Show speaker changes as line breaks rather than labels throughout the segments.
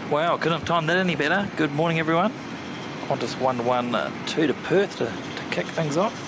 Wow, couldn't have timed that any better. Good morning, everyone. Qantas 112 to Perth to kick things off.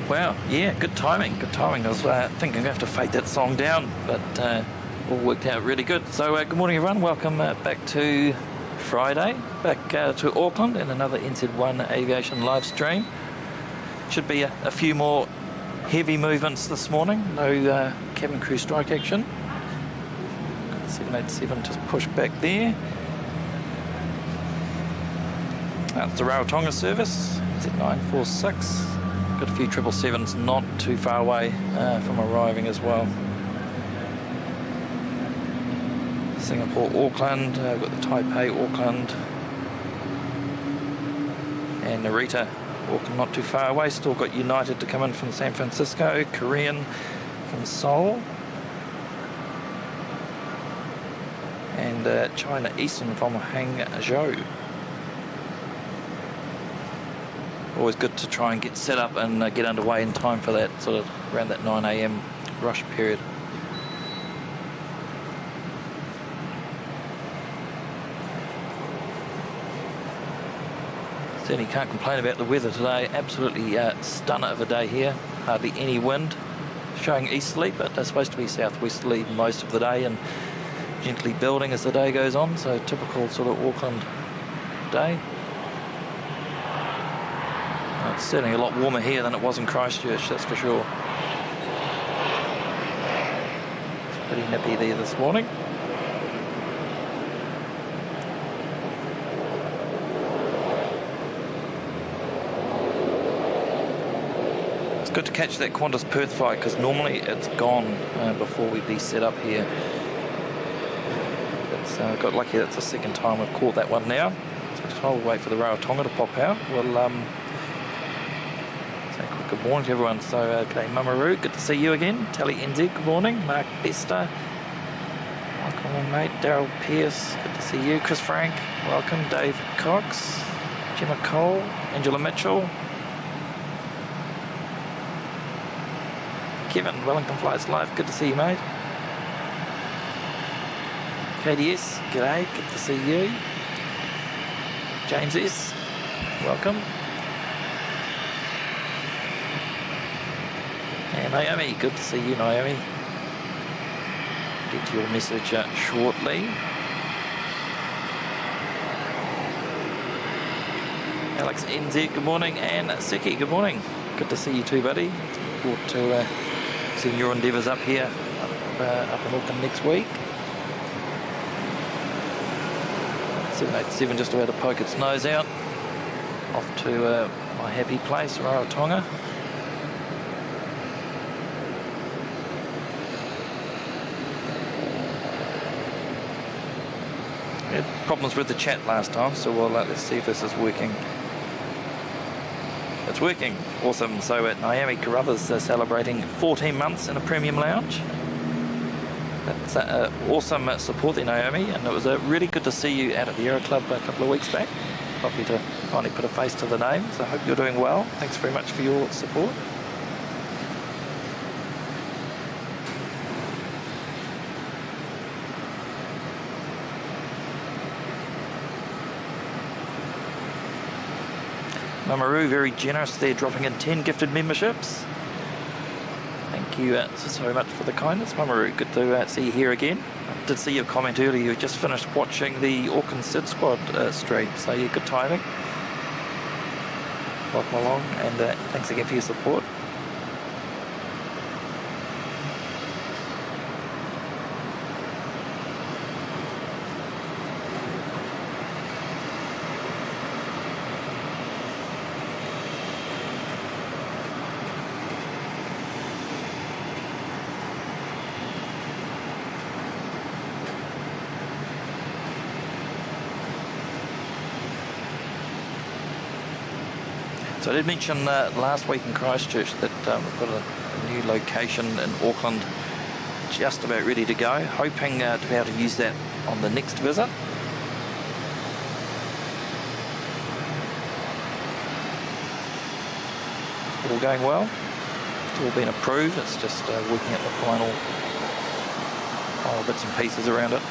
Wow, yeah, good timing. I was thinking I have to fade that song down, but all worked out really good. So good morning, everyone. Welcome back to Friday, back to Auckland and another NZ1 Aviation live stream. Should be a few more heavy movements this morning. No cabin crew strike action. 787 just pushed back there. That's the Rarotonga service, NZ946. Got a few 777s not too far away from arriving as well. Singapore, Auckland, we've got the Taipei, Auckland, and Narita, Auckland not too far away. Still got United to come in from San Francisco, Korean from Seoul, and China Eastern from Hangzhou. Always good to try and get set up and get underway in time for that sort of around that 9 a.m. rush period. Certainly can't complain about the weather today. Absolutely stunner of a day here. Hardly any wind. Showing easterly, but they're supposed to be southwesterly most of the day and gently building as the day goes on. So typical sort of Auckland day. It's certainly a lot warmer here than it was in Christchurch, that's for sure. It's pretty nippy there this morning. It's good to catch that Qantas Perth flight because normally it's gone before we be set up here. It's got lucky that's the second time we've caught that one now. So just hold wait for the Rarotonga to pop out. We'll good morning to everyone. So, g'day Mamaru, good to see you again. Tally NZ, good morning. Mark Bester, welcome on mate. Daryl Pierce, good to see you. Chris Frank, welcome. Dave Cox, Gemma Cole, Angela Mitchell. Kevin, Wellington Flights Live, good to see you mate. KDS, g'day, good to see you. James S, welcome. And Naomi, good to see you, Naomi. Get your message shortly. Alex NZ, good morning. And Seki, good morning. Good to see you too, buddy. Look forward to seeing your endeavours up here, up in Auckland next week. 787 just about to poke its nose out. Off to my happy place, Rarotonga. Had problems with the chat last time, so let's see if this is working. It's working. Awesome. So Naomi Carruthers celebrating 14 months in a premium lounge. That's awesome support there, Naomi, and it was really good to see you out at the Aero Club a couple of weeks back. Lovely to finally put a face to the name, so I hope you're doing well. Thanks very much for your support. Mamaru, very generous there, dropping in 10 gifted memberships. Thank you so much for the kindness, Mamaru. Good to see you here again. I did see your comment earlier. You just finished watching the Auckland Sid Squad stream, so yeah, good timing. Welcome along, and thanks again for your support. So I did mention last week in Christchurch that we've got a new location in Auckland just about ready to go, hoping to be able to use that on the next visit. All going well. It's all been approved. It's just working out the final bits and pieces around it.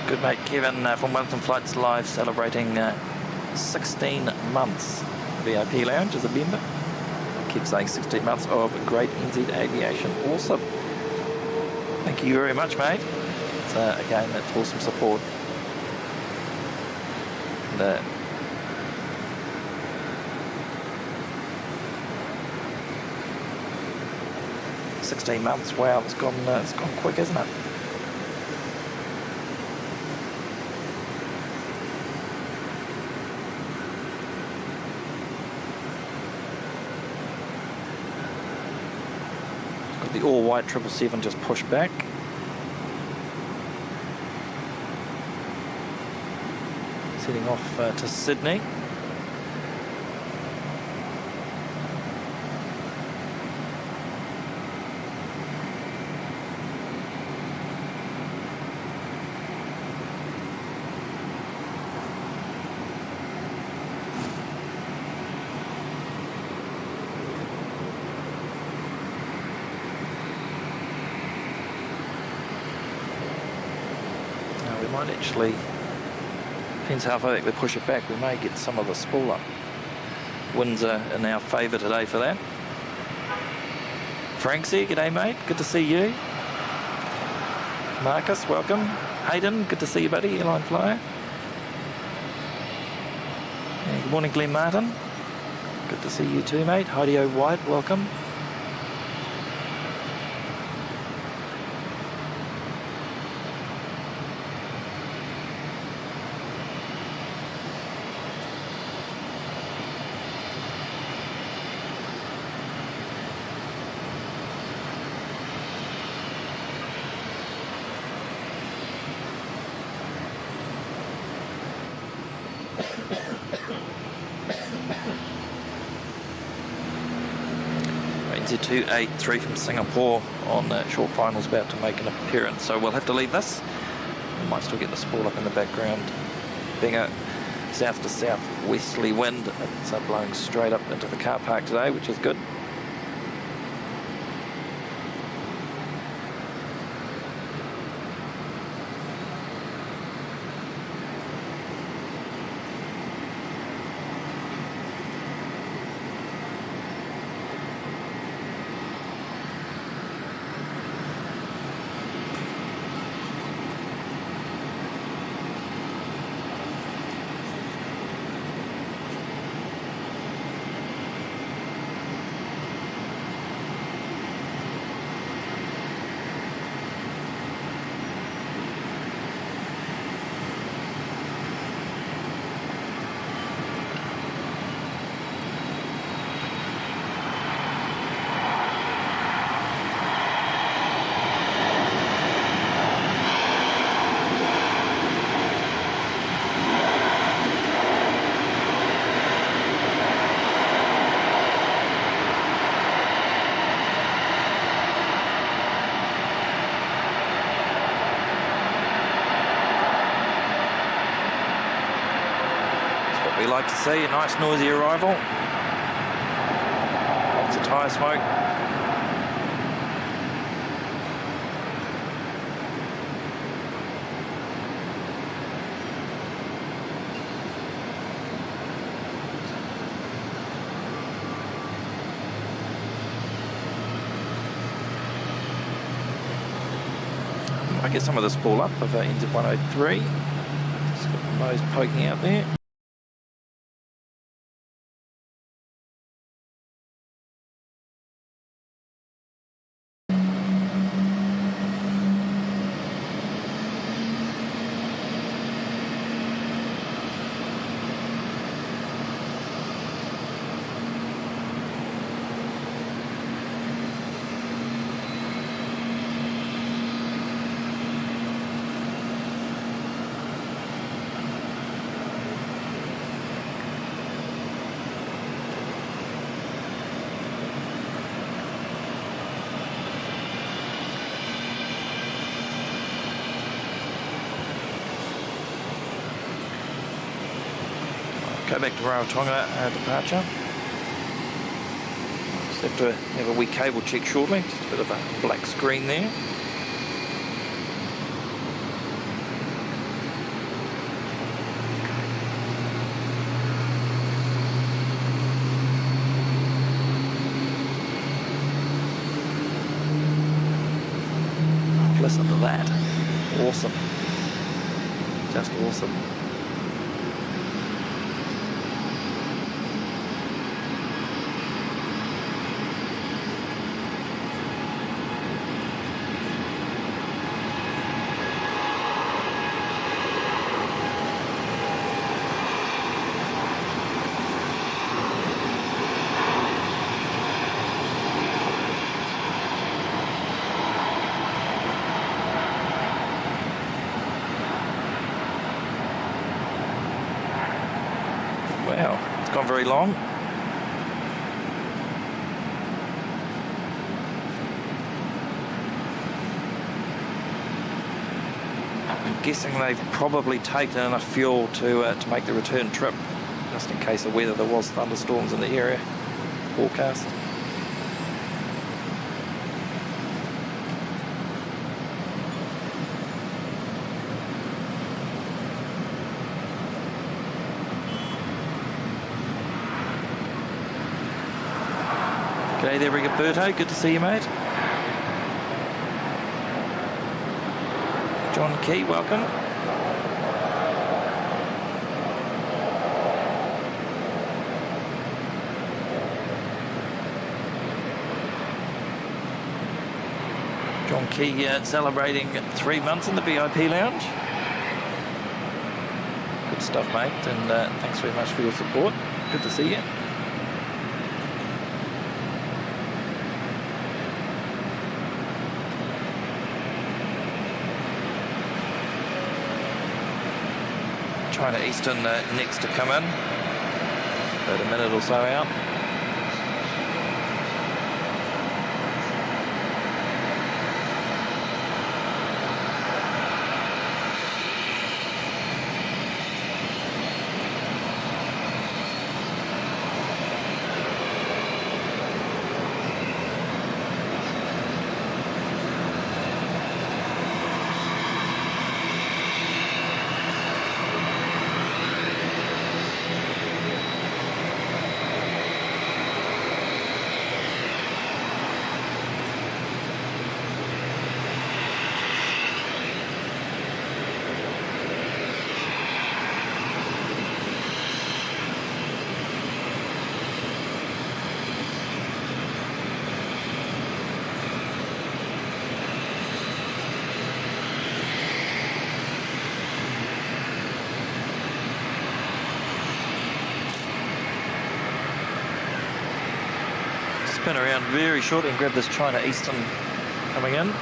Good mate Kevin from Wellington Flights Live celebrating 16 months VIP Lounge as a member. I keep saying 16 months of great NZ aviation. Awesome. Thank you very much, mate. It's, again, that's awesome support. And, 16 months, wow, it's gone quick, isn't it? Got the all-white 777 just pushed back. Setting off to Sydney. Now we might actually, depends how far they push it back, we may get some of the spool up. Winds are in our favour today for that. Frank's here, g'day mate, good to see you. Marcus, welcome. Hayden, good to see you buddy, airline flyer. Yeah, good morning Glenn Martin. Good to see you too mate. Heidi O. White, welcome. NZ283 from Singapore on short finals about to make an appearance, so we'll have to leave this. We might still get the spool up in the background. Being a south to south westerly wind, it's blowing straight up into the car park today, which is good. we like to see, a nice noisy arrival. Lots of tyre smoke. I get some of the spool up of engine 103. Just got the nose poking out there. Go back to Rarotonga departure. Just have to have a wee cable check shortly. Just a bit of a black screen there. Listen to that. Awesome. Just awesome. Wow, it's gone very long. I'm guessing they've probably taken enough fuel to make the return trip, just in case of weather there was thunderstorms in the area forecast. G'day there, Rigoberto. Good to see you, mate. John Key, welcome. John Key celebrating 3 months in the VIP lounge. Good stuff, mate, and thanks very much for your support. Good to see you. China Eastern next to come in, about a minute or so out. Spin around very shortly and grab this China Eastern coming in.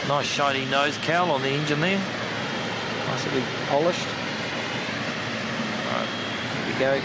Nice shiny nose cowl on the engine there. Nicely polished. Alright, here we go.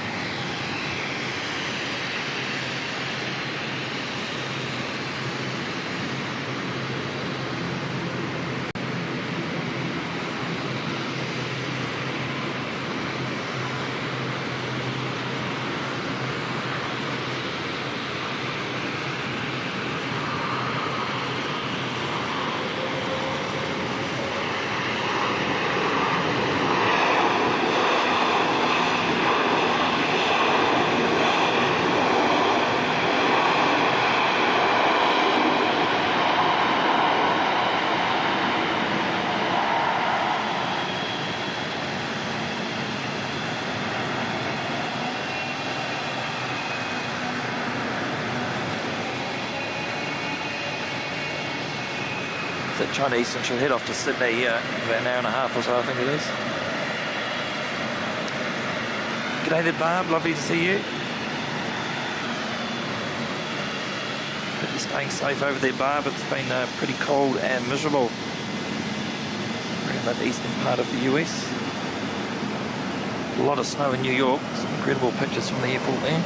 Chinese, and she'll head off to Sydney about an hour and a half or so, I think it is. G'day there, Barb, lovely to see you. Hope you're staying safe over there, Barb. It's been pretty cold and miserable around that eastern part of the US. A lot of snow in New York. Some incredible pictures from the airport there.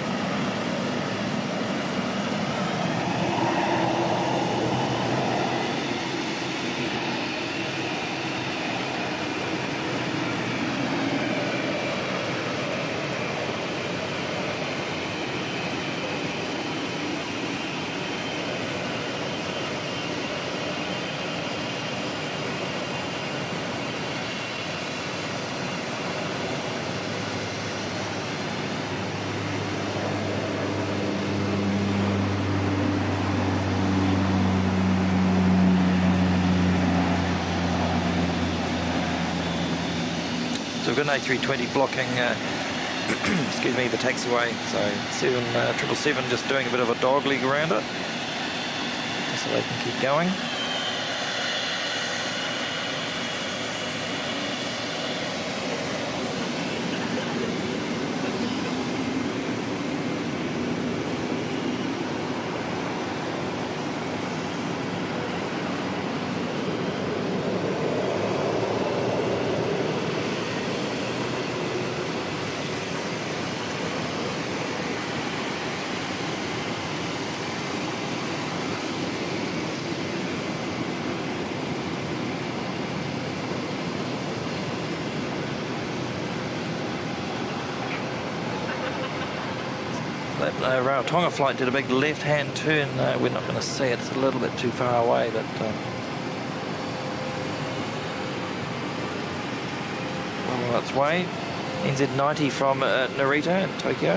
So we've got an A320 blocking, excuse me, the taxiway. So 777 just doing a bit of a dog leg around it, just so they can keep going. That Rarotonga flight did a big left-hand turn. We're not going to see it. It's a little bit too far away, but well on its way. NZ90 from Narita in Tokyo.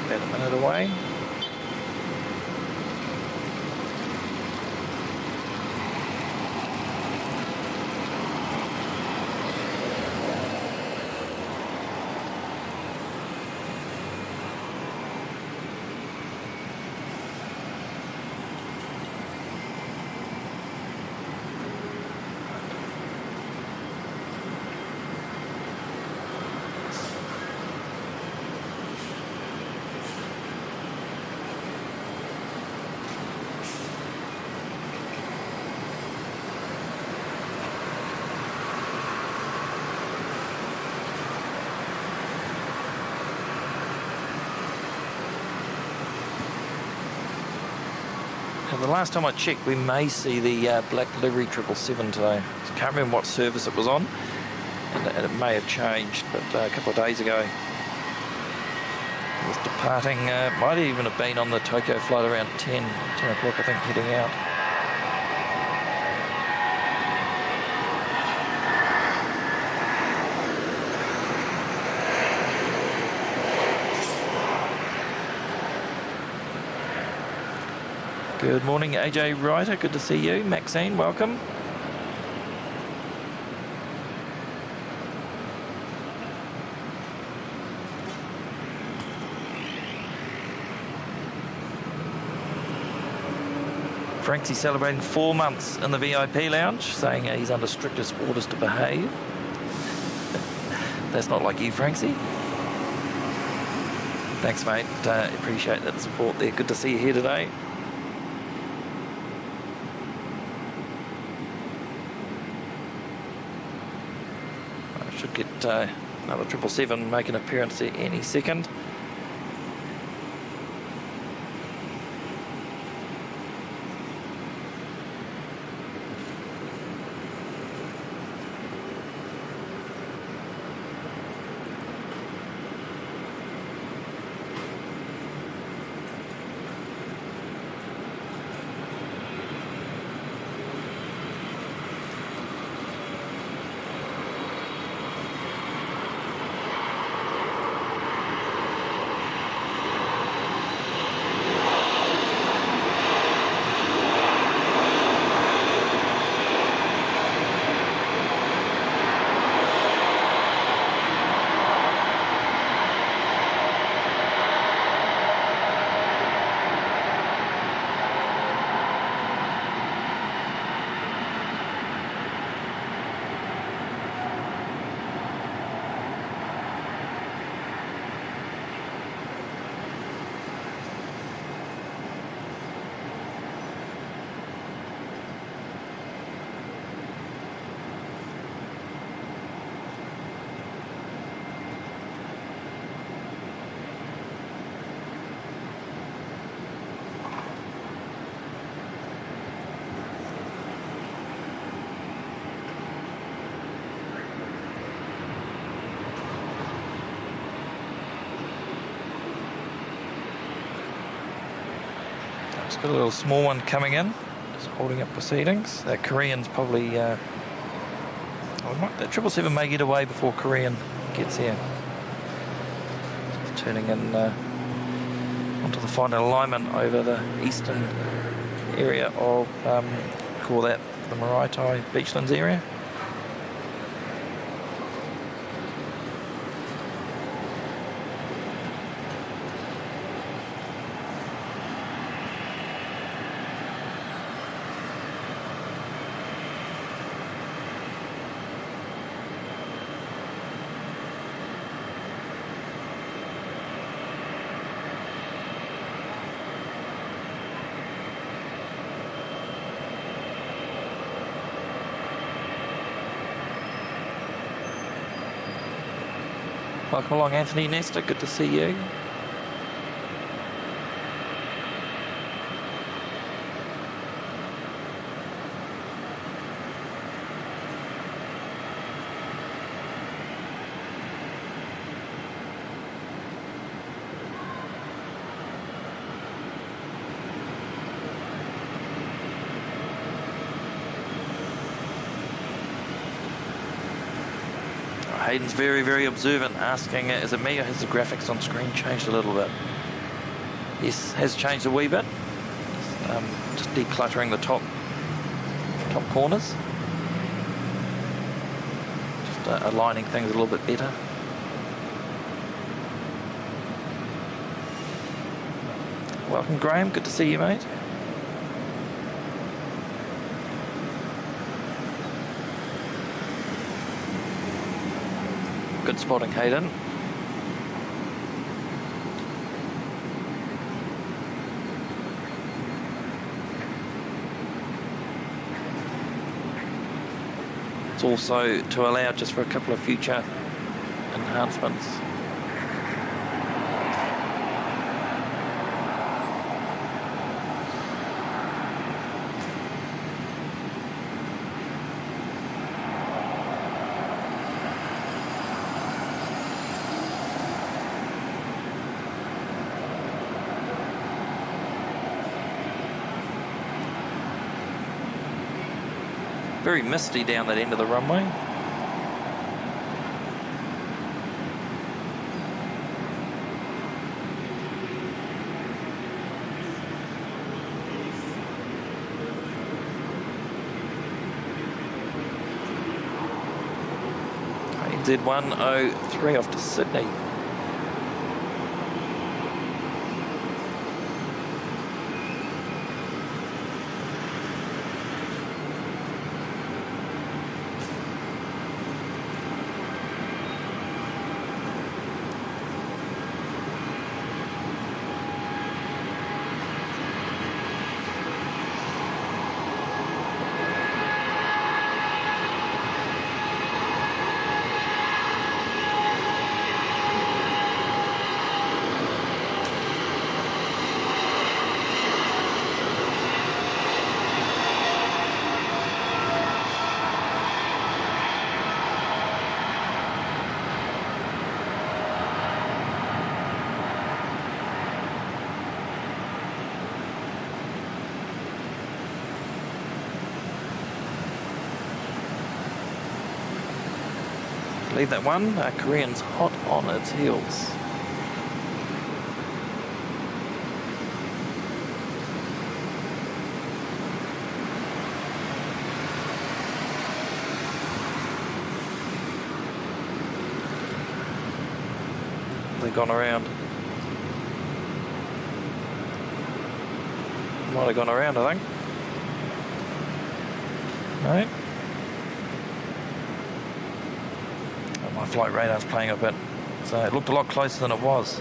About a minute away. The last time I checked, we may see the black livery 777 today. I can't remember what service it was on, and it may have changed, but a couple of days ago it was departing. Might even have been on the Tokyo flight around 10 o'clock, I think, heading out. Good morning, AJ Ryder. Good to see you. Maxine, welcome. Frank's celebrating 4 months in the VIP lounge, saying he's under strictest orders to behave. That's not like you, Franksy. Thanks, mate. Appreciate that support there. Good to see you here today. Should get another 777 make an appearance there any second. Just got a little small one coming in, just holding up proceedings. That Korean's probably, that 777 may get away before Korean gets here. Just turning in onto the final alignment over the eastern area of, call that the Maraetai Beachlands area. Welcome along, Anthony Nestor. Good to see you. Hayden's very, very observant, asking, is it me or has the graphics on screen changed a little bit? Yes, has changed a wee bit. Just decluttering the top corners. Just aligning things a little bit better. Welcome, Graham. Good to see you, mate. Good spotting, Hayden. It's also to allow just for a couple of future enhancements. Very misty down that end of the runway. Z103 off to Sydney. Leave that one. Korean's hot on its heels. They've gone around. Might have gone around, I think. No. Oh, my flight radar's playing a bit. So it looked a lot closer than it was.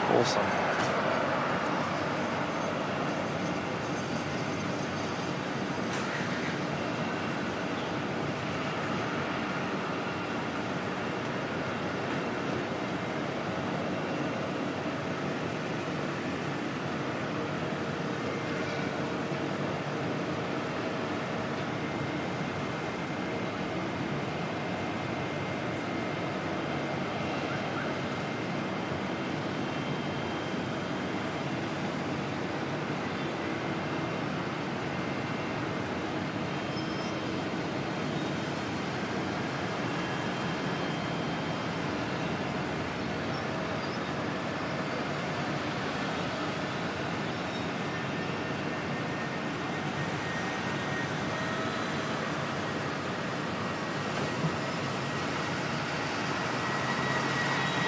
Awesome.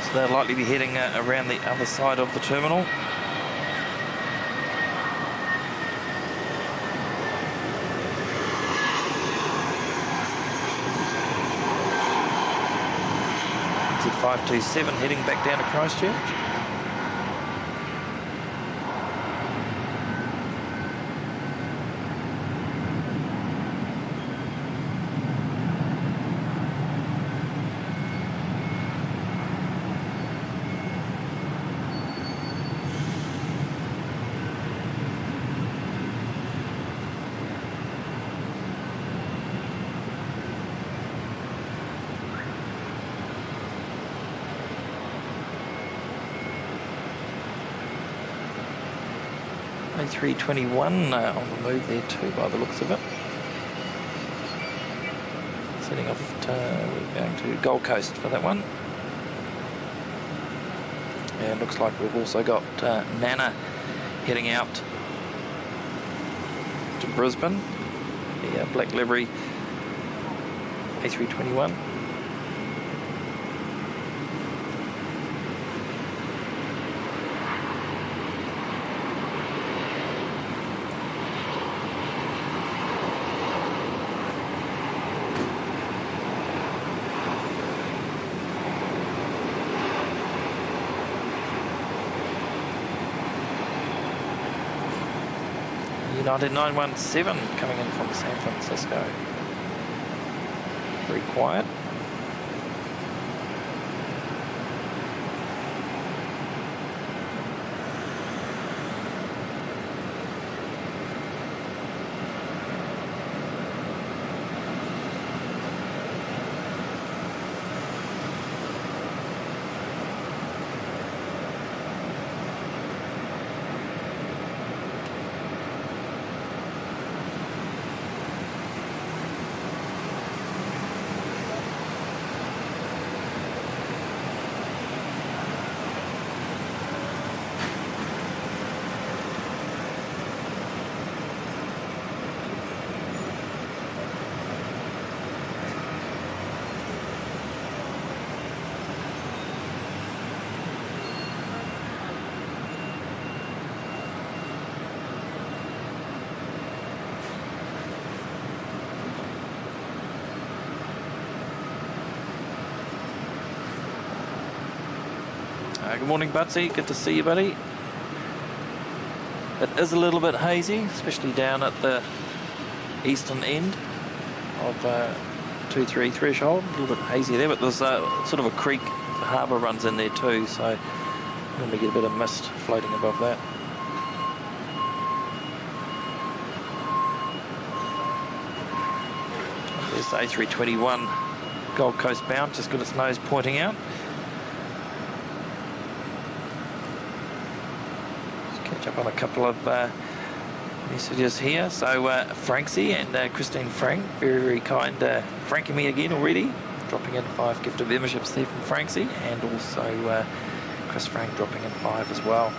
So they'll likely be heading around the other side of the terminal. Exit 527 heading back down to Christchurch. A321 on the move there too, by the looks of it. Setting off we're going to Gold Coast for that one. And looks like we've also got Nana heading out to Brisbane. The black livery A321. United 917 coming in from San Francisco. Very quiet. Good morning, Butsy. Good to see you, buddy. It is a little bit hazy, especially down at the eastern end of 2-3 threshold. A little bit hazy there, but there's sort of a creek, the harbour runs in there too, so normally get a bit of mist floating above that. There's the A321 Gold Coast bound, just got its nose pointing out. Just catch up on a couple of messages here. So Franksy and Christine Frank, very, very kind, franking me again already, dropping in 5 gifted memberships there from Franksy, and also Chris Frank dropping in 5 as well.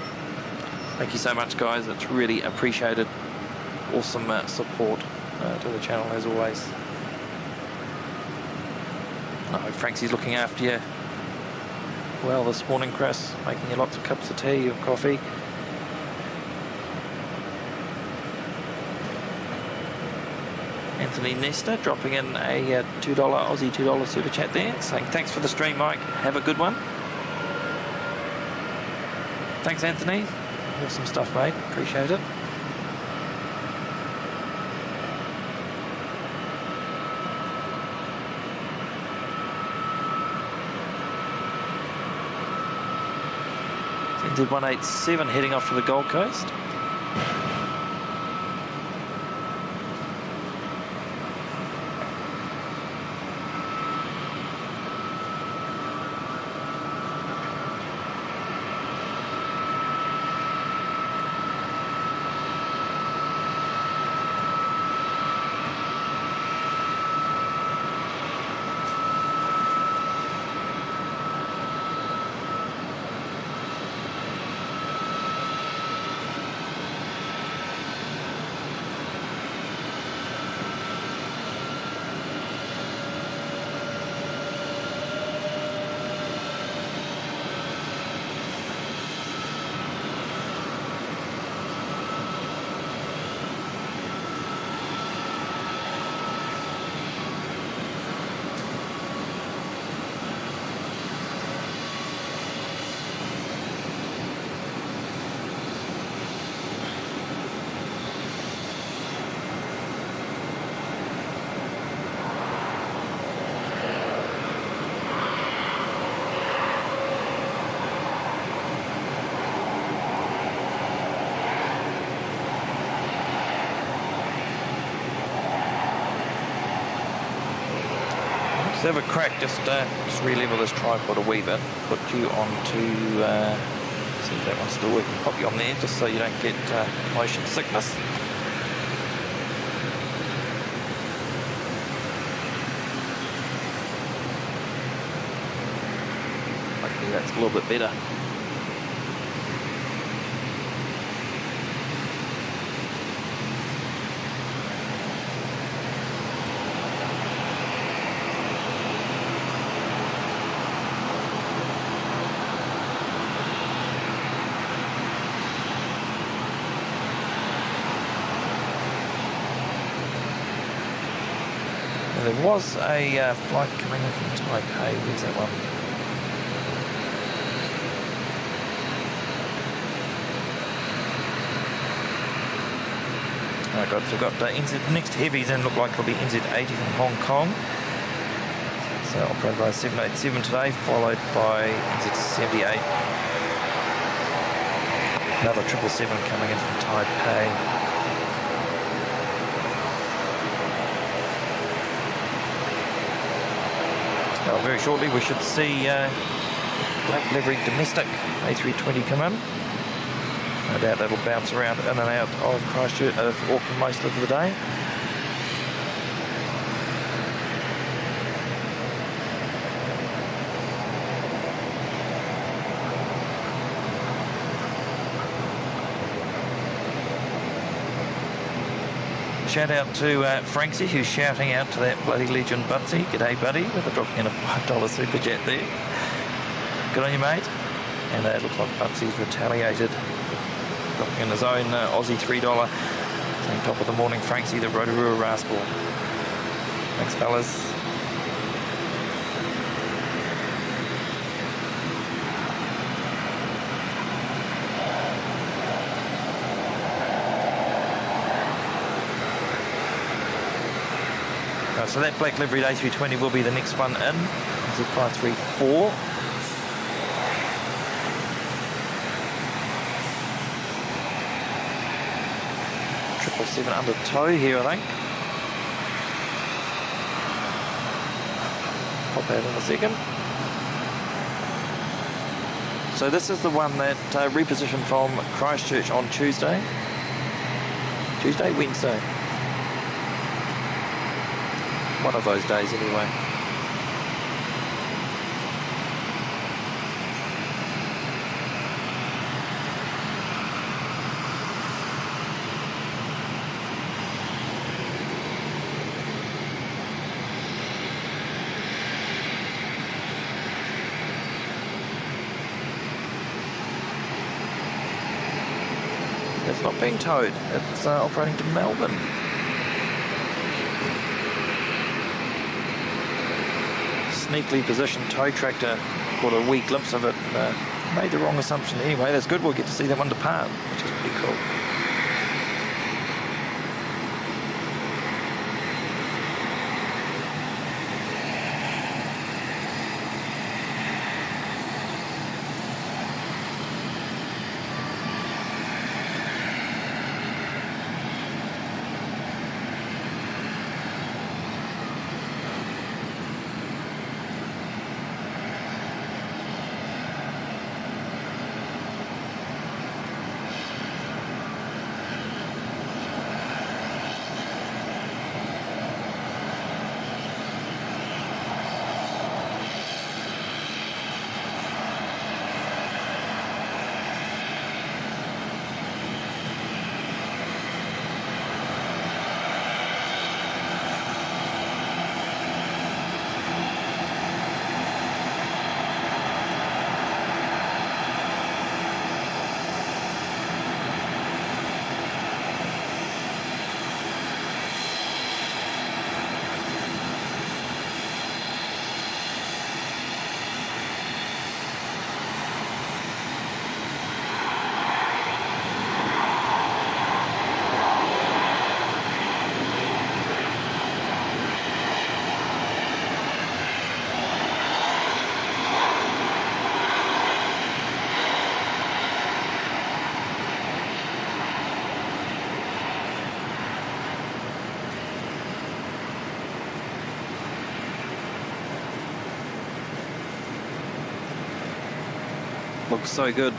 Thank you so much, guys. It's really appreciated. Awesome support to the channel as always. I hope Franksy's looking after you well this morning, Chris, making you lots of cups of tea or coffee. Anthony Nesta dropping in a $2 Aussie $2 super chat there, saying thanks for the stream, Mike. Have a good one. Thanks, Anthony. Awesome stuff, mate. Appreciate it. NZ187 heading off to the Gold Coast. Let's have a crack, just re-level this tripod a wee bit, put you onto, see if that one's still working, pop you on there just so you don't get motion sickness. Hopefully that's a little bit better. There was a flight coming in from Taipei. Where's that one? Oh God, so we've got NZ next heavies in, look like it'll be NZ80 from Hong Kong. It's operated by 787 today, followed by NZ78. Another 777 coming in from Taipei. Well, very shortly we should see black livery domestic A320 come in. No doubt that'll bounce around in and out of Christchurch, of Auckland most of the day. Shout out to Franksy, who's shouting out to that bloody legend Butsy. G'day, buddy, with a dropping in a $5 super jet there. Good on you, mate. And it looks like Butsy's retaliated, dropping in his own Aussie $3. Saying top of the morning, Franksy, the Rotorua rascal. Thanks, fellas. So that black liveried A320 will be the next one in. Z534. Triple 7 under tow here, I think. Pop out in a second. So this is the one that repositioned from Christchurch on Tuesday. Wednesday. One of those days anyway. It's not being towed, it's operating to Melbourne. Sneakily positioned tow tractor, caught a wee glimpse of it and made the wrong assumption. Anyway, that's good, we'll get to see that one depart, which is pretty cool. Looks so good.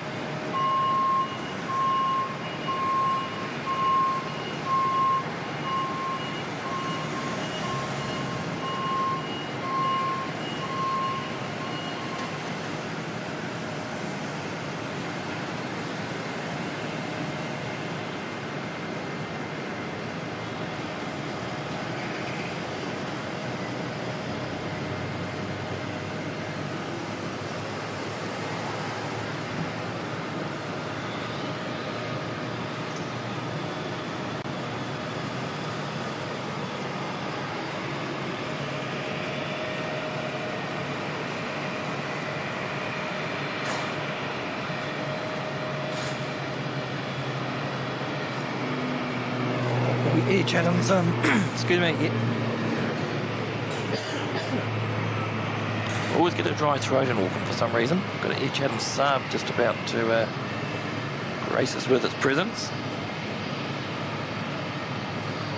Each Adams, excuse me. Always get a dry throat in Auckland for some reason. Got an Each Adams Saab just about to grace us with its presence.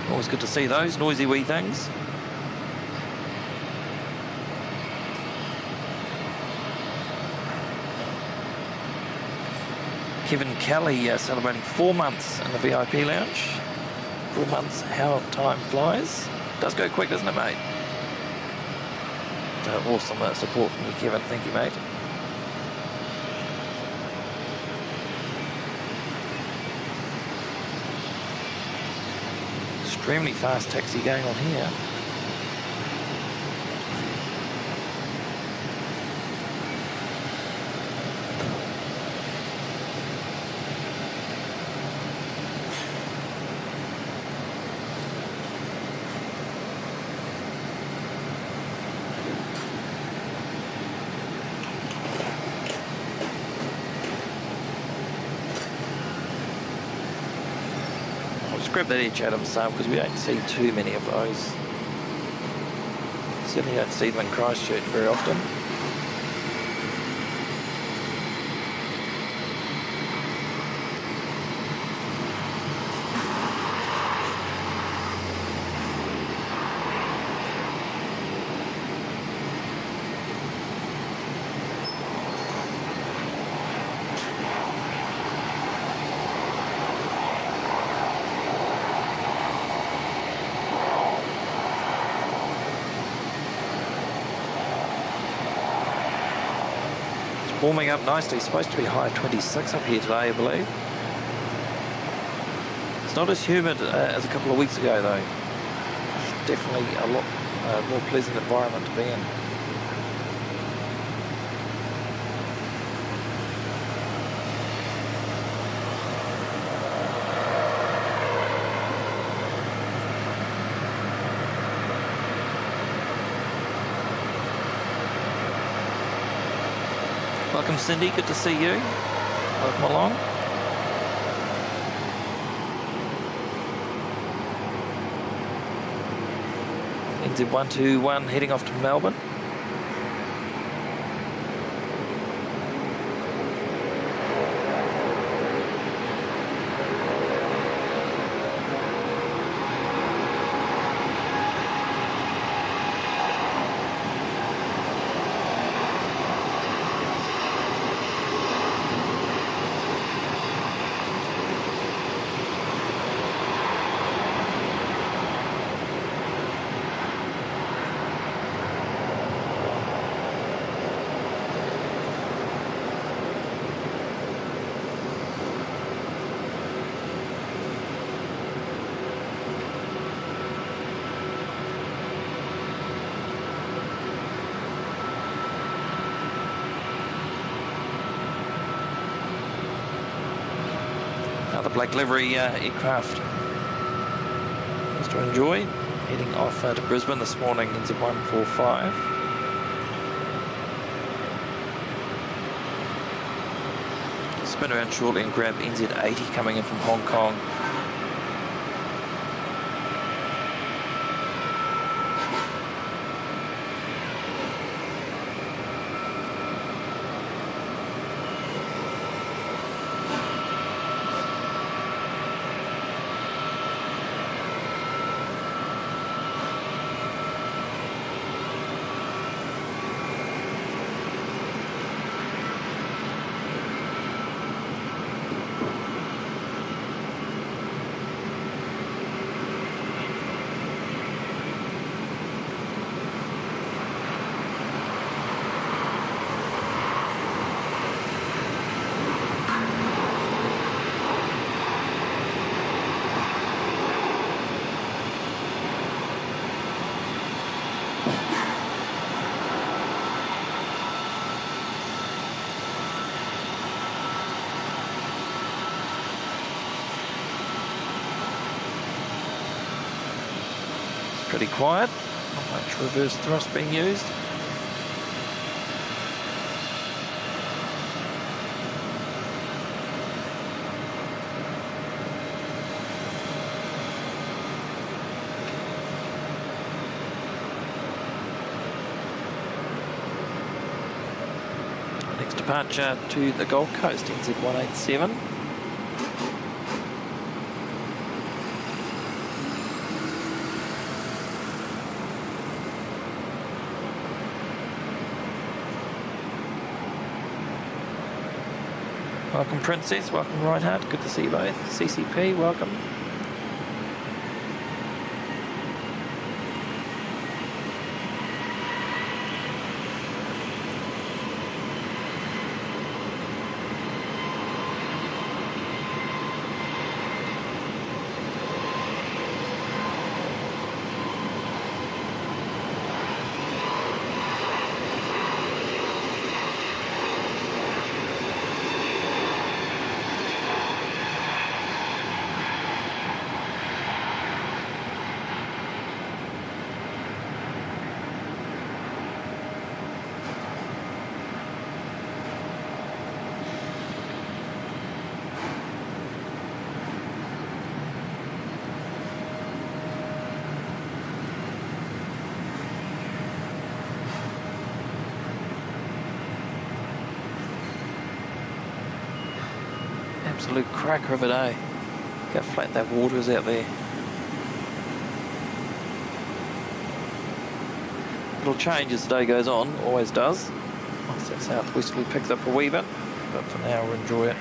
Always good to see those noisy wee things. Kevin Kelly celebrating 4 months in the VIP lounge. 4 months, how time flies. Does go quick, doesn't it, mate? Awesome support from you, Kevin. Thank you, mate. Extremely fast taxi going on here. Grab that Each Adams Saab because we don't see too many of those. Certainly don't see them in Christchurch very often. Warming up nicely. Supposed to be high 26 up here today, I believe. It's not as humid as a couple of weeks ago, though. It's definitely a lot more pleasant environment to be in. Welcome, Cindy. Good to see you. Welcome along. NZ121 heading off to Melbourne. Another black livery aircraft just to enjoy. Heading off to Brisbane this morning, NZ145. Spin around shortly and grab NZ80 coming in from Hong Kong. Pretty quiet, not much reverse thrust being used. Next departure to the Gold Coast, NZ187. Welcome, Princess. Welcome, Reinhardt. Good to see you both. CCP, welcome. absolute cracker of a day. Look how flat that water is out there. It'll change as the day goes on, always does. Once that southwesterly picks up a wee bit, but for now we'll enjoy it.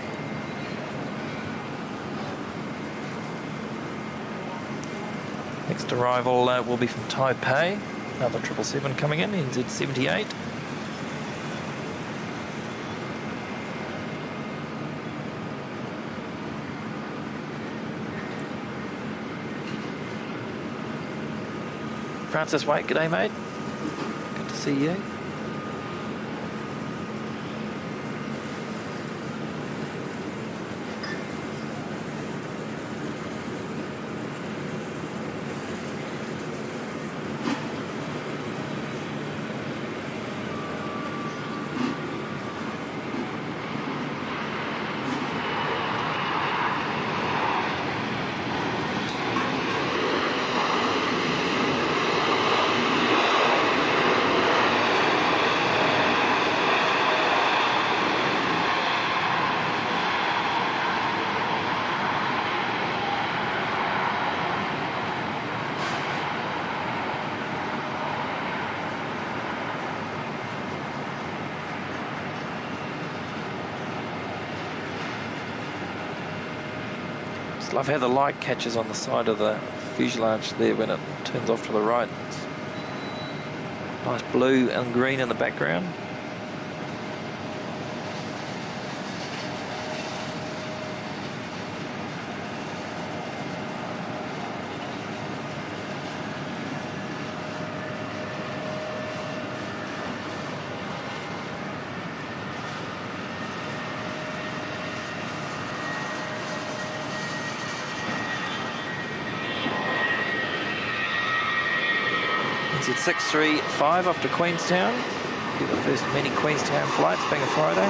Next arrival will be from Taipei, another 777 coming in, NZ78. Francis Waite, g'day mate. Good to see you. Love how the light catches on the side of the fuselage there when it turns off to the right. It's nice blue and green in the background. It's 635 off to Queenstown. Get the first many Queenstown flights, being a Friday.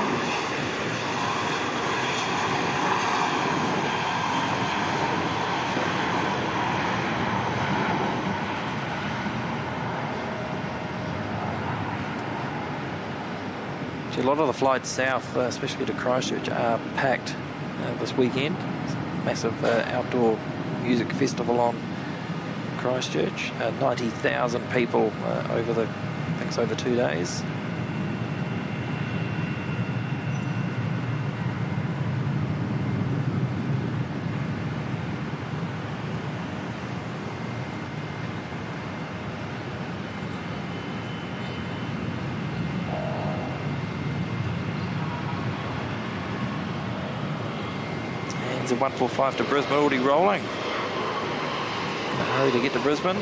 A lot of the flights south, especially to Christchurch, are packed this weekend. It's a massive outdoor music festival on Christchurch. 90,000 people over I think it's over 2 days. And it's a 145 to Brisbane, already rolling. Hurry to get to Brisbane.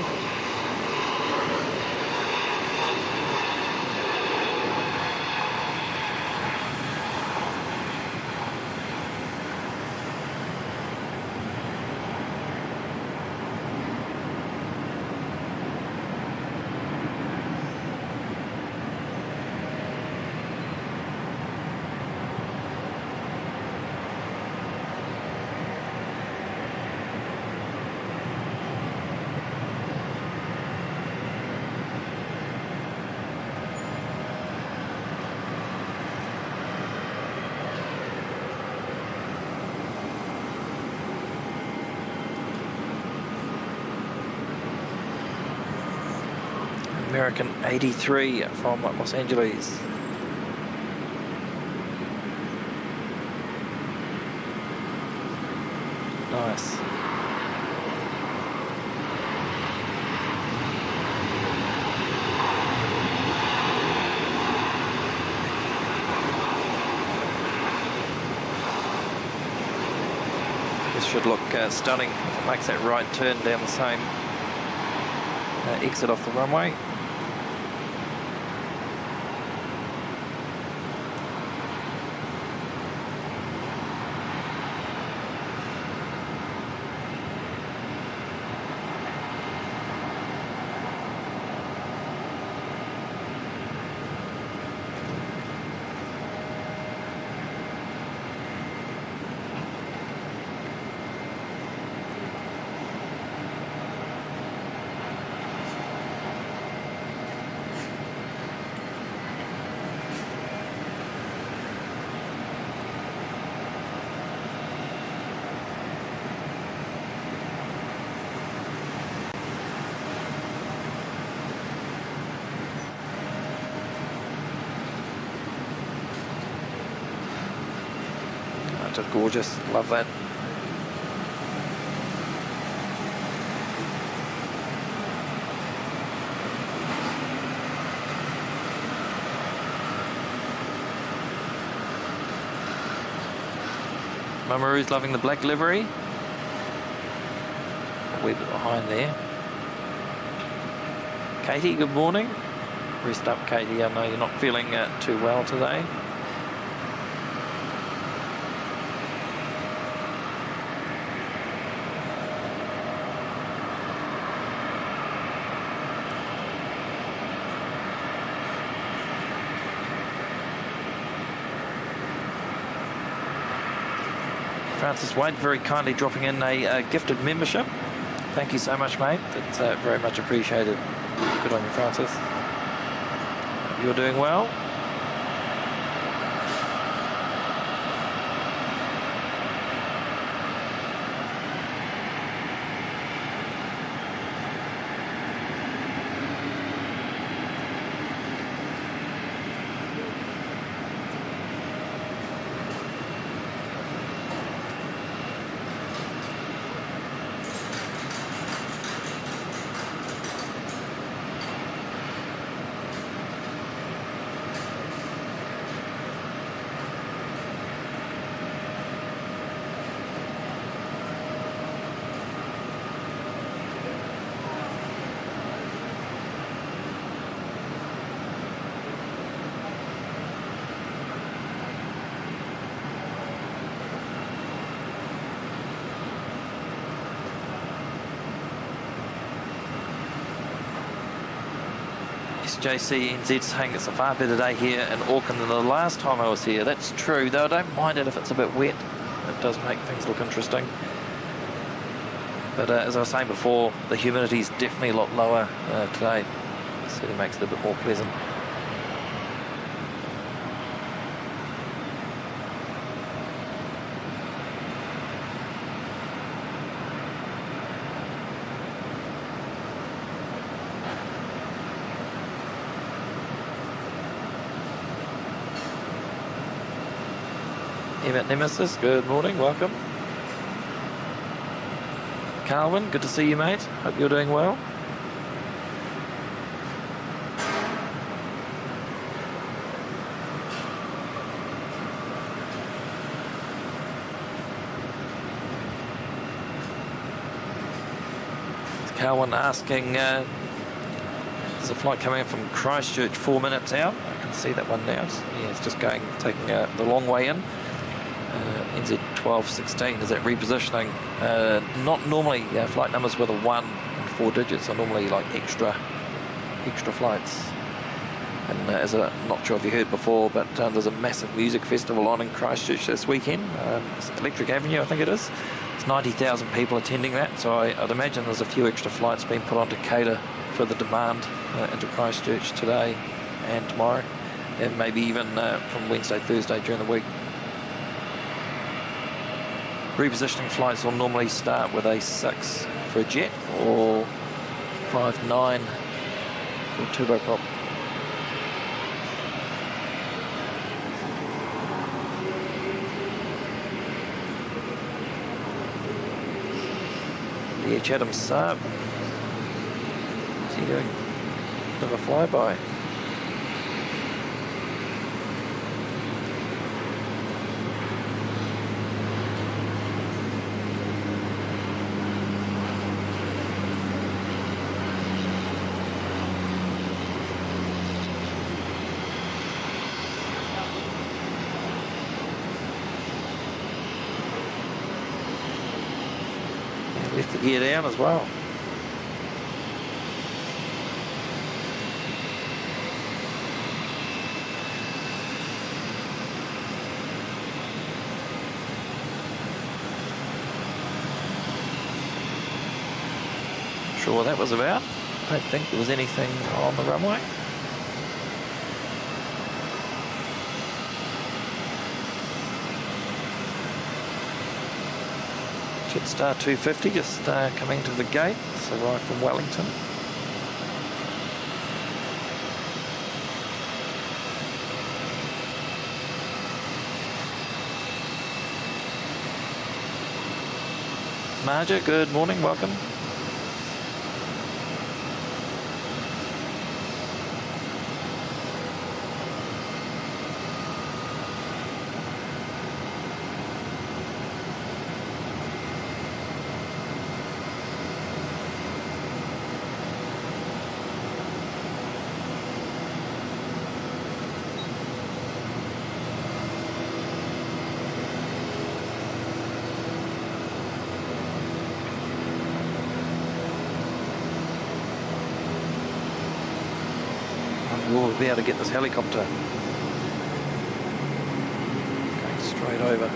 American 83 from Los Angeles. Nice. This should look stunning if it makes that right turn down the same exit off the runway. painted gorgeous. Love that. Mamaru's loving the black livery. A wee bit behind there. Katie, good morning. Rest up, Katie. I know you're not feeling too well today. Francis White very kindly dropping in a gifted membership. Thank you so much, mate. It's very much appreciated. Good on you, Francis. Hope you're doing well. JCNZ saying it's a far better day here in Auckland than the last time I was here. That's true, though I don't mind it if it's a bit wet. It does make things look interesting. But as I was saying before, the humidity is definitely a lot lower today. So it makes it a bit more pleasant. Emmett Nemesis, good morning, welcome. Carwin, good to see you, mate. Hope you're doing well. Carwin asking, there's a flight coming in from Christchurch 4 minutes out. I can see that one now. It's just going, taking the long way in. NZ 1216 is that repositioning. Not normally flight numbers with a 1 and 4 digits are normally like extra flights. And as I'm not sure if you heard before, but there's a massive music festival on in Christchurch this weekend. It's Electric Avenue, I think it is. It's 90,000 people attending that, so I'd imagine there's a few extra flights being put on to cater for the demand into Christchurch today and tomorrow, and maybe even from Wednesday, Thursday during the week. Repositioning flights will normally start with a 6 for a jet or 5-9 for a turboprop. The Chatham sub. What's he doing? Bit of a flyby. Left the gear down as well. Sure what that was about. I don't think there was anything on the runway. Jetstar 250 just coming to the gate. It's arrived from Wellington. Marja, good morning, welcome. We'll be able to get this helicopter going straight over.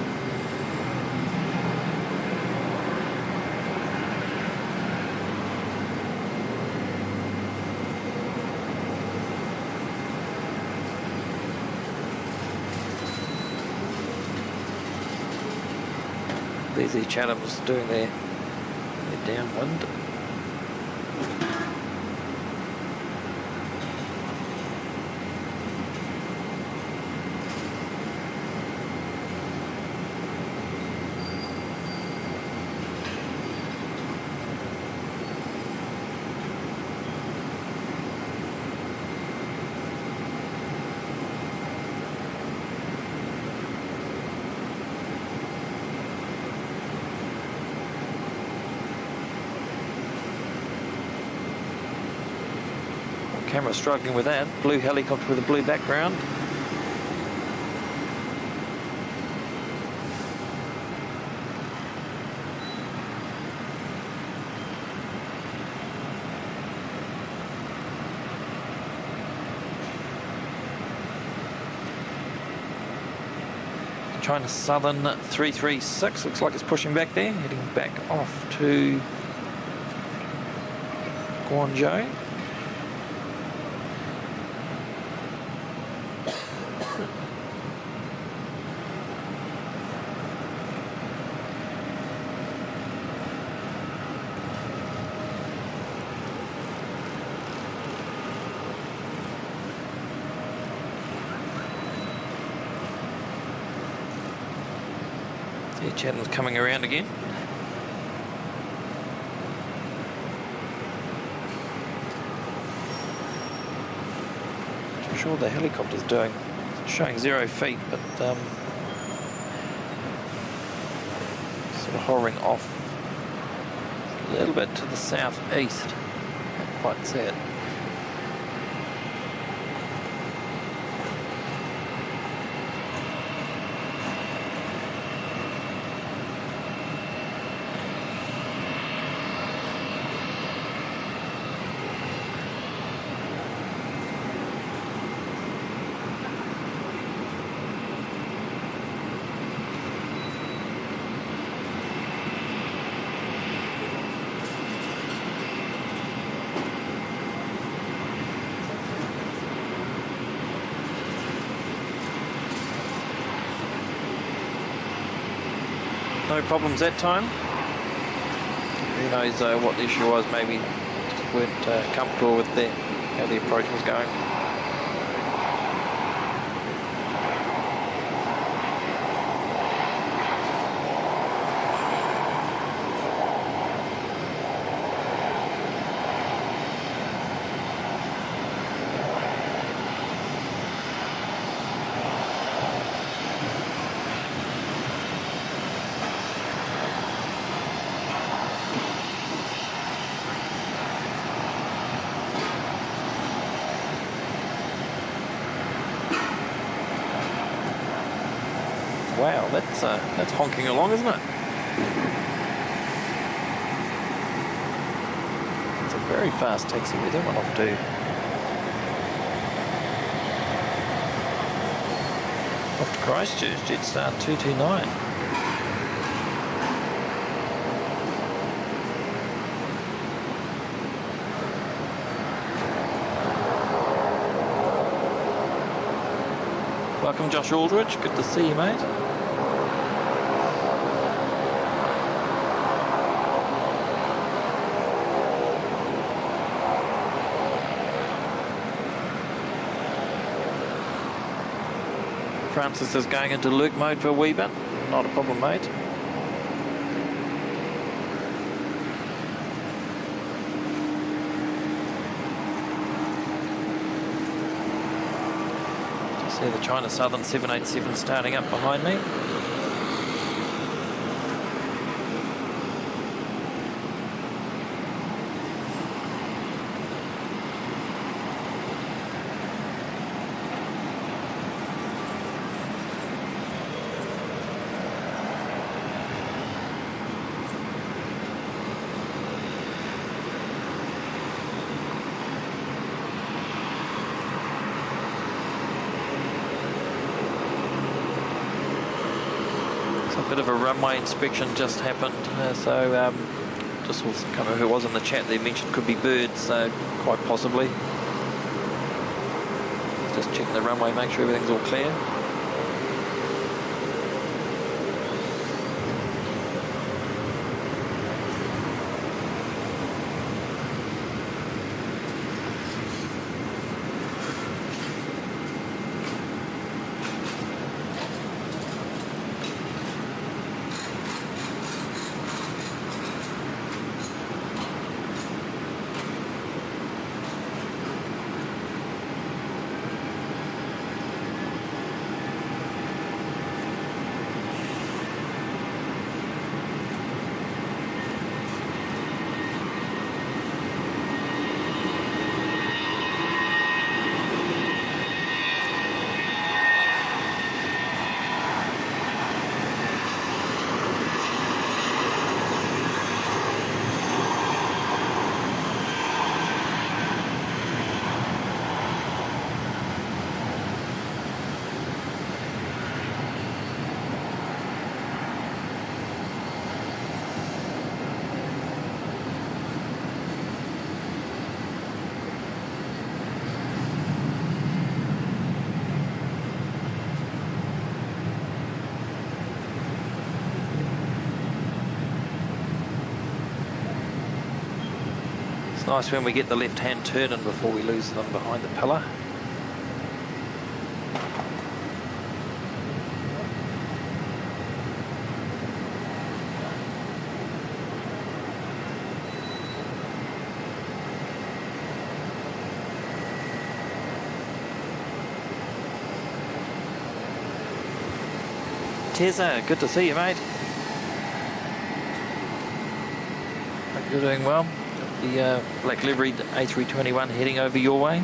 There's the Chathams doing their downwind. Camera struggling with that. Blue helicopter with a blue background. China Southern 336, looks like it's pushing back there, heading back off to Guangzhou. Chatham's coming around again. I'm sure the helicopter's showing 0 feet, but sort of hovering off a little bit to the southeast. Not quite see it. No problems that time. Who knows what the issue was, maybe just weren't comfortable with how the approach was going. Wow, that's honking along, isn't it? It's a very fast taxi with that one off to Christchurch, Jetstar 229. Welcome, Josh Aldridge. Good to see you, mate. Francis is going into Luke mode for a wee bit. Not a problem, mate. See the China Southern 787 starting up behind me. A bit of a runway inspection just happened, so just was, can't remember who it was in the chat there mentioned could be birds, so quite possibly. Just checking the runway, make sure everything's all clear. It's nice when we get the left-hand turn in before we lose them behind the pillar. Teza, good to see you, mate. Hope you're doing well. The black liveried A321 heading over your way.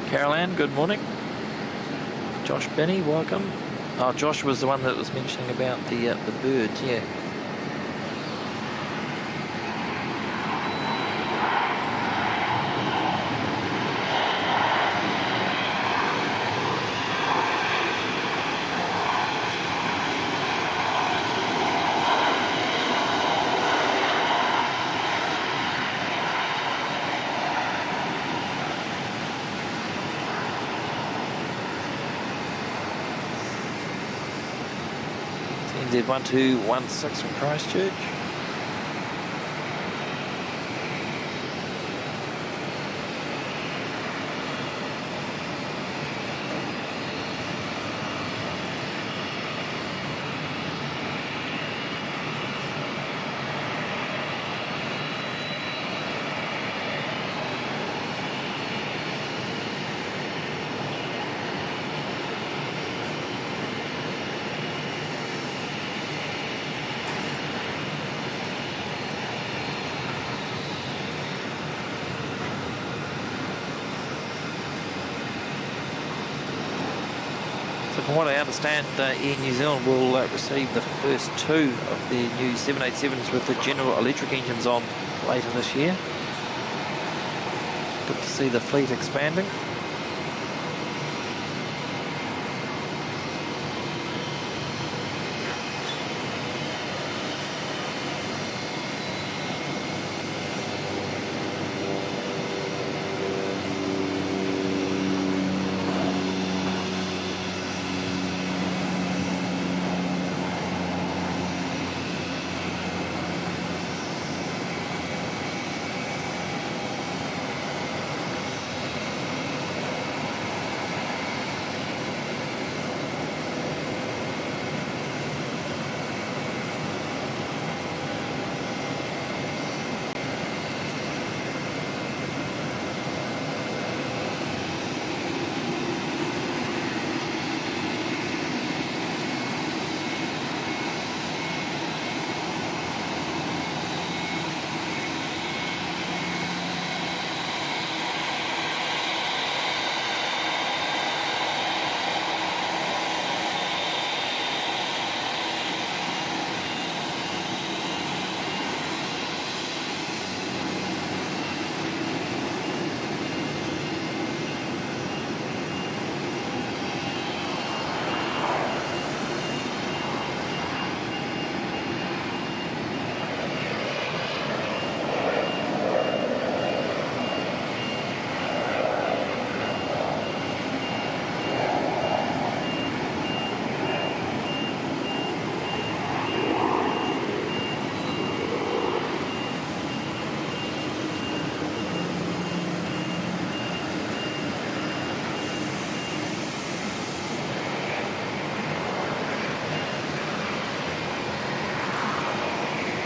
Carol Ann, good morning. Josh Benny, welcome. Oh, Josh was the one that was mentioning about the birds, yeah. NZ1216 from Christchurch. From what I understand, Air New Zealand will receive the first two of their new 787s with the General Electric engines on later this year. Good to see the fleet expanding.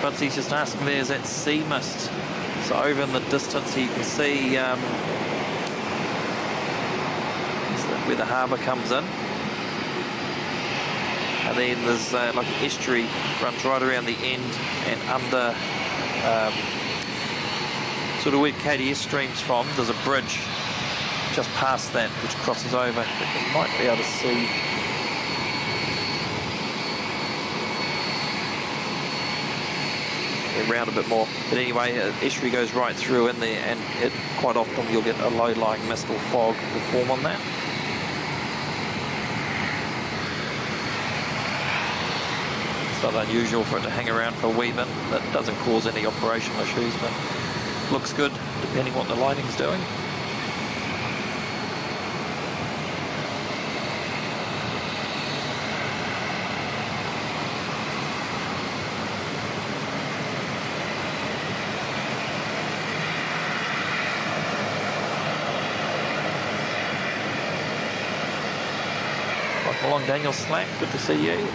But he's just asking, there's that sea mist. So over in the distance you can see where the harbour comes in. And then there's like an estuary runs right around the end and under sort of where KDS streams from. There's a bridge just past that which crosses over. I think you might be able to see. Around a bit more, but anyway, estuary goes right through in there, and quite often you'll get a low-lying mist or fog will form on that. It's not unusual for it to hang around for a wee bit. That doesn't cause any operational issues, but looks good depending what the lighting's doing. Welcome along, Daniel Slack. Good to see you.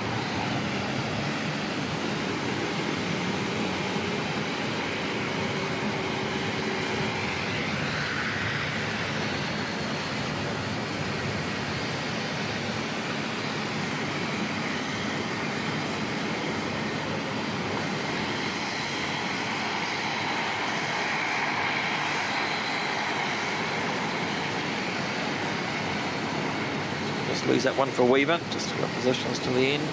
Lose that one for a wee bit, just to got positions to the end.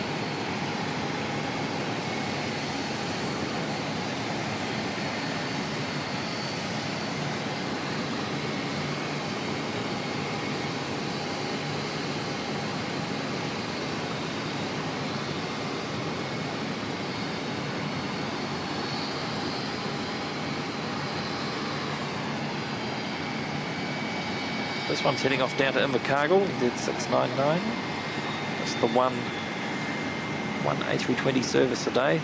This one's heading off down to Invercargill. He did 699. That's the one A320 service a day.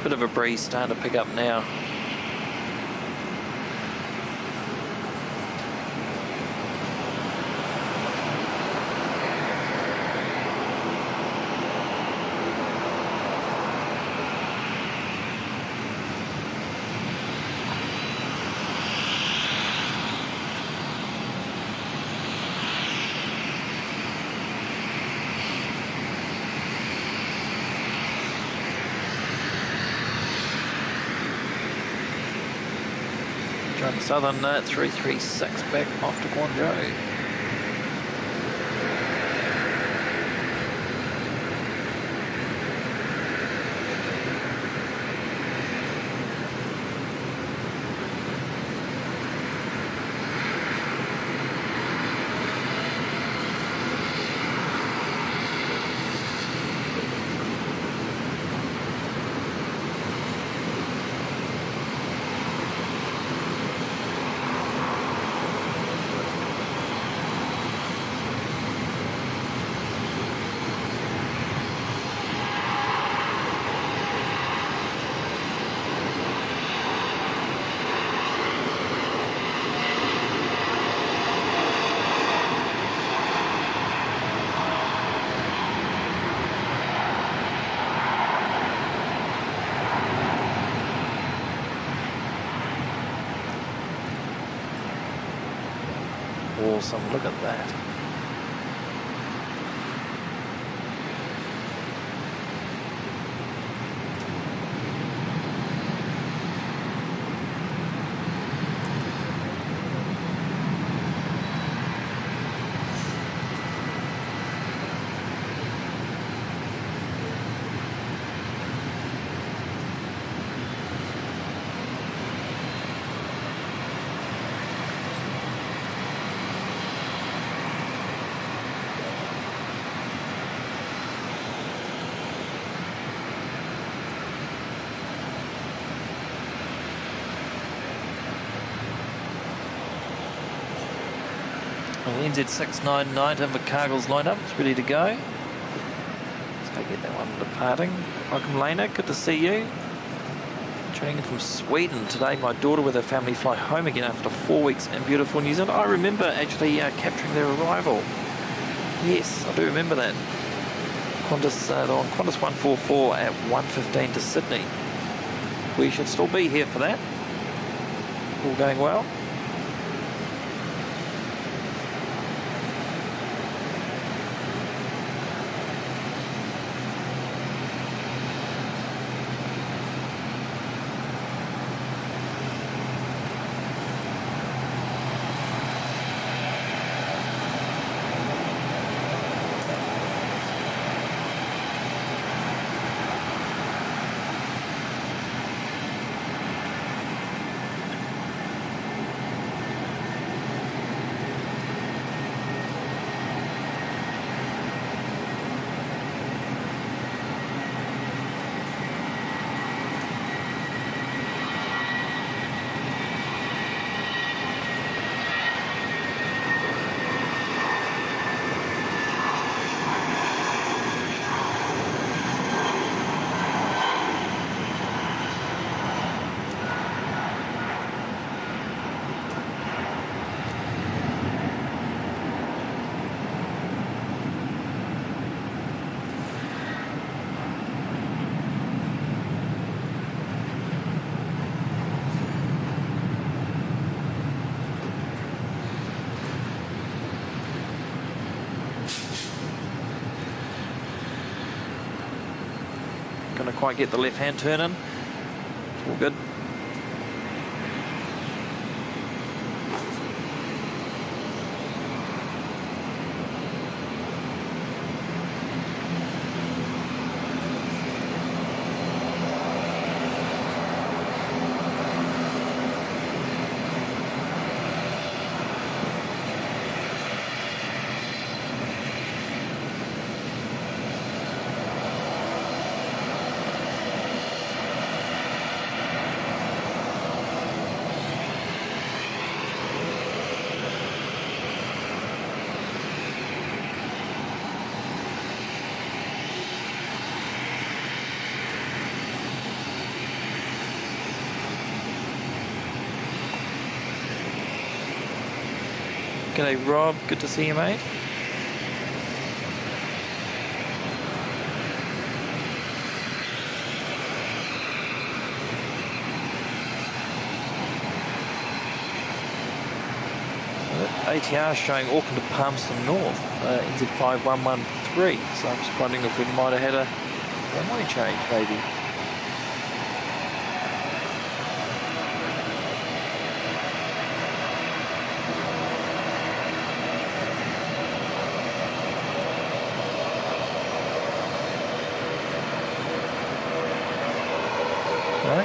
Bit of a breeze starting to pick up now. Southern 336 back off to Guangzhou. Awesome, look at that. Well, NZ699 Invercargill's lined up. It's ready to go. So get that one departing. Welcome, Lena. Good to see you. Tuning in from Sweden today. My daughter with her family fly home again after 4 weeks in beautiful New Zealand. I remember actually capturing their arrival. Yes, I do remember that. Qantas, on Qantas 144 at 1:15 to Sydney. We should still be here for that. All going well. Going to quite get the left hand turn in. It's all good. G'day Rob, good to see you, mate. ATR showing Auckland to Palmerston North, NZ5113, so I'm just wondering if we might have had a runway change maybe.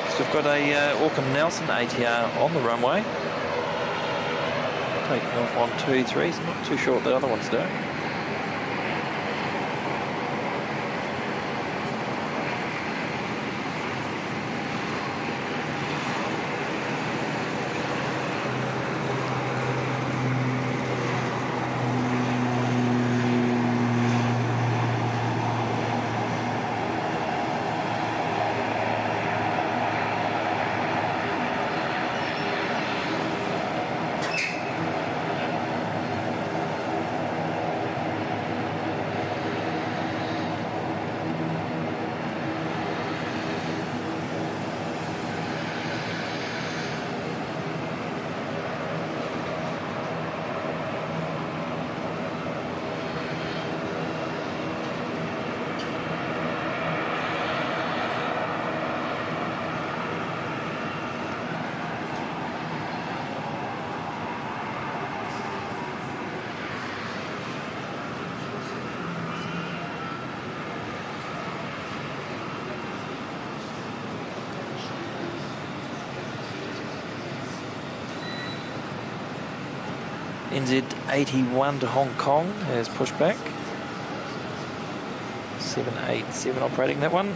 So we've got a Auckland Nelson ATR on the runway. Taking off on 2-3, so I'm not too sure what the other one's doing. NZ81 to Hong Kong has pushed back. 787 operating that one.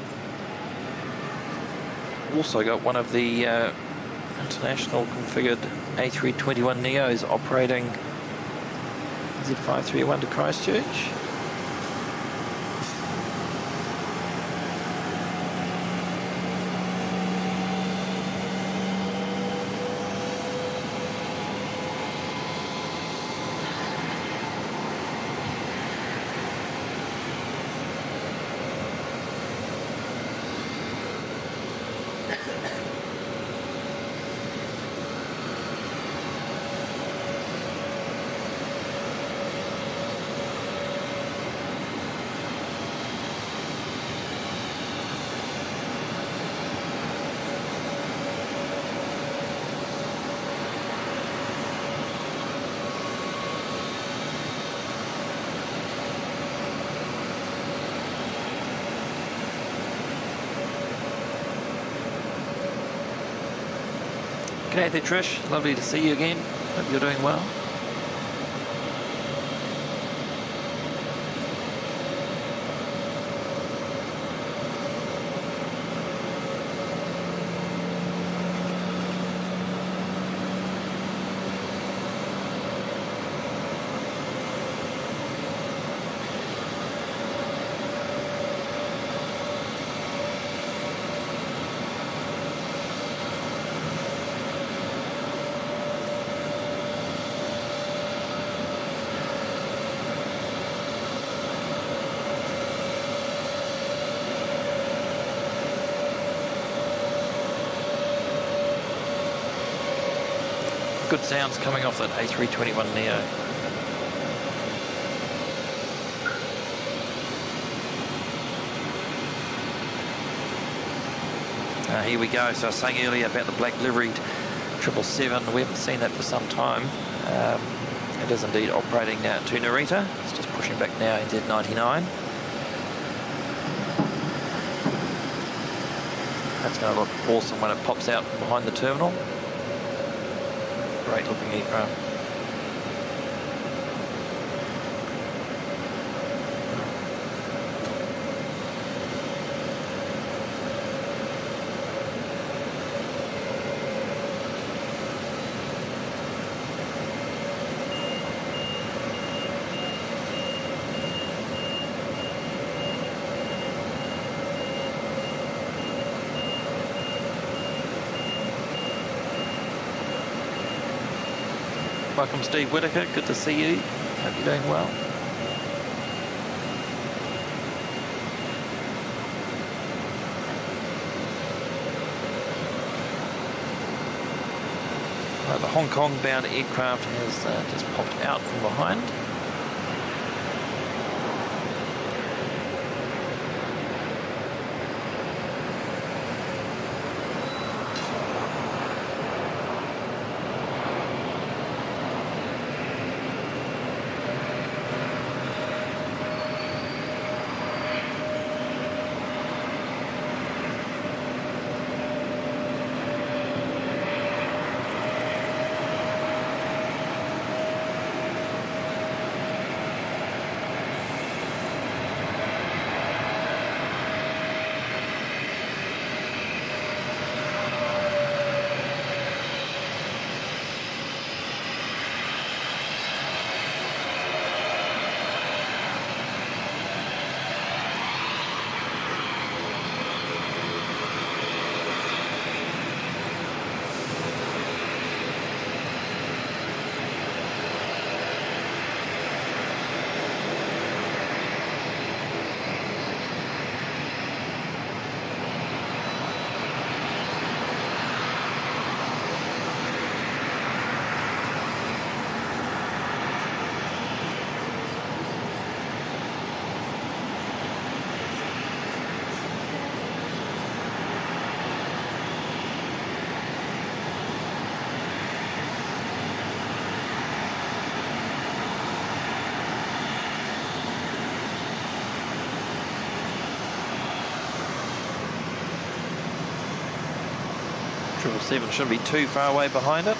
Also got one of the international configured A321neos operating Z531 to Christchurch. G'day there Trish, lovely to see you again. Hope you're doing well. Good sounds coming off that A321neo. Here we go. So I was saying earlier about the black liveried 777. We haven't seen that for some time. It is indeed operating now to Narita. It's just pushing back now into NZ99. That's going to look awesome when it pops out from behind the terminal. Great looking aircraft. Welcome Steve Whitaker, good to see you. Hope you're doing well. Right, the Hong Kong bound aircraft has just popped out from behind. Seven shouldn't be too far away behind it.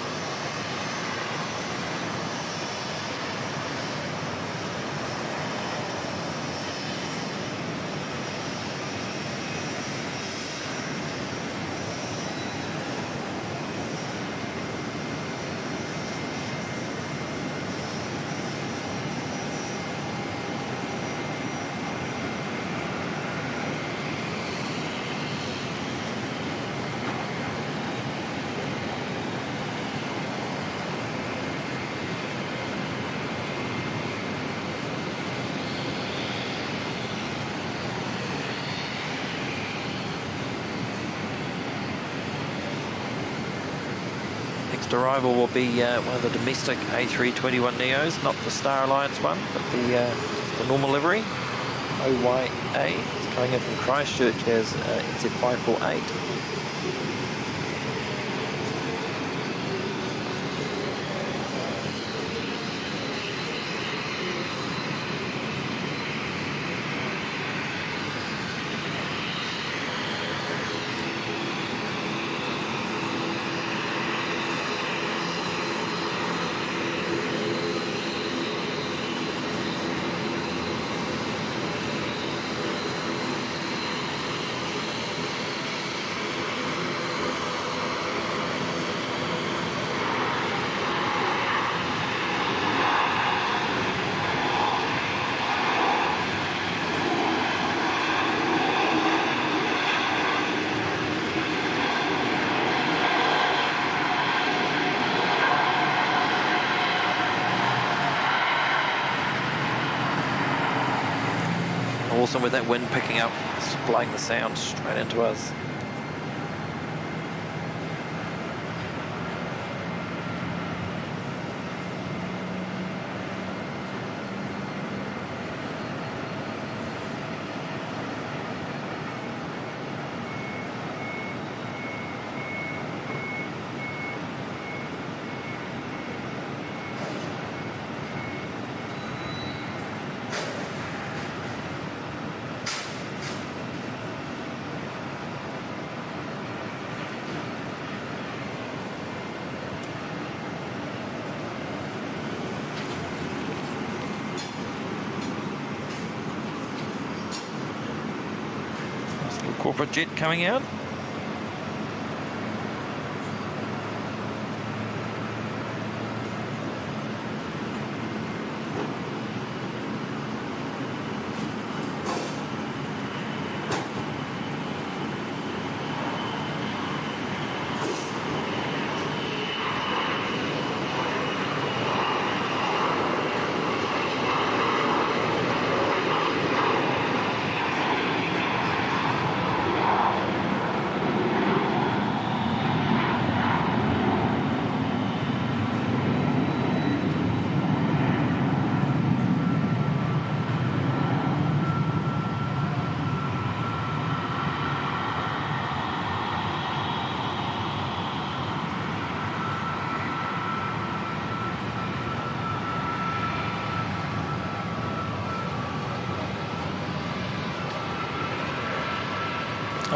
Next arrival will be one of the domestic A321neos, not the Star Alliance one, but the normal livery, OYA, coming in from Christchurch as NZ548. Awesome with that wind picking up, it's blowing the sound straight into us. Corporate jet coming out.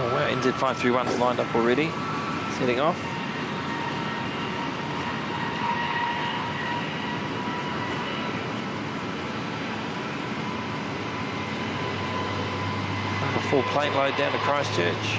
Oh wow, NZ531's lined up already, setting off. A full plane load down to Christchurch.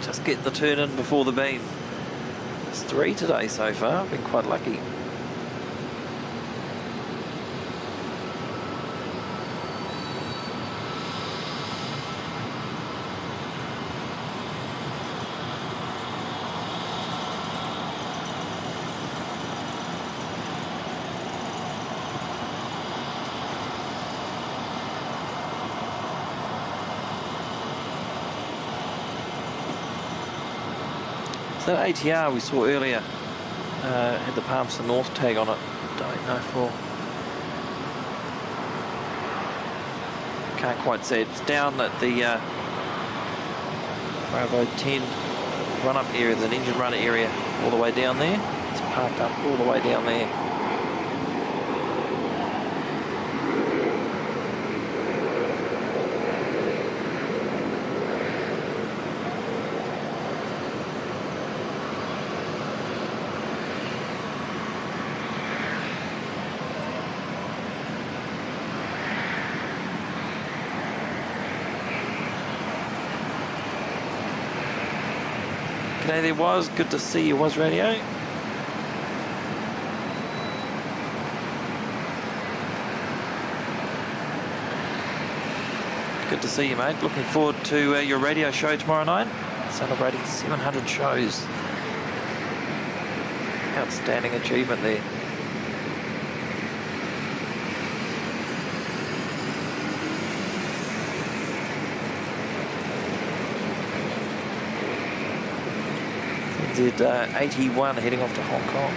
Just get the turn in before the beam. It's 3 today so far, I've been quite lucky. So that ATR we saw earlier had the Palmerston North tag on it. Don't know for. Can't quite see it. It's down at the Bravo 10 run-up area, the engine runner area, all the way down there. It's parked up all the way down there. G'day there, Was. Good to see you, Was Radio. Good to see you, mate. Looking forward to your radio show tomorrow night. Celebrating 700 shows. Outstanding achievement there. NZ81 heading off to Hong Kong.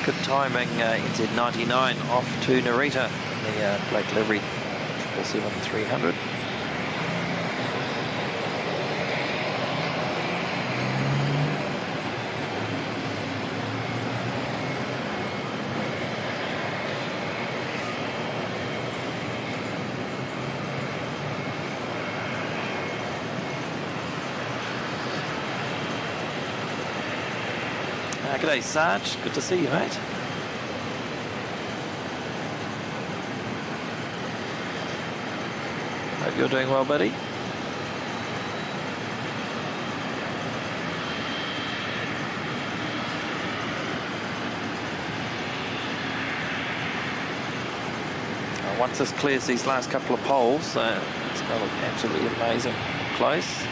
Good timing, NZ99 off to Narita in the Blake livery 777-300. G'day, Sarge. Good to see you, mate. Hope you're doing well, buddy. Once this clears these last couple of poles, it's going to look absolutely amazing close.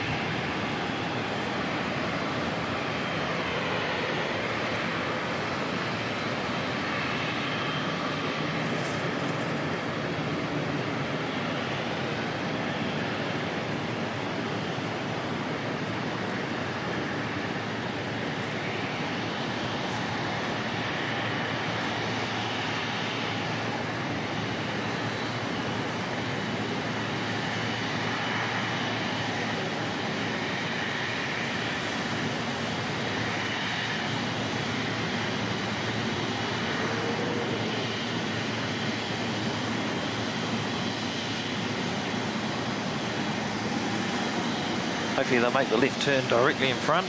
Hopefully they'll make the left turn directly in front.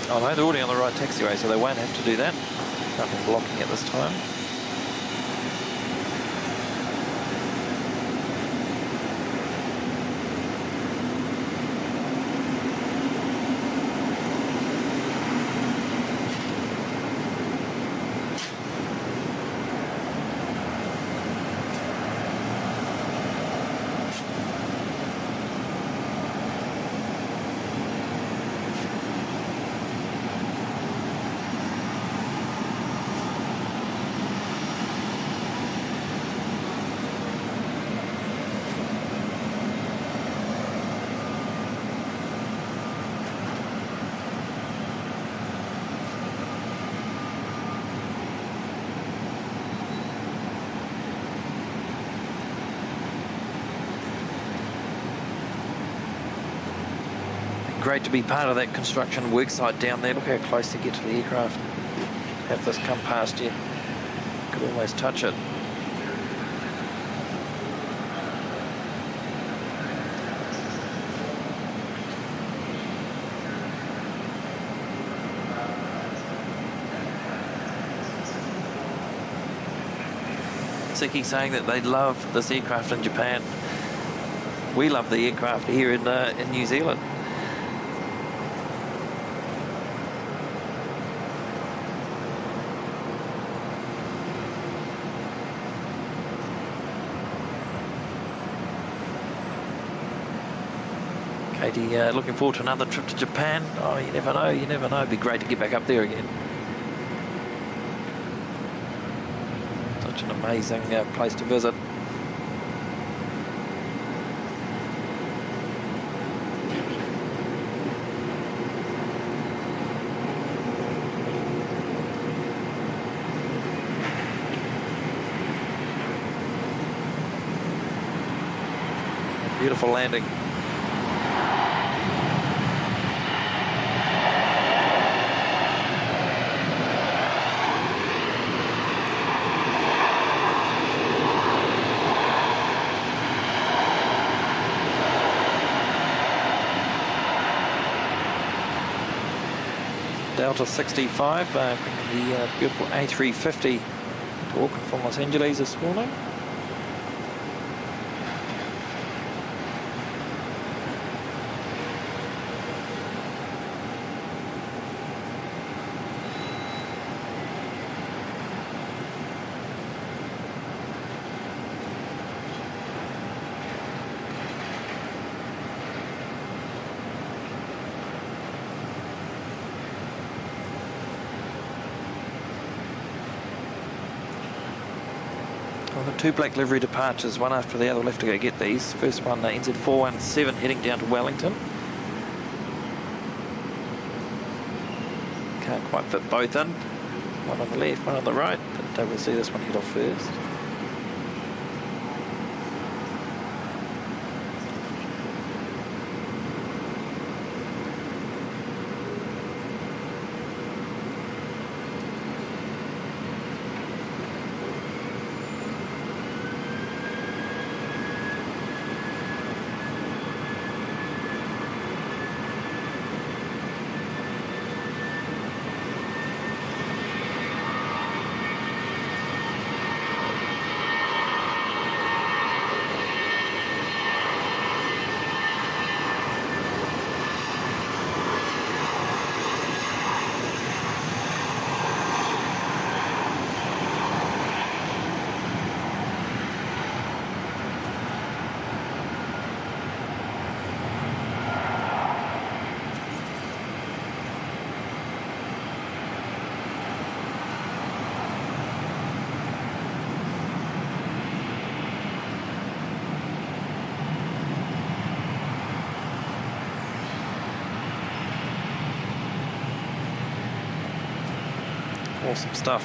Oh no, they're already on the right taxiway, so they won't have to do that. There's nothing blocking it this time. Great to be part of that construction worksite down there. Look how close to get to the aircraft. Have this come past you, could almost touch it. Siki saying that they love this aircraft in Japan. We love the aircraft here in New Zealand. Katie, looking forward to another trip to Japan. Oh, you never know, you never know. It'd be great to get back up there again. Such an amazing place to visit. Beautiful landing. Delta 65, bringing the beautiful A350 to Auckland from Los Angeles this morning. Well, the two black livery departures, one after the other. We'll have to go get these. First one, NZ417, heading down to Wellington. Can't quite fit both in. One on the left, one on the right, but we'll see this one head off first. Awesome stuff.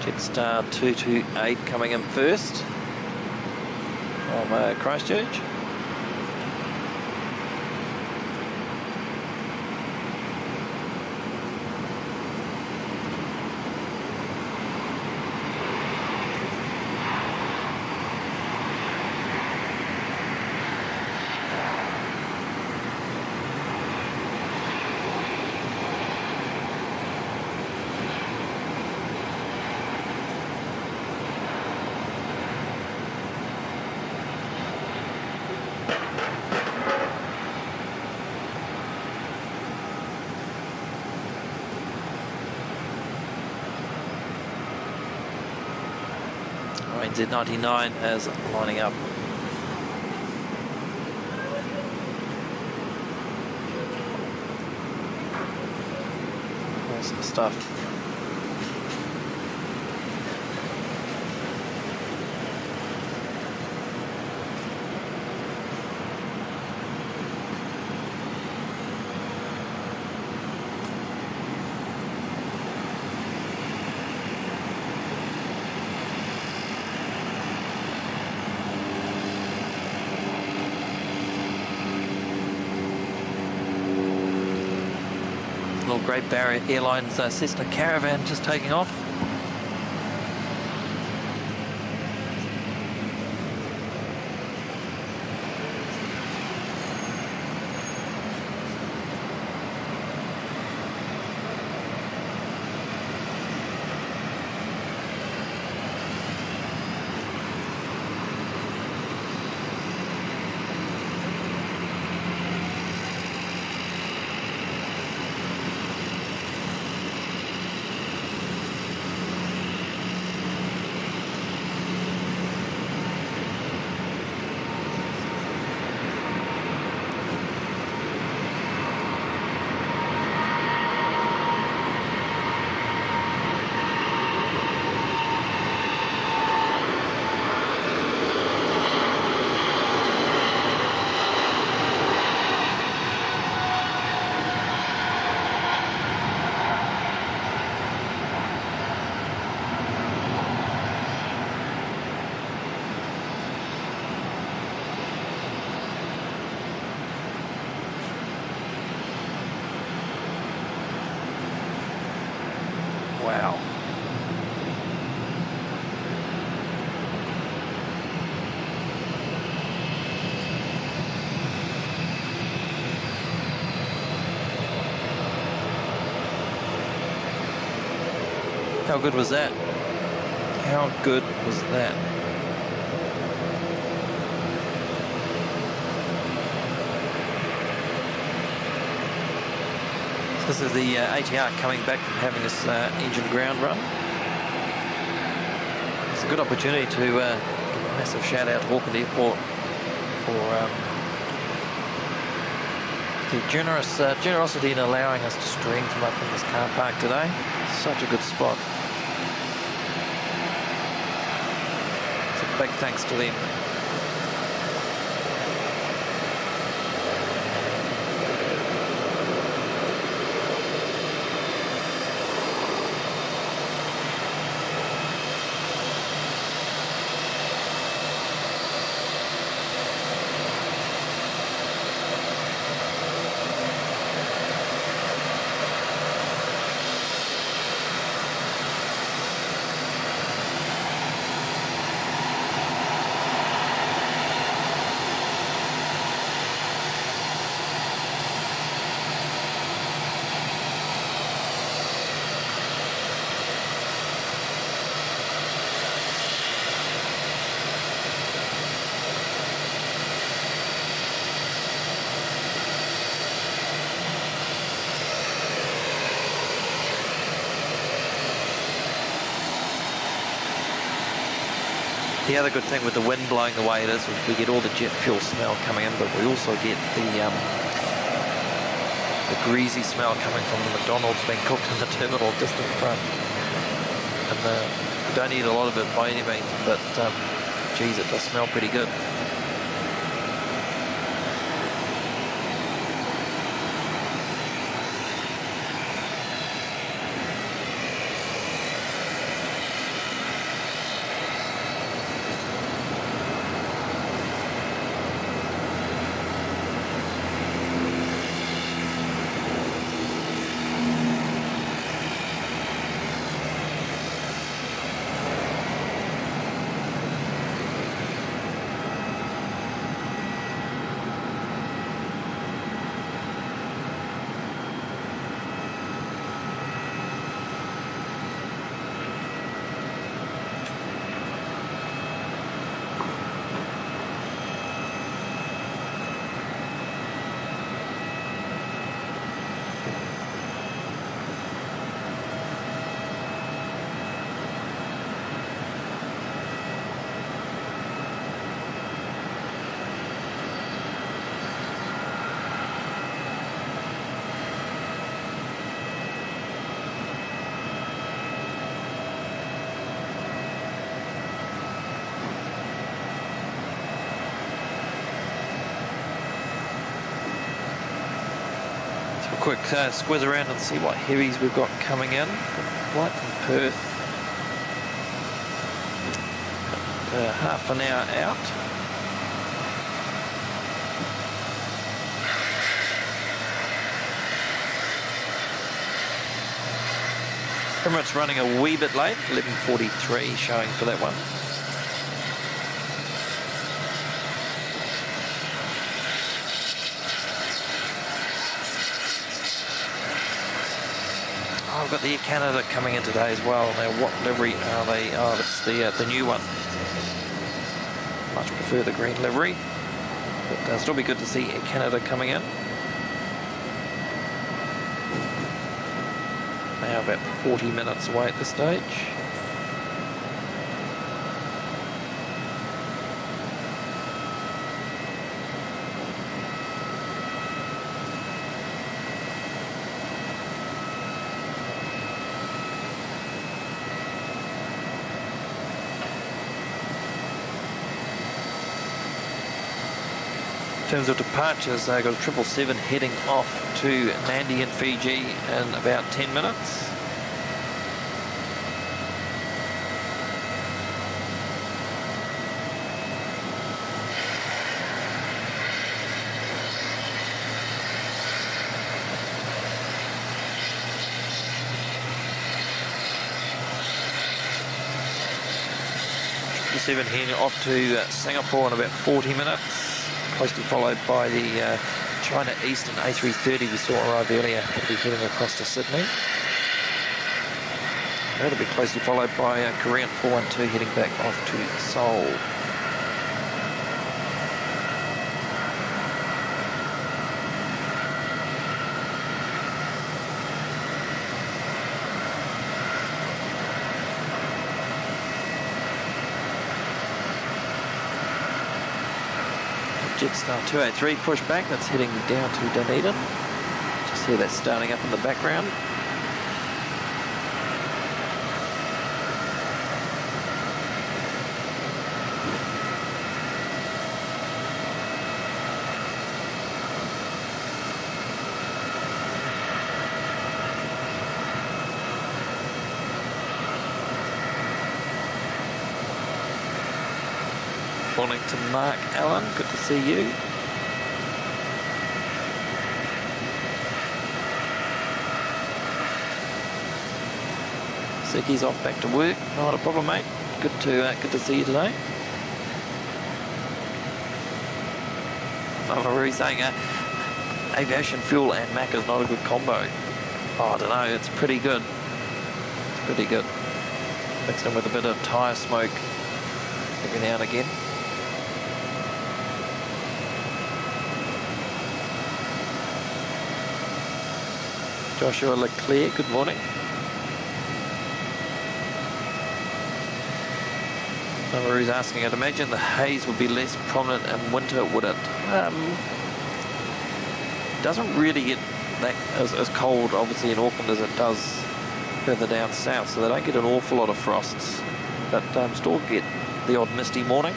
Jetstar 228 coming in first from Christchurch. NZ99 is lining up. Awesome stuff. Great Barrier Airlines Cessna Caravan just taking off. How good was that? How good was that? This is the ATR coming back from having this engine ground run. It's a good opportunity to give a massive shout out to Auckland Airport for the generosity in allowing us to stream from up in this car park today. Such a good spot. So big thanks to them. The other good thing with the wind blowing the way it is we get all the jet fuel smell coming in, but we also get the greasy smell coming from the McDonald's being cooked in the terminal just in front. And we don't eat a lot of it by any means, but geez, it does smell pretty good. Quick squiz around and see what heavies we've got coming in. Flight from Perth, half an hour out. Emirates running a wee bit late, 11:43 showing for that one. I've got the Air Canada coming in today as well. Now, what livery are they? Oh, it's the new one. Much prefer the green livery, but it'll still be good to see Air Canada coming in. They are about 40 minutes away at this stage. In terms of departures, I got a 777 heading off to Nandi in Fiji in about 10 minutes. The 7 heading off to Singapore in about 40 minutes. Closely followed by the China Eastern A330 we saw arrive earlier. We'll be heading across to Sydney. That'll be closely followed by Korean 412 heading back off to Seoul. Jetstar 283 push back, that's heading down to Dunedin. Just hear that starting up in the background. Morning to Mark Allen, good to see you. Seki's off back to work, not a problem, mate. Good to see you today. Marie saying aviation fuel and Mac is not a good combo. Oh, I don't know, it's pretty good. It's pretty good. Mixed in with a bit of tyre smoke every now and again. Joshua Leclerc, good morning. Namaru's asking, I'd imagine the haze would be less prominent in winter, would it? Doesn't really get that as cold, obviously, in Auckland as it does further down south, so they don't get an awful lot of frosts, but still get the odd misty morning.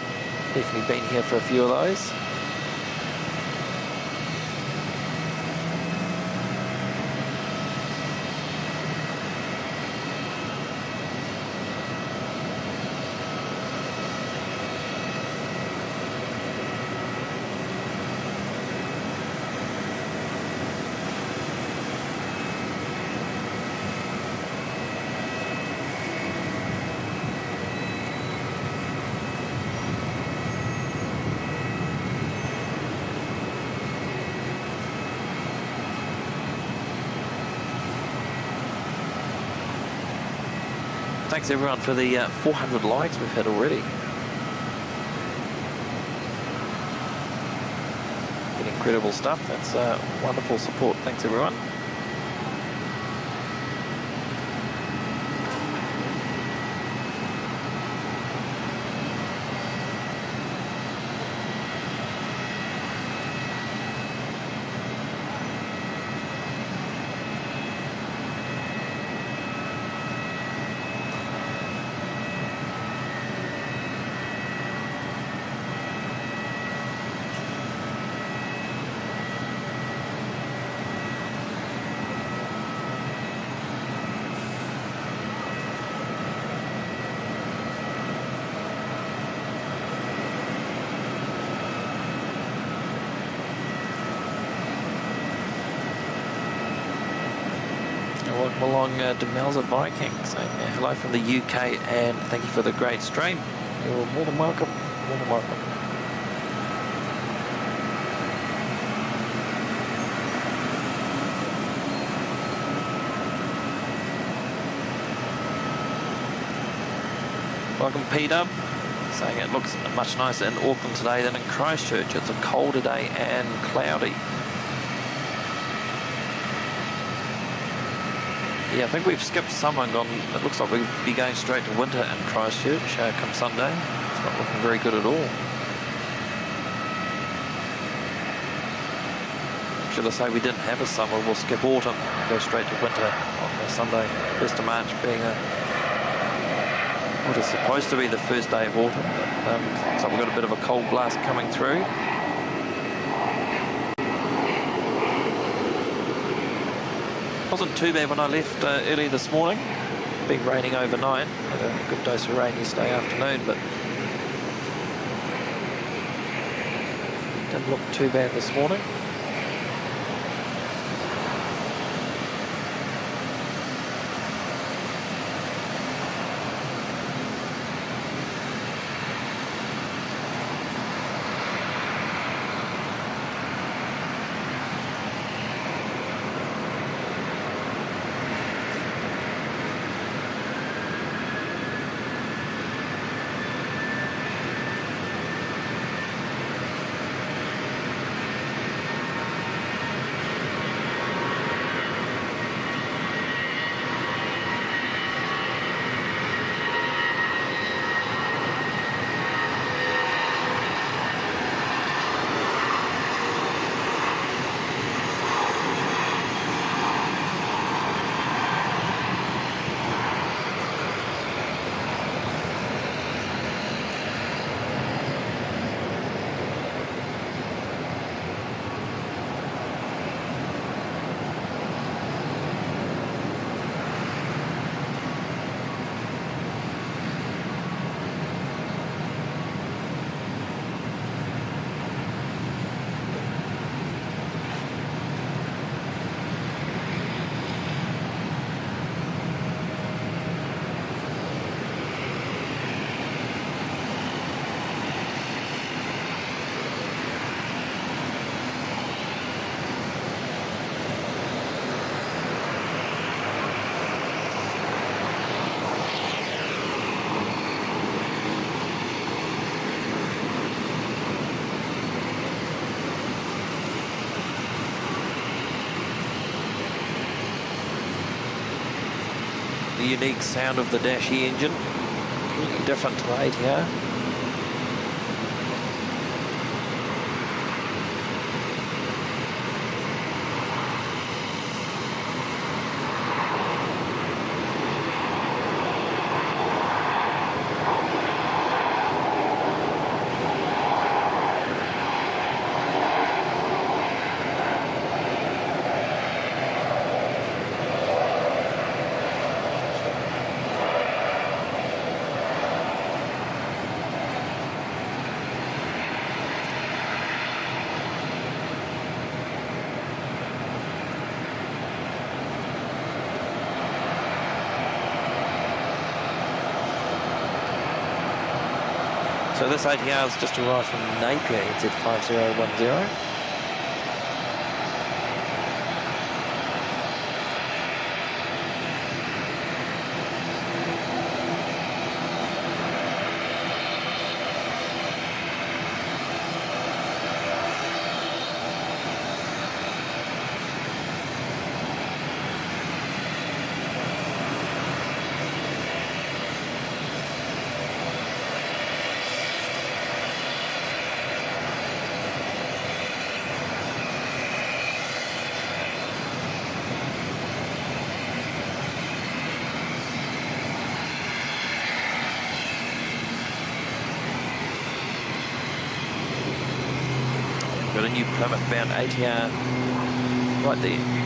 Definitely been here for a few of those. Thanks everyone for the 400 likes we've had already. Incredible stuff. That's wonderful support. Thanks everyone. Welcome along to Melza Viking, saying hello from the UK and thank you for the great stream. You're more than welcome, more than welcome. Welcome P-Dub, saying it looks much nicer in Auckland today than in Christchurch. It's a colder day and cloudy. Yeah, I think we've skipped summer and gone, it looks like we'll be going straight to winter in Christchurch come Sunday. It's not looking very good at all. Should I say we didn't have a summer, we'll skip autumn and go straight to winter on Sunday, 1st of March being what is supposed to be the first day of autumn. But, looks like we've got a bit of a cold blast coming through. Wasn't too bad when I left early this morning. Been raining overnight. Had a good dose of rain yesterday afternoon, but didn't look too bad this morning. the unique sound of the Dash E engine, completely different to the ATR. So this ATR has just arrived from Napier, it's at 5010. Got a new Plymouth-bound ATR right there.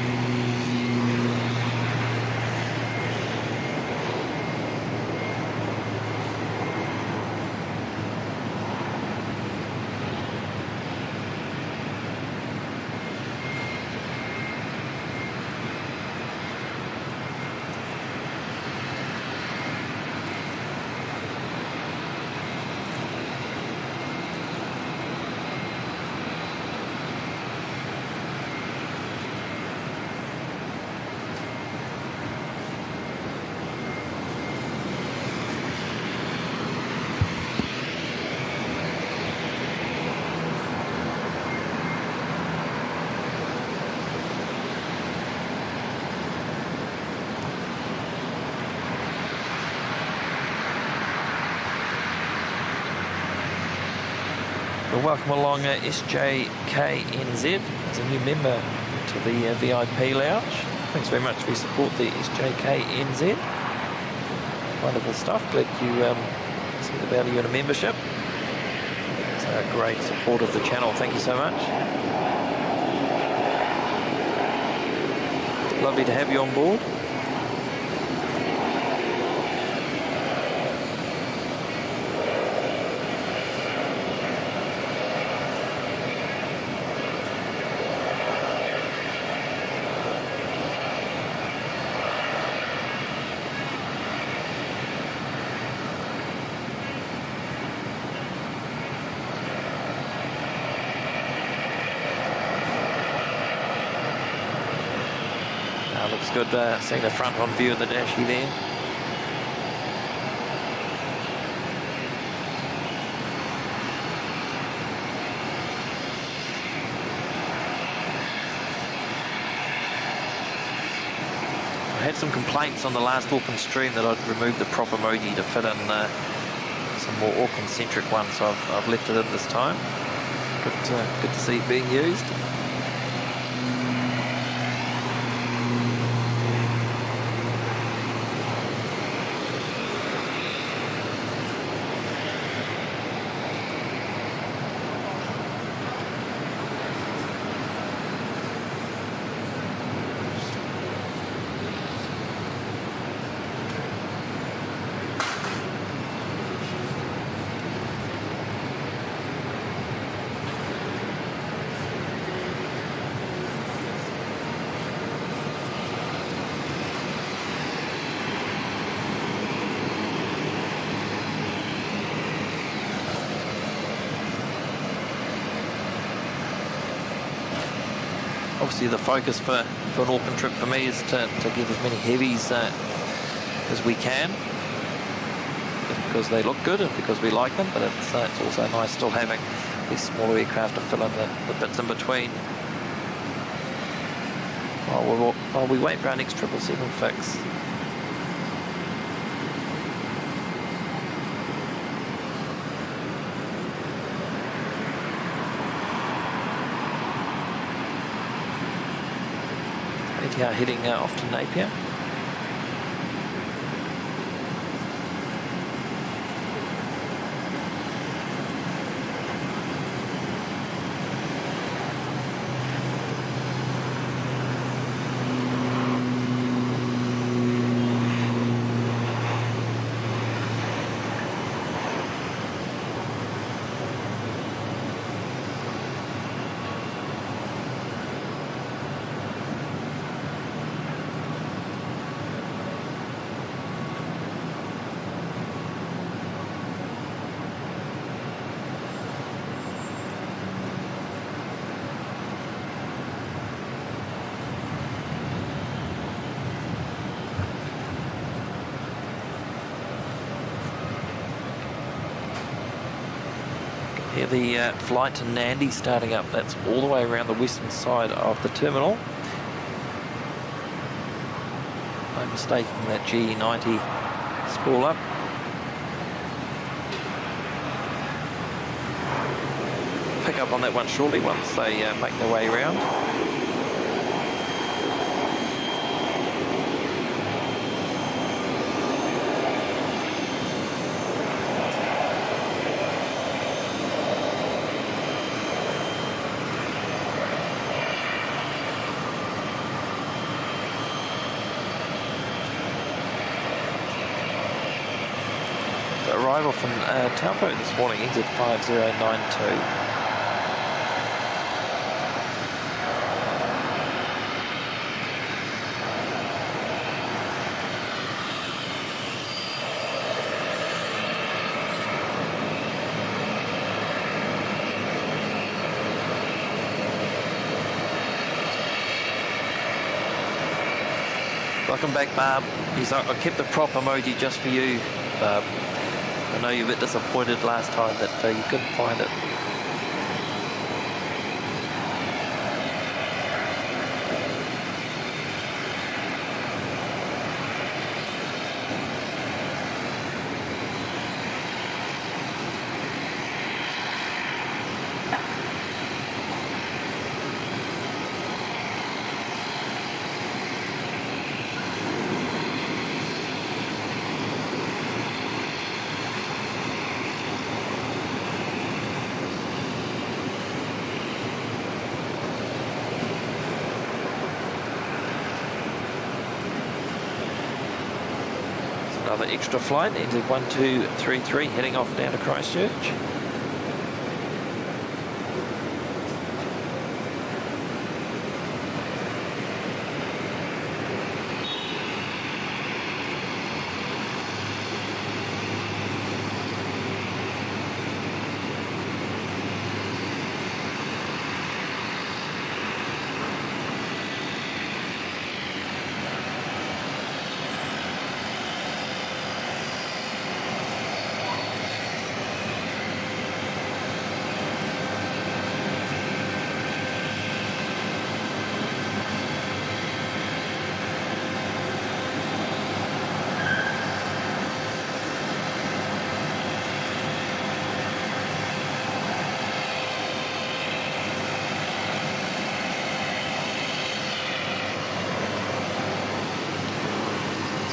Well, welcome along SJKNZ as a new member to the VIP lounge. Thanks very much for your support there, SJKNZ. Wonderful stuff. Glad you see the value in a membership. It's a great support of the channel. Thank you so much. Lovely to have you on board. Looks good, seeing the front on view of the Dashie there. I had some complaints on the last Auckland stream that I'd removed the prop emoji to fit in some more Auckland-centric ones, so I've left it in this time. Good to see it being used. Obviously the focus for an Auckland trip for me is to get as many heavies as we can, just because they look good and because we like them, but it's also nice still having these smaller aircraft to fill in the bits in between while we wait for our next 777 fix. ATR heading off to Napier. Here the flight to Nandi starting up. That's all the way around the western side of the terminal. No mistaking that G90 spool up. Pick up on that one shortly once they make their way around. Arrival from Taupo this morning, exit 5092. Welcome back, Barb. I kept the prop emoji just for you, Barb. I know you're a bit disappointed last time that you couldn't find it. Another extra flight, entered 1233, heading off down to Christchurch.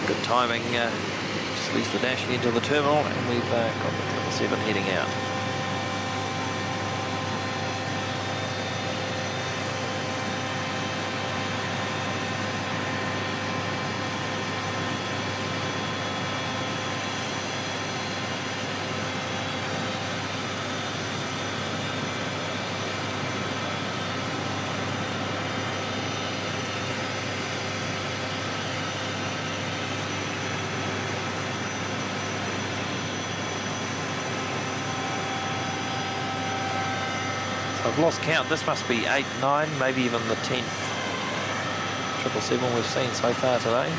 Good timing, just leaves the dashing into the terminal and we've got the 777 heading out. I've lost count. This must be 8, 9, maybe even the 10th 777 we've seen so far today.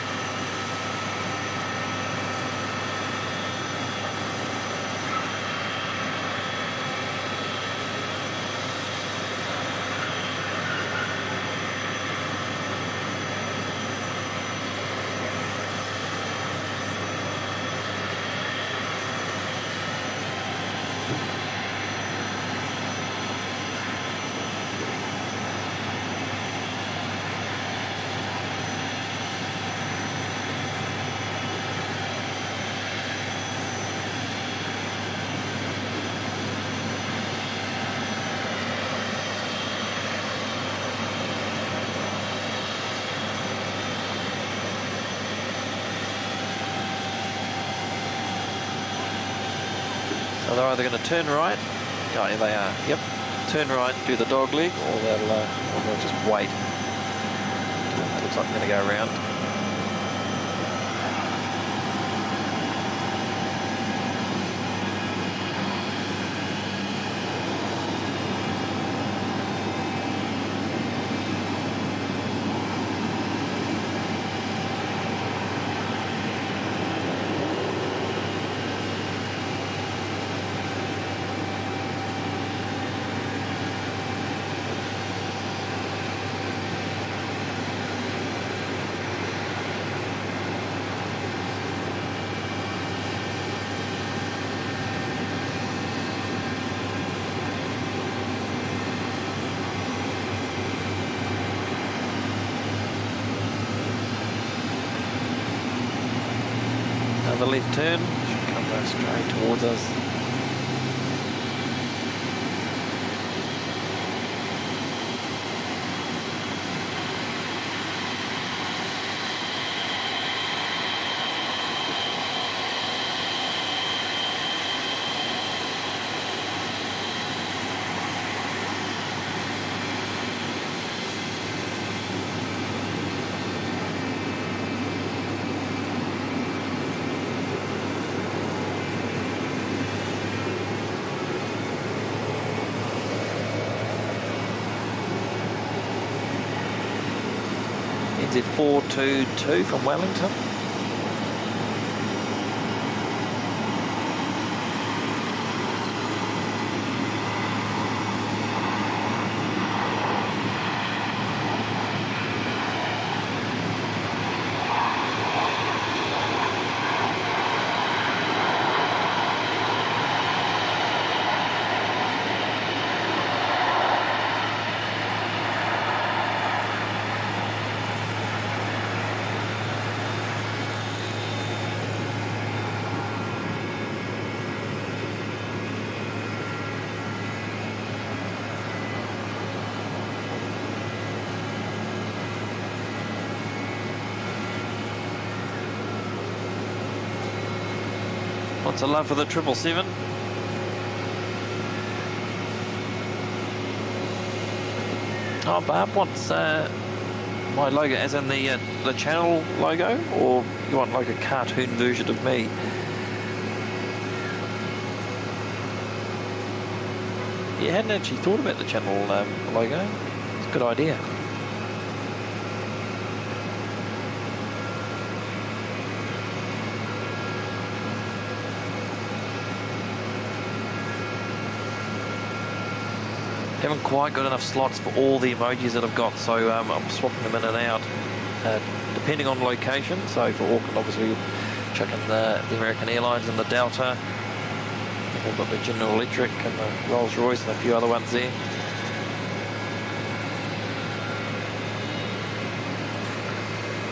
So they're either going to turn right. Oh, yeah, they are. Yep. Turn right, do the dog leg, or they'll just wait. It looks like they're going to go around. Another left turn, should come straight towards us. Exit 422 from Wellington. Lots of love for the 777. Oh, Barb, what's my logo, as in the channel logo, or you want like a cartoon version of me? Yeah, hadn't actually thought about the channel logo. It's a good idea. Haven't quite got enough slots for all the emojis that I've got, so I'm swapping them in and out depending on location. So for Auckland, obviously, chucking the American Airlines and the Delta. We've got the General Electric and the Rolls Royce and a few other ones there.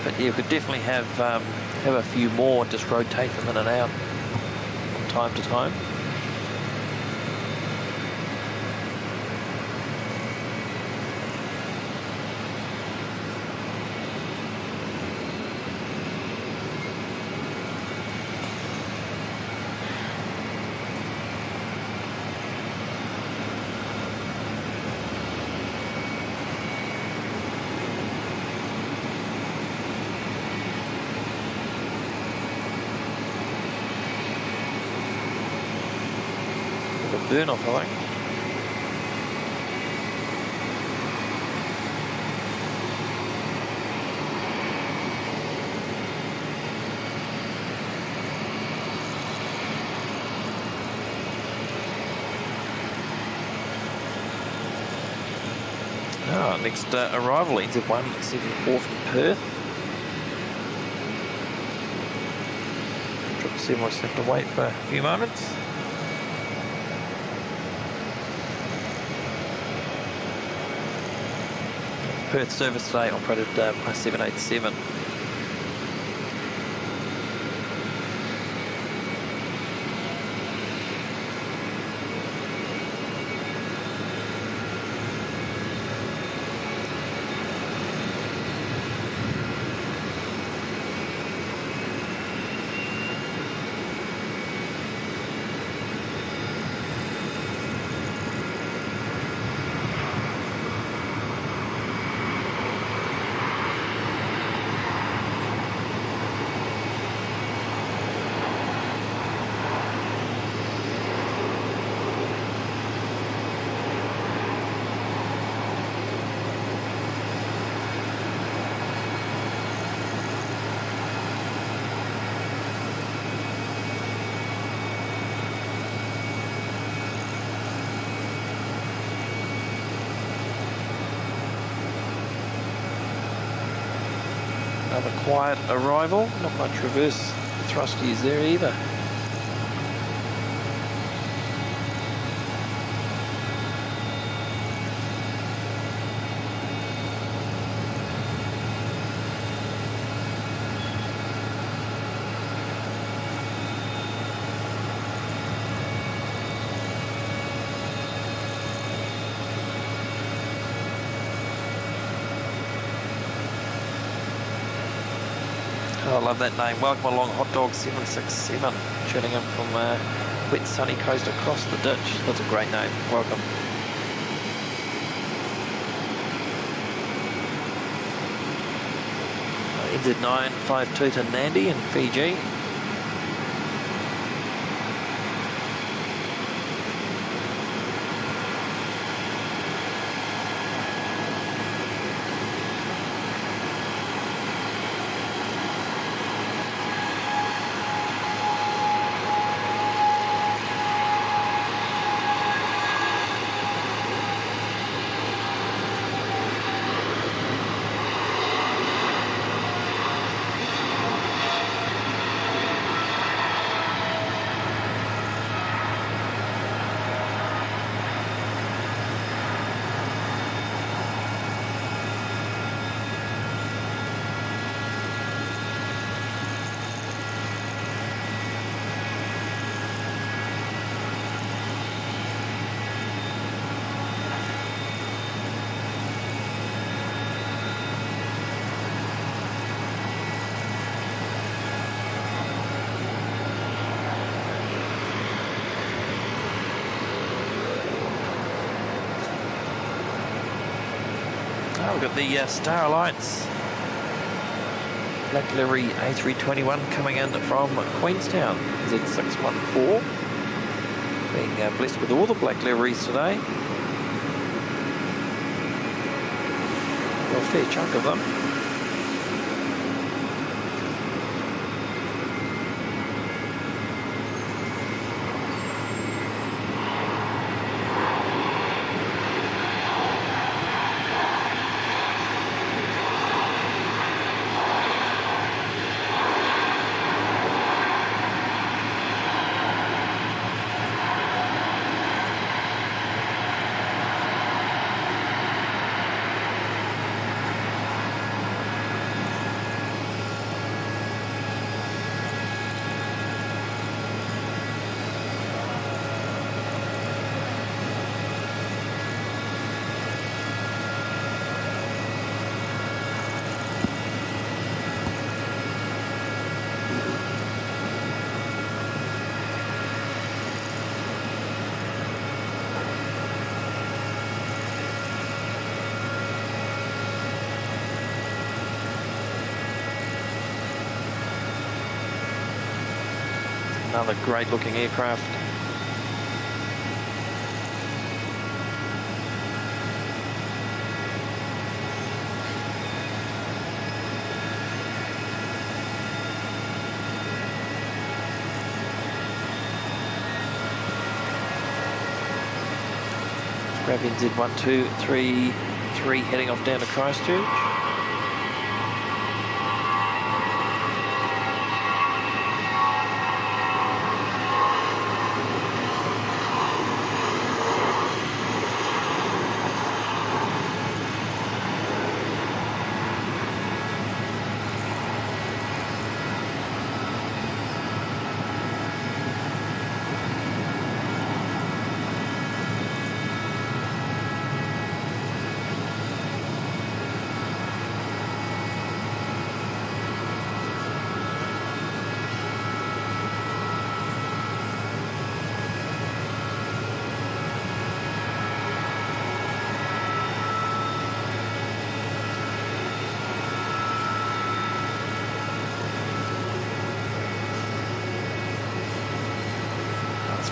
But yeah, we could definitely have a few more, just rotate them in and out from time to time. Burn off, I think. Oh, next arrival, NZ174 from Perth. 777 will just have to wait for a few moments. Perth service today operated by 787. Another quiet arrival, not much reverse thrusties there either. Oh, I love that name. Welcome along, Hot Dog 767, tuning in from wet sunny coast across the ditch. That's a great name. Welcome. NZ952 to Nandi in Fiji. Oh, we've got the Star Alliance Black Livery A321 coming in from Queenstown, Z614. Being blessed with all the black liveries today. Well, a fair chunk of them. Another great looking aircraft. Grab NZ1233 heading off down to Christchurch.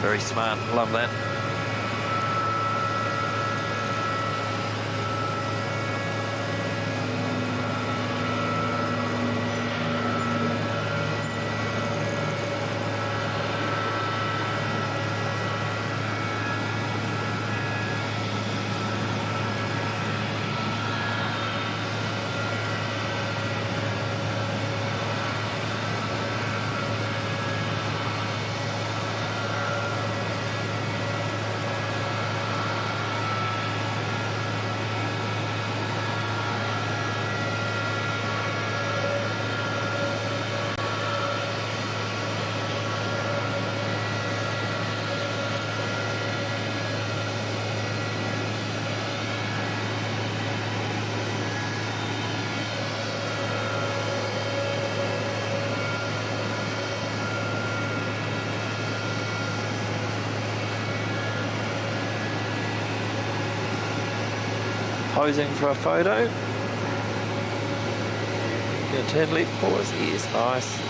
Very smart, love that. posing for a photo. Gonna turn left for us. Yes, nice.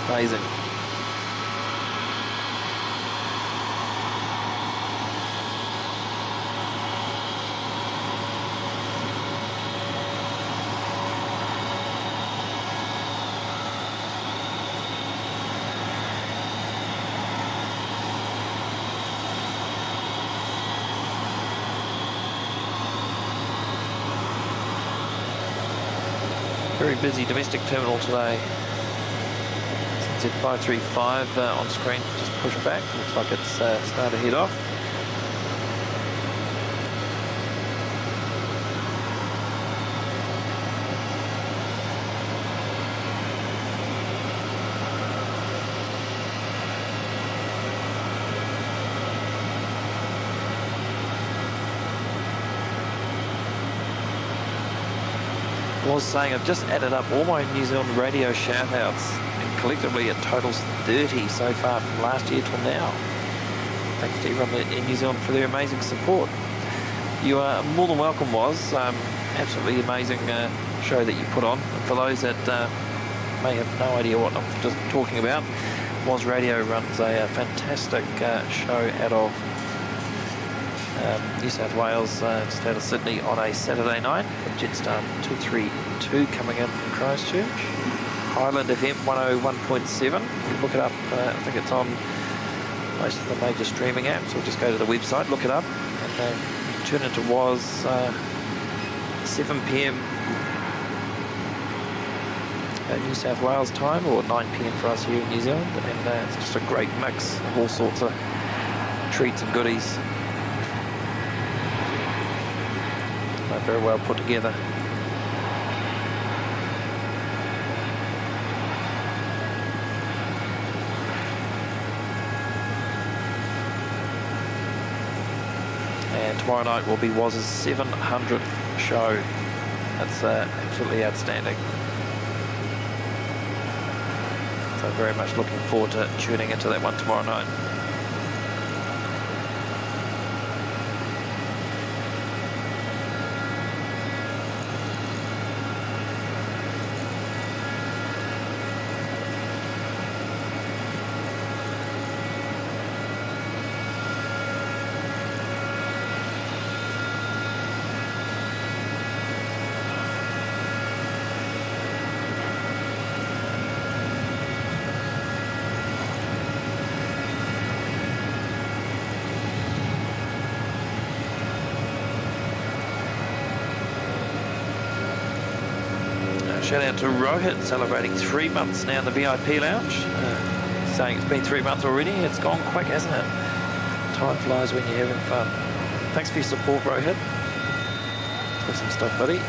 Amazing. Very busy domestic terminal today. Since 535 on screen, just push back. Looks like it's starting to head off. Was saying I've just added up all my New Zealand radio shout-outs, and collectively it totals 30 so far from last year till now. Thanks to everyone in New Zealand for their amazing support. You are more than welcome, Was. Absolutely amazing show that you put on. And for those that may have no idea what I'm just talking about, Was Radio runs a fantastic show out of New South Wales, just out of Sydney on a Saturday night. Jetstar 232 coming in from Christchurch. Highland FM 101.7. You can look it up. I think it's on most of the major streaming apps, or just go to the website, look it up, and tune into Was 7 p.m. New South Wales time, or 9 p.m. for us here in New Zealand, and it's just a great mix of all sorts of treats and goodies. Very well put together. And tomorrow night will be Waz's 700th show. That's absolutely outstanding. So very much looking forward to tuning into that one tomorrow night. Shout out to Rohit, celebrating 3 months now in the VIP lounge. Saying it's been 3 months already. It's gone quick, hasn't it? Time flies when you're having fun. Thanks for your support, Rohit. Awesome stuff, buddy.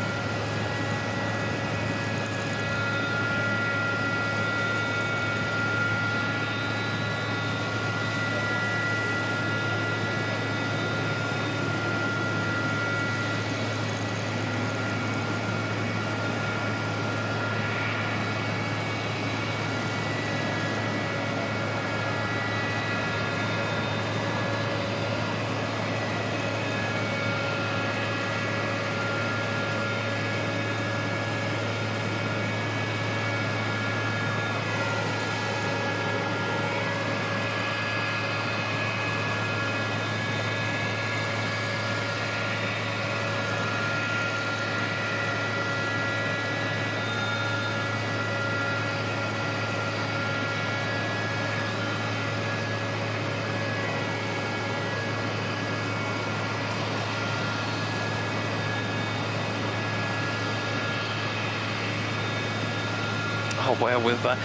Oh wow, we've gone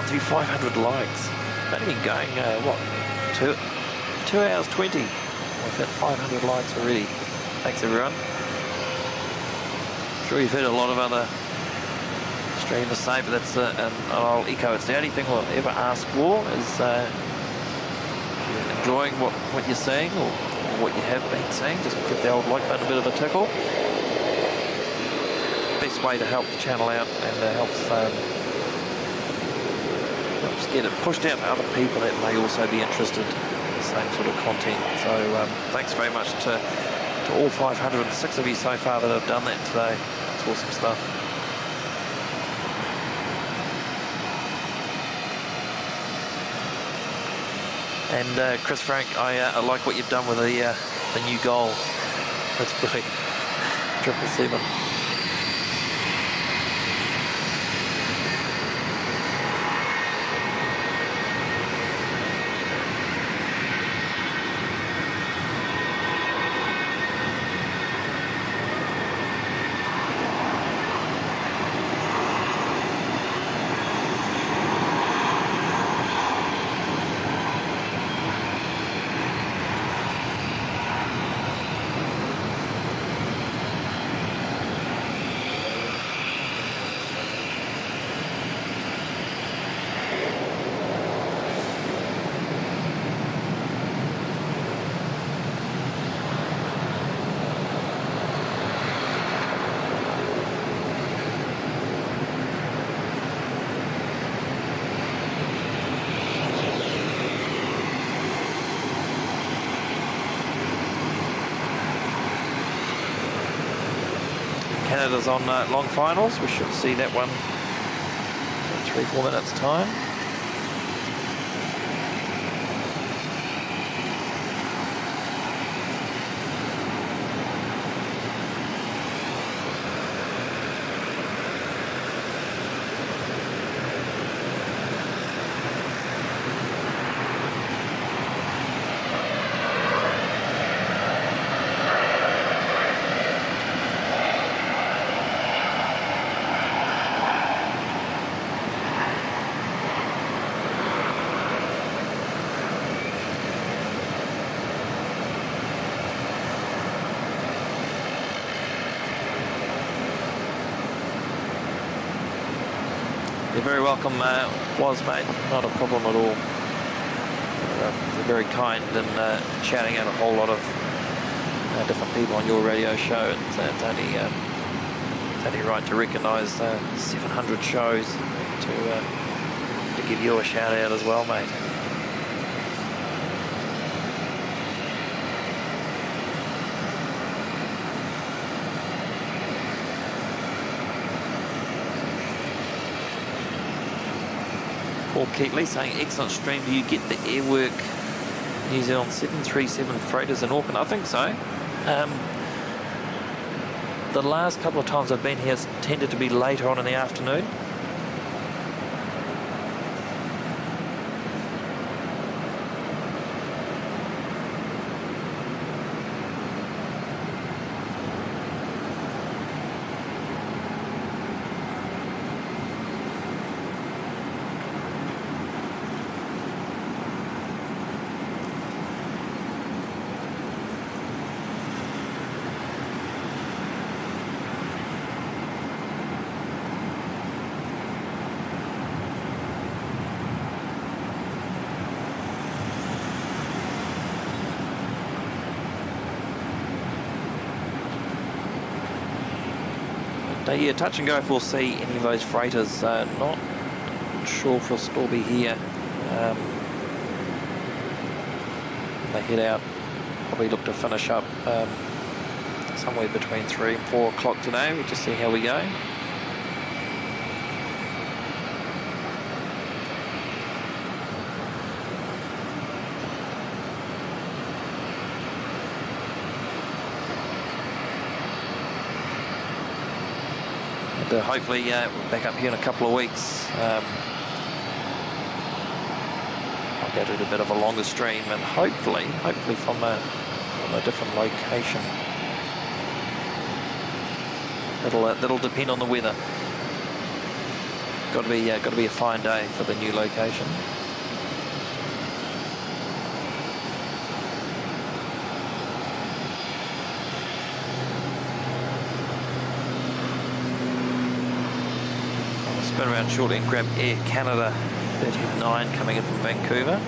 through 500 likes. Only been going, what, 2 hours 20. We've hit 500 likes already. Thanks everyone. I'm sure you've heard a lot of other streamers say, but that's an old echo. It's the only thing we'll ever ask for is you're enjoying what you're seeing, or what you have been seeing. Just give the old like button a bit of a tickle. Best way to help the channel out, and helps get it pushed out to other people that may also be interested. same sort of content. So thanks very much to all 506 of you so far that have done that today. It's awesome stuff. And Chris Frank, I like what you've done with the new goal. That's brilliant. 777. Canada's on long finals. We should see that one in 3-4 minutes time. You're very welcome, was mate, not a problem at all. You're very kind and shouting out a whole lot of different people on your radio show. It's only right to recognise 700 shows to give you a shout out as well, mate. Paul Keatley saying, excellent stream. Do you get the Airwork New Zealand 737 freighters in Auckland? I think so. The last couple of times I've been here tended to be later on in the afternoon. Yeah, touch and go if we'll see any of those freighters. Not sure if we'll still be here. They head out, probably look to finish up somewhere between 3 and 4 o'clock today. We'll just see how we go. Hopefully we're back up here in a couple of weeks. I'll be able to do a bit of a longer stream, and hopefully from a different location. That'll depend on the weather. Got to be a fine day for the new location. Spin around shortly and grab Air Canada 39 coming in from Vancouver.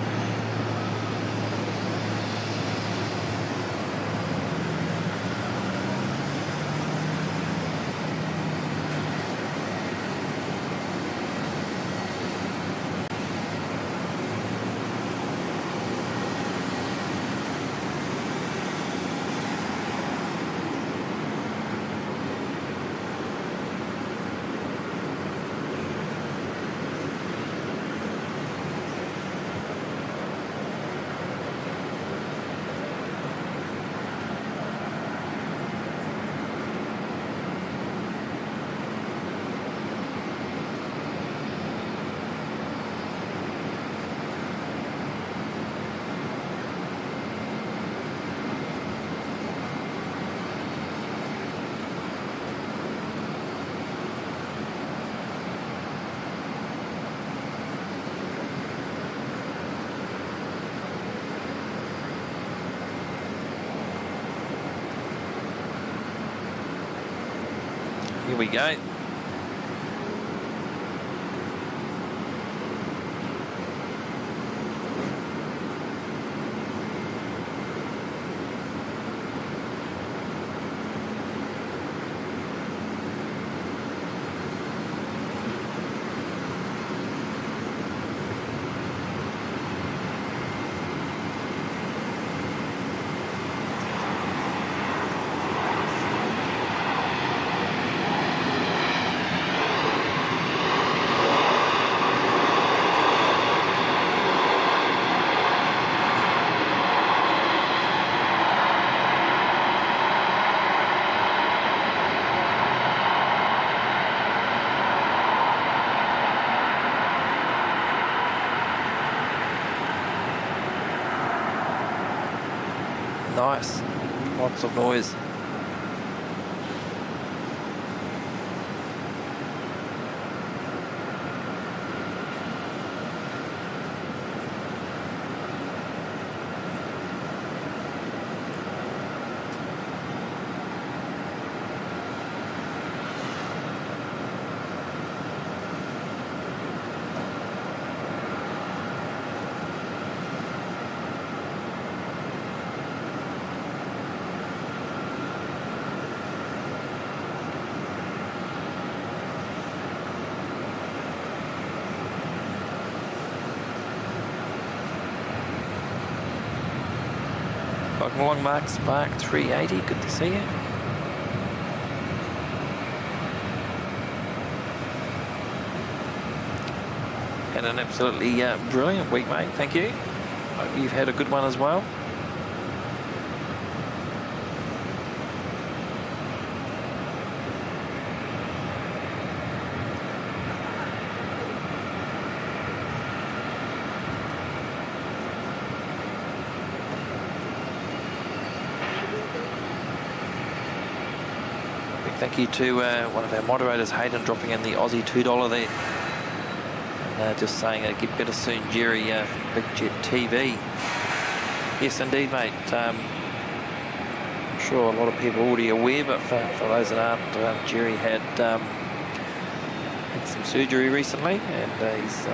we go. Nice, lots of noise. Welcome along, Mark Spark 380. Good to see you. Had an absolutely brilliant week, mate. Thank you. Hope you've had a good one as well. Thank you to one of our moderators, Hayden, dropping in the Aussie $2 there. And just saying, get better soon, Jerry, from Big Jet TV. Yes, indeed, mate. I'm sure a lot of people are already aware, but for those that aren't, Jerry had some surgery recently, and his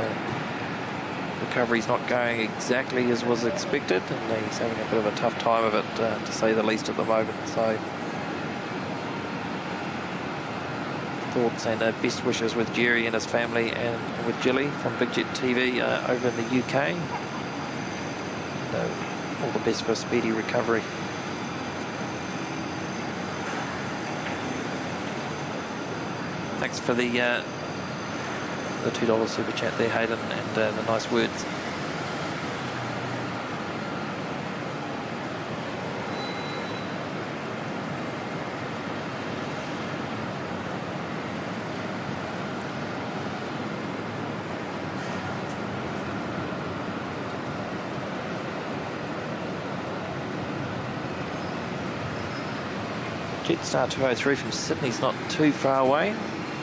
recovery's not going exactly as was expected, and he's having a bit of a tough time of it, to say the least, at the moment. So thoughts and best wishes with Jerry and his family, and with Jilly from Big Jet TV over in the UK. And, all the best for a speedy recovery. Thanks for the $2 super chat there, Hayden, and the nice words. Jetstar 203 from Sydney's not too far away.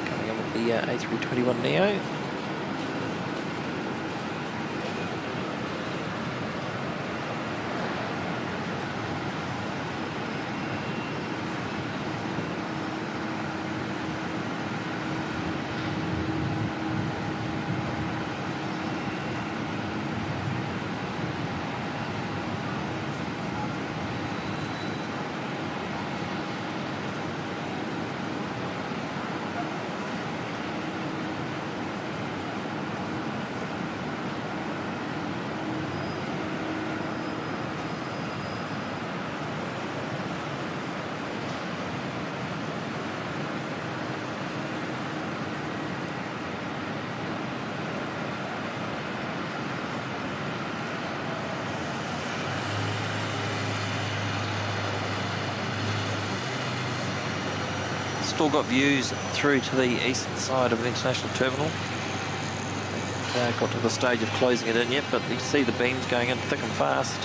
Coming in with the A321neo. Still got views through to the eastern side of the international terminal. Got to the stage of closing it in yet, but you see the beams going in thick and fast.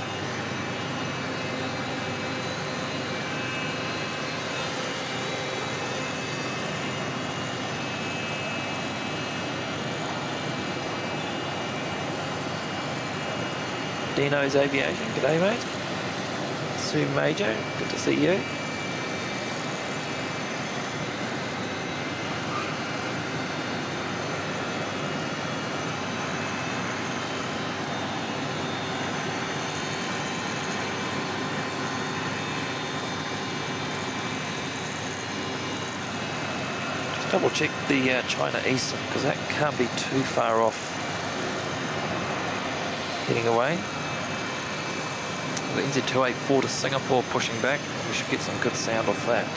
Dino's Aviation, g'day mate. Sue Major, good to see you. double check the China Eastern, because that can't be too far off heading away. The NZ284 to Singapore pushing back. We should get some good sound off that.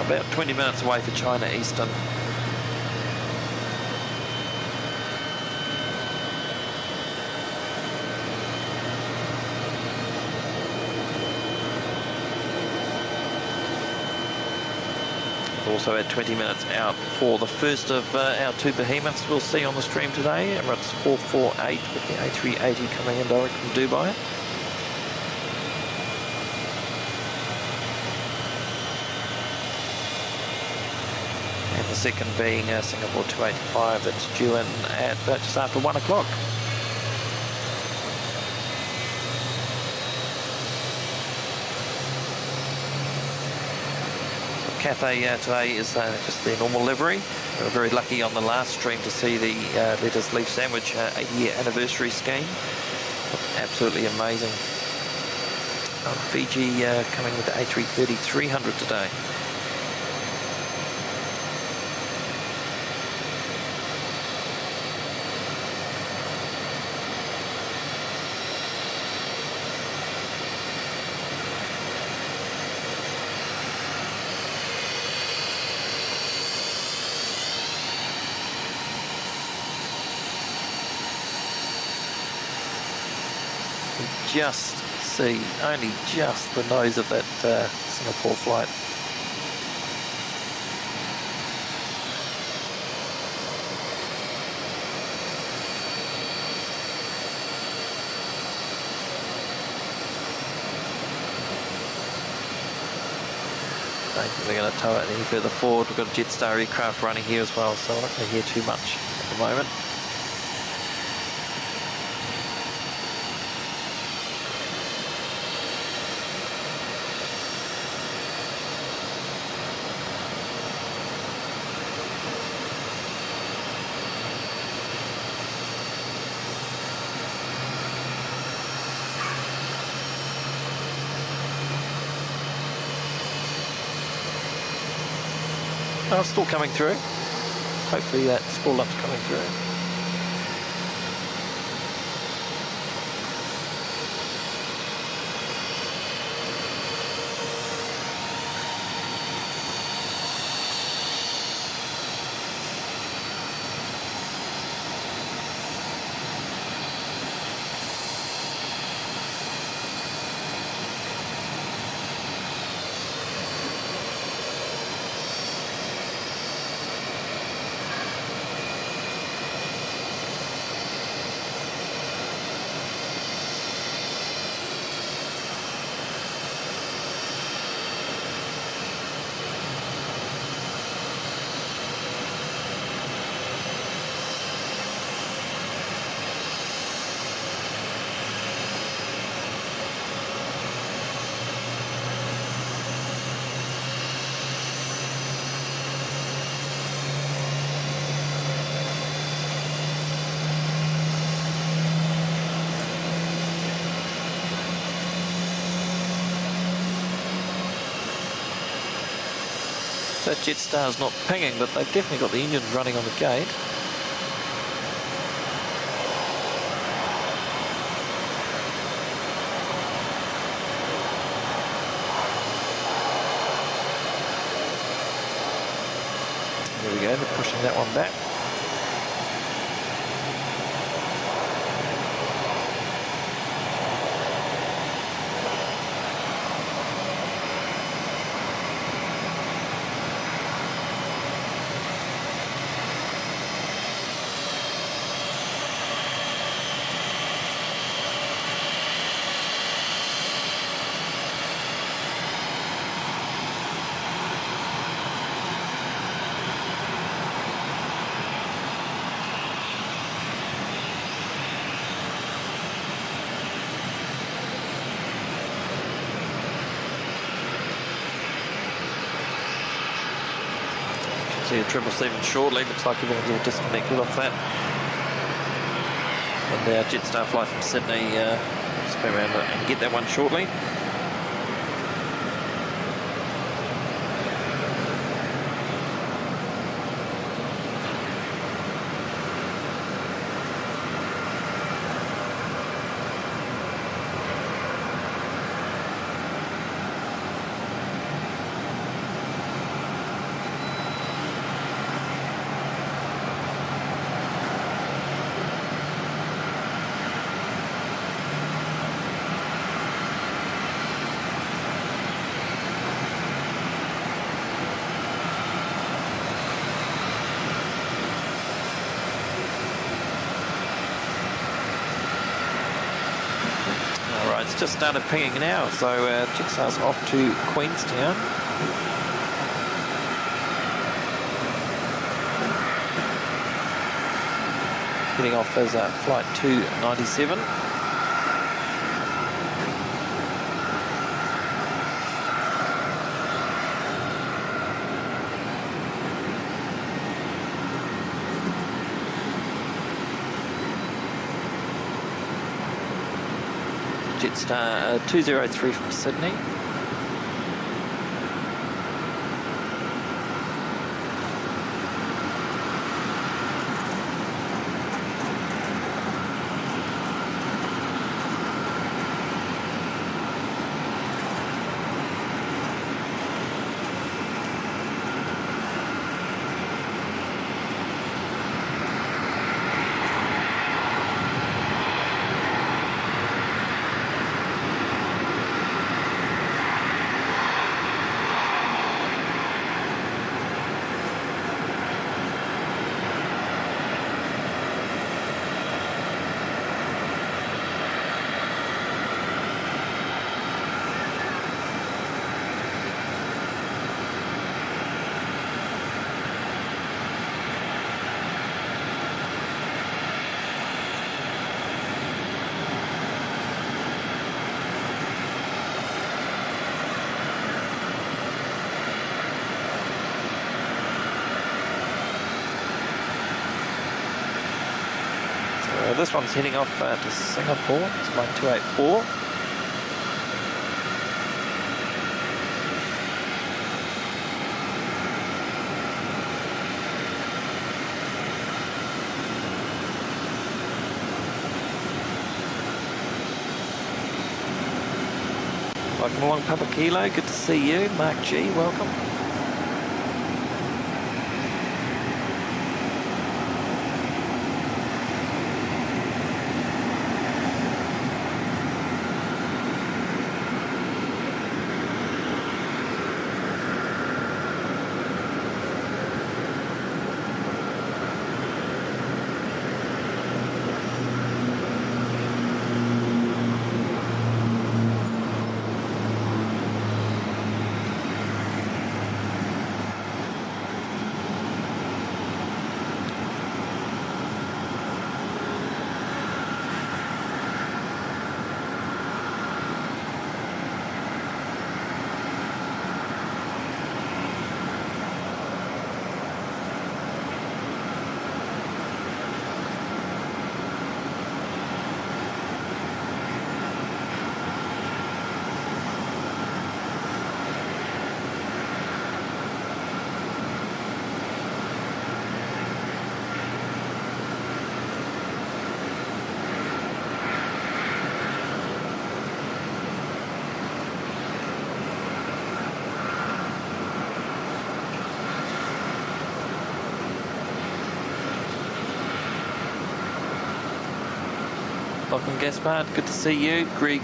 About 20 minutes away for China Eastern. Also had 20 minutes out for the first of our two behemoths we'll see on the stream today. Emirates 448 with the A380 coming in direct from Dubai. And the second being Singapore 285 that's due in at just after 1 o'clock. Cathay today is just their normal livery. We were very lucky on the last stream to see the Lettuce Leaf Sandwich 8-year anniversary scheme. Absolutely amazing. Fiji coming with the A330-300 today. Just see only just the nose of that Singapore flight. I don't think they're going to tow it any further forward. We've got a Jetstar aircraft running here as well, so I'm not going to hear too much at the moment. Oh, still coming through. Hopefully that spool up's coming through. That Jetstar's not pinging, but they've definitely got the engines running on the gate. There we go, they're pushing that one back. see a 777 shortly. Looks like everyone's all disconnected off that. And our Jetstar flight from Sydney, just go around and get that one shortly. It's just started pinging now, so Jetstar's off to Queenstown. Heading off as flight 297. Jetstar 203 from Sydney. This one's heading off to Singapore. It's flight 284. Welcome along, Papa Kilo. Good to see you. Mark G, welcome. Welcome Gaspard, good to see you. Greg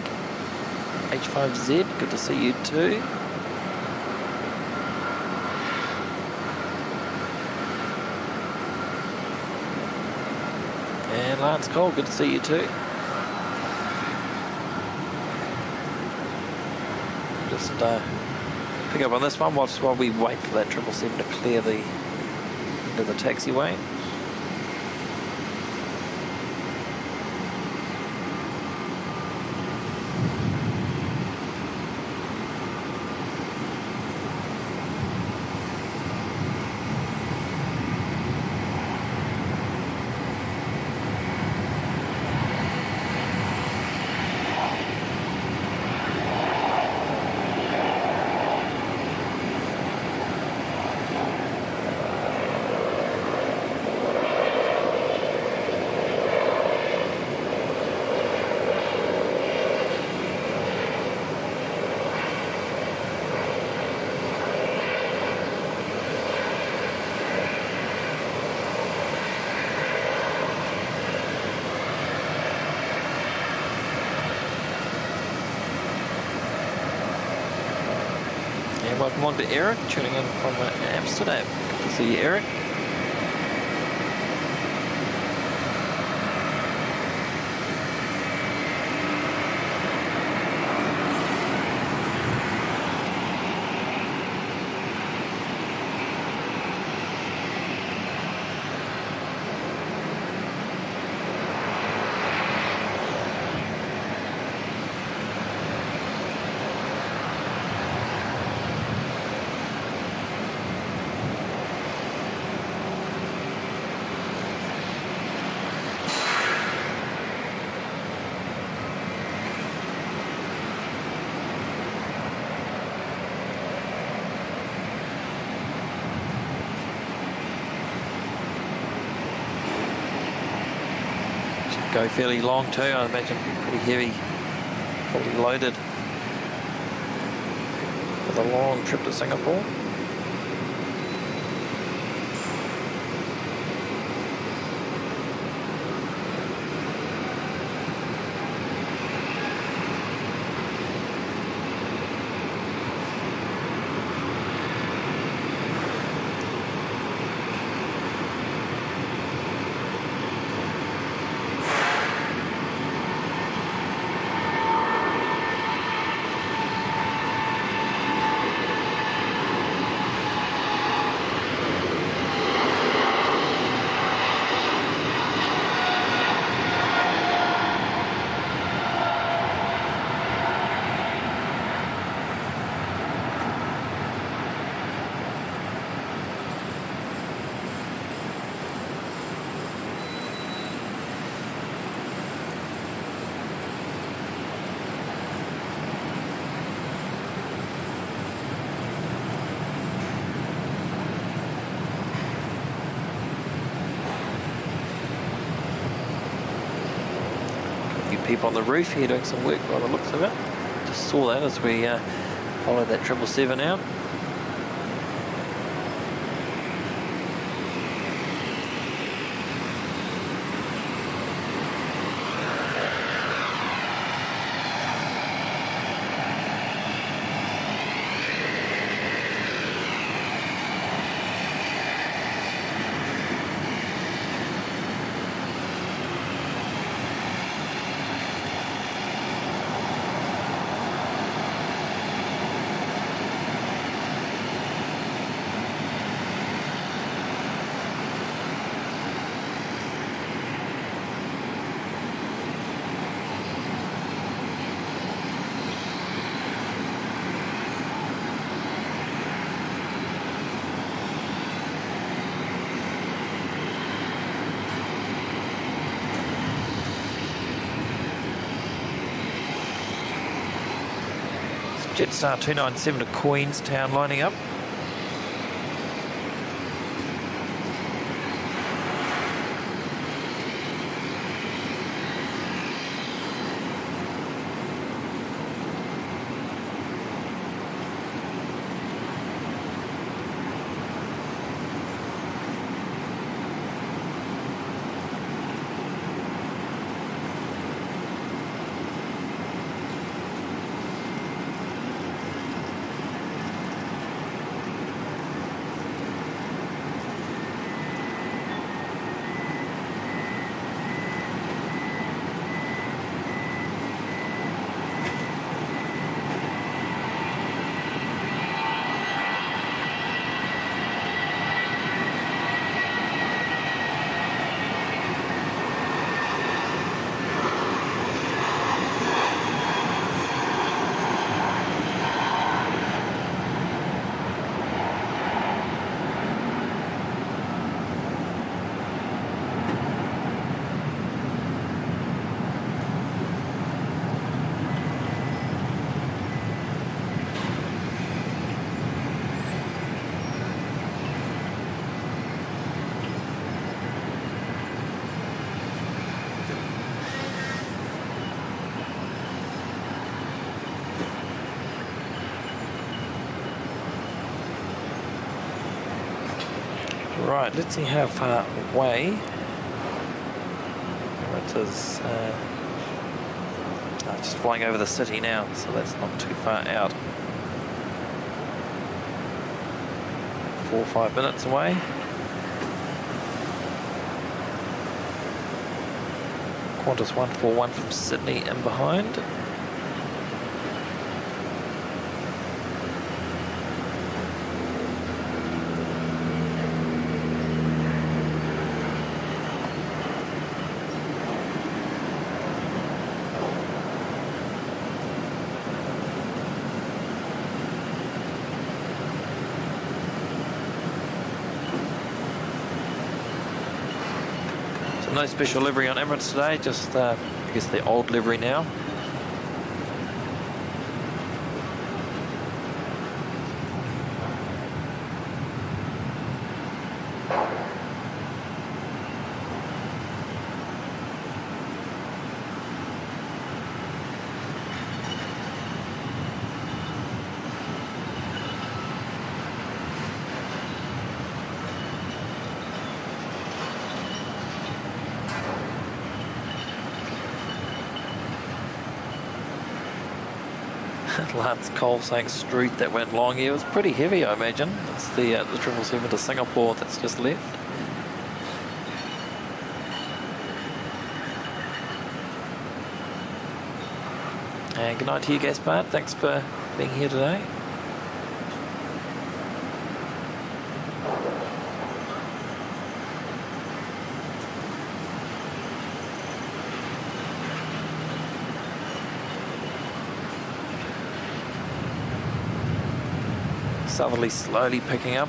H5Z, good to see you too. And Lance Cole, good to see you too. Just pick up on this one while we wait for that 777 to clear the end of the taxiway. welcome on to Eric, tuning in from Amsterdam. Good to see you, Eric. Go fairly long too, I imagine pretty heavy, fully loaded for the long trip to Singapore. People on the roof here doing some work by the looks of it. Just saw that as we followed that 777 out. Jetstar 297 to Queenstown lining up. Right, let's see how far away it is. Just flying over the city now, so that's not too far out. 4 or 5 minutes away. Qantas 141 from Sydney in behind. No special livery on Emirates today, just I guess the old livery now. Lance Cole saying street that went long here. It was pretty heavy, I imagine. It's the 777 to Singapore that's just left. And good night to you, Gaspard. Thanks for being here today. Southerly slowly picking up.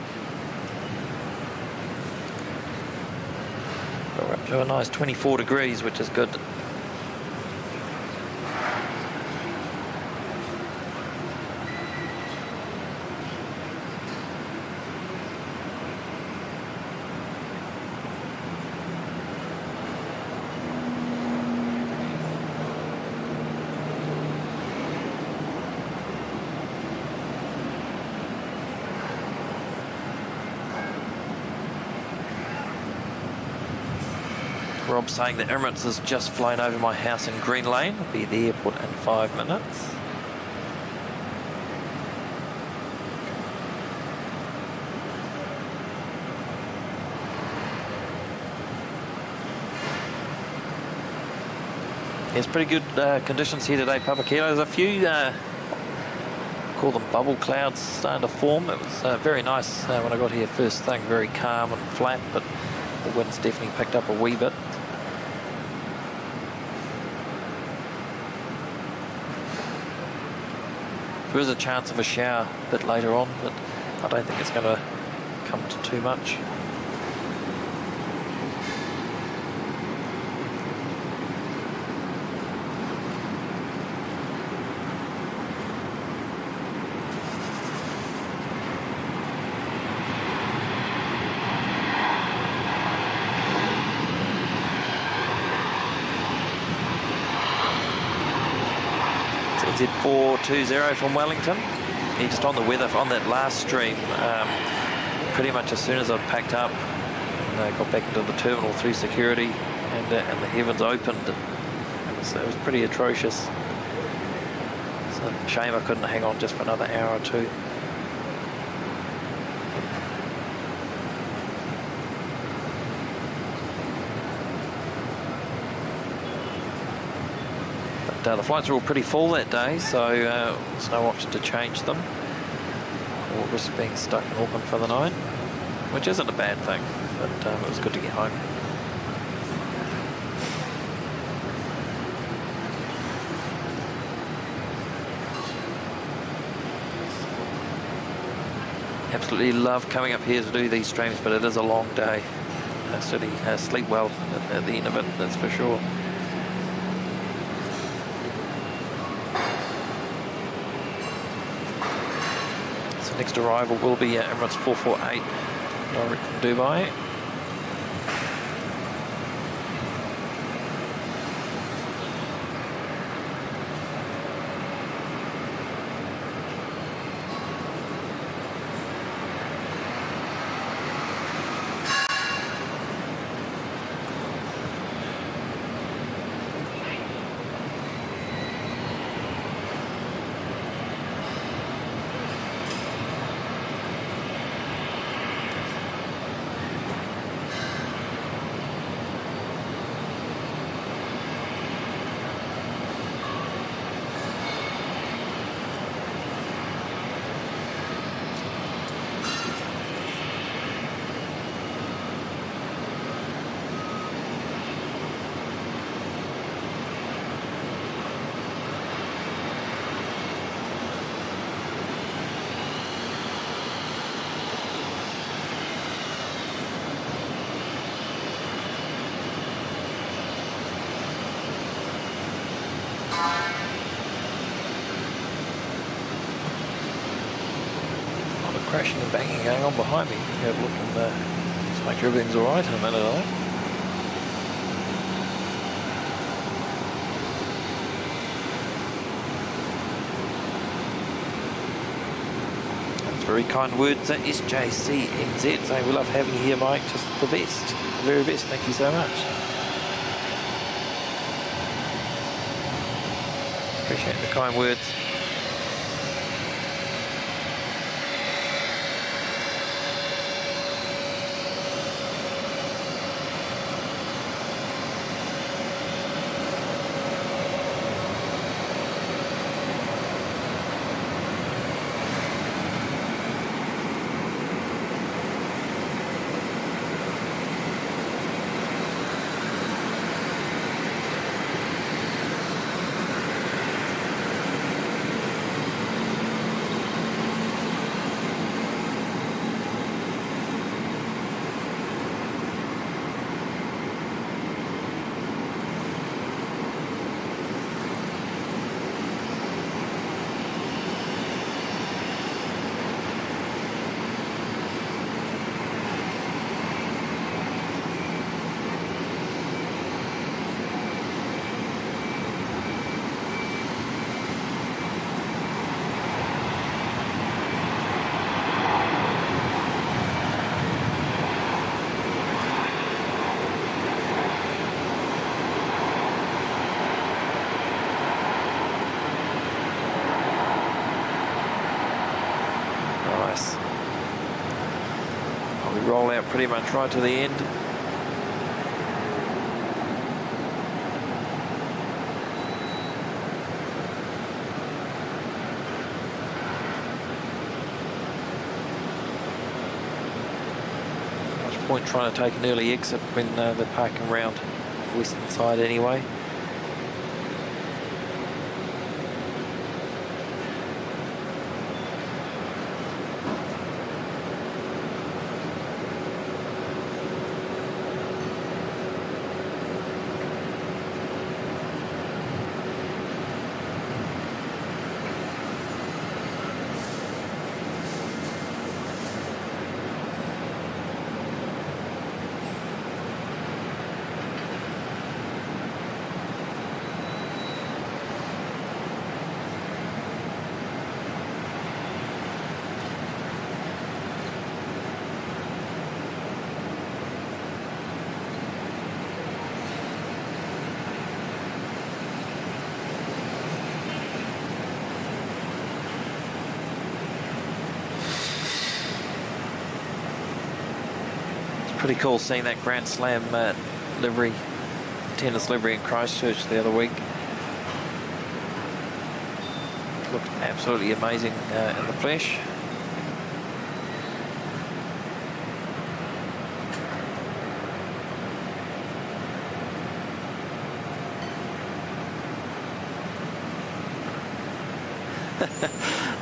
We're up to a nice 24 degrees, which is good. Rob's saying that Emirates has just flown over my house in Green Lane. I'll be at the airport in 5 minutes. It's pretty good conditions here today, Papa Kilo. There's a few, call them bubble clouds, starting to form. It was very nice when I got here first thing, very calm and flat, but the wind's definitely picked up a wee bit. There is a chance of a shower a bit later on, but I don't think it's going to come to too much. Z420 from Wellington. Yeah, just on the weather on that last stream, pretty much as soon as I'd packed up and got back into the terminal through security and the heavens opened, it was pretty atrocious. So shame I couldn't hang on just for another hour or two. The flights are all pretty full that day, so there's no option to change them or risk being stuck in Auckland for the night, which isn't a bad thing, but it was good to get home. Absolutely love coming up here to do these streams, but it is a long day. Certainly sleep well at the end of it, that's for sure. Next arrival will be Emirates 448 direct from Dubai. crashing and banging going on behind me. Have a look and just make sure everything's alright in a minute, I think. Very kind words at SJCNZ saying we love having you here, Mike. Just the best, the very best. Thank you so much. Appreciate the kind words. Roll out pretty much right to the end. Much point trying to take an early exit when they're parking around the western side anyway. Pretty cool seeing that Grand Slam livery, tennis livery in Christchurch the other week. Looked absolutely amazing in the flesh.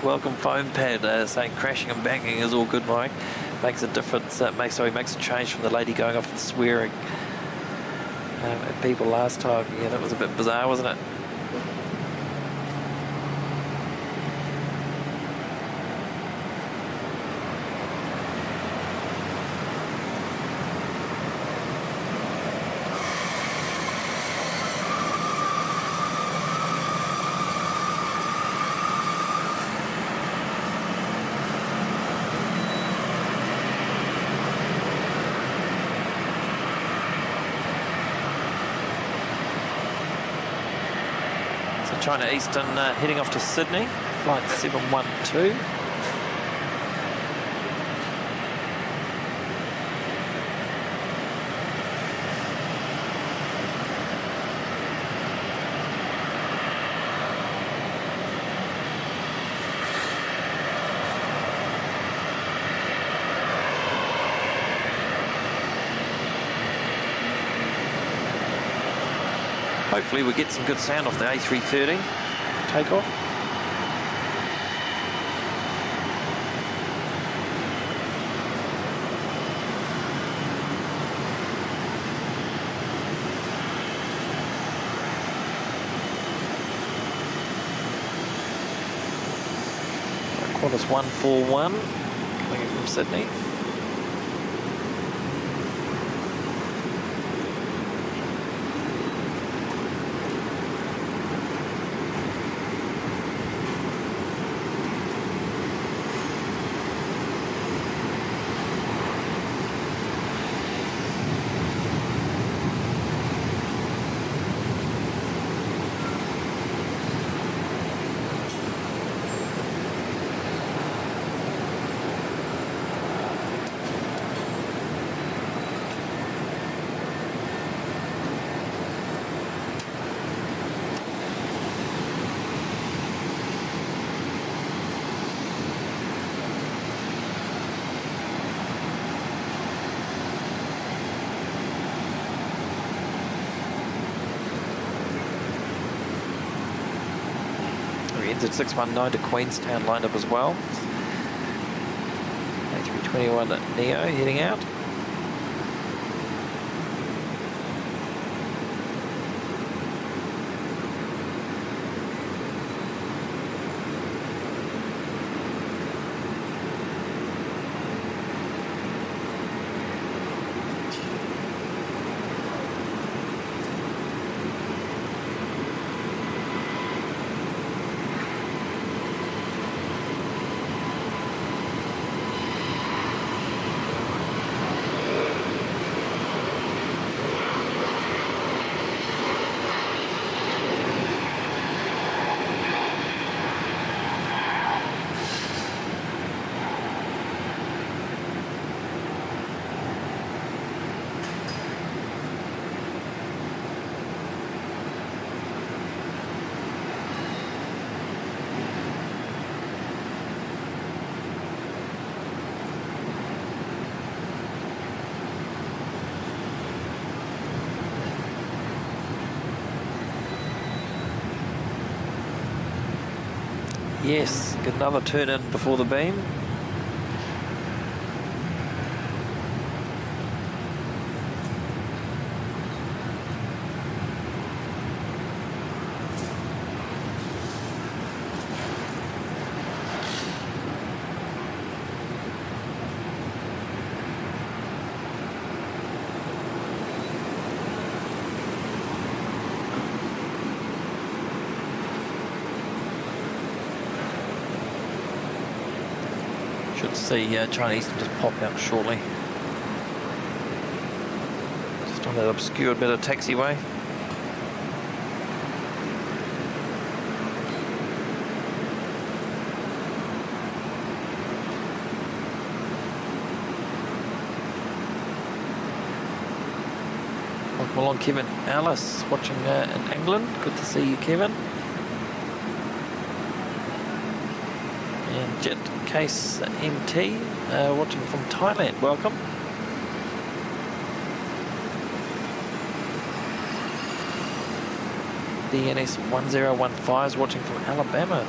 Welcome foam pad saying crashing and banging is all good, Mike. Makes a difference. Makes a change from the lady going off and swearing at people last time. Yeah, that was a bit bizarre, wasn't it? China Eastern heading off to Sydney, flight 712. Hopefully we get some good sound off the A330 takeoff. Qantas 141 coming in from Sydney. At 619 to Queenstown lined up as well. A321 Neo heading out. Yes, get another turn in before the beam. Should see Chinese just pop out shortly. Just on that obscured bit of taxiway. Welcome along, Kevin Alice, watching in England. Good to see you, Kevin. And Jet Case MT, watching from Thailand. Welcome. DNS 1015 is watching from Alabama.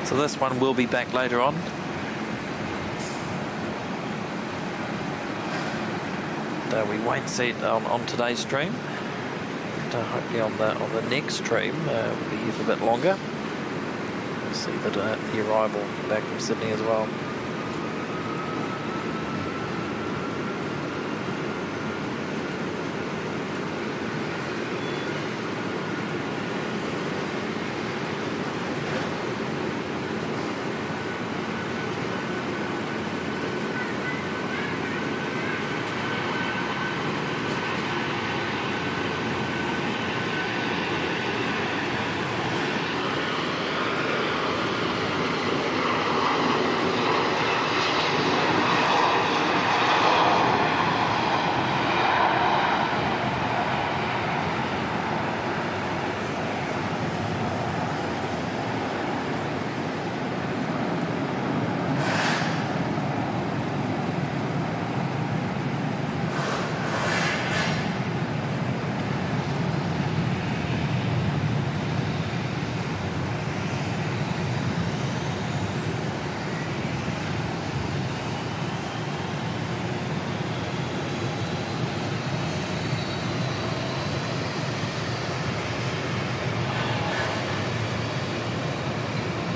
So this one will be back later on. We won't see it on today's stream. But, hopefully on the next stream we'll be here for a bit longer. obviously, but the arrival back from Sydney as well.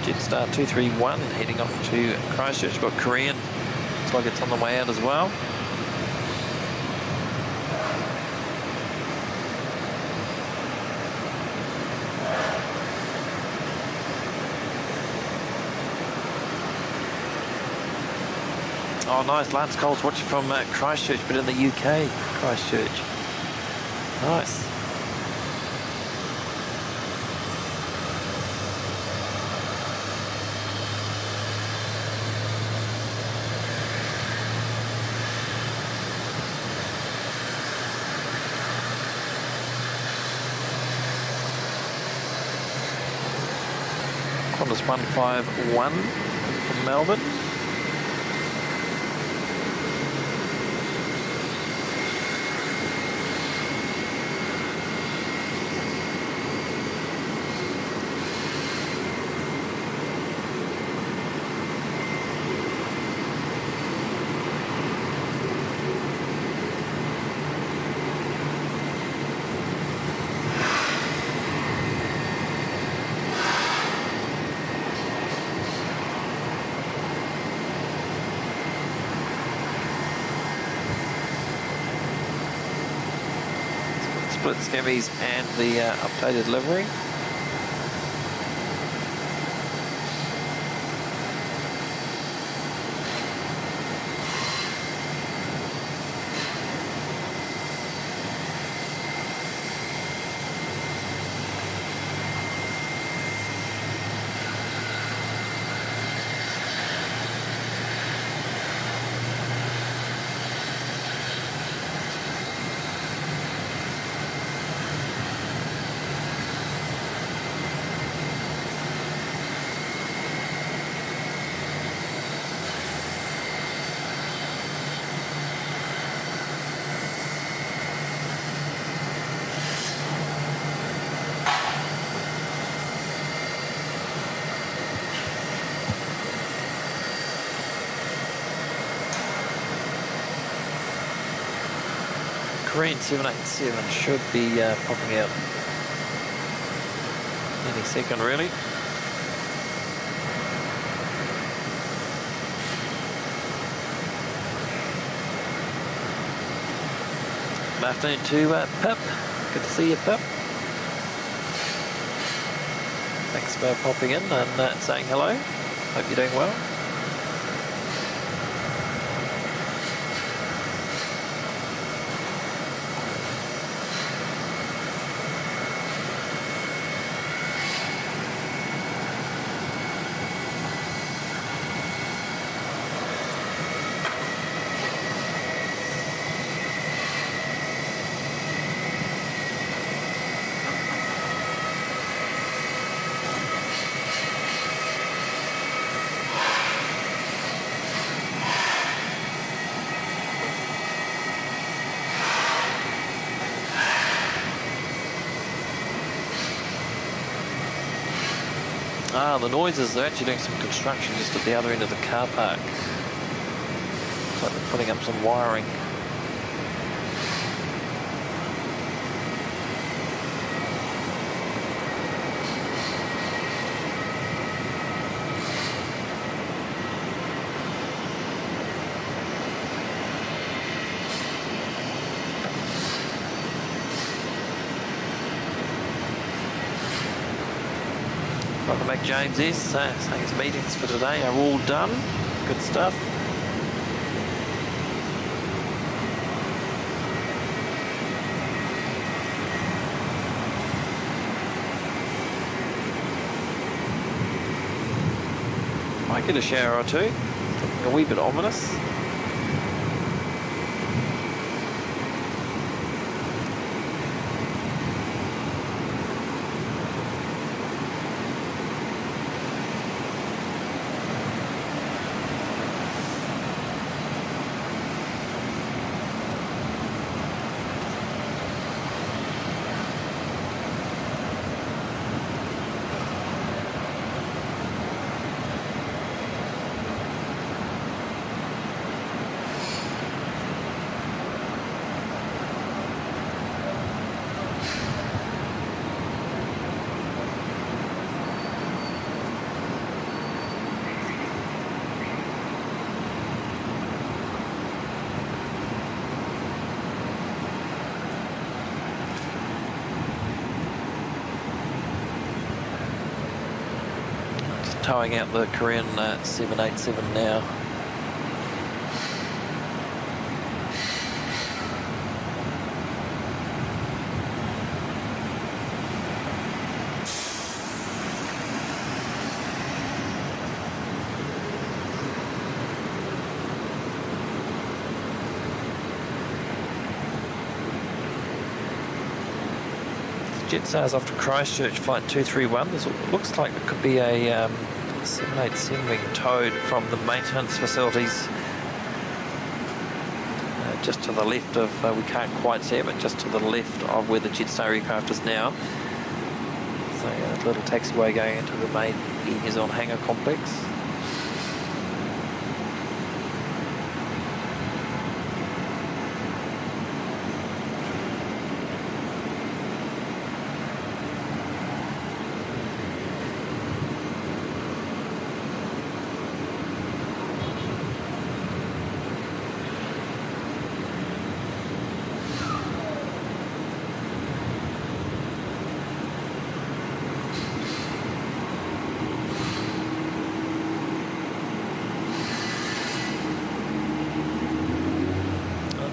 Jetstar 231 heading off to Christchurch. Got Korean, looks like it's on the way out as well. Oh nice, Lance Cole's watching from Christchurch, but in the UK, Christchurch. Nice. Qantas 151 from Melbourne. Split skivvies and the updated livery. Korean 787 should be popping out any second, really. Good afternoon to Pip. Good to see you, Pip. Thanks for popping in and saying hello. Hope you're doing well. Ah, the noises, they're actually doing some construction just at the other end of the car park. Looks like they're putting up some wiring. Welcome back, James S. Saying his meetings for today are all done. Good stuff. Might get a shower or two. Looking a wee bit ominous. Towing out the Korean 787 now. Jetstar's off to Christchurch, flight 231. This looks like it could be a 787 being towed from the maintenance facilities just to the left of, we can't quite see it, but just to the left of where the Jetstar aircraft is now. So a little taxiway going into the main Aviation hangar complex.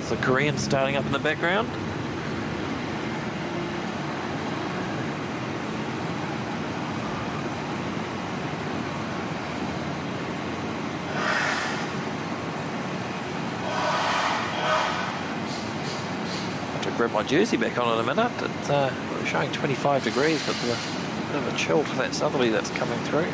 The Korean starting up in the background. Have to grab my jersey back on in a minute. It's showing 25 degrees, but there's a bit of a chill to that southerly that's coming through.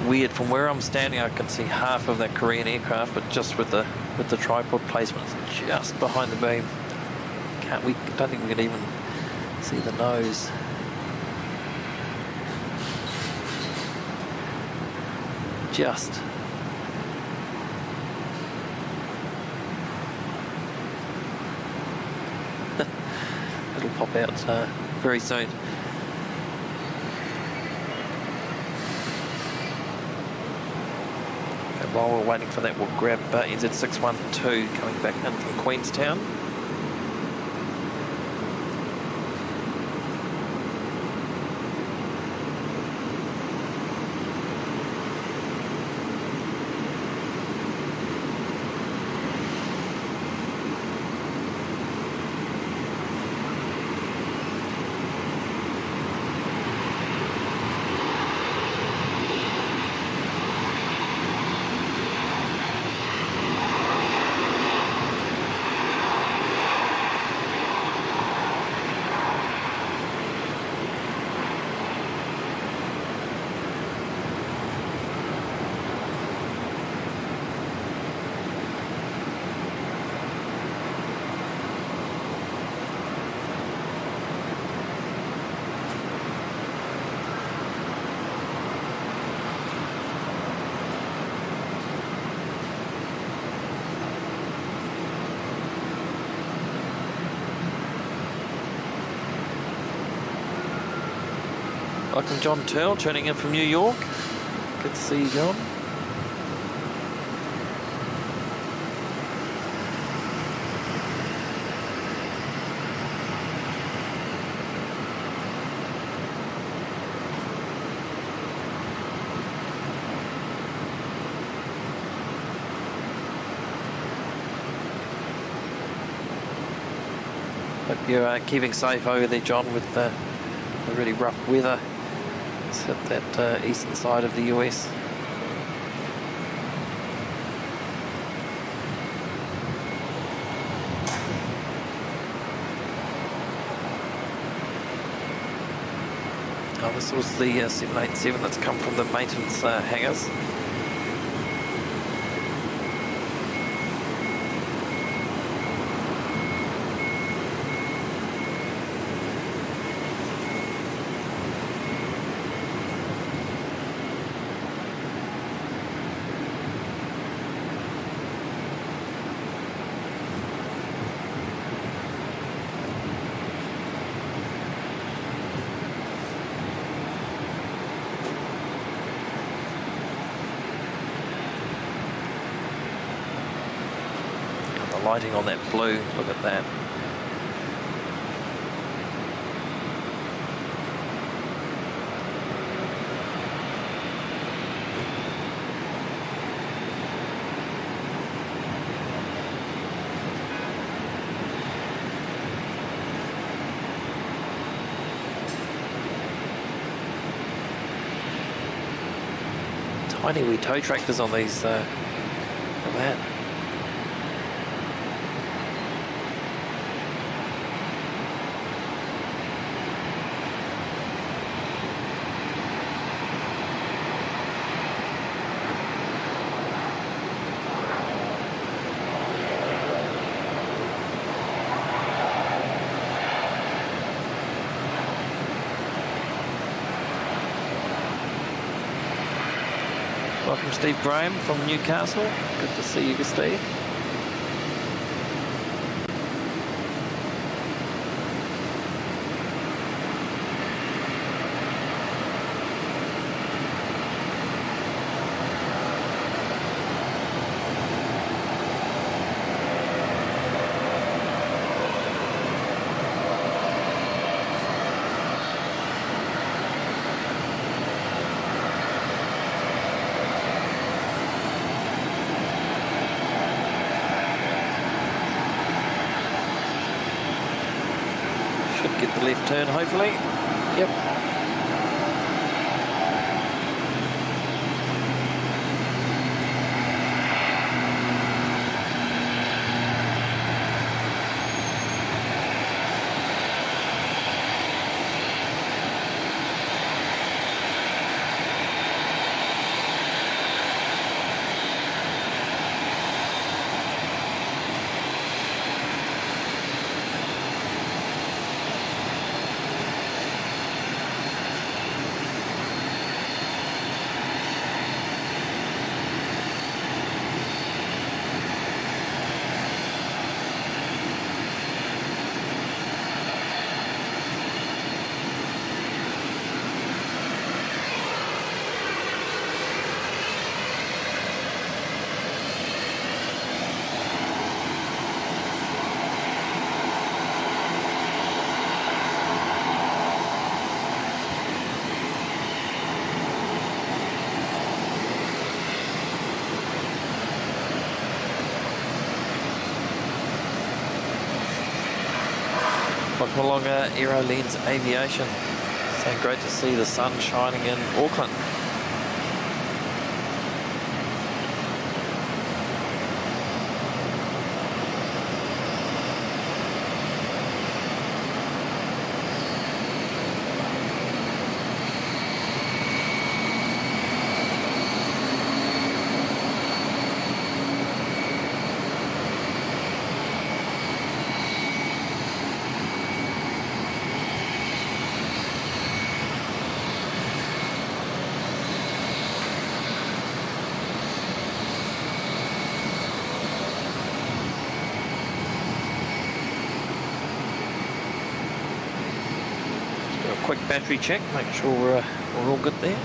Weird, from where I'm standing I can see half of that Korean aircraft, but just with the tripod placement just behind the beam. Don't think we can even see the nose. Just it'll pop out very soon. While we're waiting for that, we'll grab NZ612 coming back in from Queenstown. Welcome John Turl, tuning in from New York. Good to see you, John. Hope you're keeping safe over there, John, with the really rough weather. It's hit that eastern side of the US. Oh, this was the 787 that's come from the maintenance hangars. Lighting on that blue, look at that. Tiny wee tow tractors on these, look at that. Welcome Steve Graham from Newcastle. Good to see you, Steve. Get the left turn, hopefully. Yep. Welcome along Aerolens Aviation. So great to see the sun shining in Auckland. quick battery check, make sure we're all good there.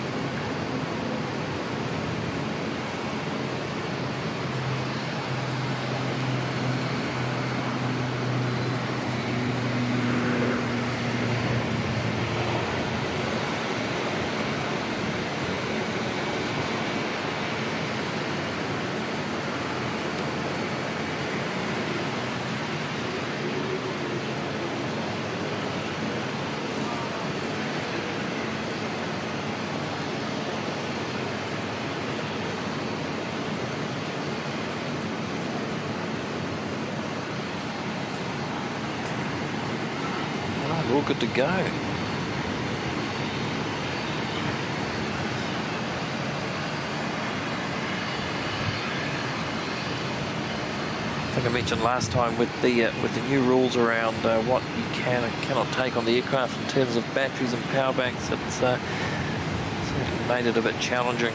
We're all good to go. I think I mentioned last time with the new rules around what you can and cannot take on the aircraft in terms of batteries and power banks. It's certainly made it a bit challenging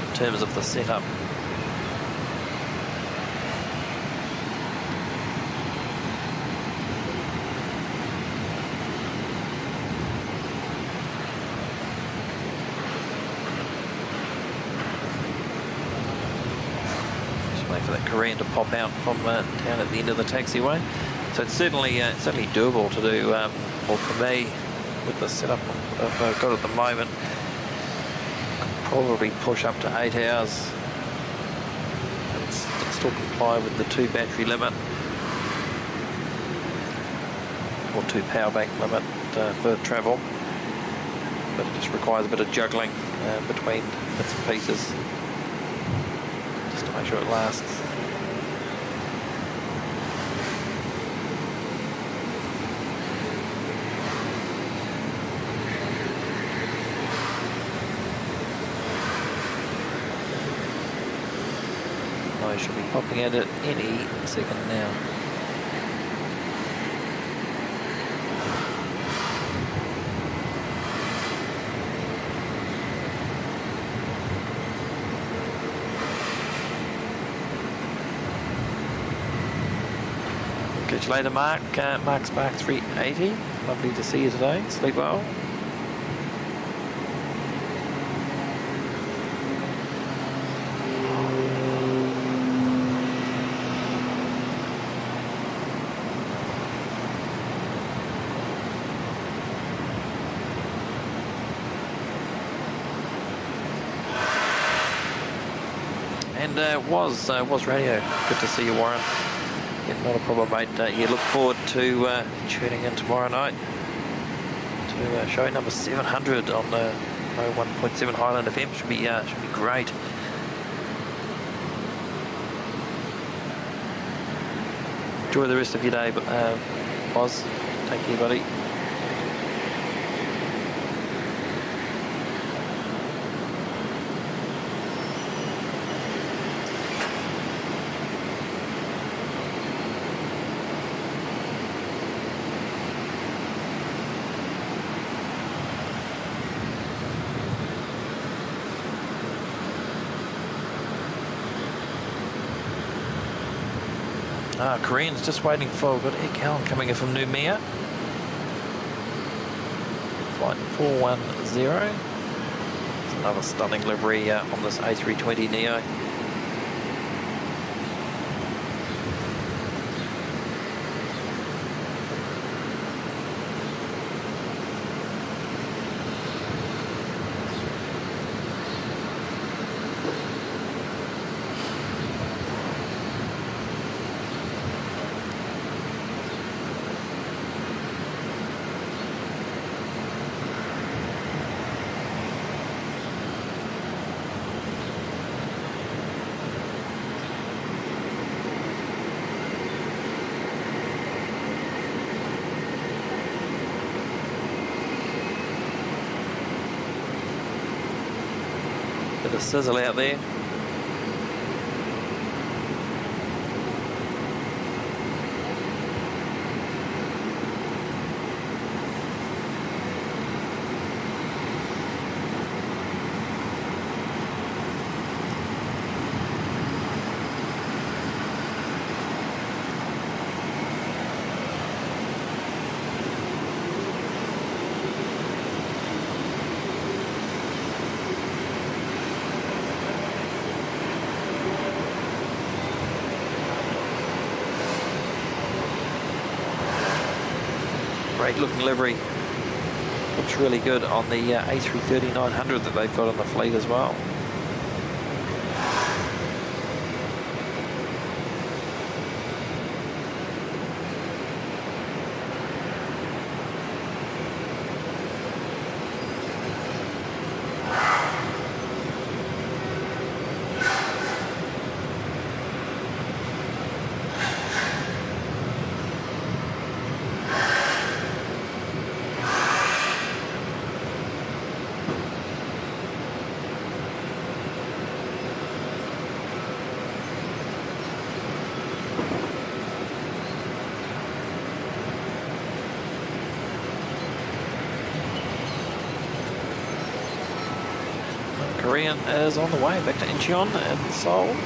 in terms of the setup. For that Korean to pop out from down at the end of the taxiway, so it's certainly doable to do. Well, for me, with the setup I've got at the moment, probably push up to 8 hours and still comply with the 2 battery limit or 2 power bank limit for travel, but it just requires a bit of juggling between bits and pieces. Make sure it lasts. I should be popping at it any second now. Catch you later, Mark. Mark Spark 380. Lovely to see you today. Sleep well. And was radio. Good to see you, Warren. Yeah, not a problem, mate. You look forward to tuning in tomorrow night to show number 700 on 1.7 Highland FM. Should be great. Enjoy the rest of your day, Oz. Take care, buddy. Korean's just waiting for, we've got Air Callan coming in from Noumea. Flight 410. It's another stunning livery on this A320neo. Bit of sizzle out there. Great looking livery. Looks really good on the A330-900 that they've got in the fleet as well. Korean is on the way back to Incheon and Seoul.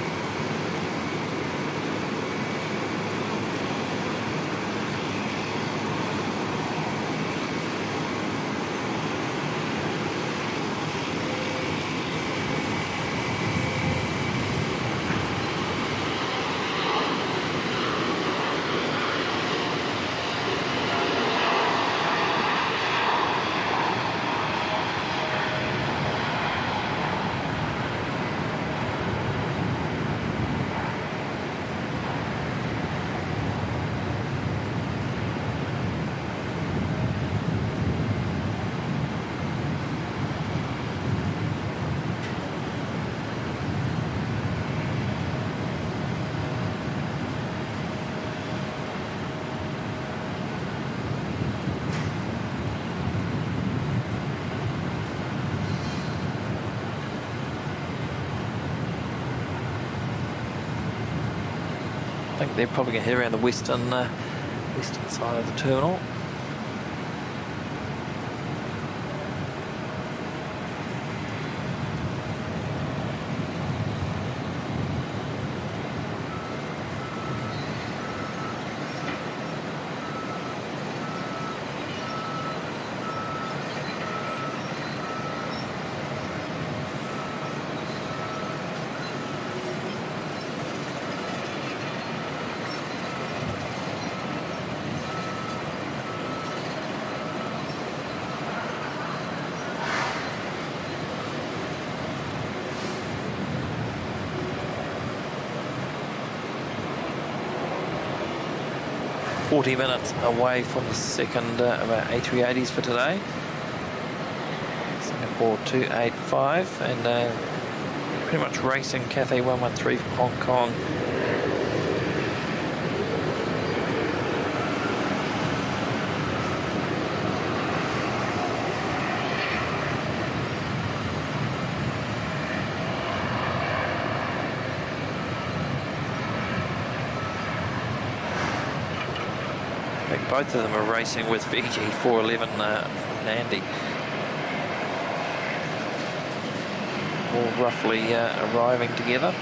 I think they're probably going to head around the western side of the terminal. .40 minutes away from the second of our A380s for today. Singapore 285 and pretty much racing Cathay 113 from Hong Kong. Both of them are racing with VG411 from Nandi. All roughly arriving together.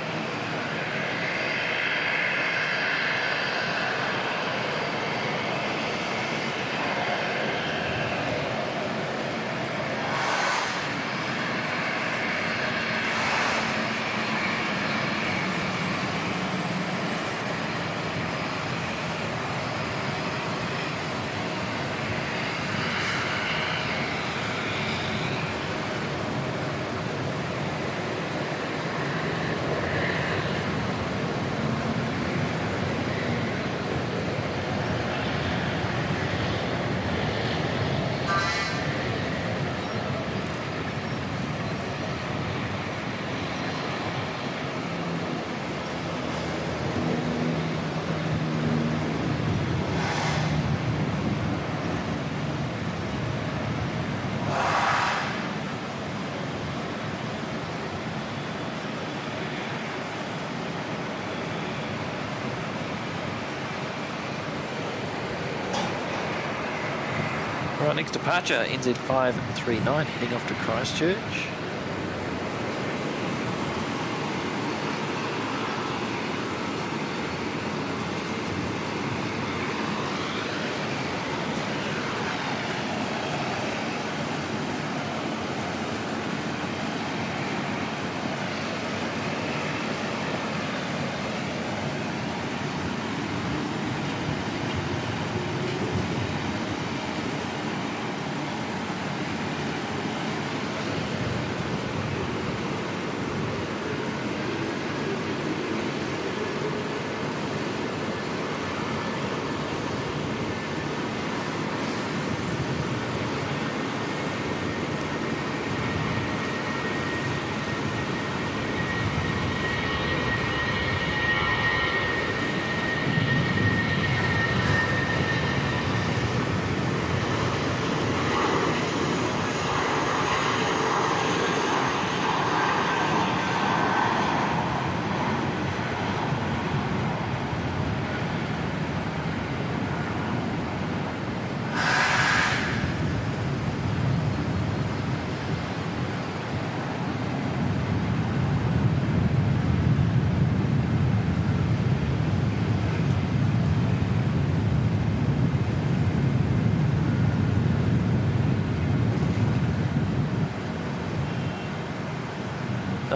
Right, next departure, NZ539 heading off to Christchurch.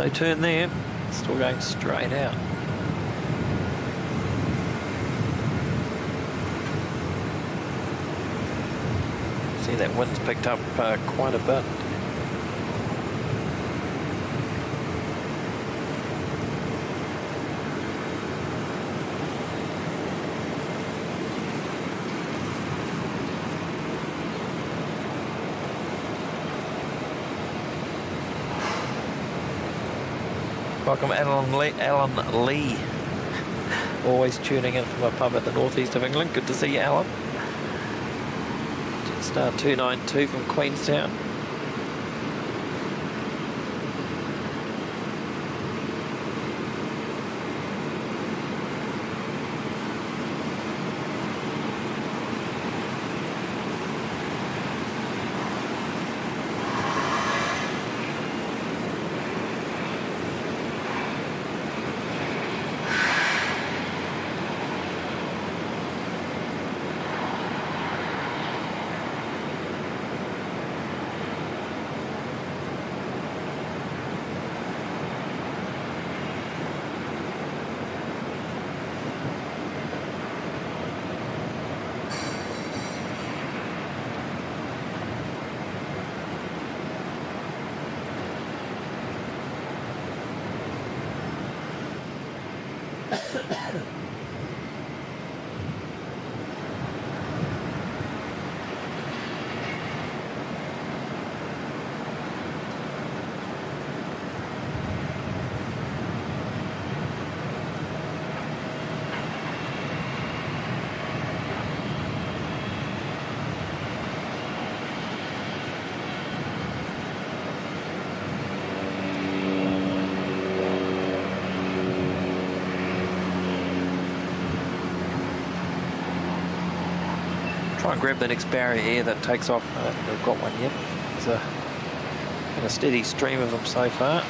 No turn there, still going straight out. See that wind's picked up quite a bit. Welcome Alan Lee, always tuning in from a pub at the northeast of England. Good to see you, Alan. Jetstar 292 from Queenstown. Try and grab the next barrier here that takes off. I don't think I've got one yet. There's been a steady stream of them so far.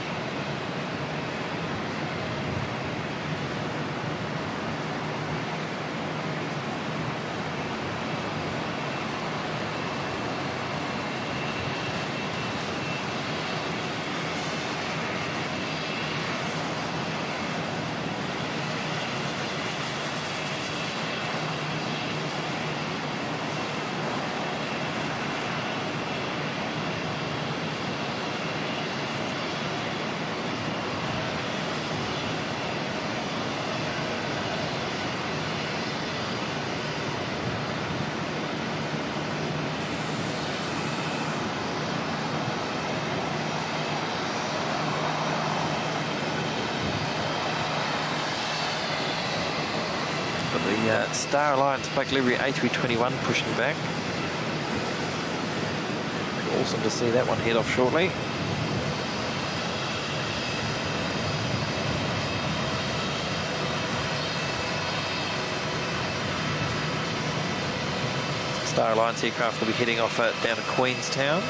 The Star Alliance Black Livery A321 pushing back. Awesome to see that one head off shortly. Star Alliance aircraft will be heading off down to Queenstown.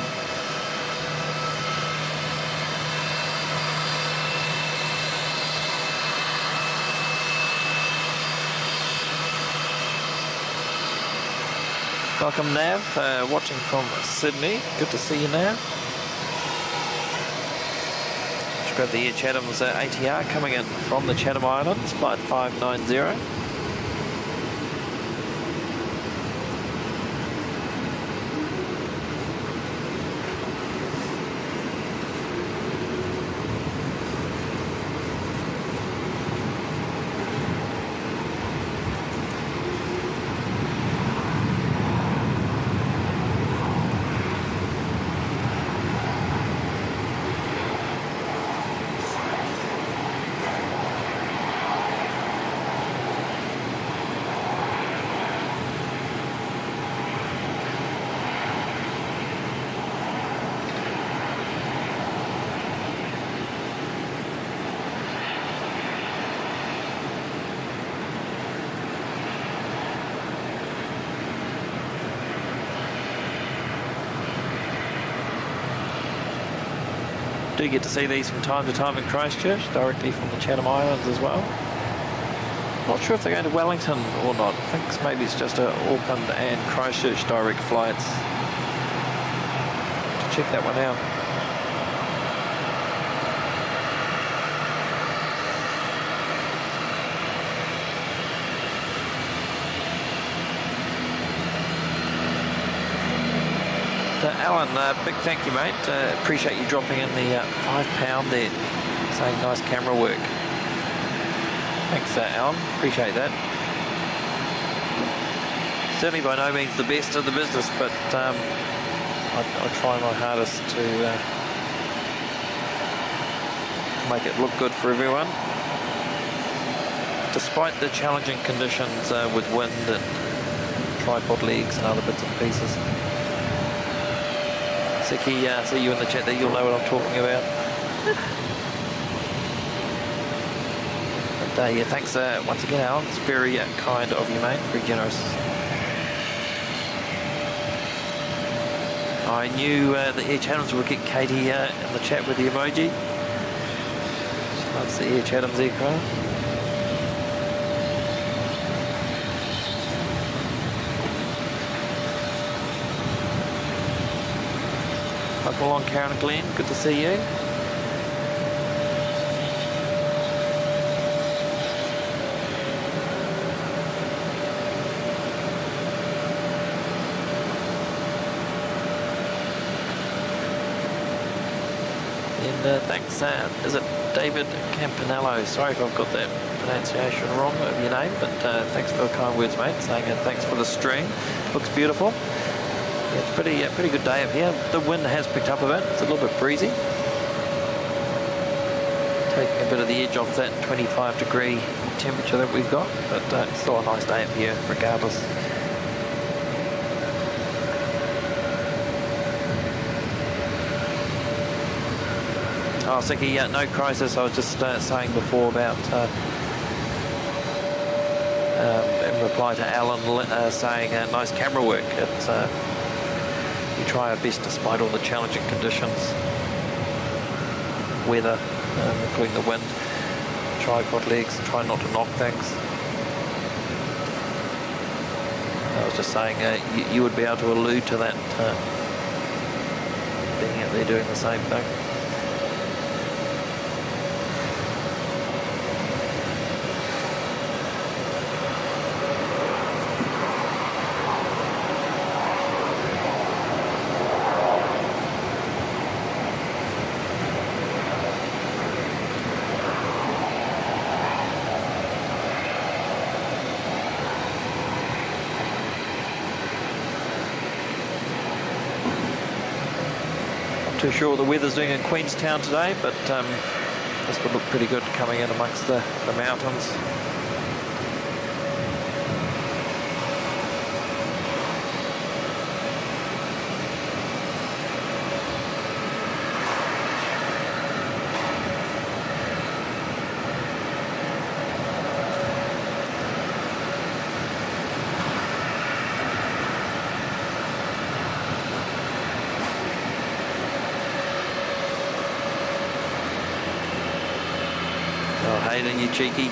Welcome Nav, watching from Sydney. Good to see you, Nav. Just grab the Air Chatham's ATR coming in from the Chatham Islands, flight 590. Do get to see these from time to time in Christchurch, directly from the Chatham Islands as well. Not sure if they're going to Wellington or not. I think maybe it's just Auckland and Christchurch direct flights. To check that one out. Alan, big thank you, mate. Appreciate you dropping in the £5 there, saying nice camera work. Thanks, Alan. Appreciate that. Certainly by no means the best in the business, but I try my hardest to make it look good for everyone. Despite the challenging conditions with wind and tripod legs and other bits and pieces. Siki, see you in the chat there, you'll know what I'm talking about. But yeah, thanks once again, Alan. It's very kind of you, mate. Very generous. I knew that Air Chathams would get Katie in the chat with the emoji. She loves the Air Chathams aircraft. Welcome along, Karen and Glenn. Good to see you. And thanks, is it David Campanello? Sorry if I've got that pronunciation wrong of your name, but thanks for the kind words, mate. Saying thanks for the stream. Looks beautiful. Yeah, it's pretty good day up here. The wind has picked up a bit. It's a little bit breezy. Taking a bit of the edge off that 25-degree temperature that we've got, but it's still a nice day up here regardless. Oh, Siki, no crisis. I was just saying before about, in reply to Alan saying nice camera work. It's, we try our best despite all the challenging conditions, weather, including the wind, tripod legs, try not to knock things. I was just saying you would be able to allude to that, being out there doing the same thing. Too sure what the weather's doing in Queenstown today, but this would look pretty good coming in amongst the mountains. Hayden, you cheeky.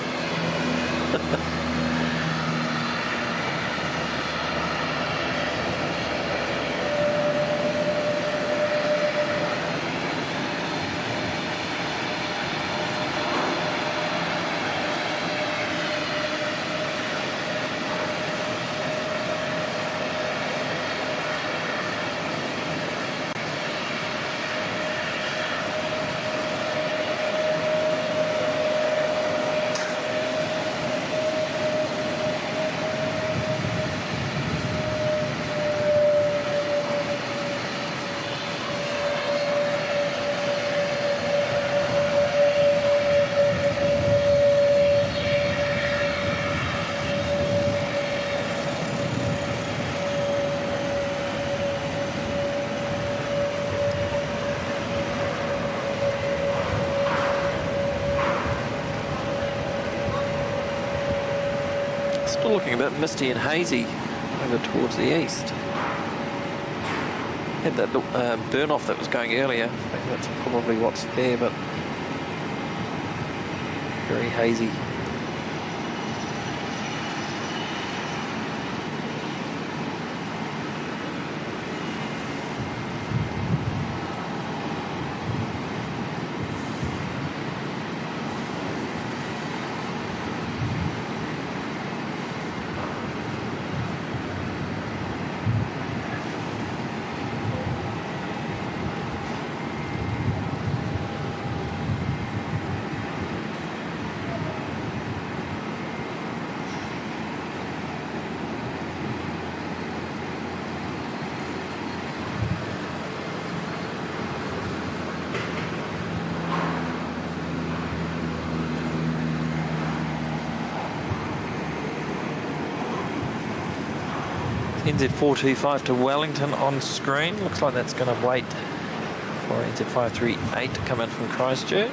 Still looking a bit misty and hazy over towards the east. Had that burn off that was going earlier. I think that's probably what's there, but very hazy. NZ425 to Wellington on screen. Looks like that's going to wait for NZ538 to come in from Christchurch.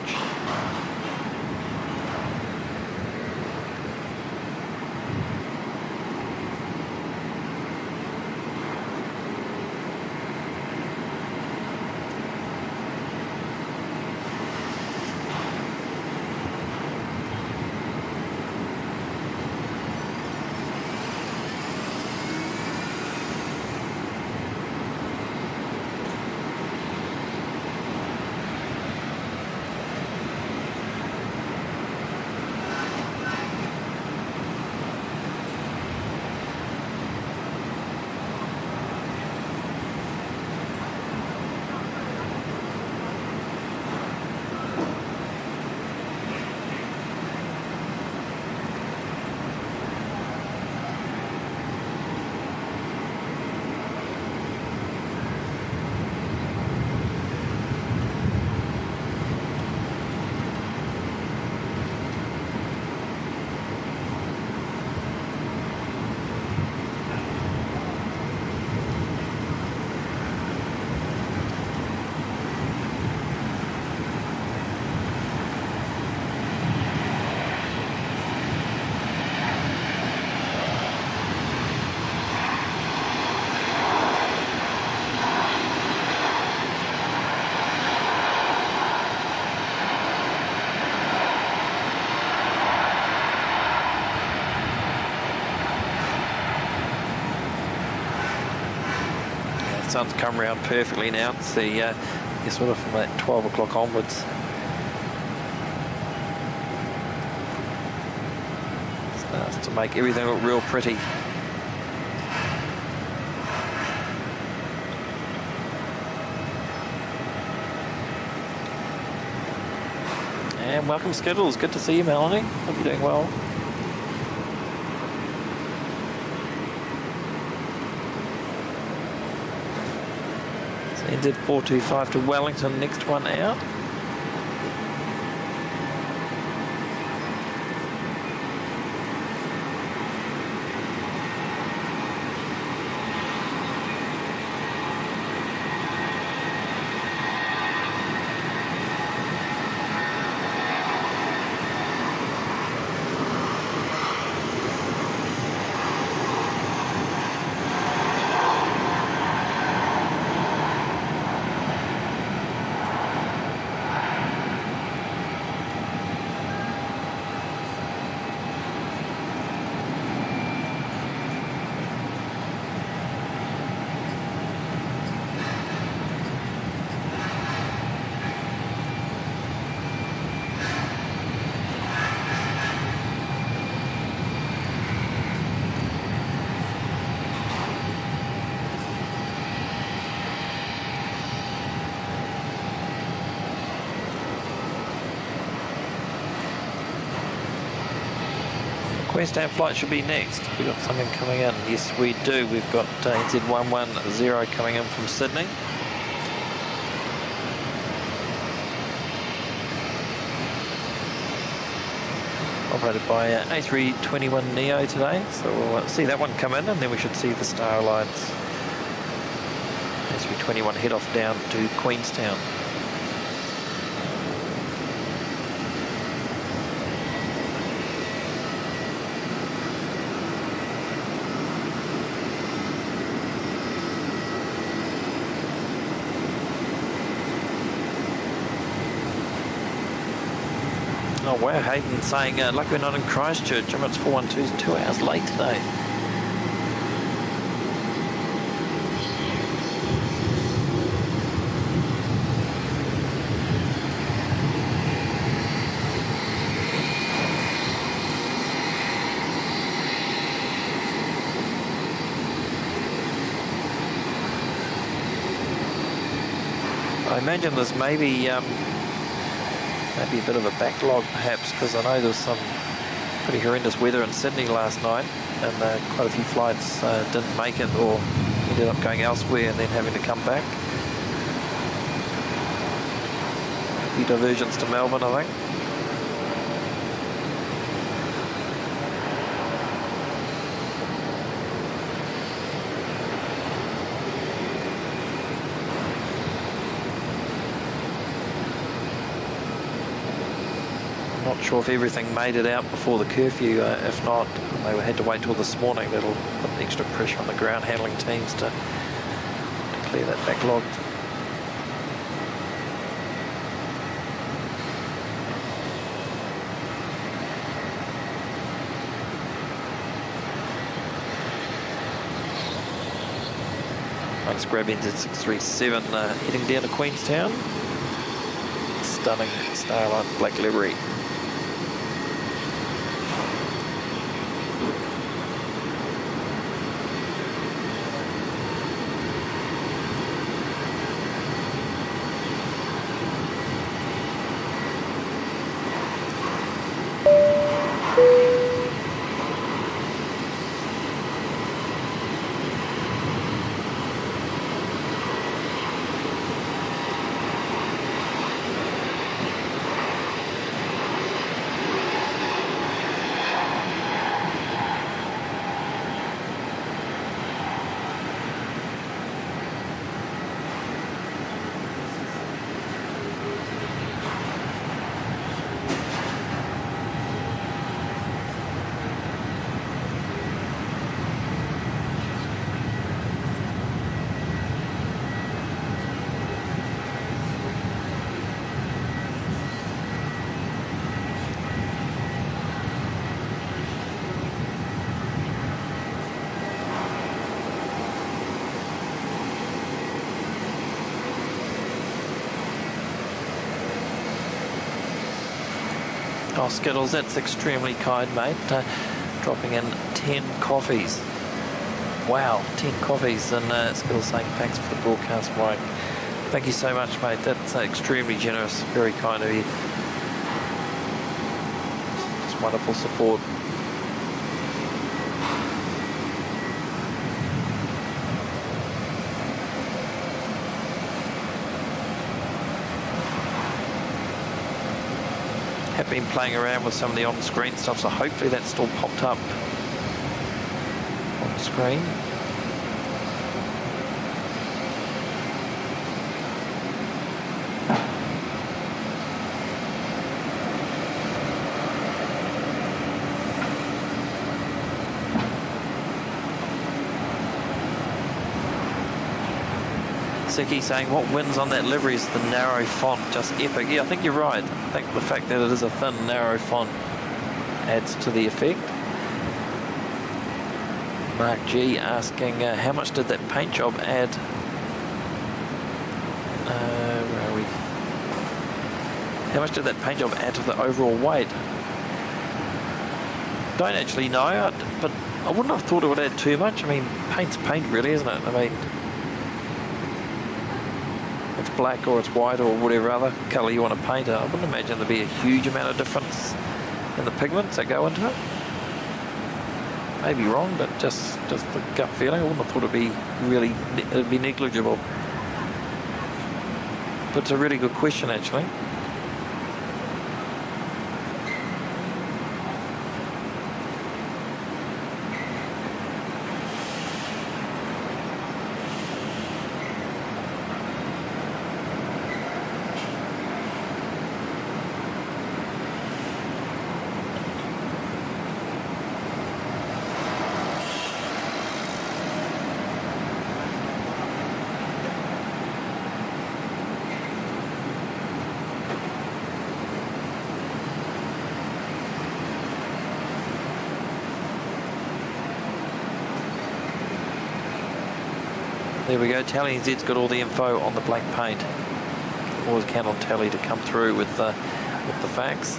Sun's come around perfectly now. It's the you're sort of from that 12 o'clock onwards. Starts to make everything look real pretty. And welcome, Skittles. Good to see you, Melanie. Hope you're doing well. NZ425 to Wellington, next one out. Queenstown flight should be next. We've got something coming in. Yes, we do. We've got NZ110 coming in from Sydney. Operated by A321neo today. So we'll see that one come in, and then we should see the Star Alliance A321 head off down to Queenstown. Oh wow, Hayden saying, lucky we're not in Christchurch. Emirates 412 is 2 hours late today. I imagine there's maybe a bit of a backlog perhaps, because I know there was some pretty horrendous weather in Sydney last night, and quite a few flights didn't make it or ended up going elsewhere and then having to come back. A few diversions to Melbourne, I think. not sure if everything made it out before the curfew. If not, they had to wait till this morning. That'll put extra pressure on the ground handling teams to clear that backlog. Thanks, grab into 637 heading down to Queenstown. Stunning Starlight black livery. Oh, Skittles, that's extremely kind, mate. Dropping in 10 coffees. Wow, 10 coffees. And Skittles saying thanks for the broadcast, Mike. Thank you so much, mate. That's extremely generous. Very kind of you. It's wonderful support. Have been playing around with some of the on-screen stuff, so hopefully that's still popped up on screen. Siki saying, what wins on that livery is the narrow font, just epic. Yeah, I think you're right. I think the fact that it is a thin, narrow font adds to the effect. Mark G asking, how much did that paint job add? Where are we? How much did that paint job add to the overall weight? Don't actually know, but I wouldn't have thought it would add too much. I mean, paint's paint really, isn't it? I mean, it's black or it's white or whatever other colour you want to paint it. I wouldn't imagine there'd be a huge amount of difference in the pigments that go into it. Maybe wrong, but just the gut feeling. I wouldn't have thought it'd be negligible. But it's a really good question, actually. There we go, Tally NZ's got all the info on the black paint. Always count on Tally to come through with the facts.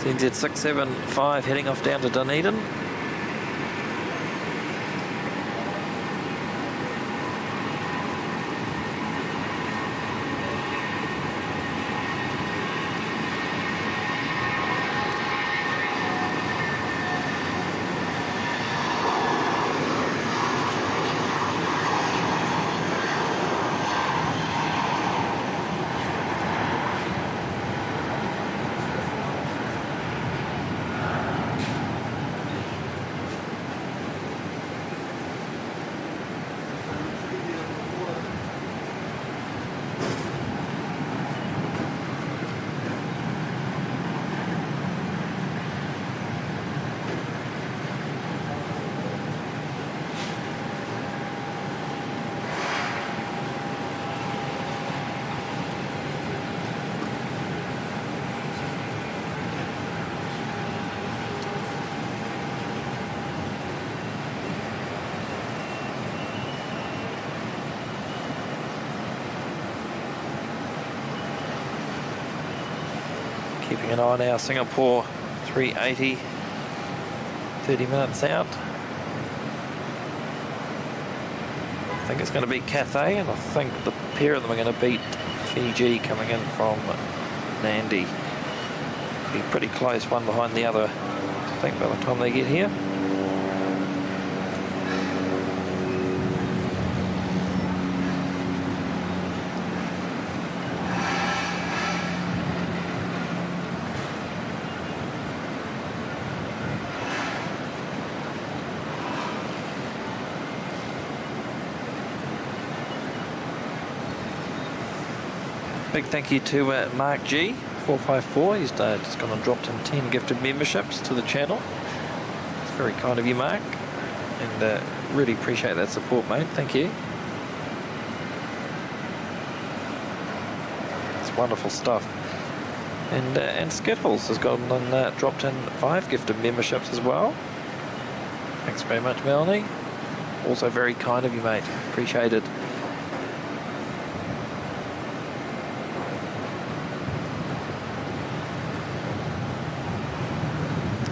NZ675 heading off down to Dunedin. Keeping an eye on our Singapore 380, 30 minutes out. I think it's going to beat Cathay, and I think the pair of them are going to beat Fiji coming in from Nandi. Be pretty close, one behind the other, I think, by the time they get here. Big thank you to Mark G 454. He's just gone and dropped in 10 gifted memberships to the channel. It's very kind of you, Mark, and really appreciate that support, mate. Thank you. It's wonderful stuff. And Skittles has gone and dropped in 5 gifted memberships as well. Thanks very much, Melanie. Also very kind of you, mate. Appreciate it.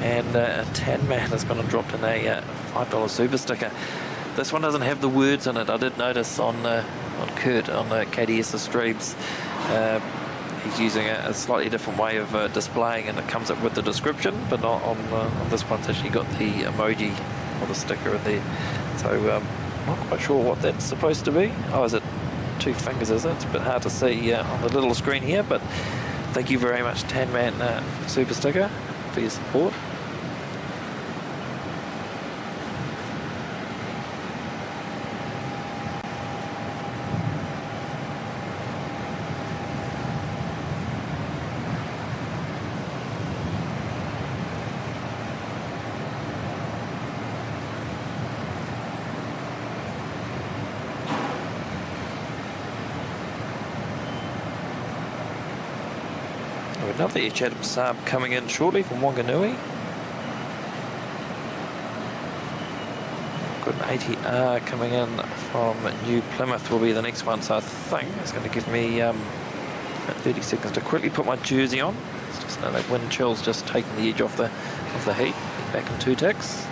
And Tan Man has gone and dropped in a $5 super sticker. This one doesn't have the words in it. I did notice on Kurt on KDS's streams, he's using a slightly different way of displaying, and it comes up with the description, but not on this one. It's actually got the emoji or the sticker in there. So I'm not quite sure what that's supposed to be. Oh, is it 2 fingers, is it? It's a bit hard to see on the little screen here, but thank you very much, Tan Man super sticker, for your support. Another Chatham Saab coming in shortly from Wanganui. Got an 80R coming in from New Plymouth will be the next one, so I think it's going to give me about 30 seconds to quickly put my jersey on. It's just that wind chill's just taking the edge off the heat. Back in 2 ticks.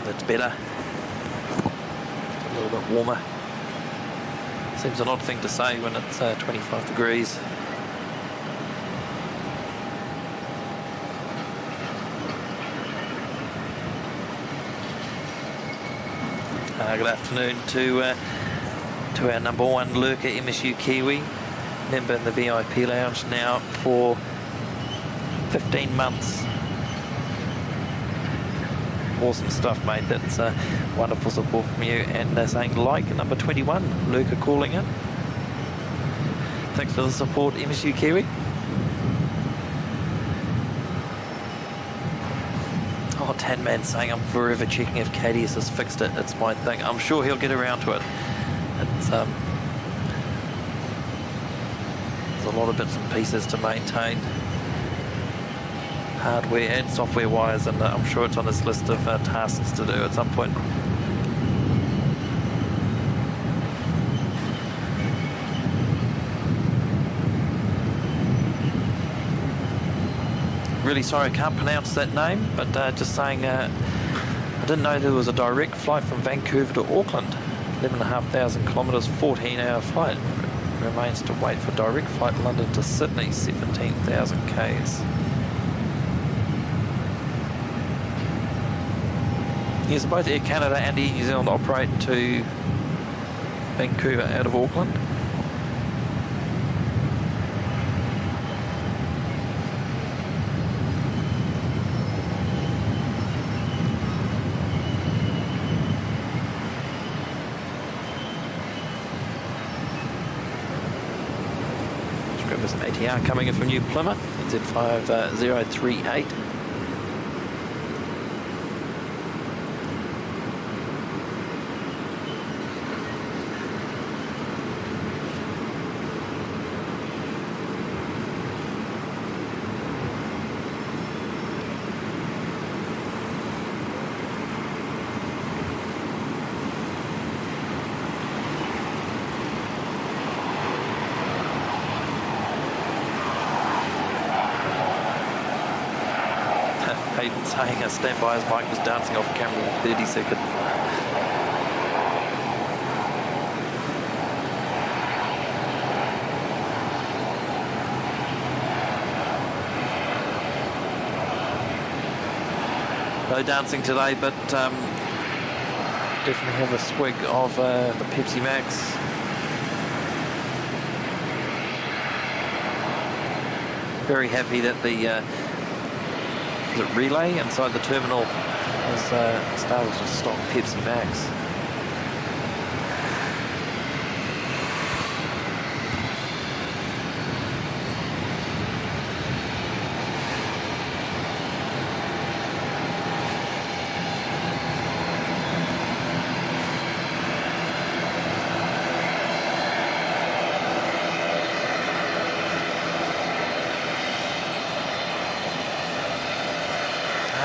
That's better. It's a little bit warmer. Seems an odd thing to say when it's 25 degrees. Good afternoon to our number 1 lurker, MSU Kiwi, member in the VIP lounge now for 15 months. Awesome stuff, mate. That's wonderful support from you. And saying like number 21, lurker calling in. Thanks for the support, MSU Kiwi. Oh, Tan Man saying I'm forever checking if KDS has fixed it. It's my thing. I'm sure he'll get around to it. It's there's a lot of bits and pieces to maintain, hardware and software wise, and I'm sure it's on his list of tasks to do at some point. Really sorry I can't pronounce that name, but just saying I didn't know there was a direct flight from Vancouver to Auckland, 11,500 kilometres, 14-hour flight. remains to wait for direct flight London to Sydney, 17,000 Ks. Yes, both Air Canada and Air New Zealand operate to Vancouver out of Auckland. There's an ATR coming in from New Plymouth, NZ5038. Hayden saying a standby as Mike was dancing off camera in 30 seconds. No dancing today, but definitely have a swig of the Pepsi Max. Very happy that the relay inside the terminal has started to stock Pepsi Max.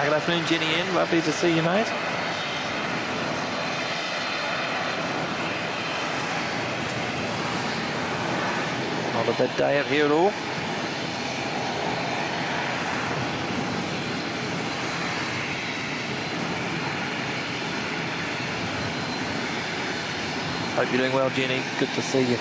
Good afternoon, Jenny N. Lovely to see you, mate. Not a bad day up here at all. Hope you're doing well, Jenny. Good to see you.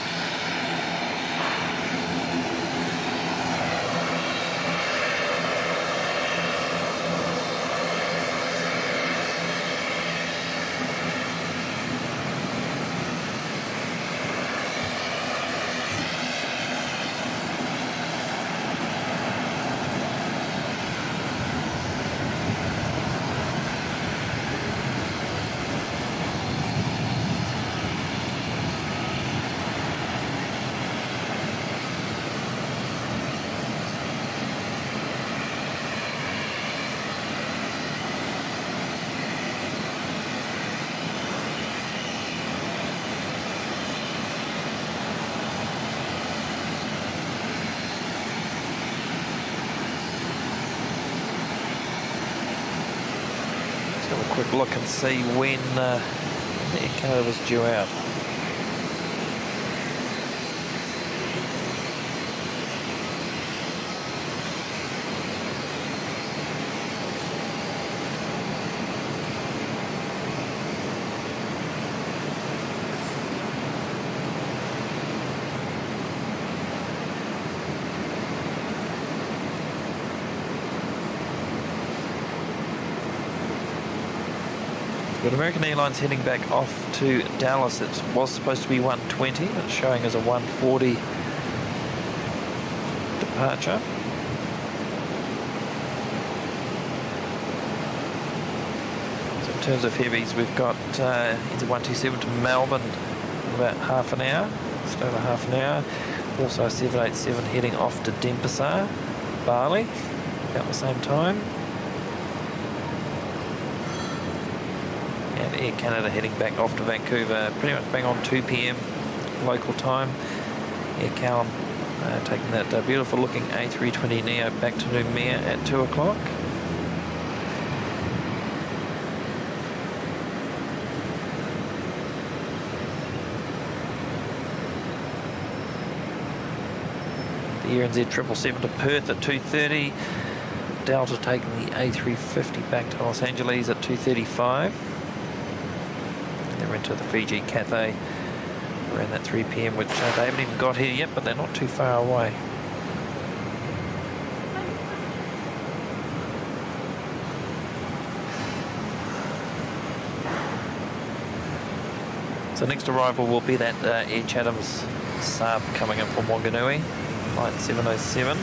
Quick look and see when Air Canada was due out. But American Airlines heading back off to Dallas. It was supposed to be 1:20. It's showing as a 1:40 departure. So in terms of heavies, we've got either 127 to Melbourne in about half an hour, just over half an hour. Also a 787 heading off to Denpasar, Bali, about the same time. And Air Canada heading back off to Vancouver, pretty much bang on 2 p.m. local time. Air Cal taking that beautiful looking A320neo back to Noumea at 2 o'clock. The Air NZ 777 to Perth at 2:30. Delta taking the A350 back to Los Angeles at 2:35. They're into the Fiji Cathay around that 3 p.m, which they haven't even got here yet, but they're not too far away. So next arrival will be that Air Chatham's Saab coming in from Wanganui, flight 707.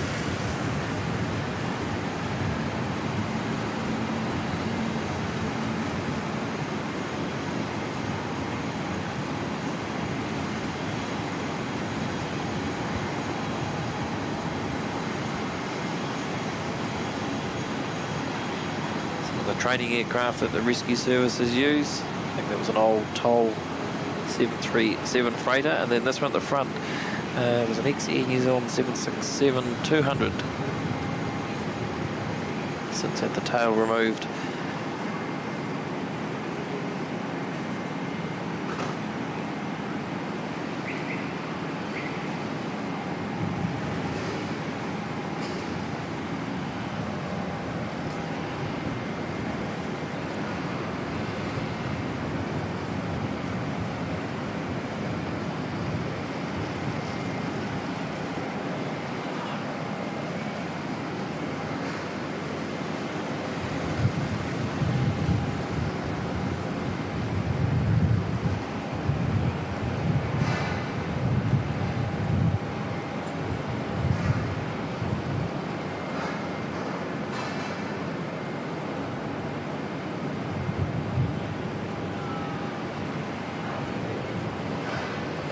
Some of the training aircraft that the rescue services use. I think that was an old Toll 737 freighter, and then this one at the front was an ex-Air New Zealand 767-200. Since had the tail removed.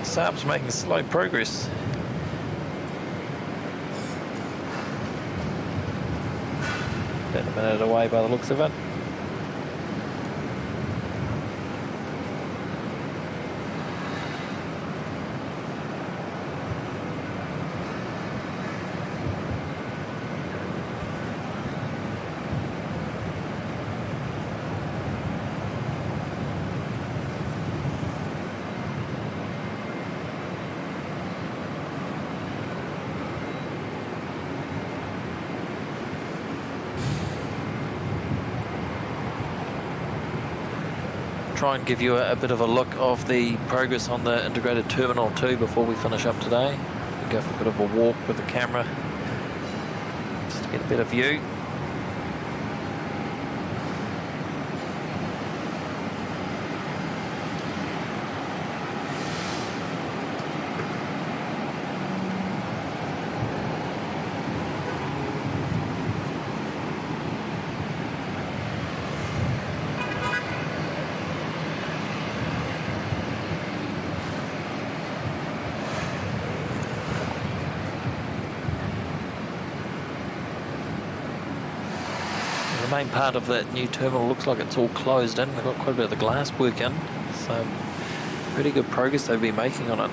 Saab's making slow progress. About a minute away by the looks of it. Try and give you a bit of a look of the progress on the integrated terminal too before we finish up today. We go for a bit of a walk with the camera just to get a better view. The main part of that new terminal looks like it's all closed in. They've got quite a bit of the glass work in, so pretty good progress they've been making on it.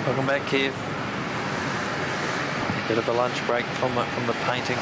Welcome back, Kev. A bit of a lunch break from the painting.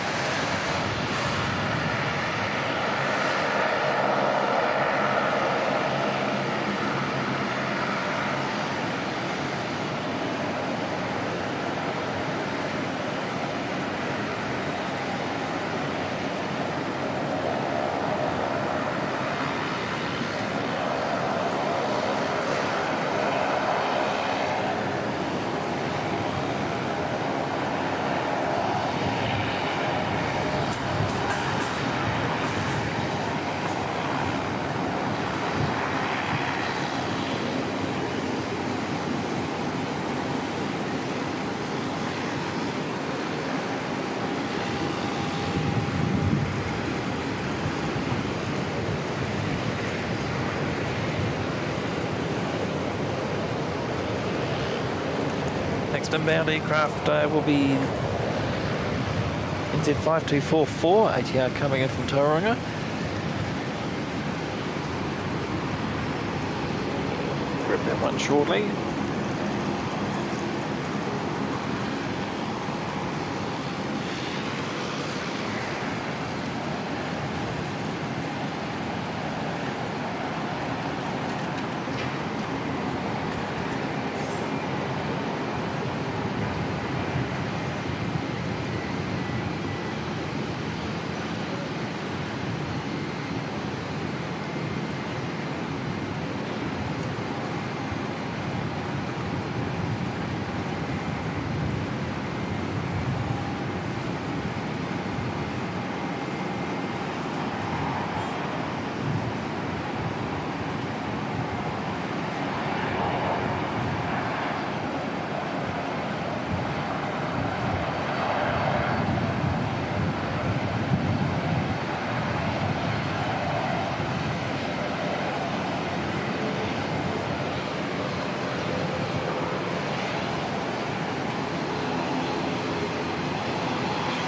Next inbound aircraft will be NZ5244, ATR coming in from Tauranga. Grab that one shortly.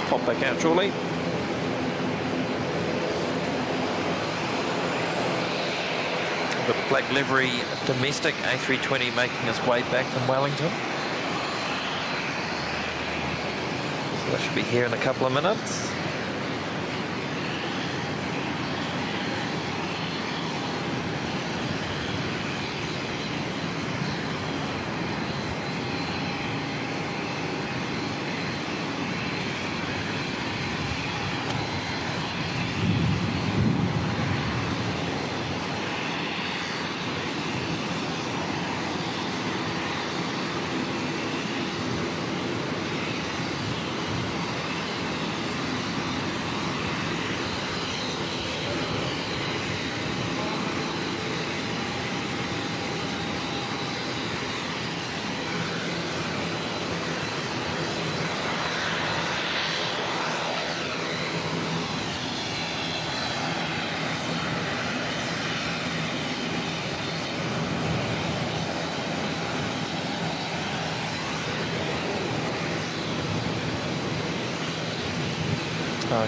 Pop back out shortly. We've got the black livery domestic A320 making its way back from Wellington. So that should be here in a couple of minutes.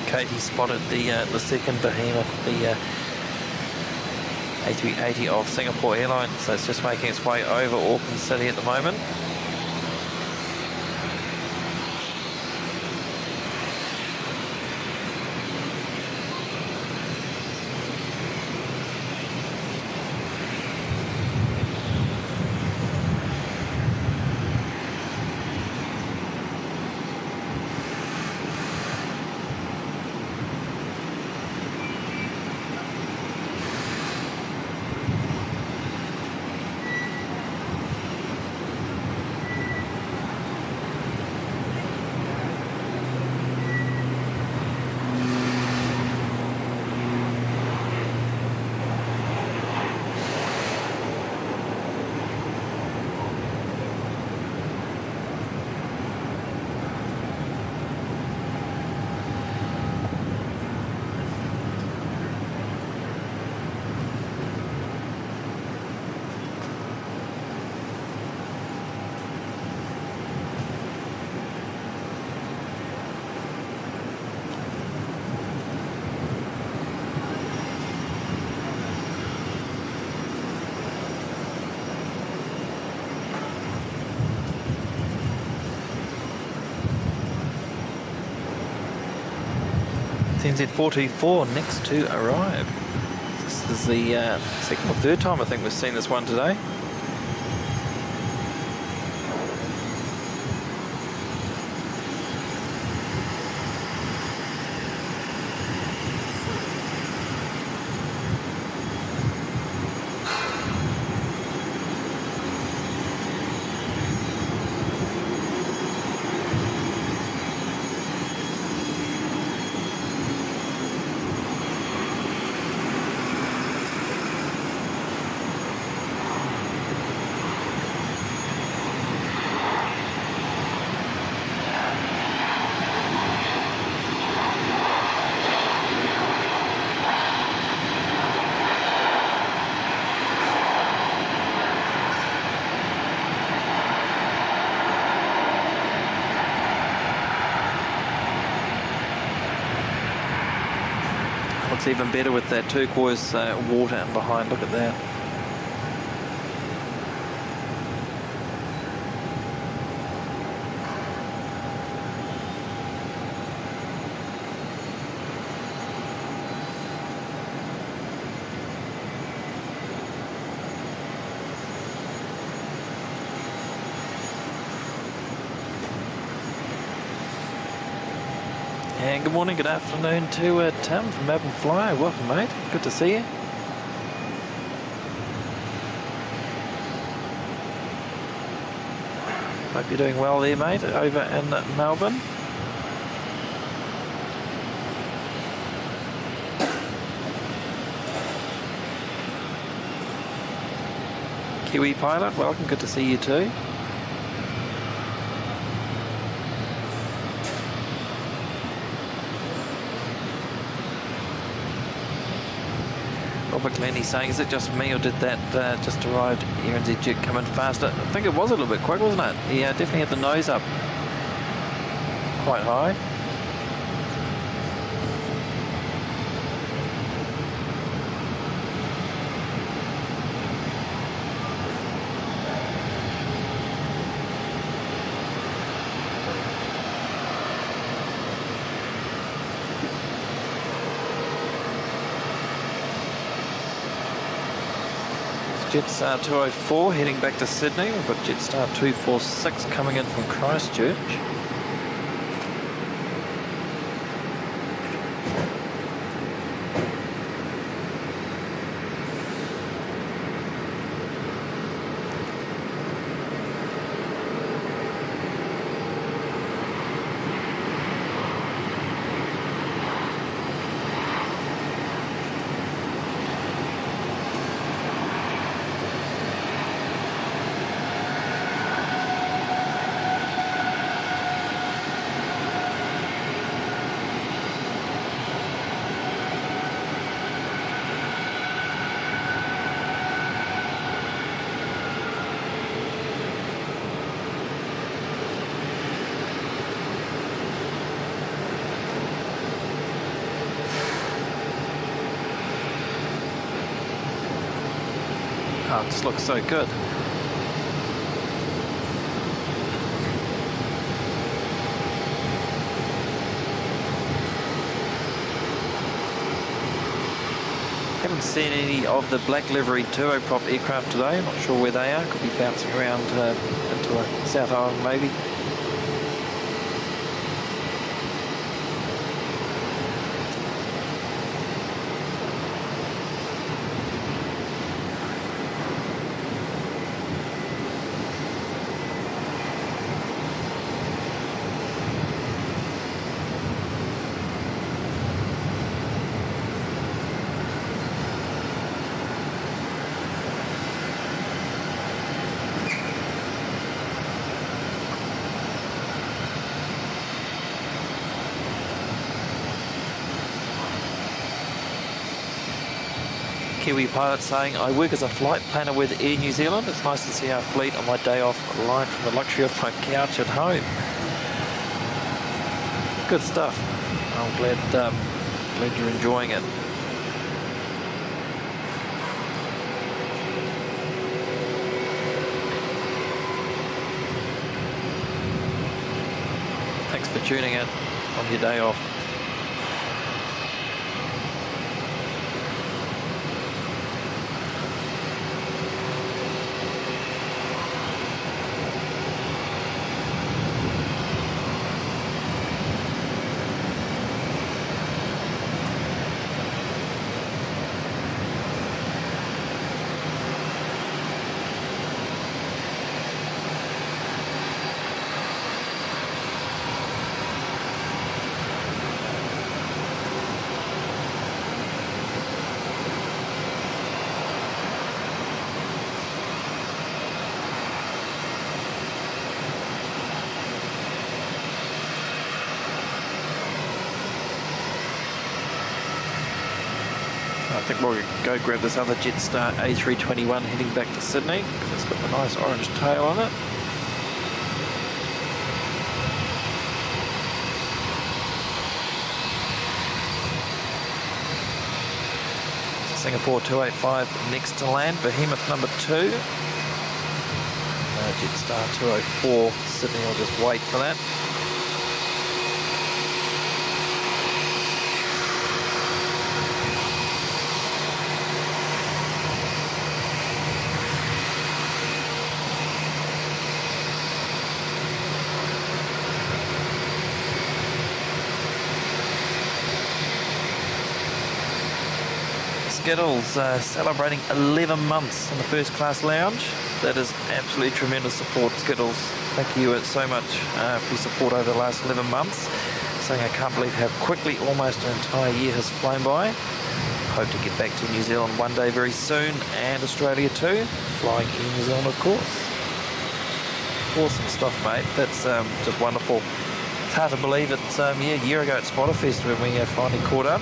Katie spotted the second behemoth, the A380 of Singapore Airlines, so it's just making its way over Auckland City at the moment. NZ424 next to arrive. This is the second or third time I think we've seen this one today. looks even better with that turquoise water in behind. Look at that. And good morning, good afternoon to Tim from Melbourne Flyer. Welcome, mate. Good to see you. Hope you're doing well there, mate, over in Melbourne. Kiwi Pilot, welcome. Good to see you too. Robert Glennie saying, is it just me or did that just arrived RNZ jet come in faster? I think it was a little bit quick, wasn't it? He definitely had the nose up quite high. Jetstar 204 heading back to Sydney. We've got Jetstar 246 coming in from Christchurch. Oh, it just looks so good. Haven't seen any of the black livery turboprop aircraft today. I'm not sure where they are. Could be bouncing around into a South Island maybe. Kiwi Pilot saying, I work as a flight planner with Air New Zealand. It's nice to see our fleet on my day off live from the luxury of my couch at home. Good stuff. I'm glad you're enjoying it. Thanks for tuning in on your day off. I think we'll go grab this other Jetstar A321 heading back to Sydney. It's got the nice orange tail on it. Singapore 285 next to land, Behemoth number 2. Jetstar 204, Sydney, I'll just wait for that. Skittles celebrating 11 months in the first class lounge. That is absolutely tremendous support, Skittles. Thank you so much for your support over the last 11 months. Saying I can't believe how quickly almost an entire year has flown by. Hope to get back to New Zealand one day very soon, and Australia too. Flying in New Zealand, of course. Awesome stuff, mate. That's just wonderful. It's hard to believe it's a year ago at Spotterfest when we finally caught up.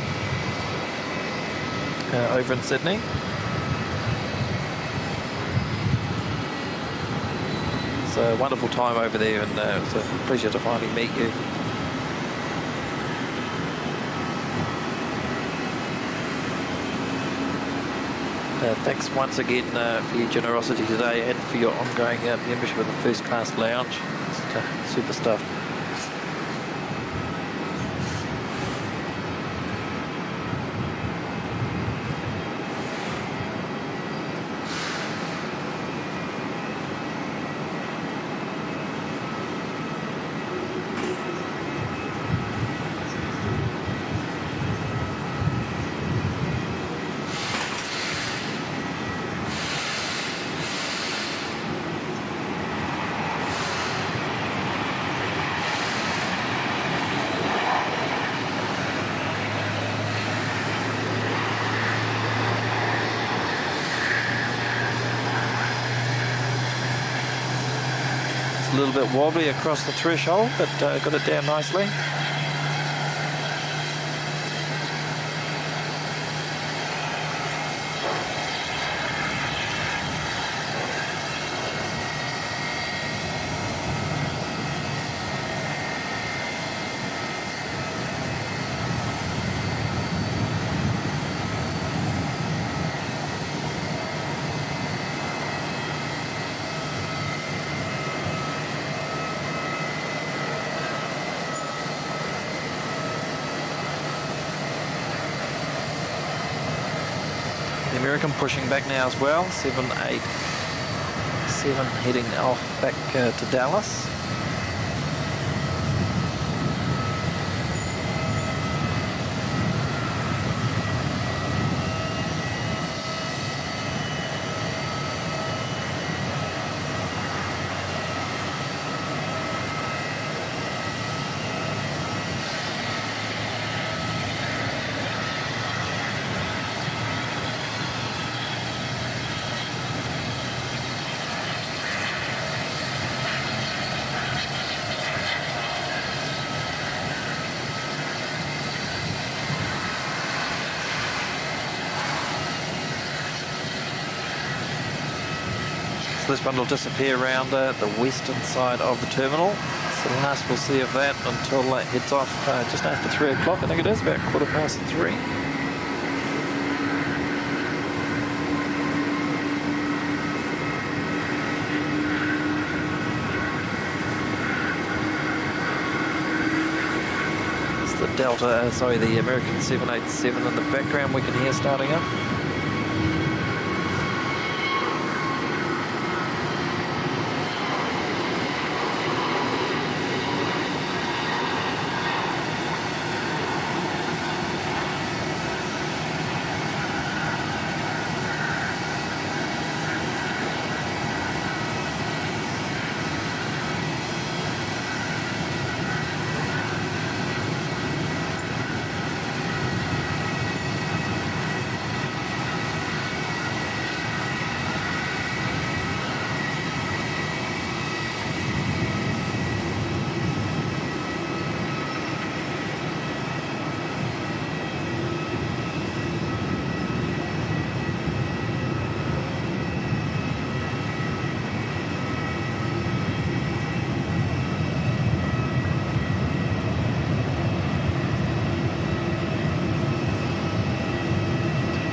Over in Sydney. It's a wonderful time over there, and it was a pleasure to finally meet you. Thanks once again for your generosity today and for your ongoing membership of the First Class Lounge. It's super stuff. A little bit wobbly across the threshold, but got it down nicely. The American pushing back now as well, 787 heading off back to Dallas. This one will disappear around the western side of the terminal. So the last we'll see of that until it heads off just after 3 o'clock. I think it is about 3:15. It's the Delta, the American 787 in the background we can hear starting up.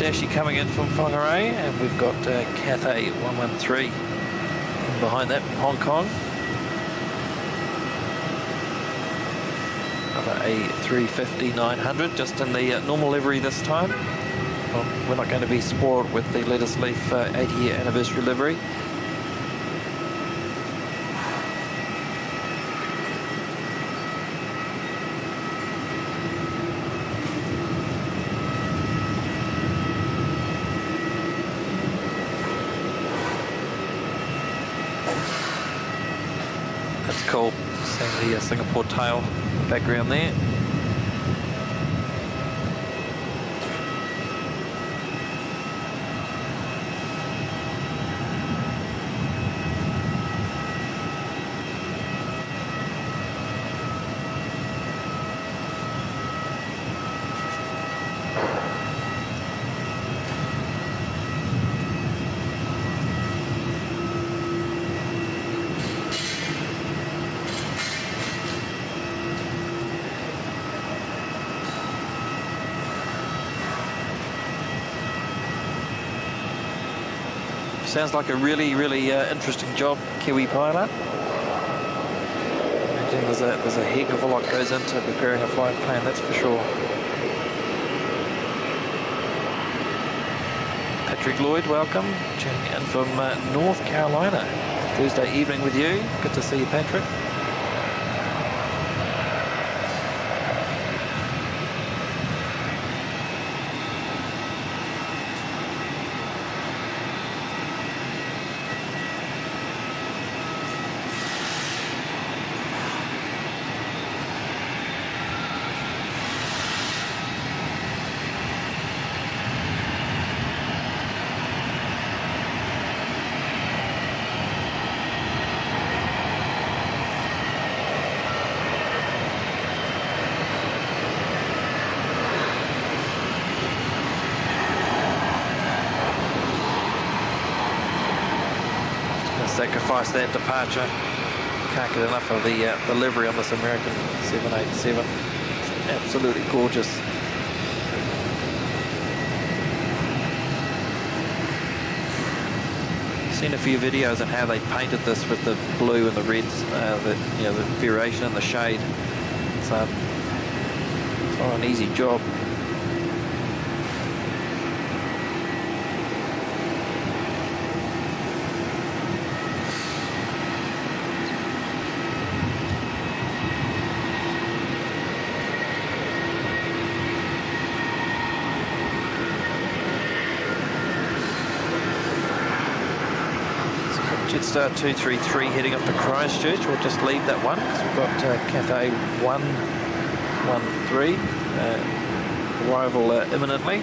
Dashi coming in from Whangarei, and we've got Cathay 113 behind that from Hong Kong. Another A350-900, just in the normal livery this time. Well, we're not going to be spoiled with the Let Us Leaf 80-year anniversary livery. That's cool, seeing the Singapore tail in the background there. Sounds like a really interesting job, Kiwi pilot. Imagine there's a heck of a lot goes into preparing a flight plan, that's for sure. Patrick Lloyd, welcome, tuning in from North Carolina. Thursday evening with you. Good to see you, Patrick. Sacrifice that departure. Can't get enough of the livery on this American 787. It's absolutely gorgeous. Seen a few videos on how they painted this with the blue and the reds, the variation in the shade. It's not an easy job. Jetstar 233 heading up to Christchurch. We'll just leave that one because we've got Cathay 113 arrival imminently.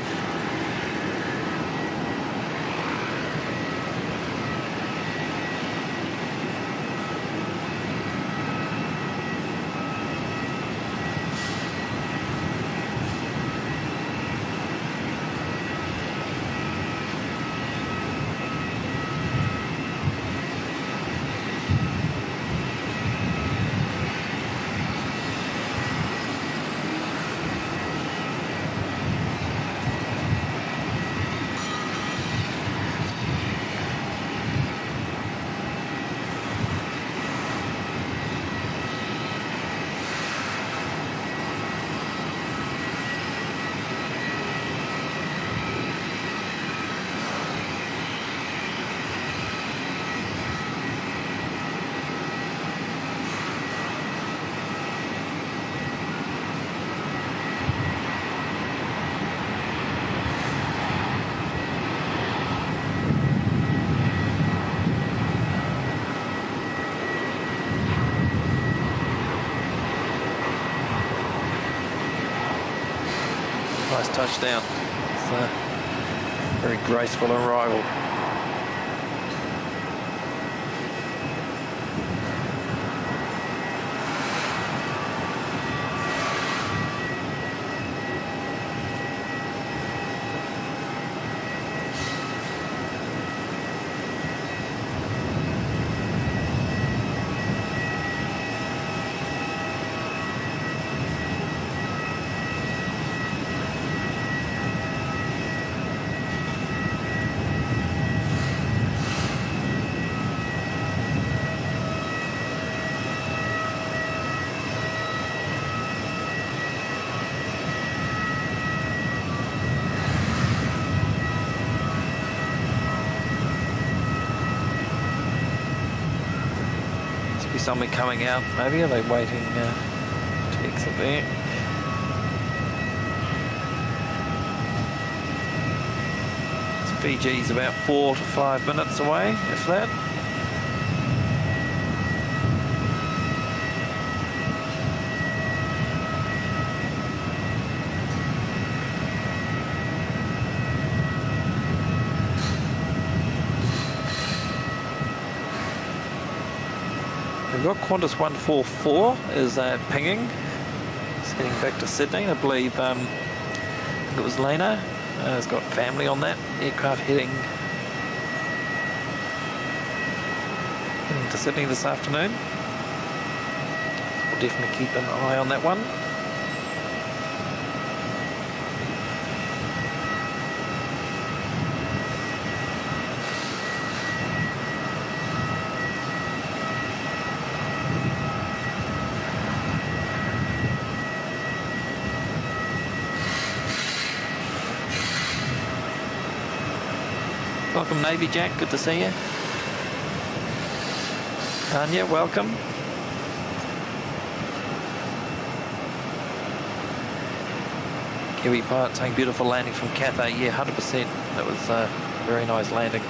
Nice touchdown. It's a very graceful arrival. somebody coming out, maybe? Are they waiting to exit there? Fiji's about 4 to 5 minutes away, if that. We've got Qantas 144 is pinging. It's heading back to Sydney. I believe I think it was Lena. Has got family on that aircraft heading to Sydney this afternoon. We'll definitely keep an eye on that one. Welcome, Navy Jack. Good to see you. Tanya, welcome. Kiwi Pilot saying beautiful landing from Cathay. Yeah, 100%. That was a very nice landing.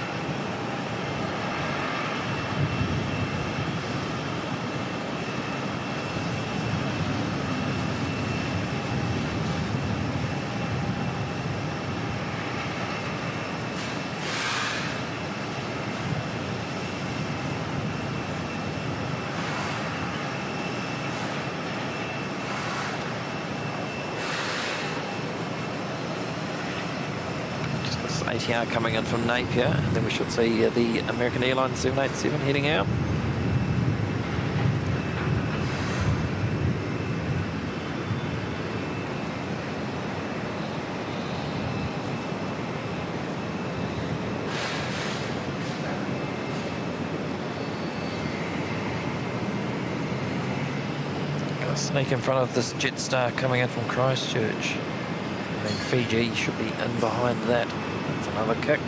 ATR coming in from Napier, and then we should see the American Airlines 787 heading out. Gonna sneak in front of this Jetstar coming in from Christchurch, and then Fiji should be in behind that. That's another kick.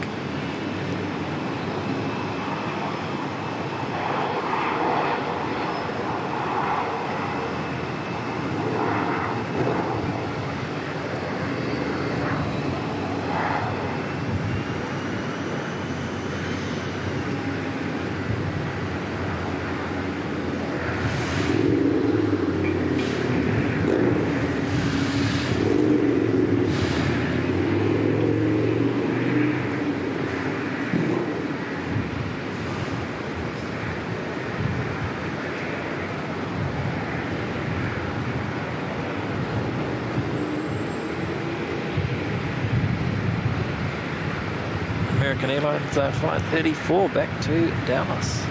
American Airlines Flight 34 back to Dallas.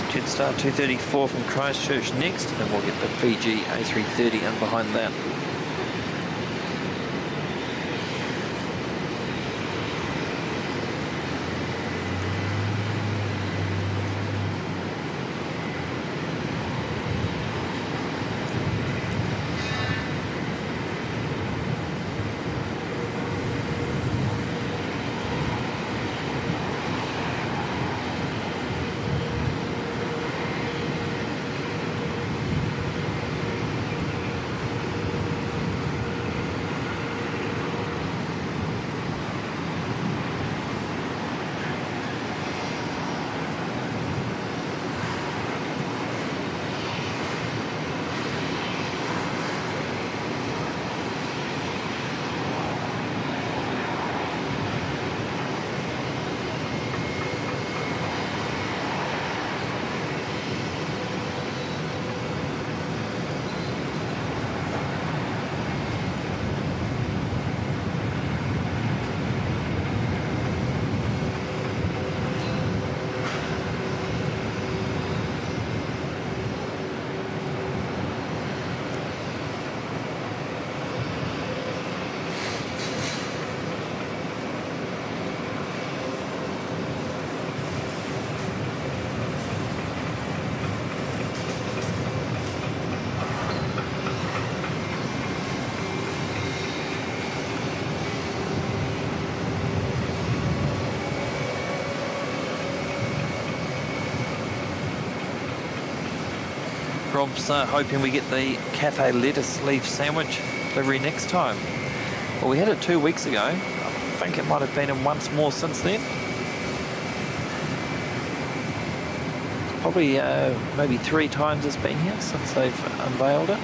Jetstar 234 from Christchurch next, and then we'll get the Fiji A330 in behind that. Rob's hoping we get the cafe lettuce leaf sandwich delivery next time. Well, we had it 2 weeks ago. I think it might have been in once more since then. Probably maybe 3 times it's been here since they've unveiled it.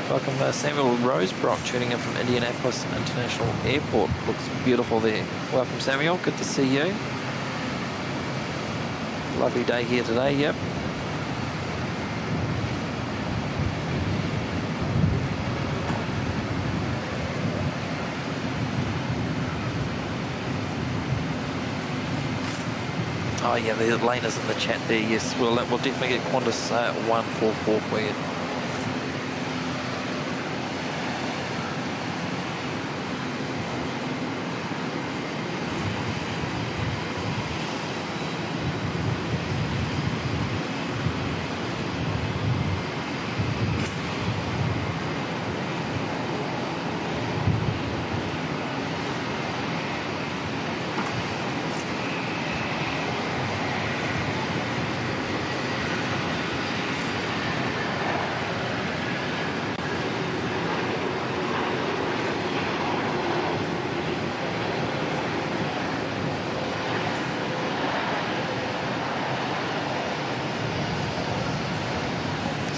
Welcome Samuel Rosebrock tuning in from Indianapolis International Airport. Looks beautiful there. Welcome Samuel, good to see you. Lovely day here today, yep. Oh yeah, the Lena's in the chat there, yes. We'll definitely get Qantas 144 for you.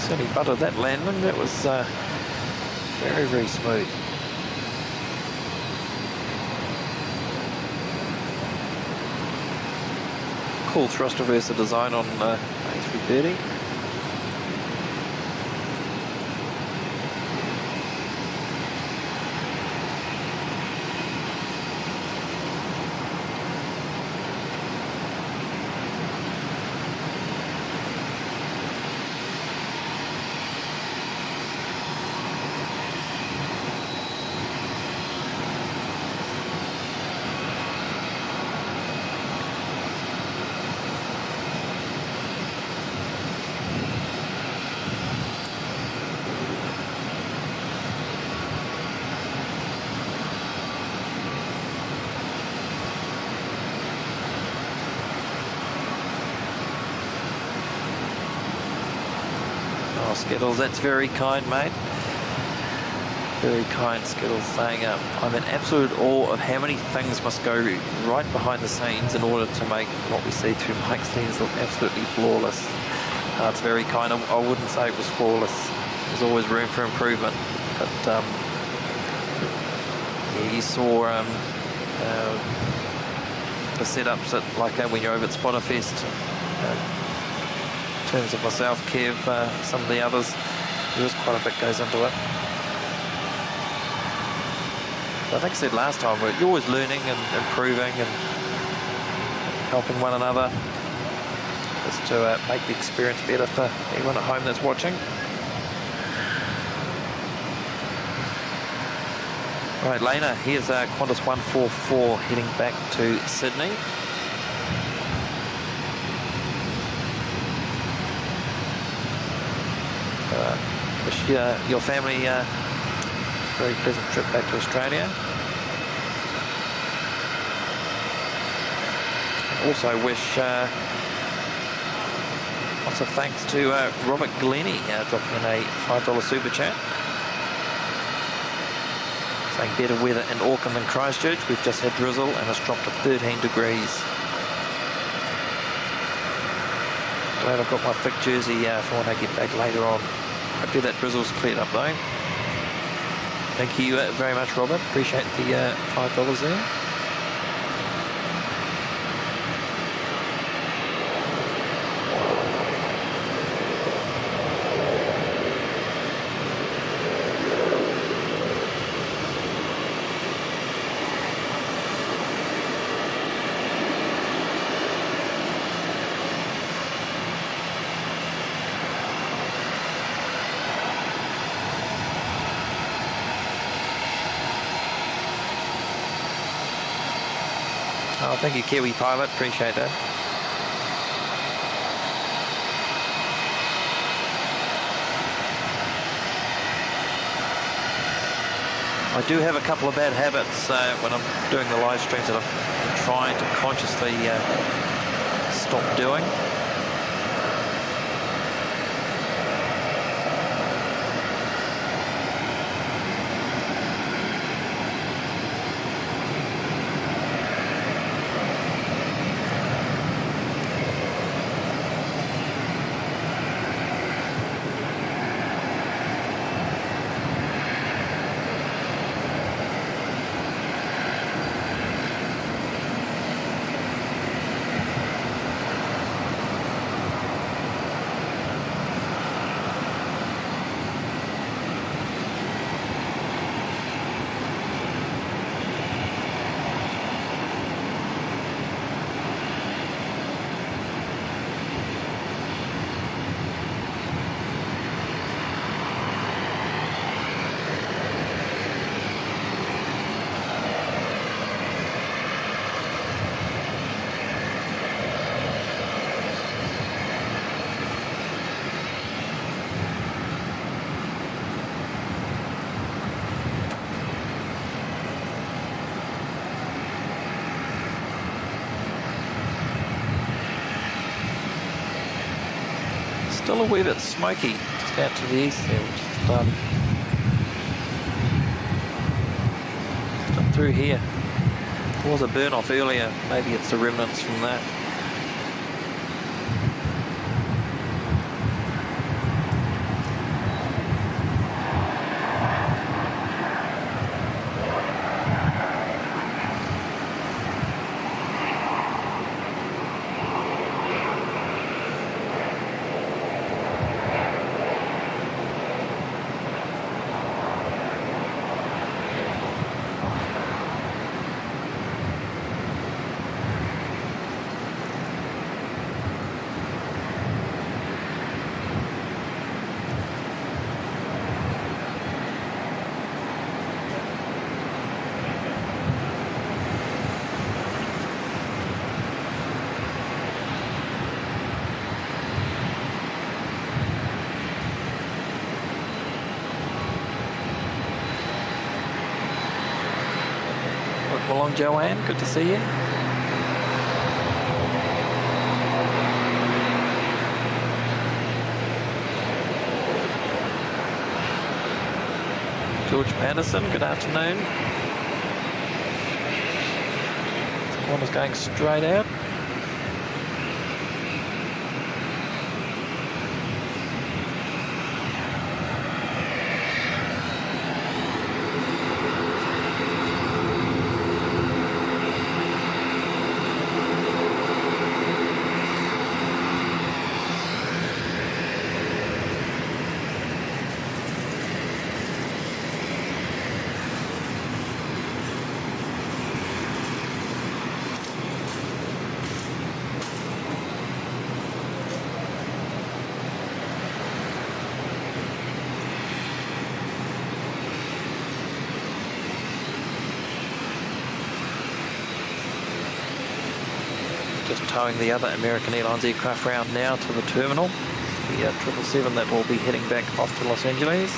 Certainly buttered that landing. That was very, very smooth. Cool thrust reverser design on A330. Oh, Skittles, that's very kind, mate. Very kind, Skittles, saying I'm in absolute awe of how many things must go right behind the scenes in order to make what we see through Mike's lens look absolutely flawless. It's very kind. I wouldn't say it was flawless. There's always room for improvement. But yeah, you saw the setups at, like when you're over at Spotterfest. In terms of myself, Kev, some of the others, there is quite a bit goes into it. But I think I said last time, you're always learning and improving and helping one another just to make the experience better for anyone at home that's watching. Right, Lena, here's Qantas 144 heading back to Sydney. Wish your family a very pleasant trip back to Australia. Also wish lots of thanks to Robert Glennie dropping in a $5 super chat. Saying better weather in Auckland than Christchurch. We've just had drizzle and it's dropped to 13 degrees. Glad I've got my thick jersey for when I get back later on. Hopefully that drizzle's cleared up though. Thank you very much, Robert. Appreciate the $5 there. Oh, thank you, Kiwi Pilot. Appreciate that. I do have a couple of bad habits when I'm doing the live streams that I'm trying to consciously stop doing. Still a wee bit smoky, just out to the east there, which is up through here. There was a burn off earlier, maybe it's the remnants from that. Welcome along, Joanne. Good to see you. George Patterson, good afternoon. The corner's going straight out. Just towing the other American Airlines aircraft round now to the terminal. The 777 that will be heading back off to Los Angeles.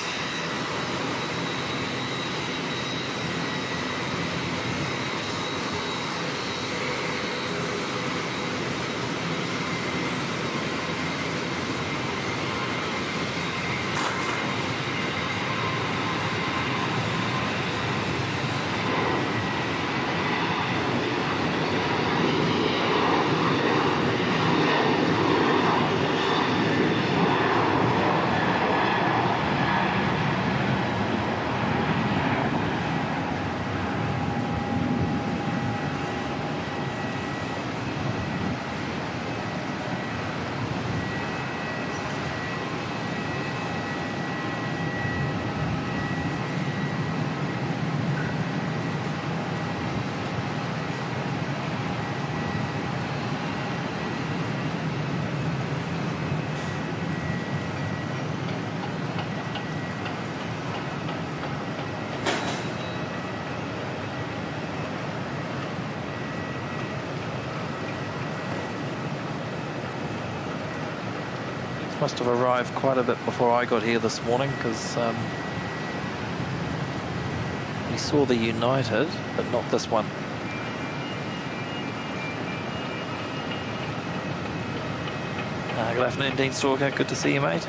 Must have arrived quite a bit before I got here this morning because We saw the United, but not this one. Good afternoon, Dean Stalker. Good to see you, mate.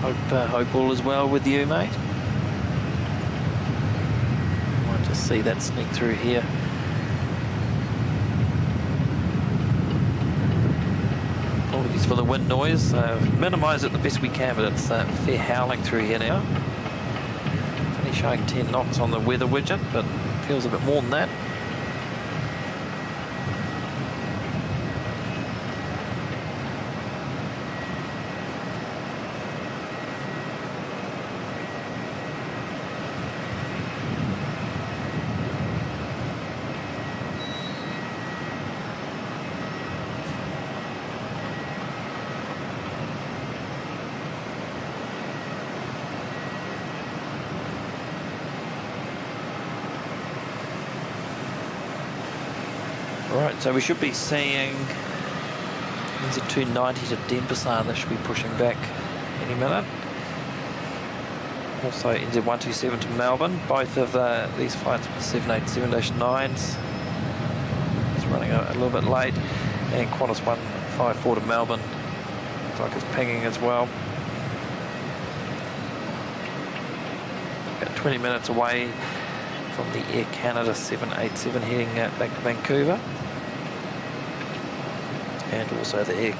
Hope all is well with you, mate. Might just see that sneak through here. Apologies for the wind noise. Minimise it the best we can, but it's fair howling through here now. It's only showing 10 knots on the weather widget, but feels a bit more than that. Right, so we should be seeing NZ290 to Denpasar. That should be pushing back any minute. Also NZ127 to Melbourne. Both of these flights with 787-9s. It's running a little bit late. And Qantas 154 to Melbourne. Looks like it's pinging as well. About 20 minutes away from the Air Canada 787 heading back to Vancouver. And also the Air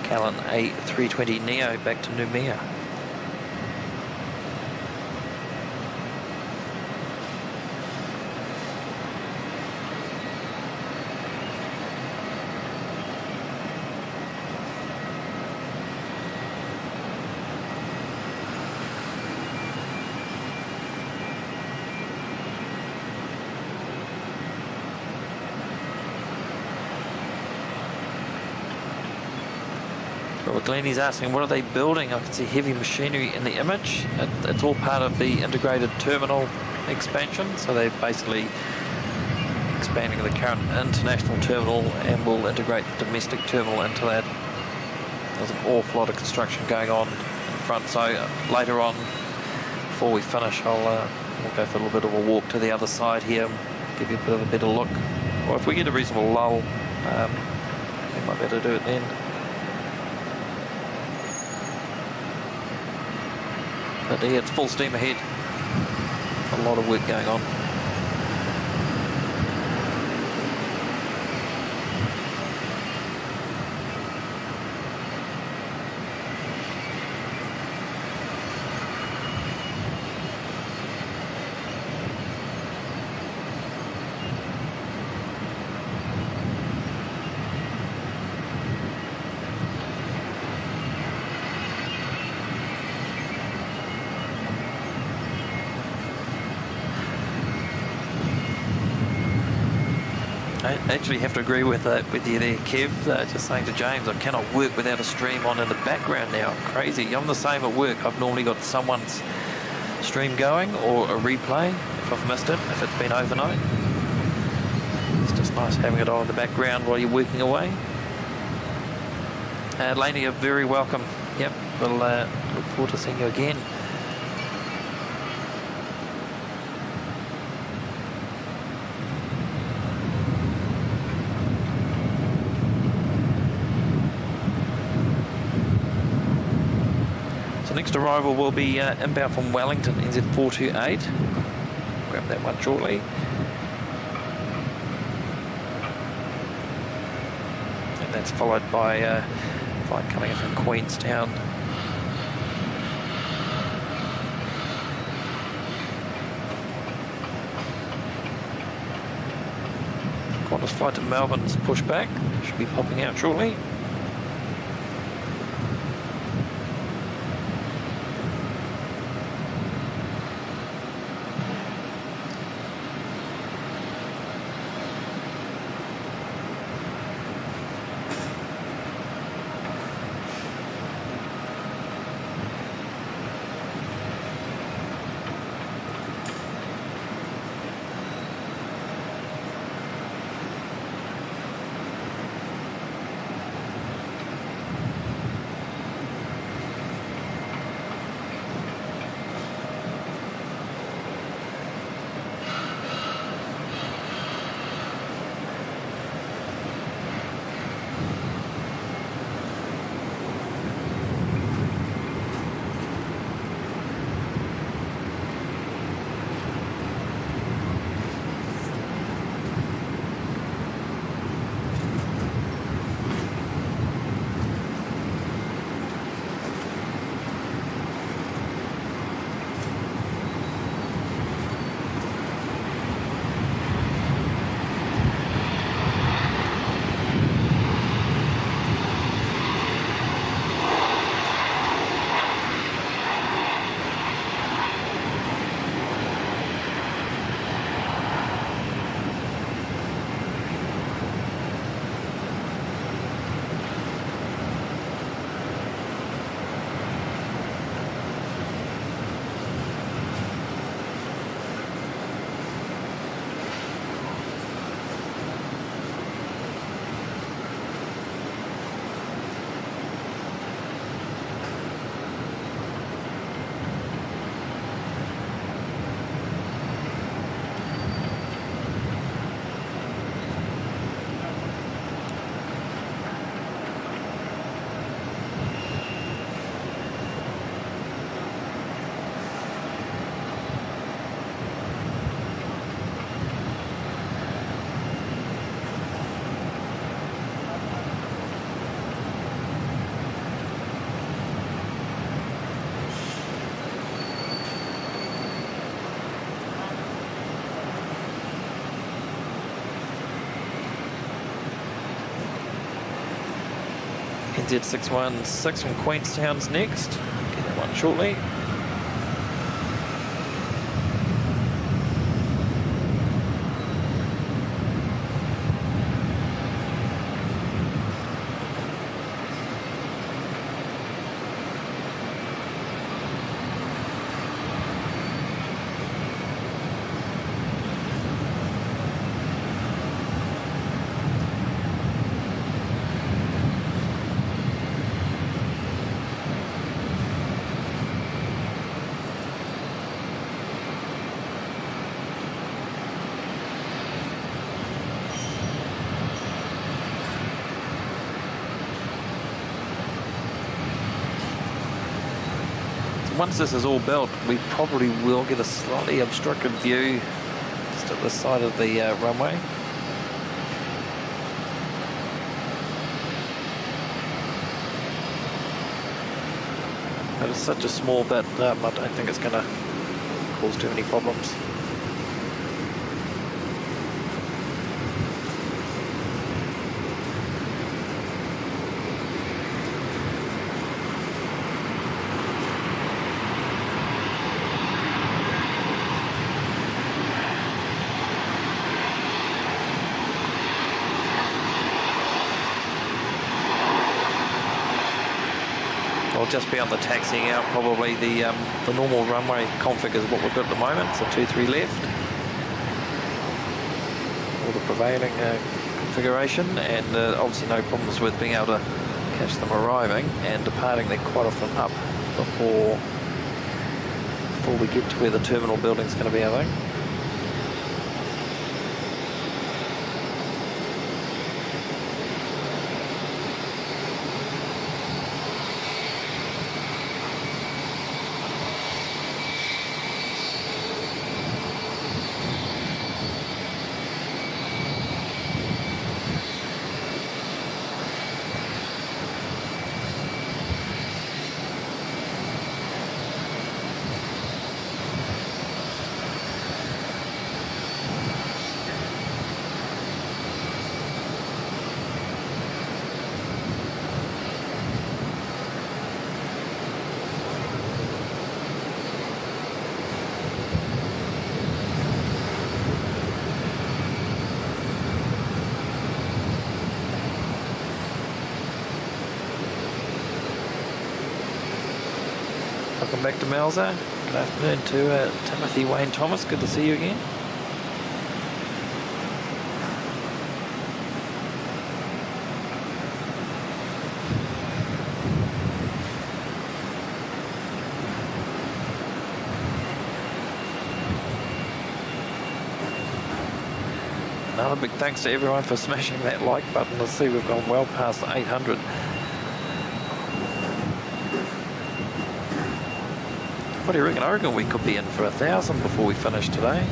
Callan A320neo back to Noumea. Glennie's asking, what are they building? I can see heavy machinery in the image. It's all part of the integrated terminal expansion, so they're basically expanding the current international terminal and will integrate the domestic terminal into that. There's an awful lot of construction going on in front, so later on, before we finish, we'll go for a little bit of a walk to the other side here, give you a bit of a better look. Or if we get a reasonable lull, we might better do it then. But yeah, it's full steam ahead. A lot of work going on. I actually have to agree with you there, Kev. Just saying to James, I cannot work without a stream on in the background now. Crazy. I'm the same at work. I've normally got someone's stream going or a replay if I've missed it, if it's been overnight. It's just nice having it on in the background while you're working away. Lainey, you're very welcome. Yep, we'll look forward to seeing you again. Next arrival will be inbound from Wellington, NZ428. Grab that one shortly. And that's followed by a flight coming in from Queenstown. Qantas flight to Melbourne's pushed back. Should be popping out shortly. NZ616 from Queenstown's next. Get that one shortly. Once this is all built, we probably will get a slightly obstructed view just at the side of the runway. But it's such a small bit, I don't think it's going to cause too many problems. I'll just be on the taxiing out, probably the normal runway config is what we've got at the moment, so 2-3 left. All the prevailing configuration, and obviously no problems with being able to catch them arriving and departing. They're quite often up before we get to where the terminal building's going to be, I think. Welcome back to Malza. Good afternoon to Timothy Wayne Thomas. Good to see you again. Another big thanks to everyone for smashing that like button. Let's see, we've gone well past the 800. What do you reckon? I reckon we could be in for 1,000 before we finish today.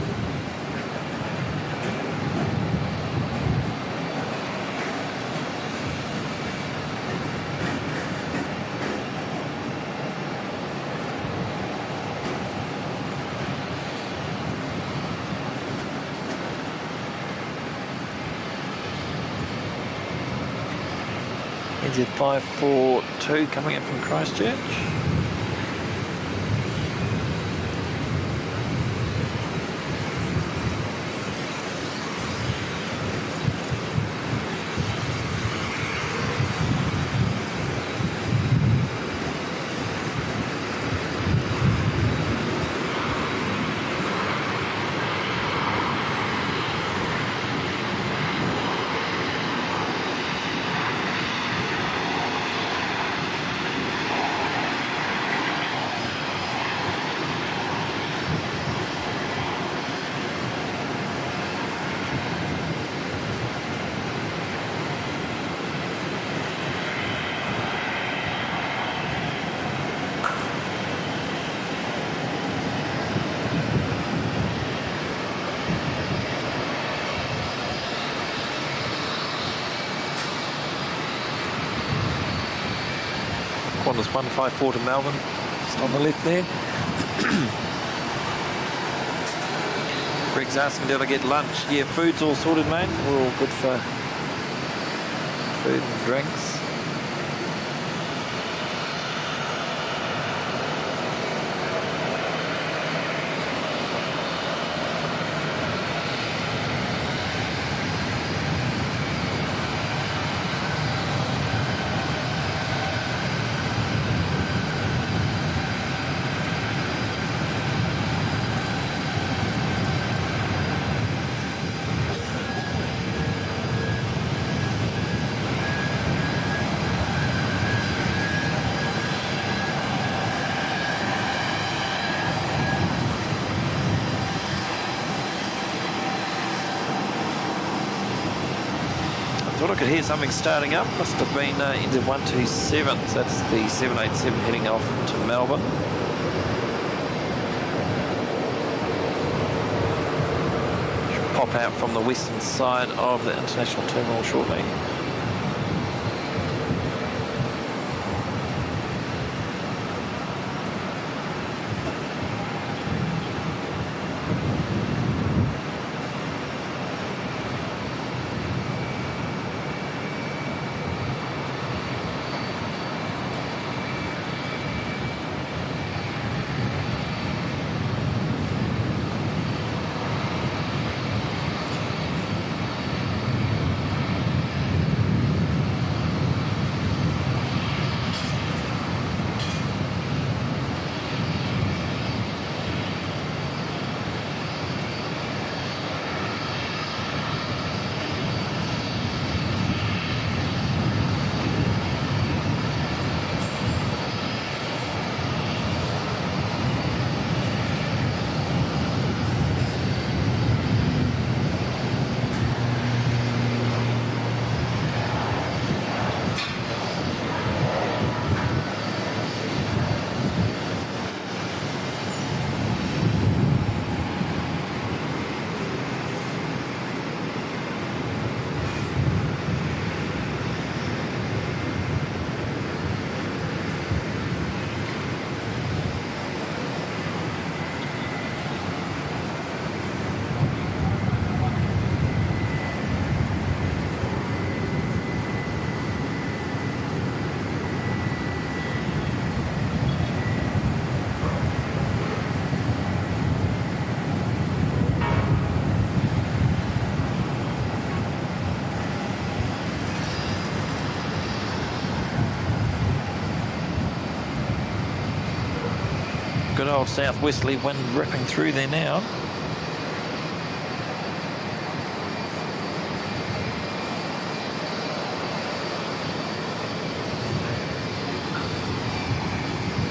NZ542 coming in from Christchurch. Qantas 154 to Melbourne, just on the left there. Greg's asking, did I get lunch? Yeah, food's all sorted, mate. We're all good for food and drinks. thought I could hear something starting up. Must have been engine 127. So that's the 787 heading off to Melbourne. Should pop out from the western side of the international terminal shortly. Good old southwesterly wind ripping through there now.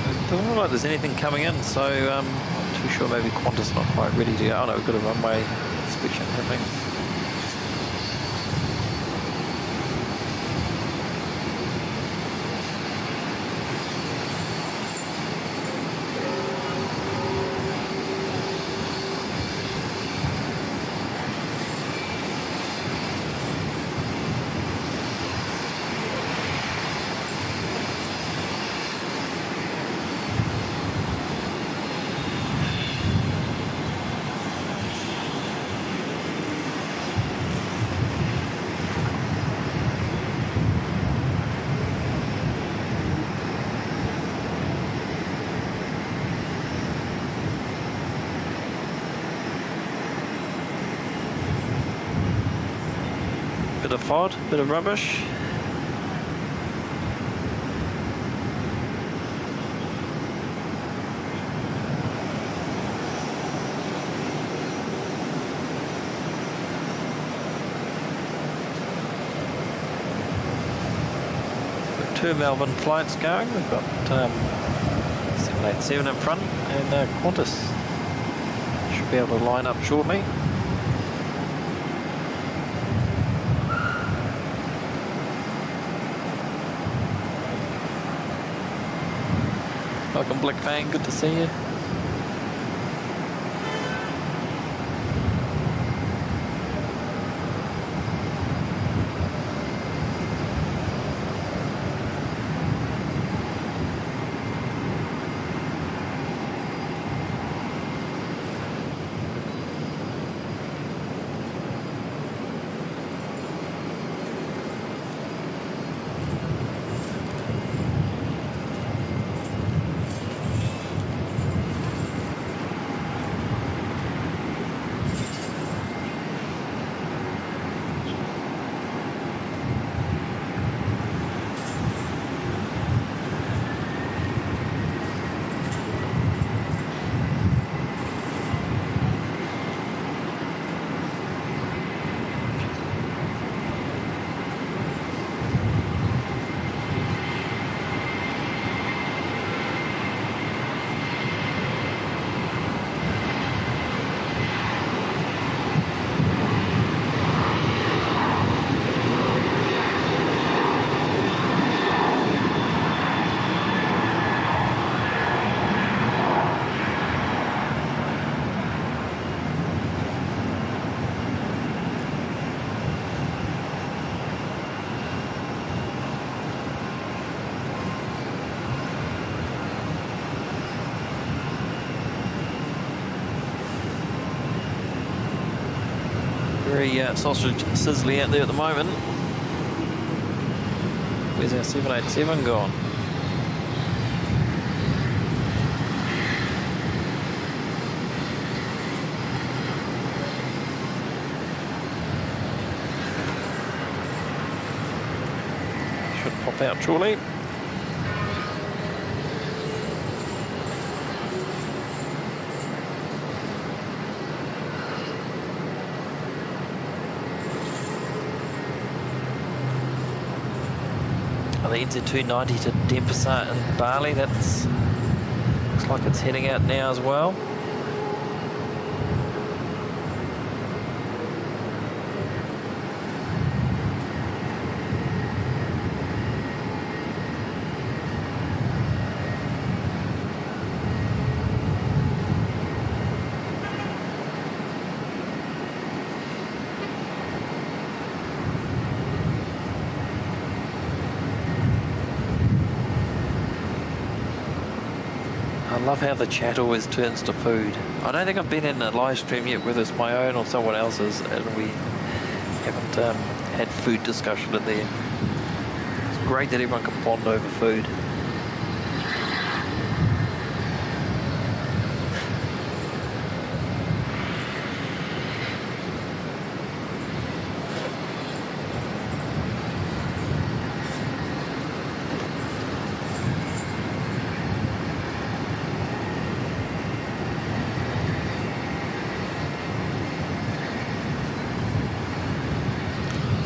It doesn't look like there's anything coming in, so I'm not too sure. Maybe Qantas not quite ready to go. Oh no, we've got a runway inspection happening. Bit of fod, bit of rubbish. Got 2 Melbourne flights going. We've got 787 in front and Qantas should be able to line up shortly. Welcome Black Fang, good to see you. Very sausage sizzly out there at the moment. Where's our 787 gone? Should pop out shortly. The NZ290 to Denpasar in Bali, looks like it's heading out now as well. I love how the chat always turns to food. I don't think I've been in a live stream yet, whether it's my own or someone else's, and we haven't had food discussion in there. It's great that everyone can bond over food.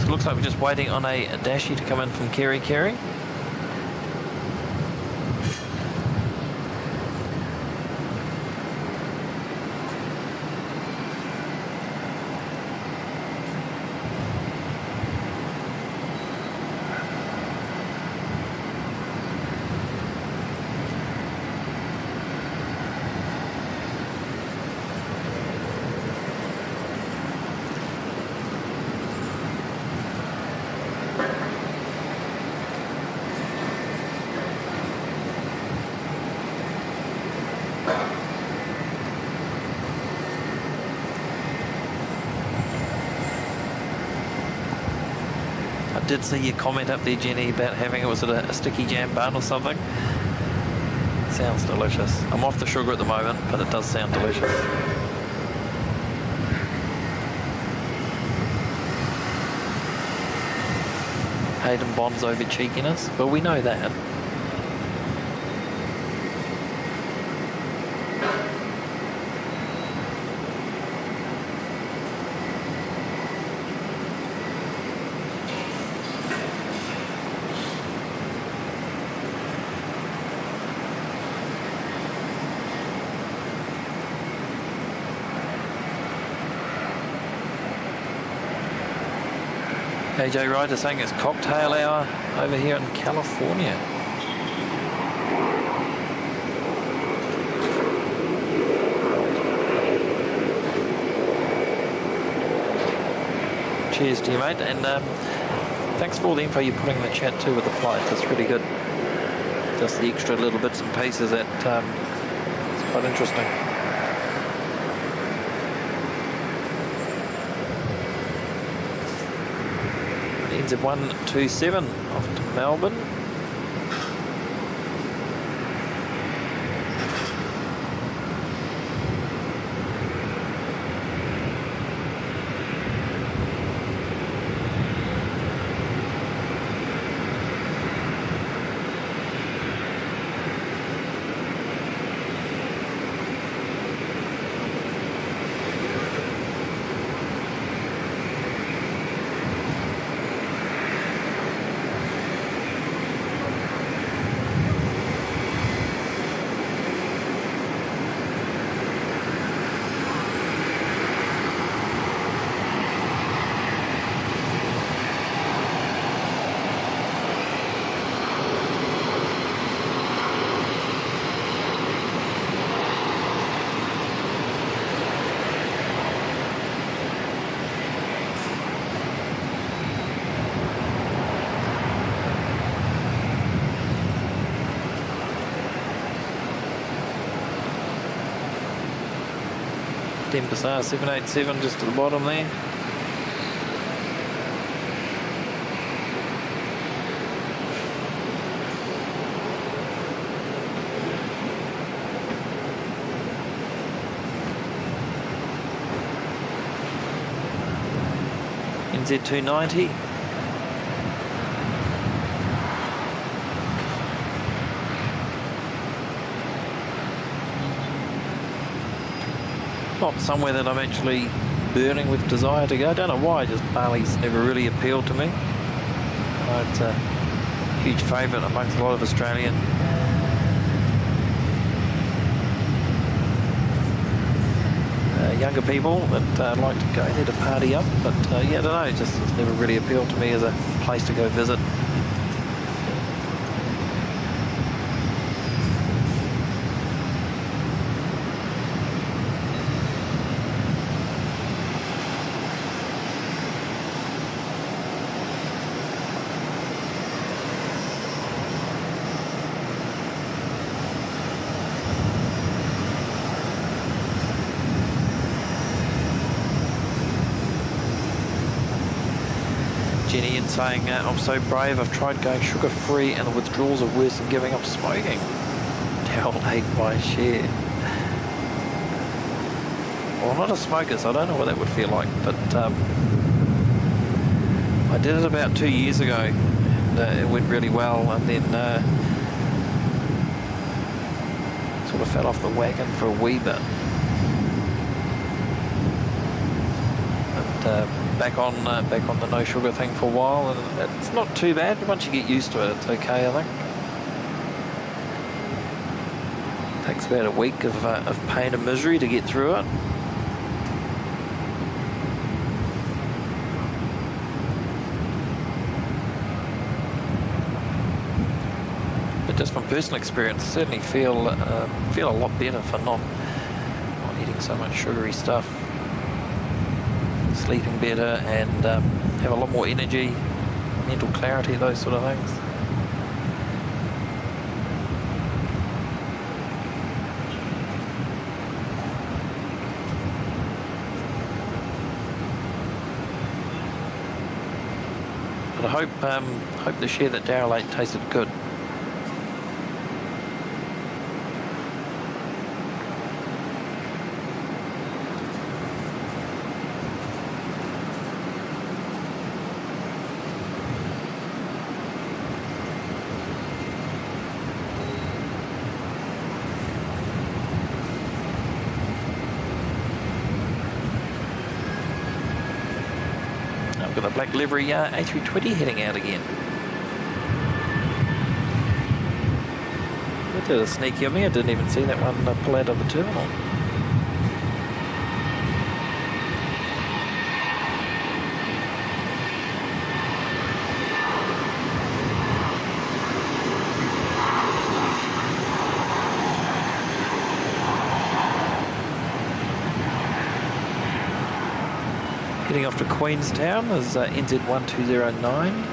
Looks like we're just waiting on a Dashi to come in from Kerry. I did see your comment up there, Jenny, about having it was a sticky jam bun or something. Sounds delicious. I'm off the sugar at the moment, but it does sound delicious. Hayden bonds over cheekiness. Well, we know that. AJ Ryder saying it's cocktail hour over here in California. Cheers to you, mate, and thanks for all the info you're putting in the chat too with the flights. It's really good. Just the extra little bits and pieces that it's quite interesting. NZ127 off to Melbourne. Denpasar 787 just at the bottom there. NZ290. Not somewhere that I'm actually burning with desire to go. I don't know why, just Bali's never really appealed to me. It's a huge favourite amongst a lot of Australian younger people that like to go there to party up, but yeah, I don't know, it just has never really appealed to me as a place to go visit. Jenny in saying, I'm so brave, I've tried going sugar-free and the withdrawals are worse than giving up smoking. Daryl ate my share. Well, I'm not a smoker, so I don't know what that would feel like, but I did it about 2 years ago, and it went really well, and then sort of fell off the wagon for a wee bit. But back on the no sugar thing for a while, and it's not too bad. Once you get used to it, it's okay, I think. It takes about a week of pain and misery to get through it. But just from personal experience, I certainly feel a lot better for not eating so much sugary stuff. Sleeping better and have a lot more energy, mental clarity, those sort of things. But I hope the share that Daryl ate tasted good. Got a black livery A320 heading out again. That did a sneaky on me. I didn't even see that one pull out of the terminal. Heading off to Queenstown is NZ1209.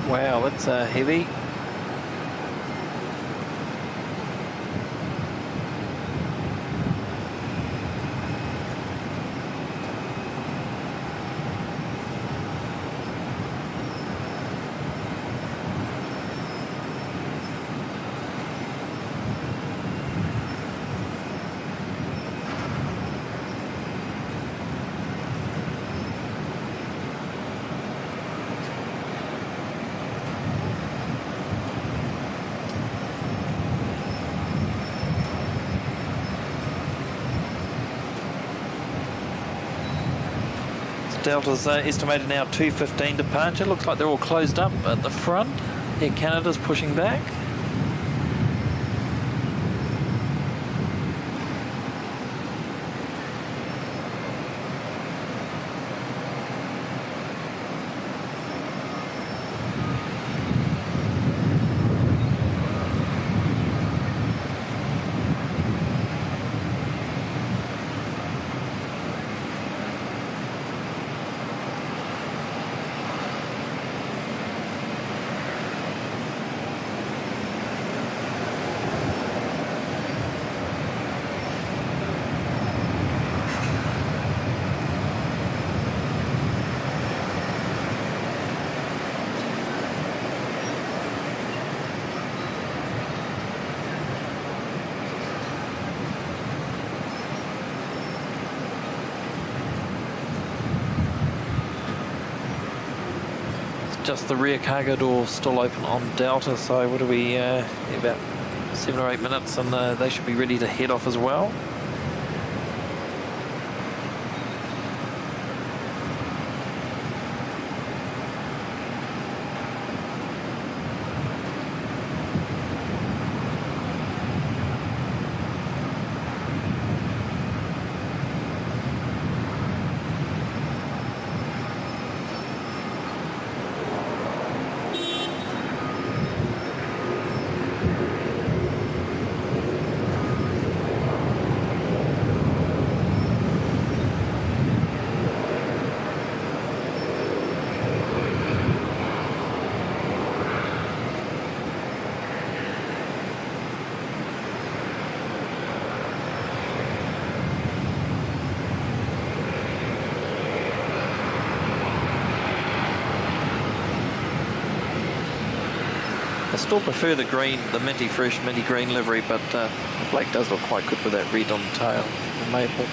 Wow, that's heavy. Delta's estimated now 2:15 departure. Looks like they're all closed up at the front. Air Canada's pushing back. Just the rear cargo door still open on Delta, so what are we, about 7 or 8 minutes, and they should be ready to head off as well. I still prefer the green, the minty fresh minty green livery, but the black does look quite good with that red on the tail, the maple.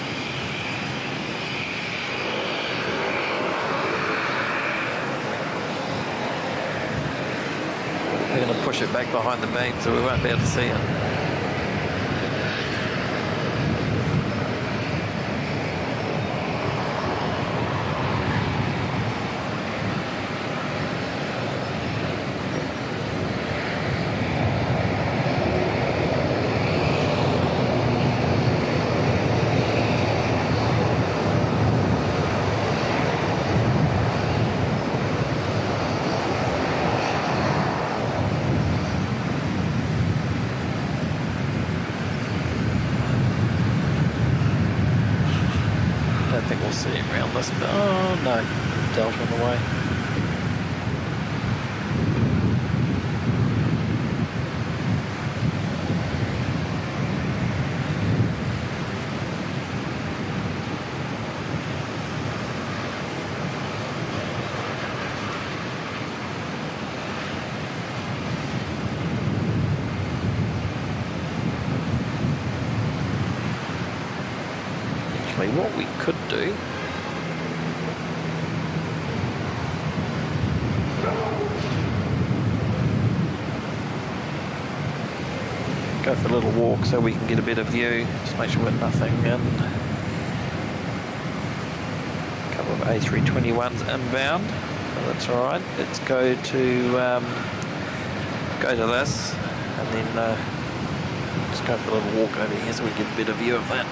They're going to push it back behind the beam, so we won't be able to see it. I think we'll see him around this. Oh no, Delta on the way. What we could do go for a little walk so we can get a better view, just make sure we're nothing in. A couple of A321s inbound, but that's alright. Let's go to this and then just go for a little walk over here so we can get a better view of that.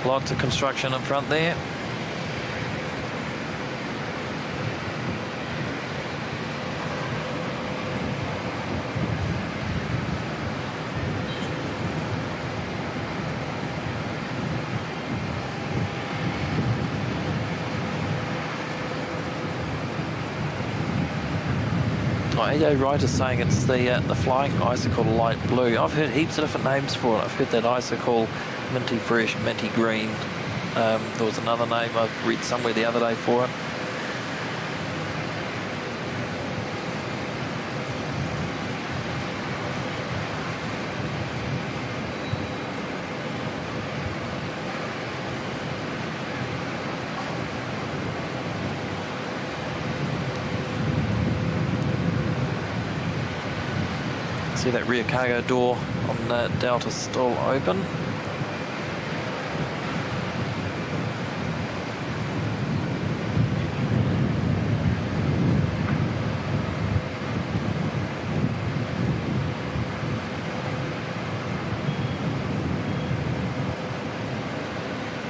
Lots of construction in front there. AJ Wright is saying it's the flying icicle light blue. I've heard heaps of different names for it. I've heard that icicle minty fresh, minty green. There was another name I've read somewhere the other day for it. See that rear cargo door on the Delta still open.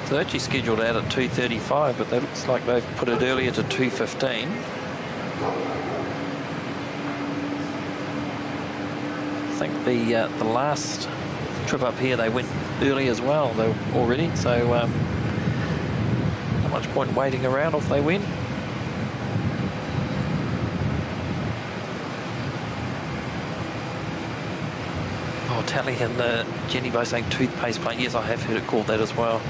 So they're actually scheduled out at 2:35, but that looks like they've put it earlier to 2:15. I think the last trip up here they went early as well, though, already. So not much point waiting around. Off they went. Oh, Tally and Jenny both saying toothpaste plane. Yes, I have heard it called that as well.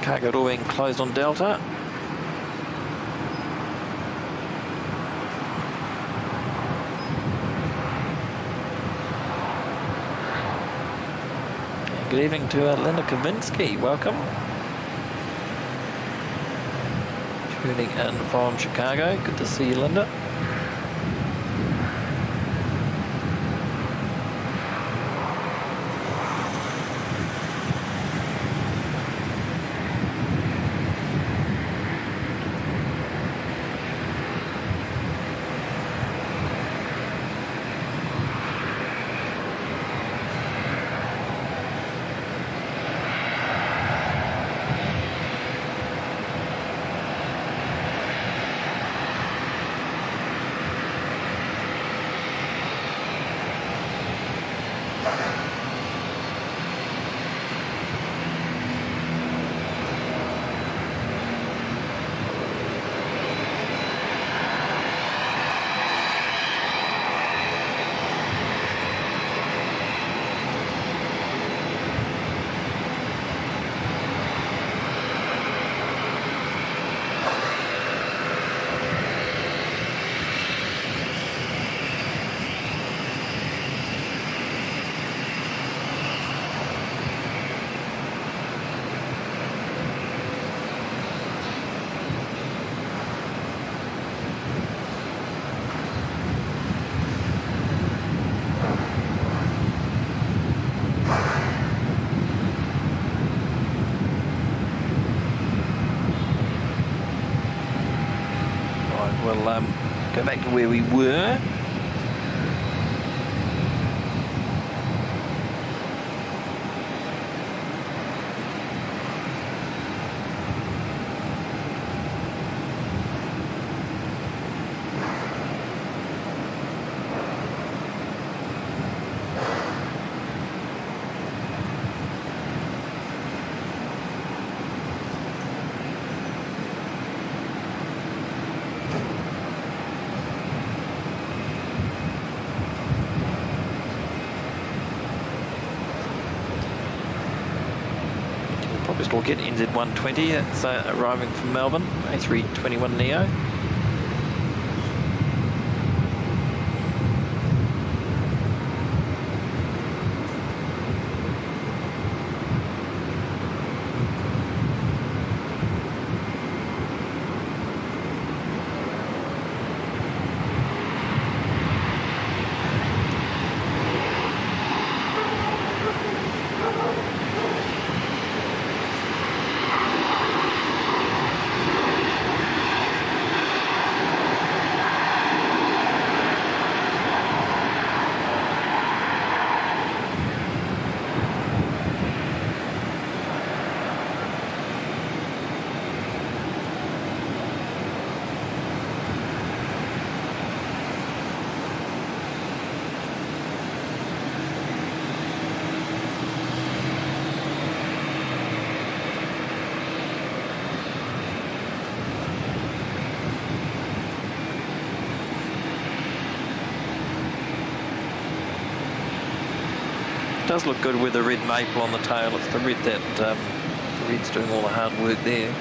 Cargo door being closed on Delta. And good evening to Linda Kavinsky. Welcome. Tuning in from Chicago. Good to see you, Linda. We'll go back to where we were. We'll get NZ120, it's arriving from Melbourne, A321neo. It does look good with the red maple on the tail. It's the red that the red's doing all the hard work there.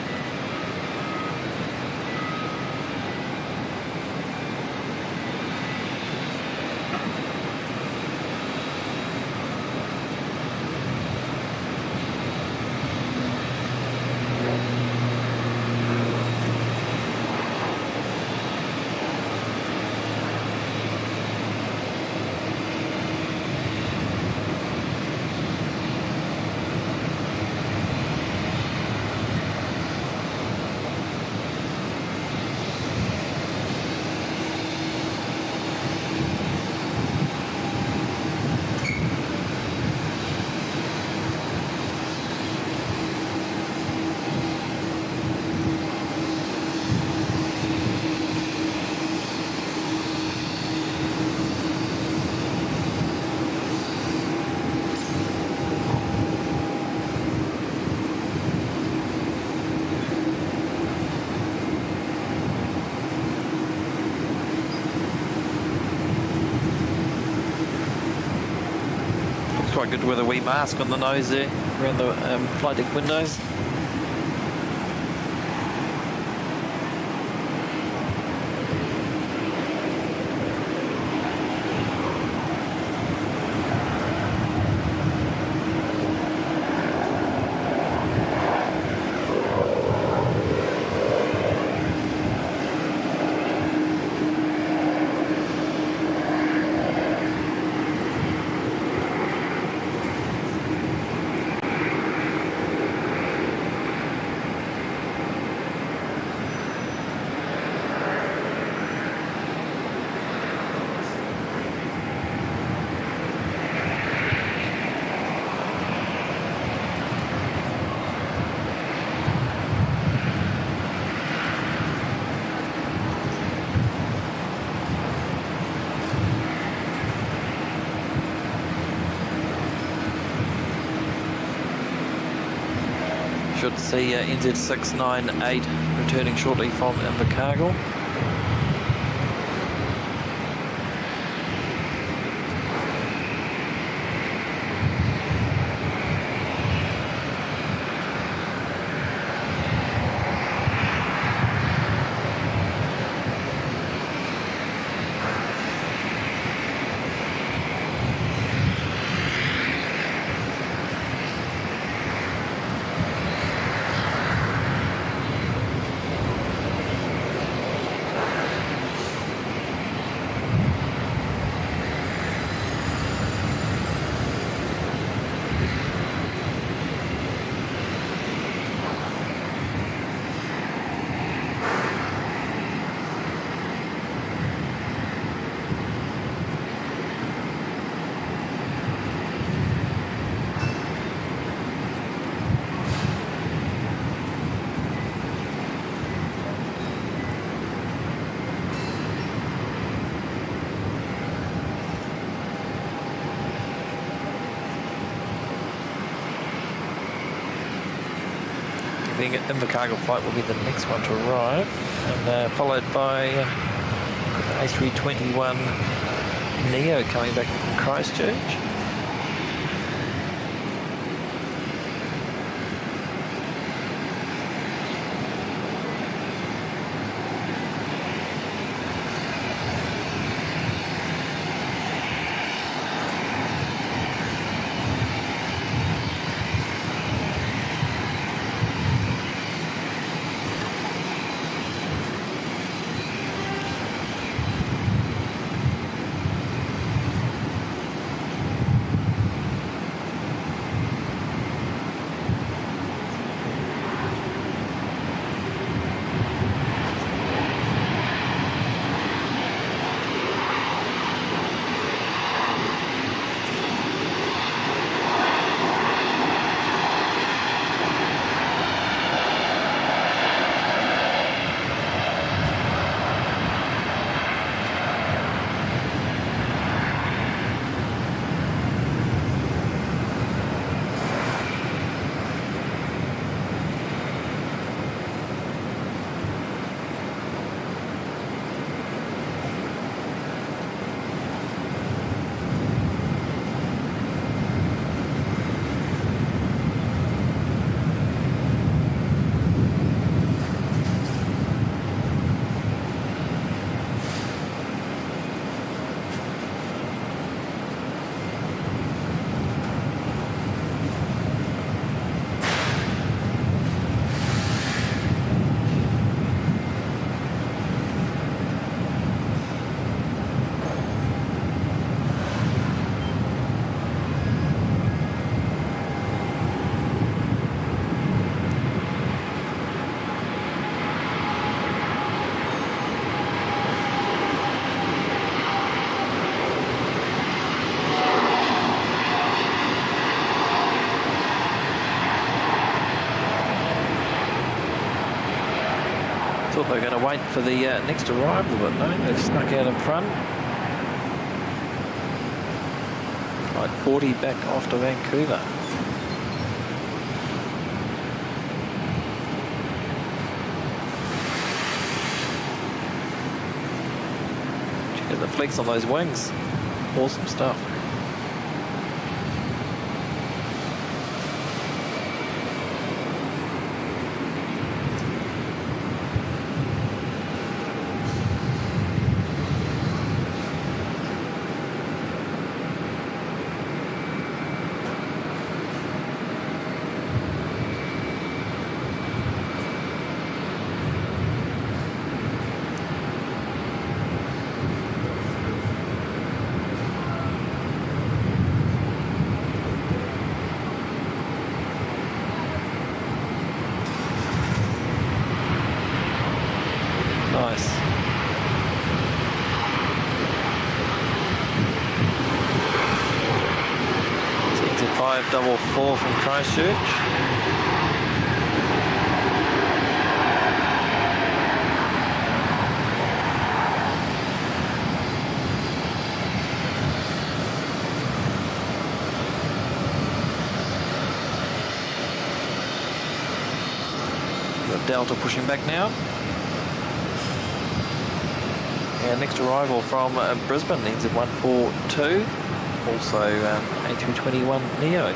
Quite good with a wee mask on the nose there around the flight deck windows. Should see NZ698 returning shortly from Invercargill. The Invercargill flight will be the next one to arrive, and followed by the A321 Neo coming back from Christchurch. Thought they were going to wait for the next arrival, but no, they've snuck out in front. Flight 40 back off to Vancouver. Check out the flex on those wings. Awesome stuff. Nice. CT544 from Christchurch. Got Delta pushing back now. And next arrival from Brisbane, exit 142, also A321neo.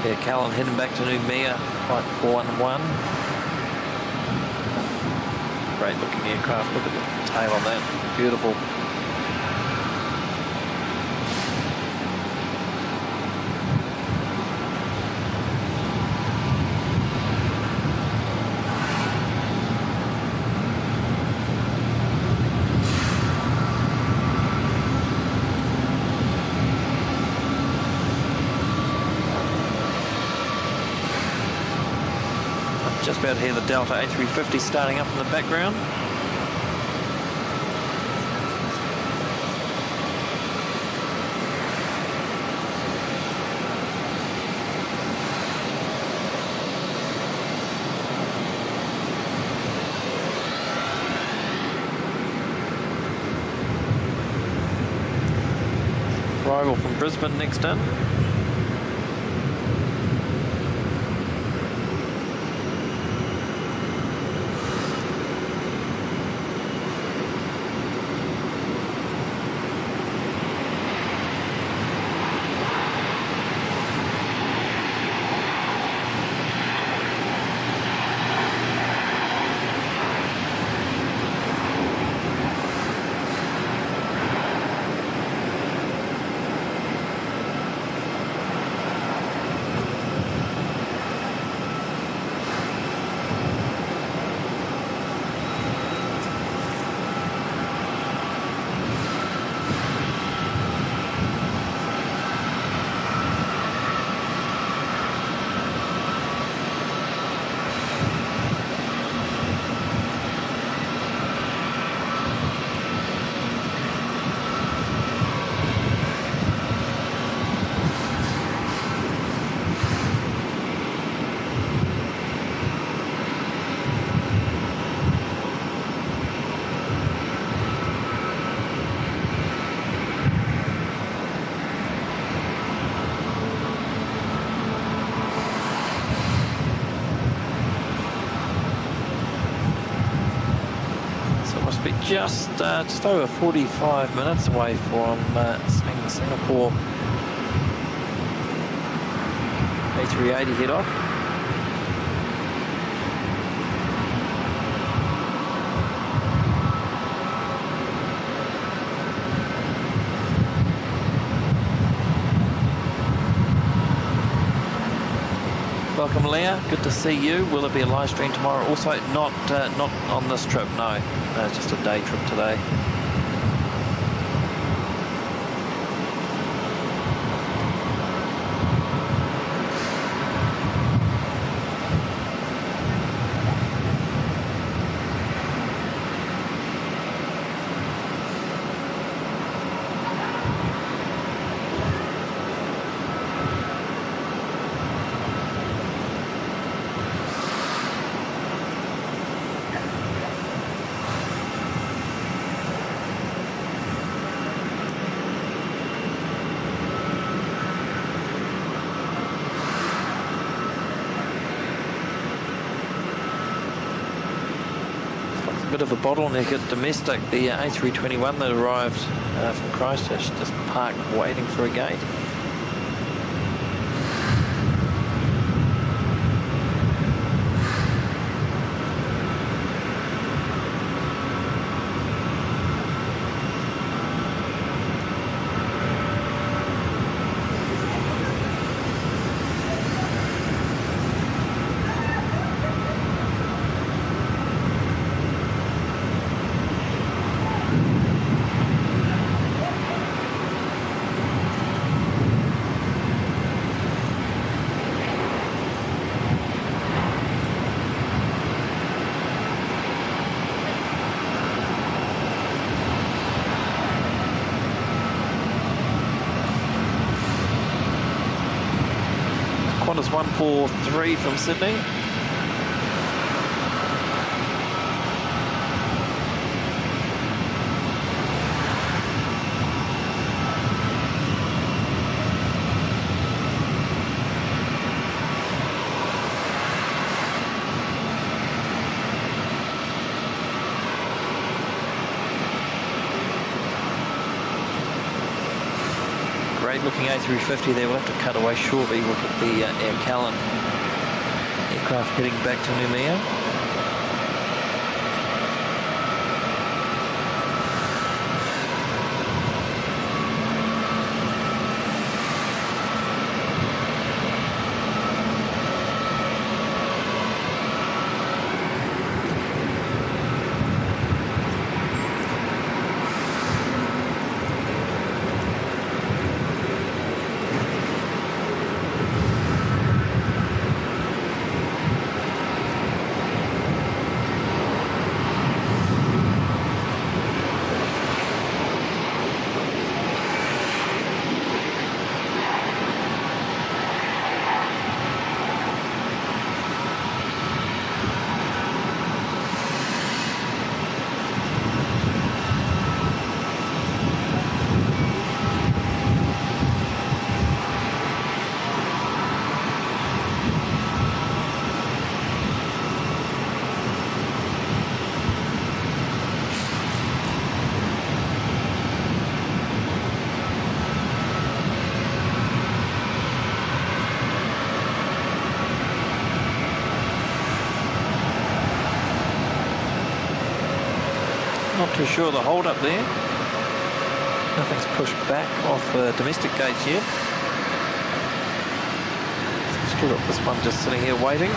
Yeah, Callan heading back to Noumea, flight 411. Great looking aircraft, look at the tail on that, beautiful. Just about to hear the Delta A350 starting up in the background. Arrival from Brisbane next in. Just over 45 minutes away from Singapore A380 head off. welcome Leah, good to see you. Will it be a live stream tomorrow? Also, not on this trip, no. It's just a day trip today. Bit of a bottleneck at domestic. The A321 that arrived from Christchurch just parked waiting for a gate. Qantas 143 from Sydney. Great looking A350 there. We'll have to cut away shortly. Look at the Air Callan aircraft heading back to Noumea. Not too sure the hold up there. Nothing's pushed back off domestic gates yet. Still got this one just sitting here waiting.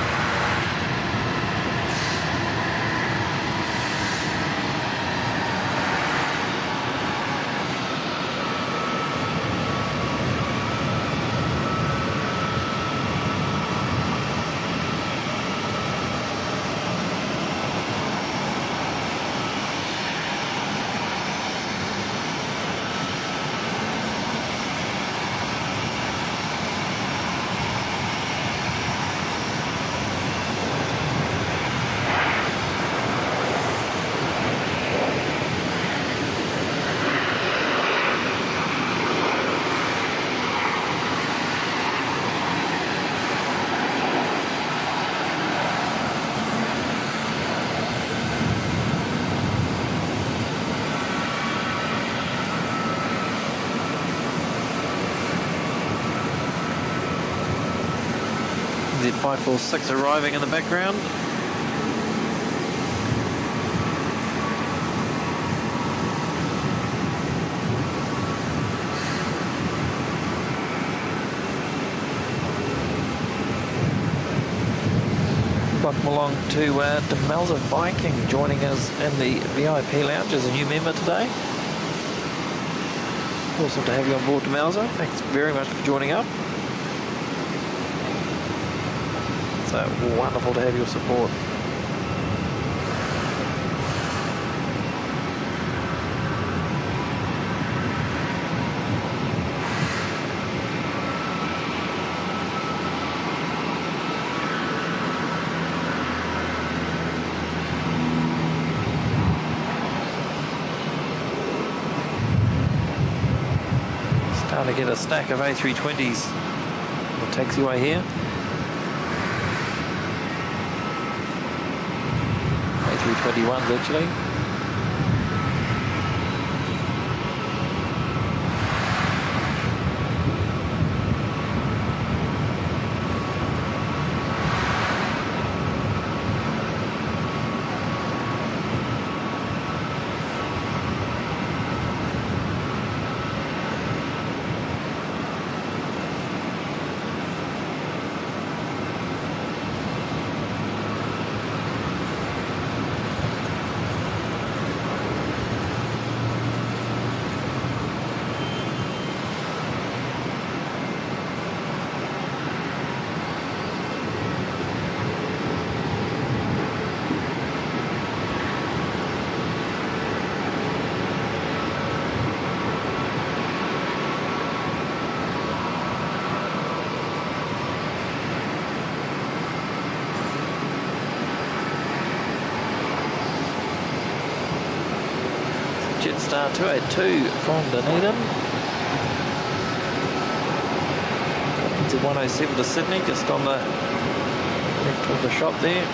Z546 arriving in the background. Welcome along to Demelza Viking, joining us in the VIP lounge as a new member today. Awesome to have you on board, Demelza. Thanks very much for joining up. So wonderful to have your support. Starting to get a stack of A320s on the taxiway here. A321s actually. Jetstar 282 from Dunedin. Into 107 to Sydney, just on the left of the shop there.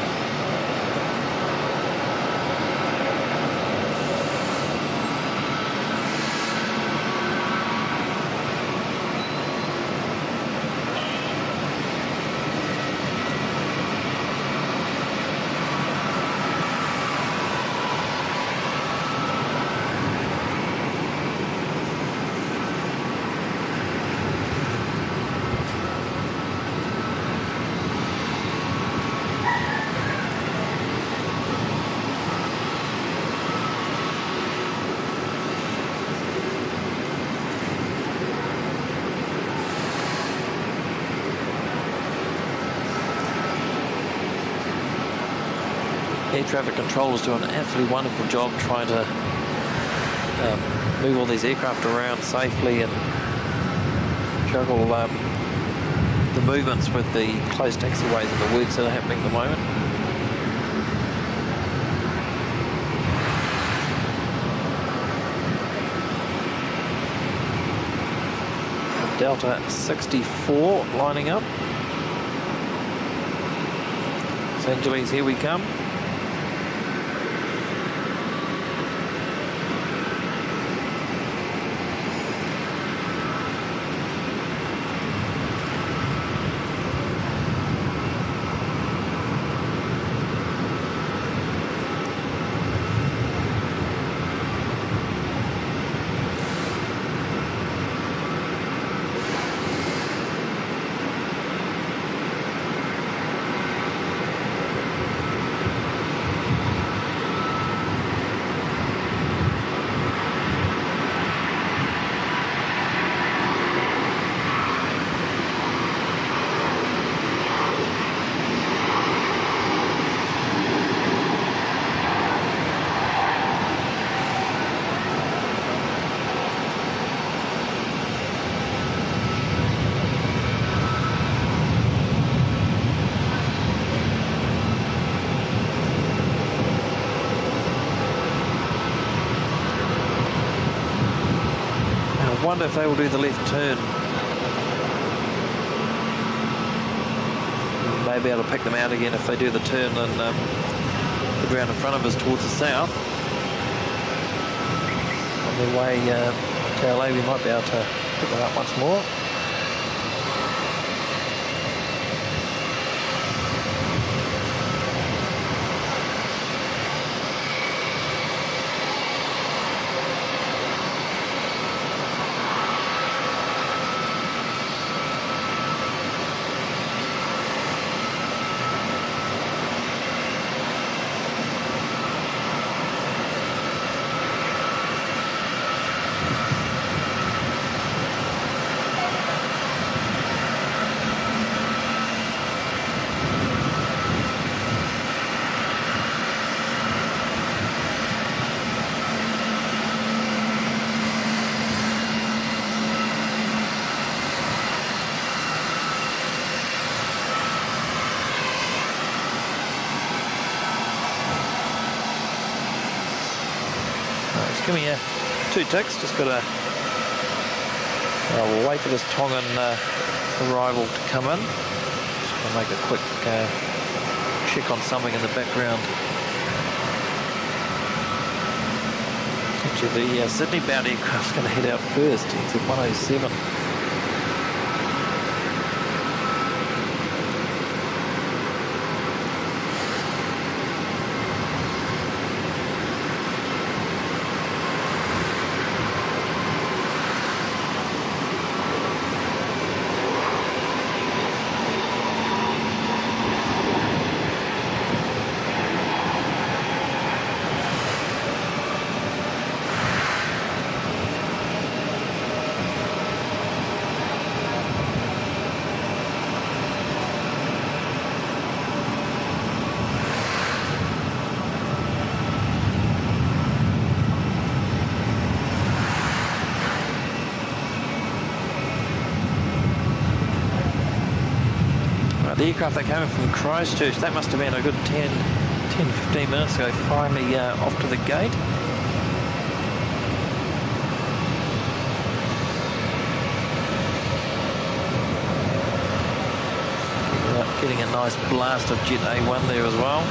Air traffic controllers do an absolutely wonderful job trying to move all these aircraft around safely and juggle the movements with the closed taxiways and the works that are happening at the moment. Delta 64 lining up. Los Angeles, here we come. I wonder if they will do the left turn. May be able to pick them out again if they do the turn and the ground in front of us towards the south. On their way to LA, we might be able to pick them up once more. give me 2 ticks. Just got to we'll wait for this Tongan arrival to come in. Just going to make a quick check on something in the background. Actually, the Sydney bound aircraft's going to head out first. It's at 107. The aircraft that came in from Christchurch, that must have been a good 10-15 minutes ago, finally off to the gate. Getting a nice blast of Jet A1 there as well.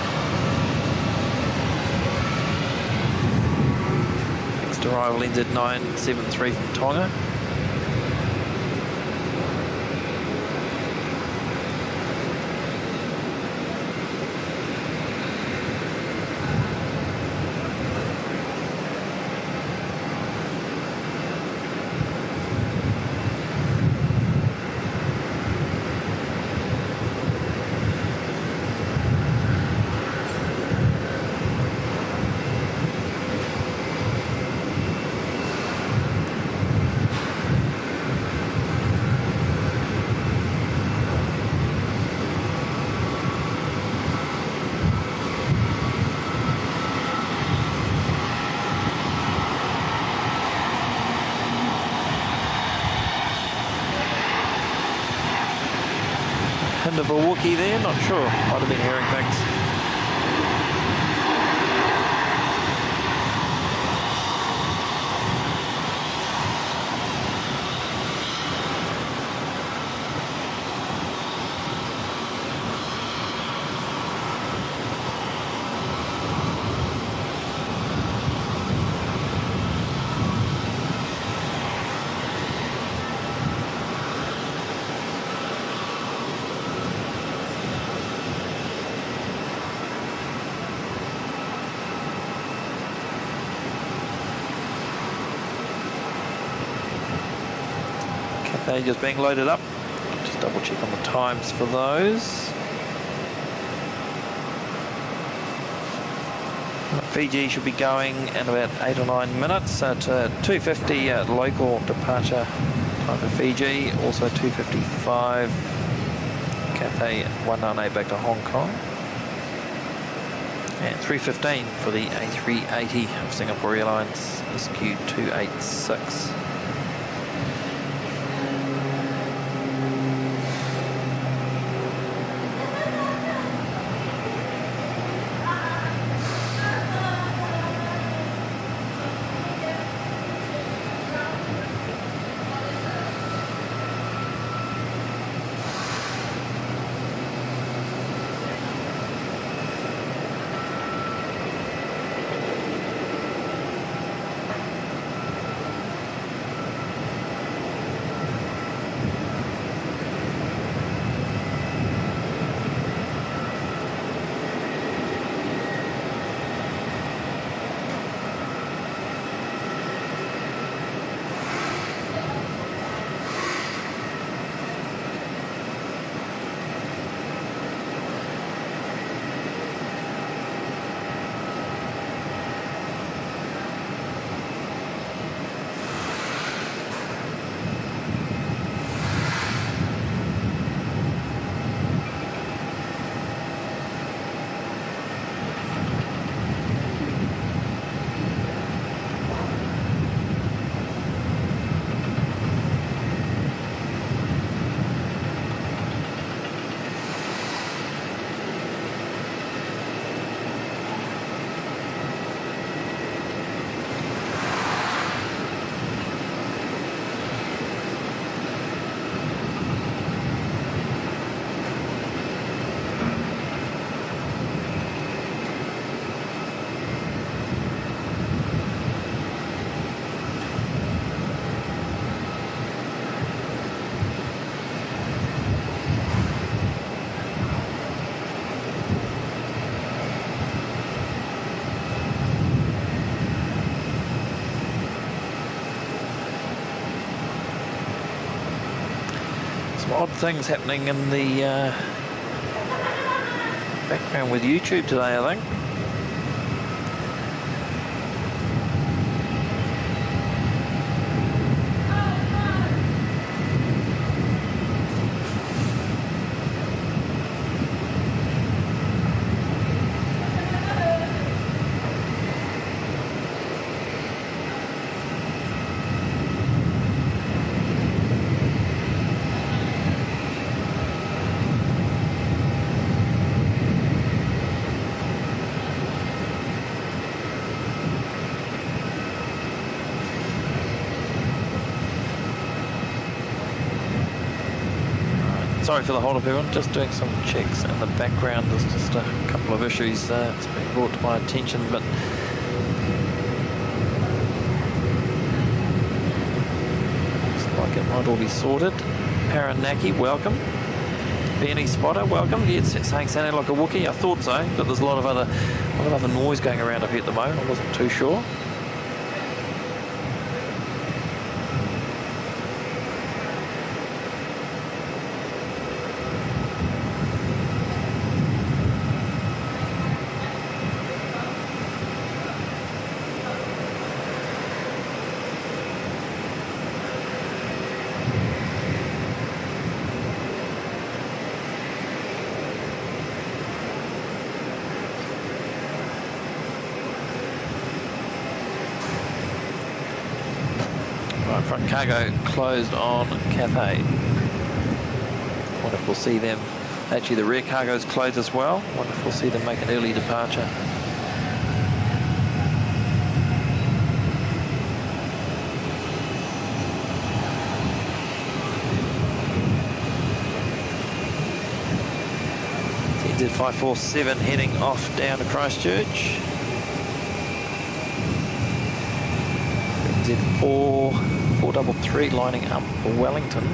Next arrival ends at 973 from Tonga. Hint of a Wookiee there, not sure. Might have been hearing things. They're just being loaded up. Just double check on the times for those. Fiji should be going in about 8 or 9 minutes at 2:50 local departure time for Fiji. Also 2:55 Cathay 198 back to Hong Kong. And 3:15 for the A380 of Singapore Airlines SQ286. Some odd things happening in the background with YouTube today, I think. Sorry for the hold up, everyone. Just doing some checks in the background. There's just a couple of issues that's been brought to my attention, but looks like it might all be sorted. Paranaki, welcome. Benny Spotter, welcome. Yeah, it's sounding like a Wookiee. I thought so, but there's a lot of other noise going around up here at the moment. I wasn't too sure. Front cargo closed on Cathay. Wonder if we'll see them. Actually, the rear cargo is closed as well. Wonder if we'll see them make an early departure. NZ 547 heading off down to Christchurch. NZ 433 lining up for Wellington.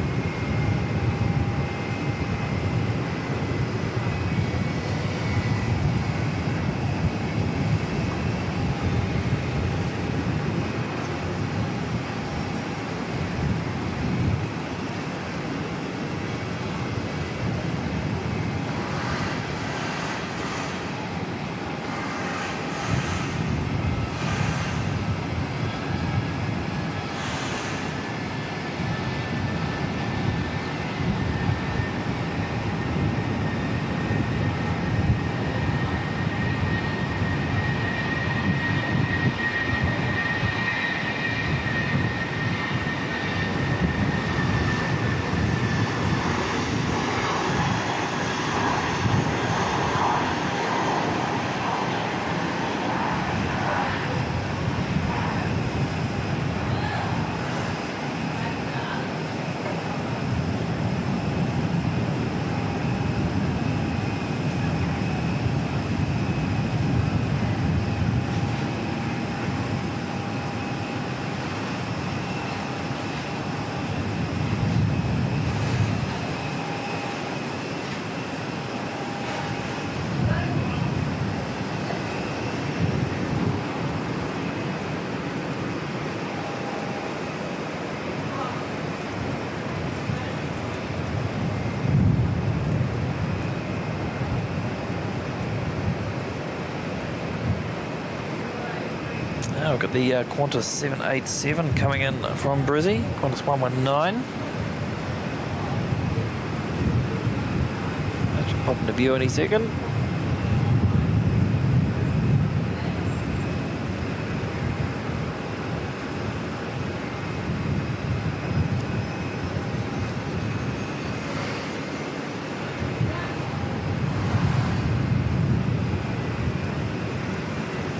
Now we've got the Qantas 787 coming in from Brizzy, Qantas 119. That should pop into view any second.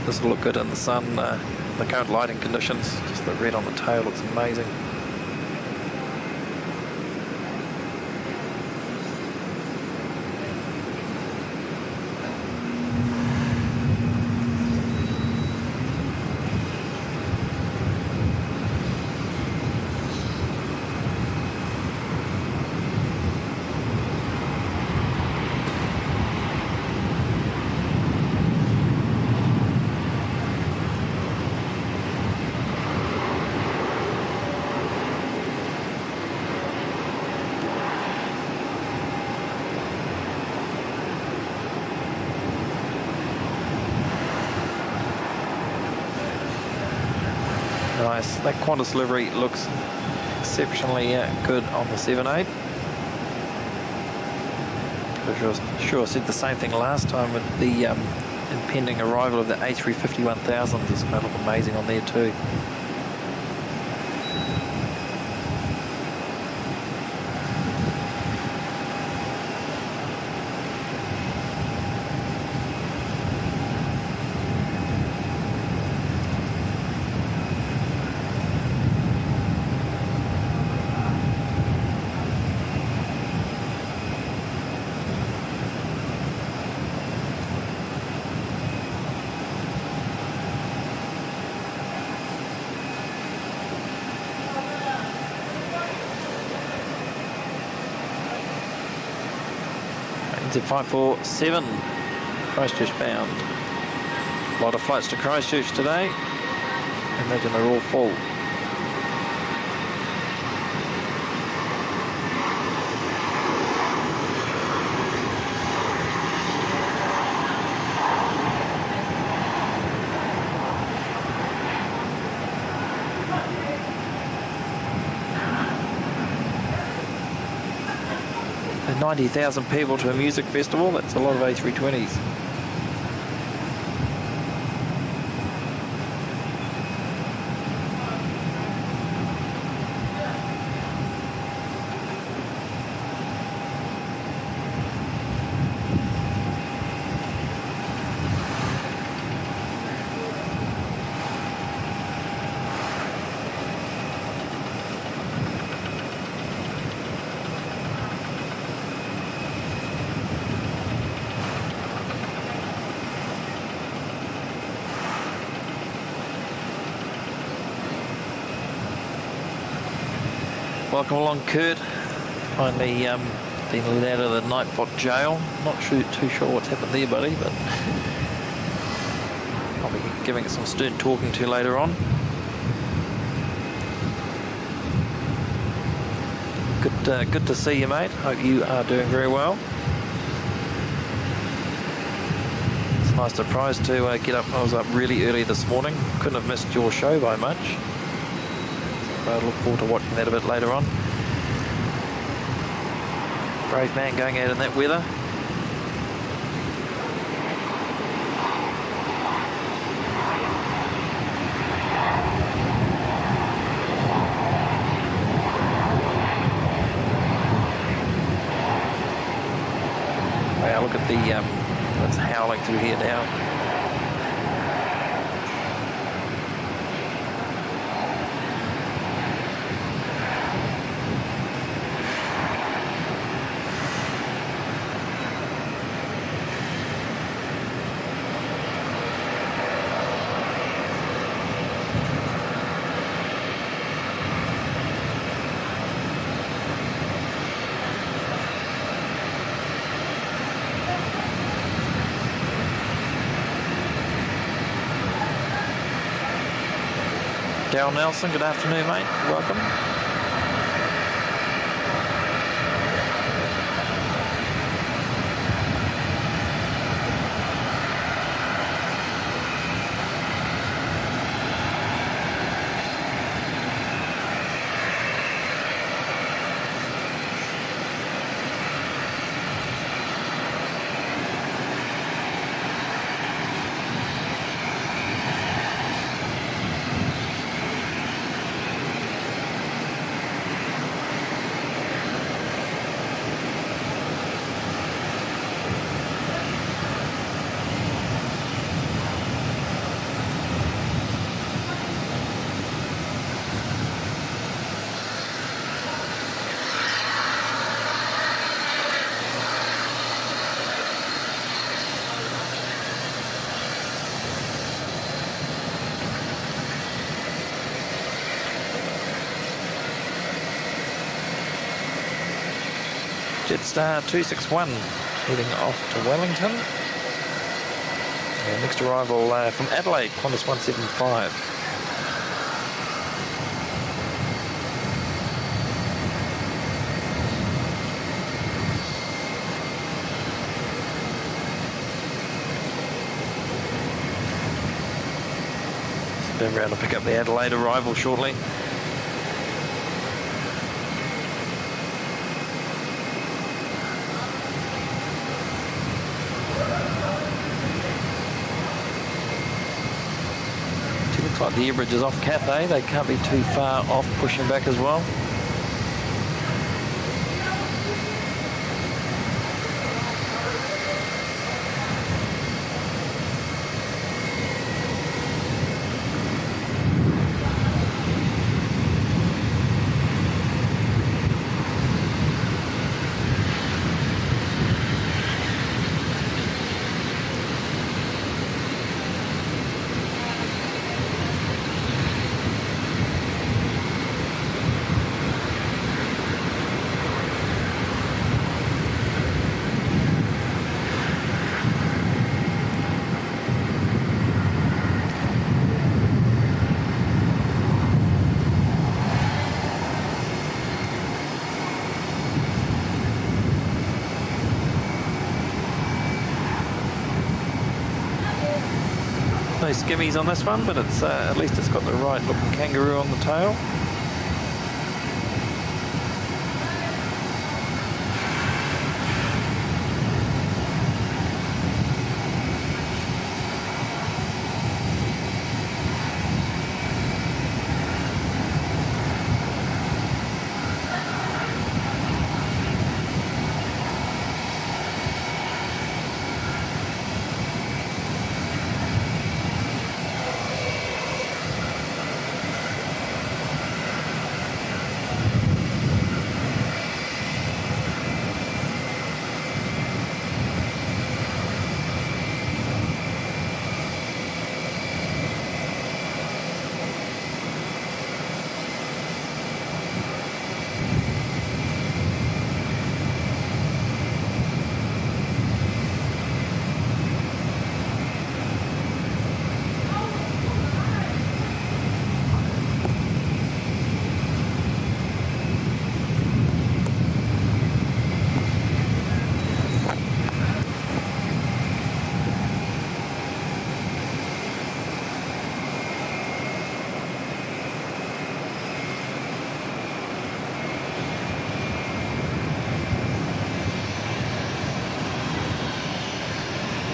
This will look good in the sun, the current lighting conditions. Just the red on the tail looks amazing. nice. That Qantas livery looks exceptionally good on the 7.8. Sure, I said the same thing last time with the impending arrival of the A350-1000. It's going to look amazing on there too. NZ547, Christchurch bound. A lot of flights to Christchurch today. I imagine they're all full. And 90,000 people to a music festival, that's a lot of A320s. Welcome along, Kurt. Finally been let out of the Nightbot jail. Not too sure what's happened there, buddy, but I'll be giving it some stern talking to later on. Good to see you, mate. Hope you are doing very well. It's a nice surprise to get up. I was up really early this morning. Couldn't have missed your show by much. I look forward to watching that a bit later on. Brave man going out in that weather. Wow, look at the it's howling through here now. Daryl Nelson, good afternoon, mate. Welcome. Jetstar 261 heading off to Wellington. And next arrival from Adelaide, Qantas 175. Turn around and pick up the Adelaide arrival shortly. It looks like the air bridge is off Cathay. They can't be too far off pushing back as well. No skimmies on this one, but it's at least it's got the right looking kangaroo on the tail.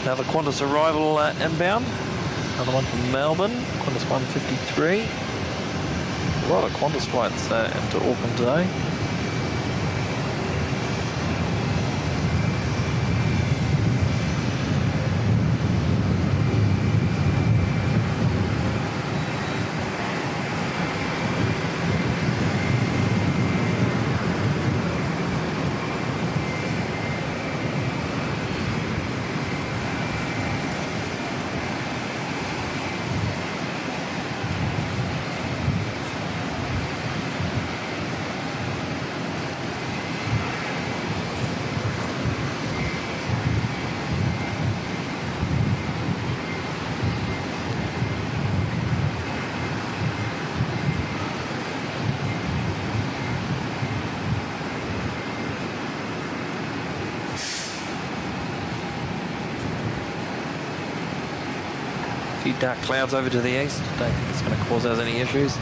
Another Qantas arrival inbound. Another one from Melbourne, Qantas 153. A lot of Qantas flights into Auckland today. Few dark clouds over to the east. Don't think it's going to cause us any issues.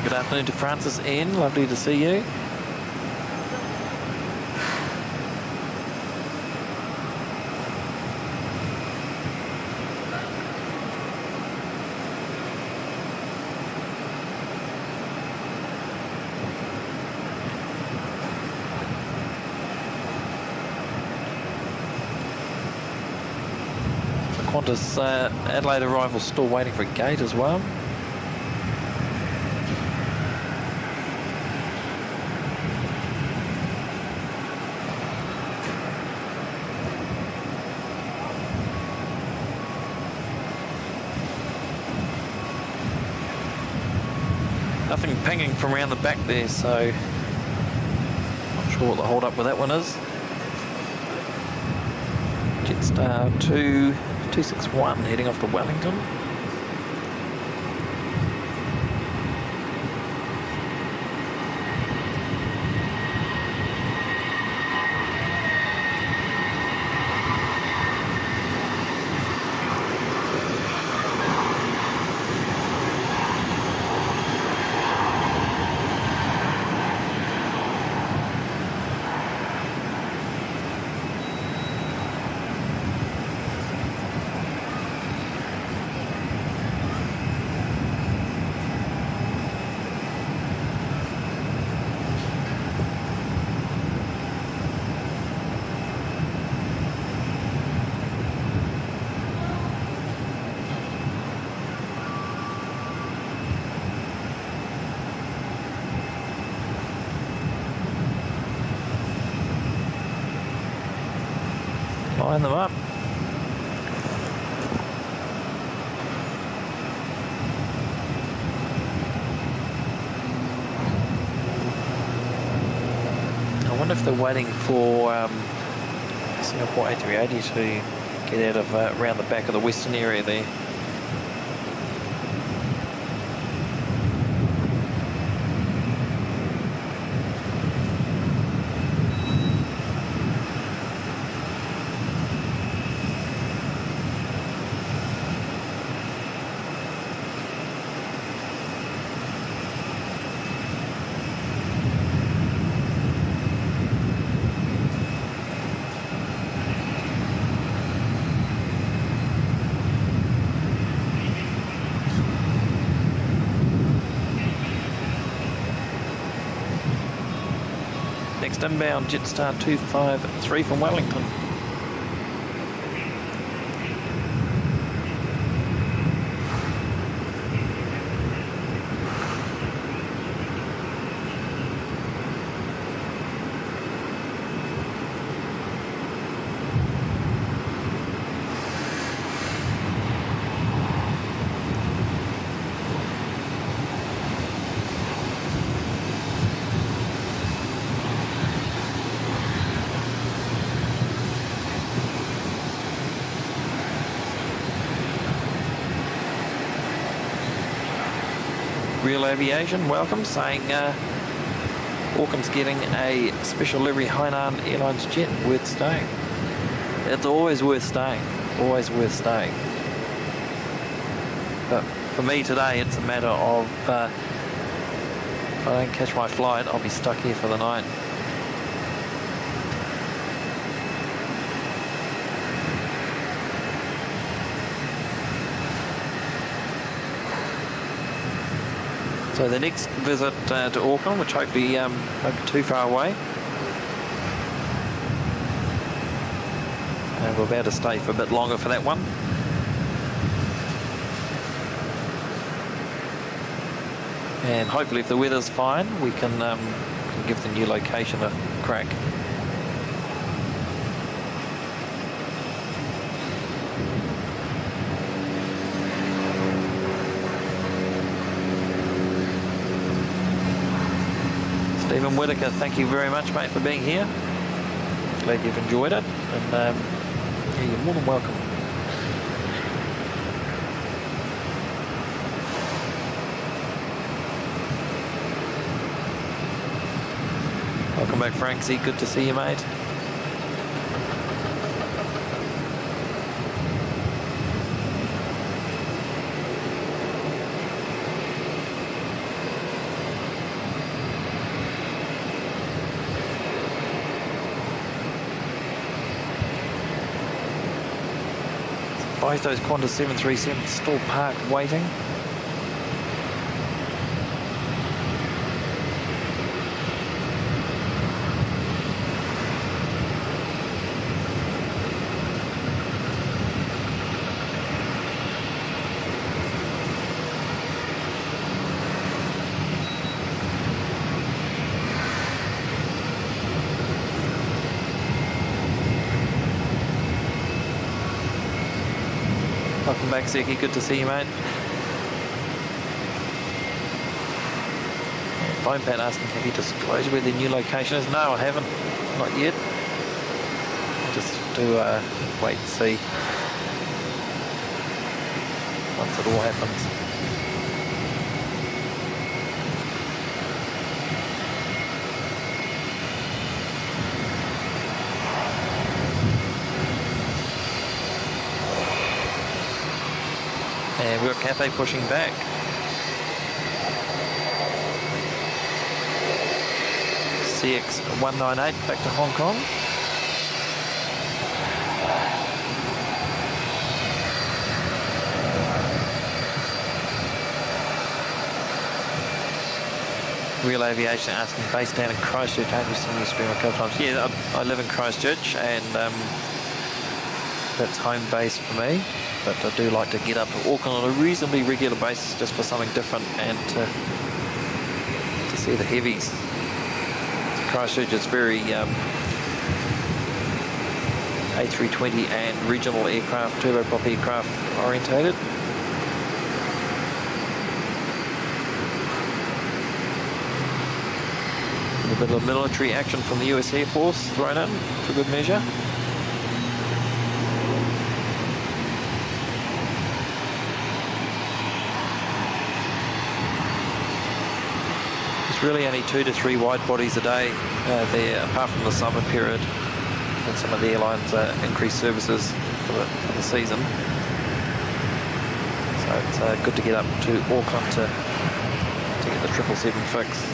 Good afternoon to Francis N. Lovely to see you. Qantas Adelaide arrival still waiting for a gate as well. Nothing pinging from around the back there, so not sure what the hold up with that one is. Jetstar 261 heading off to Wellington. Line them up. I wonder if they're waiting for Singapore A380 to get out of around the back of the western area there. Next inbound, Jetstar 253 from Wellington. Real Aviation, welcome, saying Auckland's getting a special livery Hainan Airlines jet, worth staying. It's always worth staying, always worth staying. But for me today, it's a matter of if I don't catch my flight, I'll be stuck here for the night. So the next visit to Auckland, which hopefully won't be too far away. And we're about to stay for a bit longer for that one. And hopefully if the weather's fine, we can give the new location a crack. Stephen Whitaker, thank you very much, mate, for being here. Glad you've enjoyed it, and yeah, you're more than welcome. Welcome back, Franksy. Good to see you, mate. Both those Qantas 737s still parked waiting. welcome back, Zeki. Good to see you, mate. Bone Pat asking, have you disclosed where the new location is? No, I haven't. Not yet. Just to wait and see once it all happens. And we've got Cathay pushing back. CX198 back to Hong Kong. Real Aviation asking, based down in Christchurch, have you seen you stream a couple times? Yeah, I live in Christchurch, and that's home base for me. But I do like to get up to Auckland on a reasonably regular basis just for something different and to see the heavies. Christchurch is very A320 and regional aircraft, turboprop aircraft orientated. A bit of military action from the US Air Force thrown in for good measure. Really only 2 to 3 wide bodies a day there, apart from the summer period when some of the airlines increase services for the season. So it's good to get up to Auckland to get the 777 fix.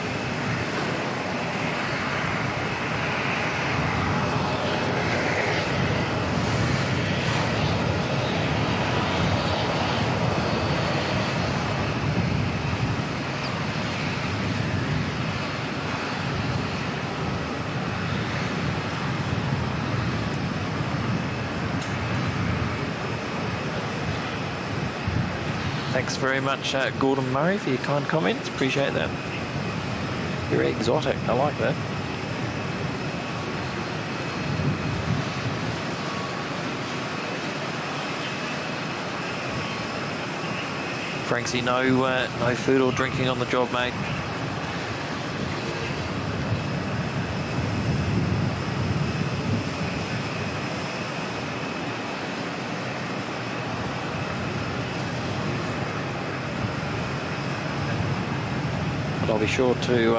Thanks very much, Gordon Murray, for your kind comments. Appreciate that. Very exotic. I like that. Franksy, no food or drinking on the job, mate. I'll be sure to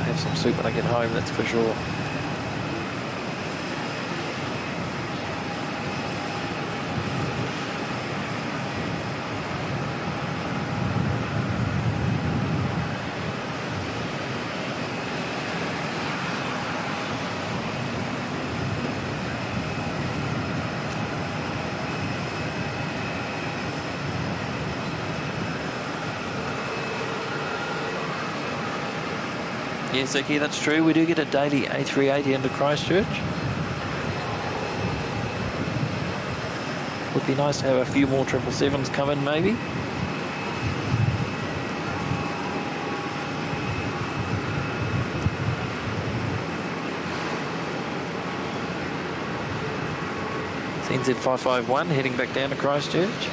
have some soup when I get home, that's for sure. Yes, Zeki, that's true. We do get a daily A380 into Christchurch. Would be nice to have a few more 777s come in, maybe. It's NZ551 heading back down to Christchurch.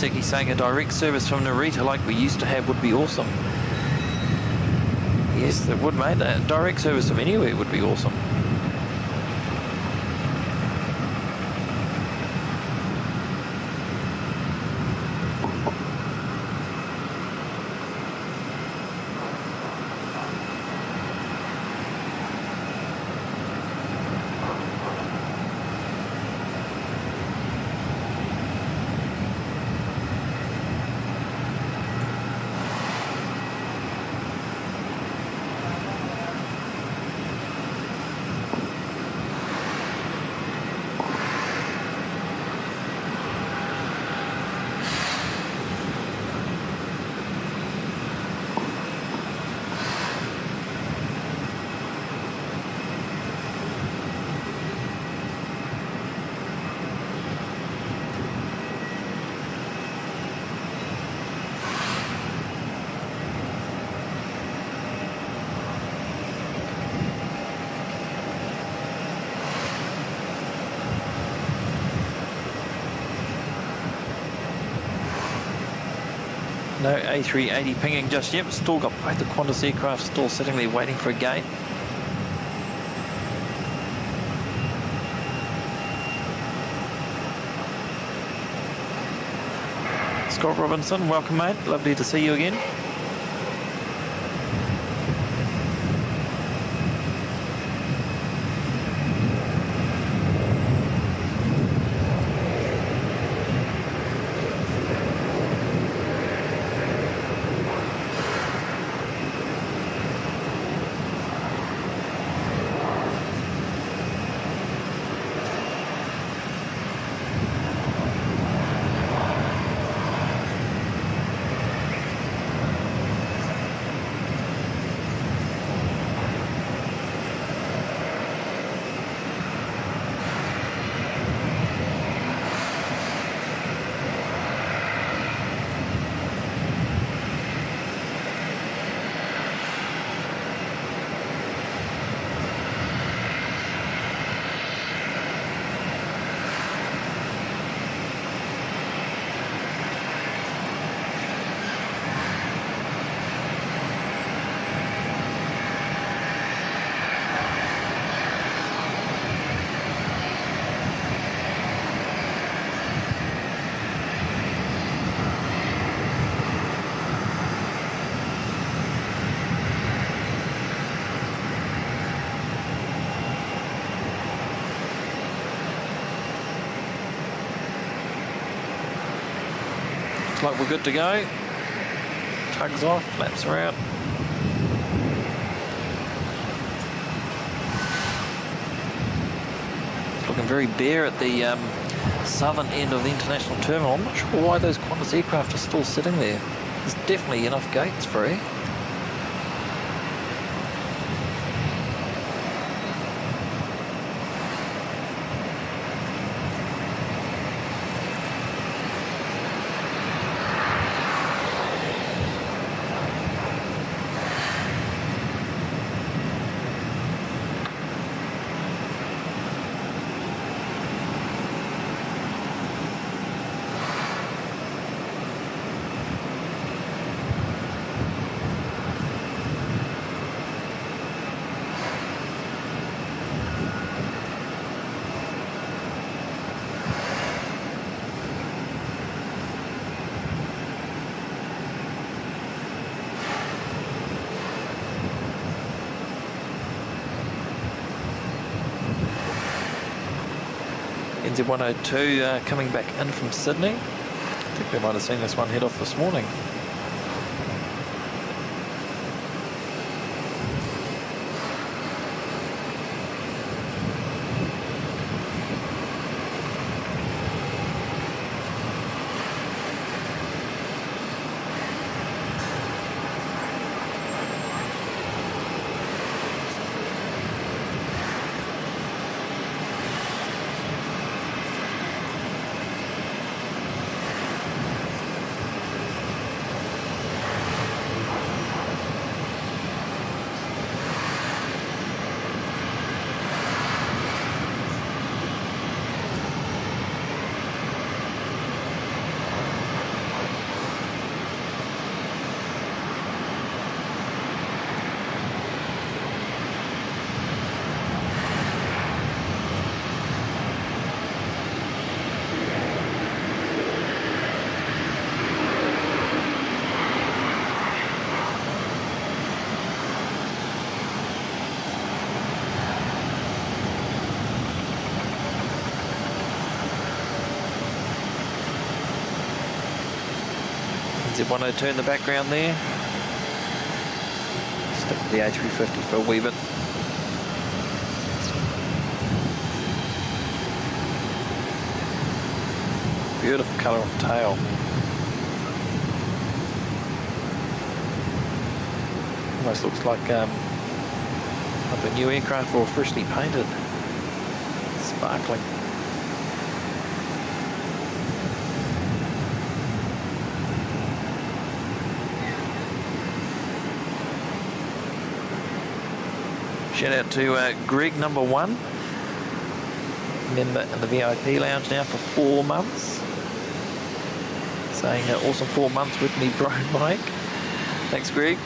Seki saying a direct service from Narita like we used to have would be awesome. Yes, it would, mate. A direct service from anywhere would be awesome. No A380 pinging just yet. Still got both the Qantas aircraft still sitting there waiting for a gate. Scott Robinson, welcome mate. Lovely to see you again. Looks like we're good to go. Tugs off, flaps are out. Looking very bare at the southern end of the international terminal. I'm not sure why those Qantas aircraft are still sitting there. There's definitely enough gates free. NZ102 coming back in from Sydney. I think we might have seen this one head off this morning. Z102 in the background there. Stick with the A350 for a wee bit. Beautiful colour on the tail. Almost looks like a new aircraft or freshly painted. Sparkling. Shout out to Greg #1, member in the VIP lounge now for 4 months. Saying awesome 4 months with me, bro, Mike. Thanks, Greg.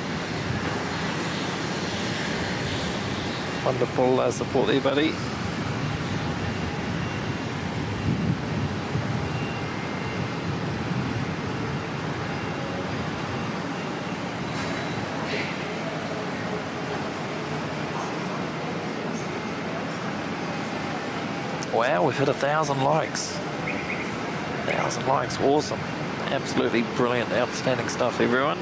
Wonderful support there, buddy. Wow, we've hit 1,000 likes. 1,000 likes, awesome. Absolutely brilliant, outstanding stuff, everyone.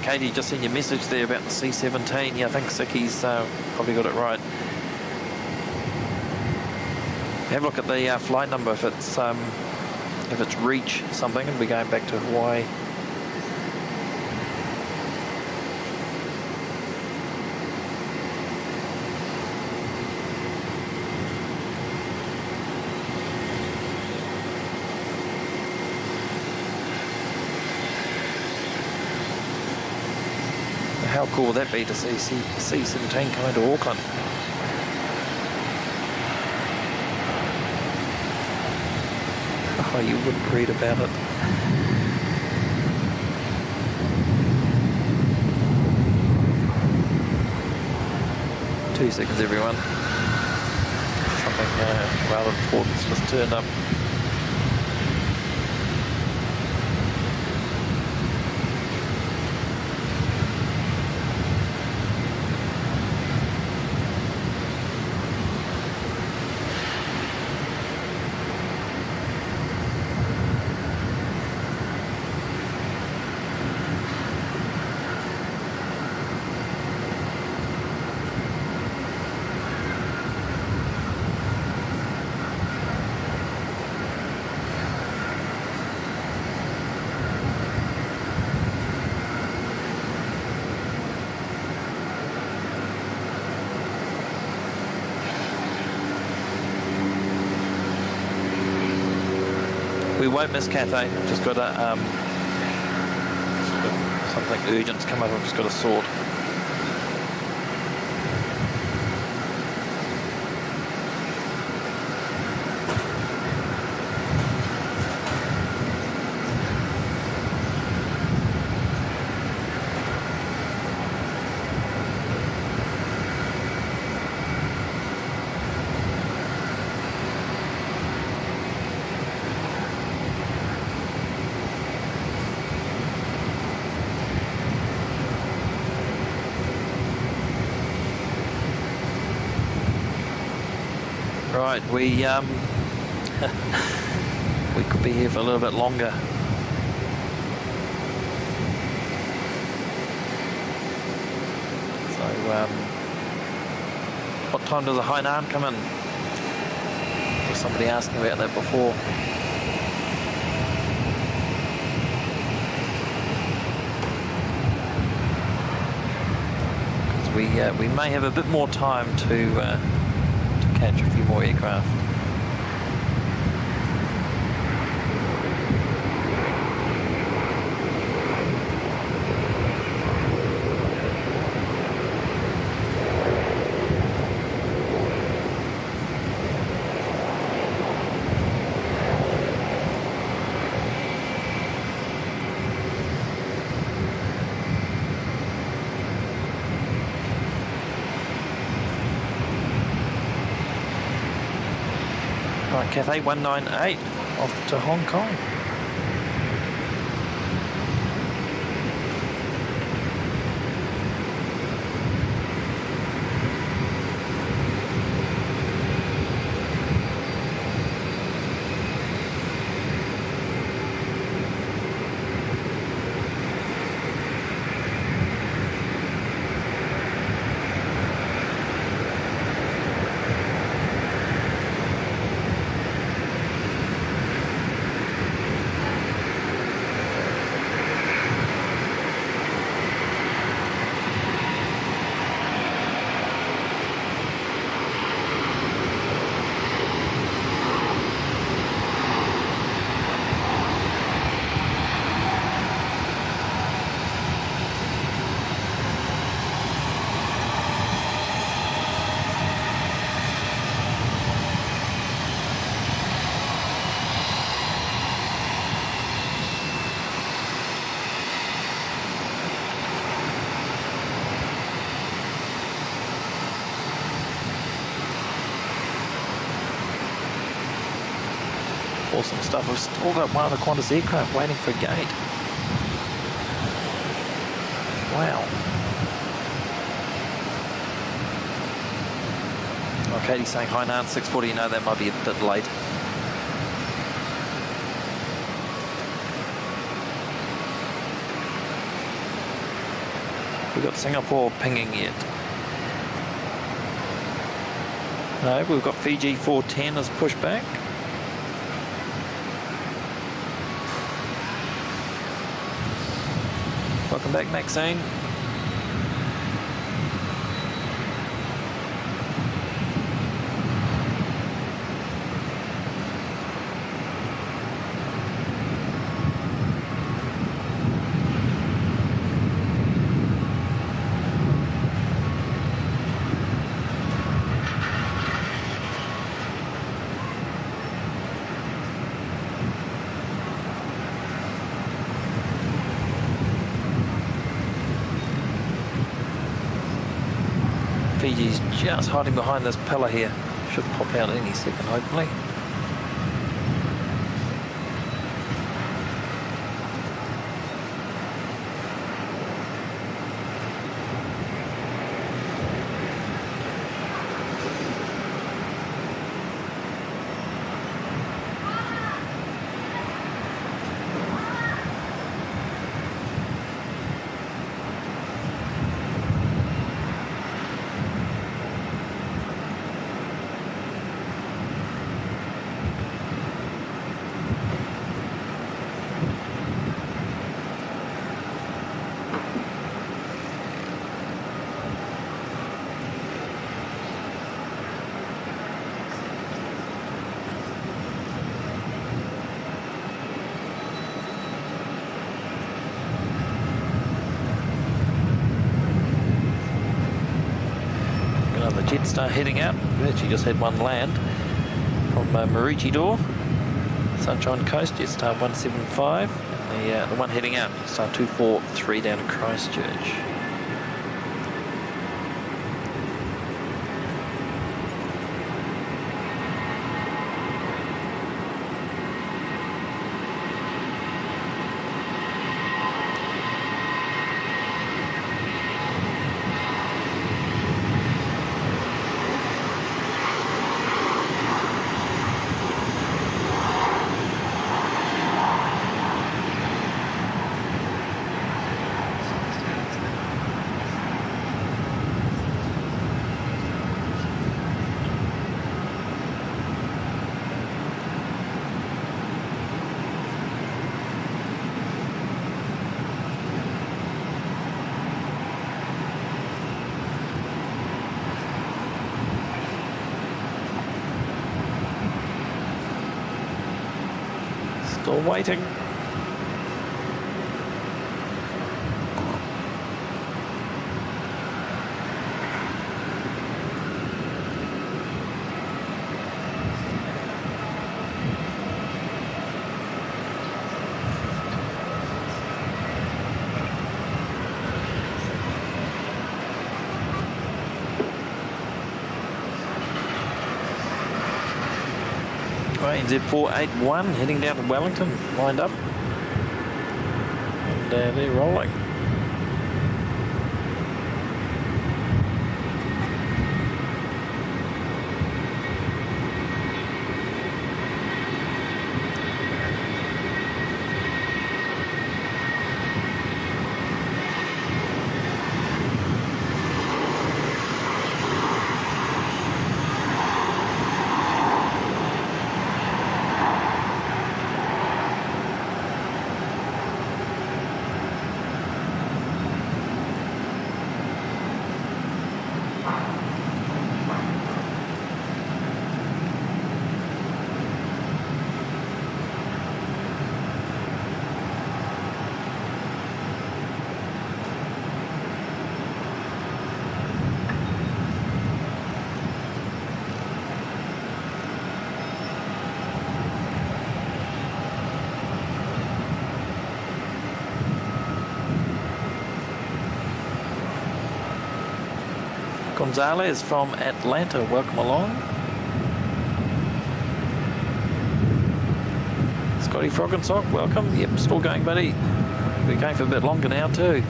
Katie, just seen your message there about the C-17. Yeah, I think Sicky's probably got it right. Have a look at the flight number if it's reach something, and we're going back to Hawaii. How cool would that be to see C-17 coming to Auckland? Oh, you wouldn't read about it. Two seconds, everyone. Something rather important's just turned up. We won't miss Cathay. Just got a something urgent's come up. I've just got to sort. Right, we could be here for a little bit longer. So, what time does the Hainan come in? There was somebody asking about that before. Because we may have a bit more time to catch a few more aircraft. Right, Cathay 198 off to Hong Kong. Awesome stuff. We've still got one of the Qantas aircraft waiting for a gate. Wow. Oh, Katie's saying, hi Nan, 640. No, that might be a bit late. We've got Singapore pinging yet. No, we've got Fiji 410 as pushback. Welcome back, Maxine. Fiji's just hiding behind this pillar here. Should pop out any second, hopefully. Jetstar heading out. We actually just had one land from Maroochydore, Sunshine Coast, Jetstar 175. And the one heading out, Jetstar 243 down to Christchurch. Still waiting. NZ481 heading down to Wellington, lined up. And they're rolling. Gonzalez from Atlanta, welcome along. Scotty Frog and Sock, welcome. Yep, still going, buddy. We're going for a bit longer now too.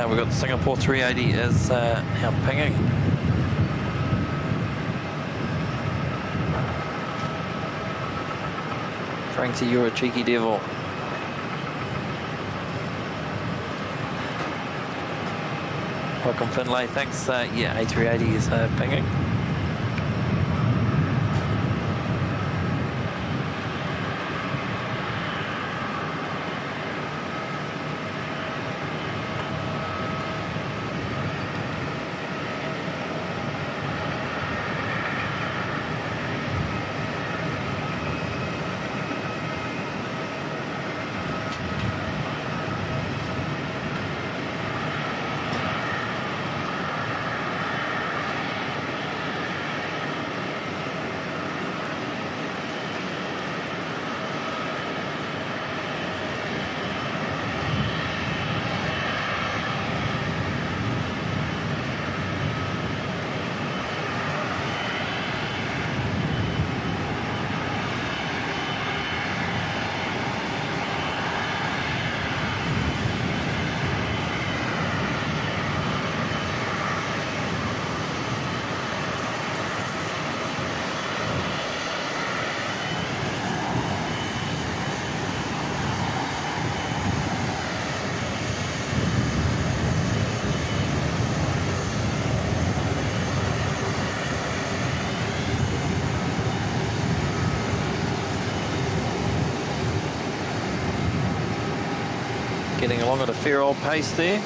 We've got Singapore 380 is now pinging. Frankie, you're a cheeky devil. Welcome Finlay, thanks. Yeah, A380 is pinging. Getting along at a fair old pace there.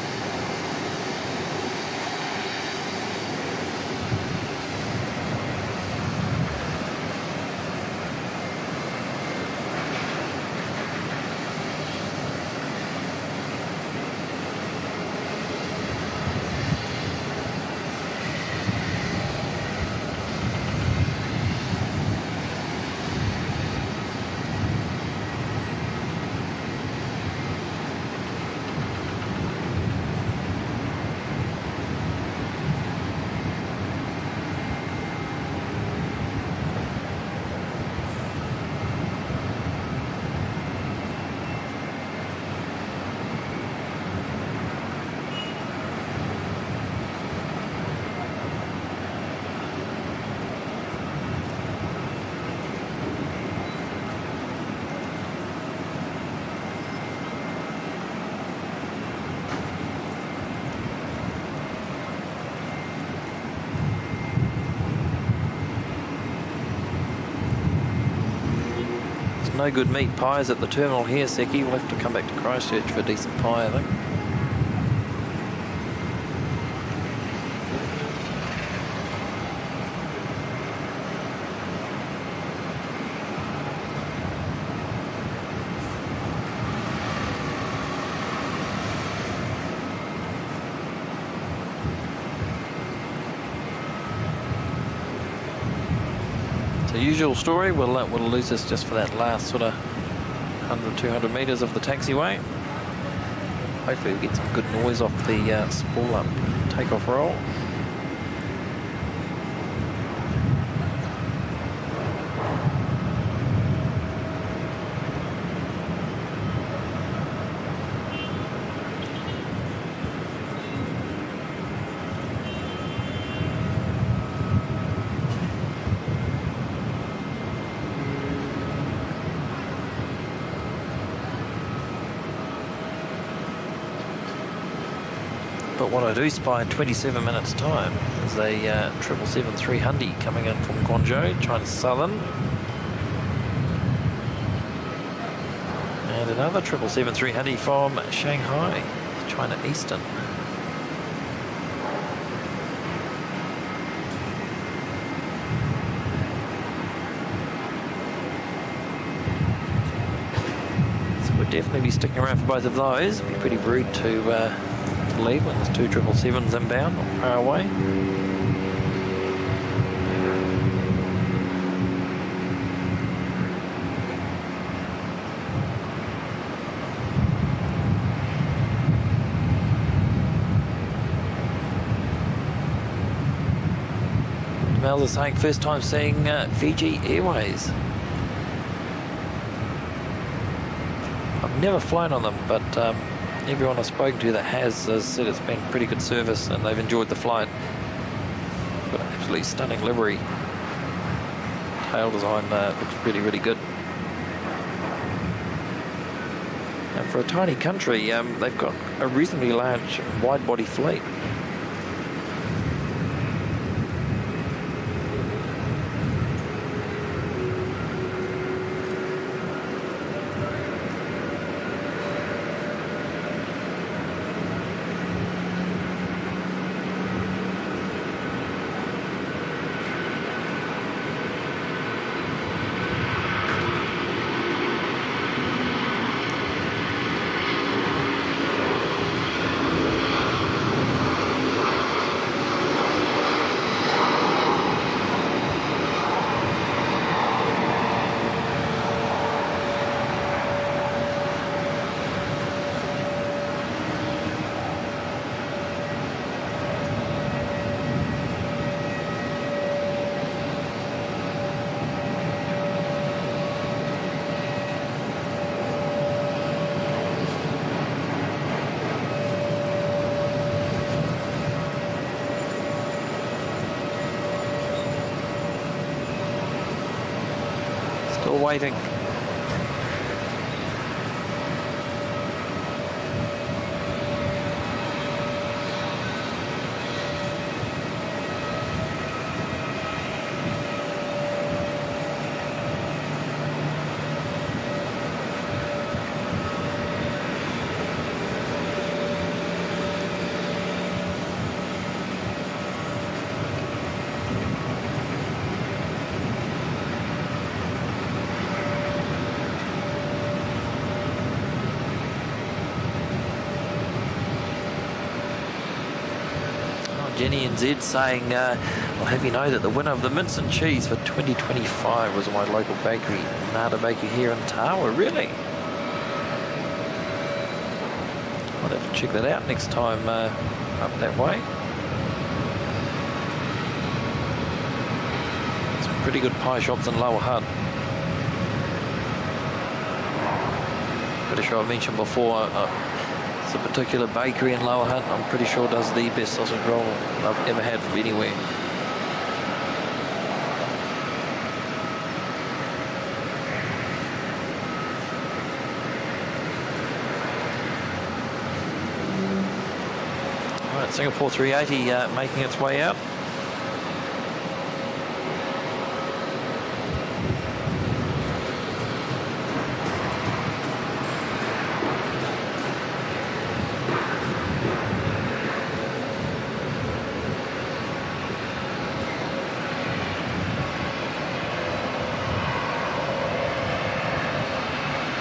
No good meat pies at the terminal here, Seki. We'll have to come back to Christchurch for a decent pie, I think. usual story. We'll lose this just for that last sort of 100, 200 metres of the taxiway. Hopefully we get some good noise off the spool up takeoff roll. But what I do spy in 27 minutes time is a 777-300 coming in from Guangzhou, China Southern. And another 777-300 from Shanghai, China Eastern. So we'll definitely be sticking around for both of those. It'd be pretty rude to leave when there's 2 777s inbound, not far away. Mel is saying first time seeing Fiji Airways. I've never flown on them, but everyone I've spoken to that has said it's been pretty good service and they've enjoyed the flight. Got an absolutely stunning livery. Tail design looks really, really good. And for a tiny country, they've got a reasonably large wide-body fleet. Still waiting. Jenny and Zed saying, I'll have you know that the winner of the mince and cheese for 2025 was my local bakery, Nada Bakery here in Tawa. Really? I'll have to check that out next time up that way. Some pretty good pie shops in Lower Hutt. Pretty sure I mentioned before, it's a particular bakery in Lower Hutt, I'm pretty sure does the best sausage roll I've ever had from anywhere. Alright, Singapore 380 making its way out.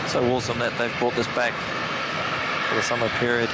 So awesome that they've brought this back for the summer period.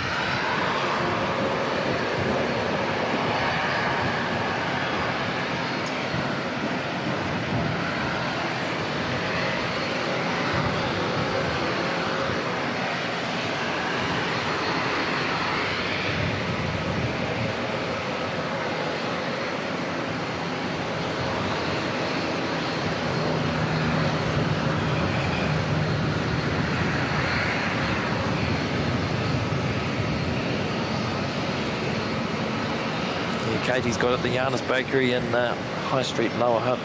Katie's got at the Yarners Bakery in High Street, Lower Hutt.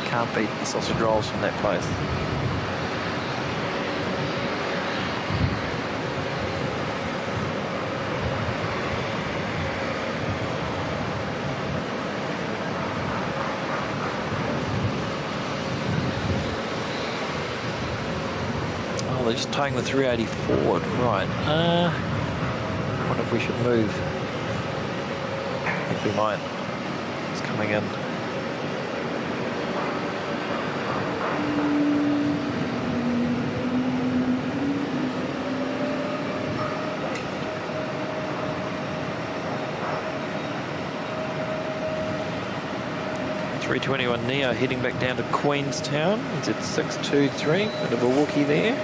Can't beat the sausage rolls from that place. Oh, they're just towing the 380 forward, right. I wonder if we should move. I think we might. It's coming in. .321 Neo heading back down to Queenstown. He's at 623. Bit of a walkie there.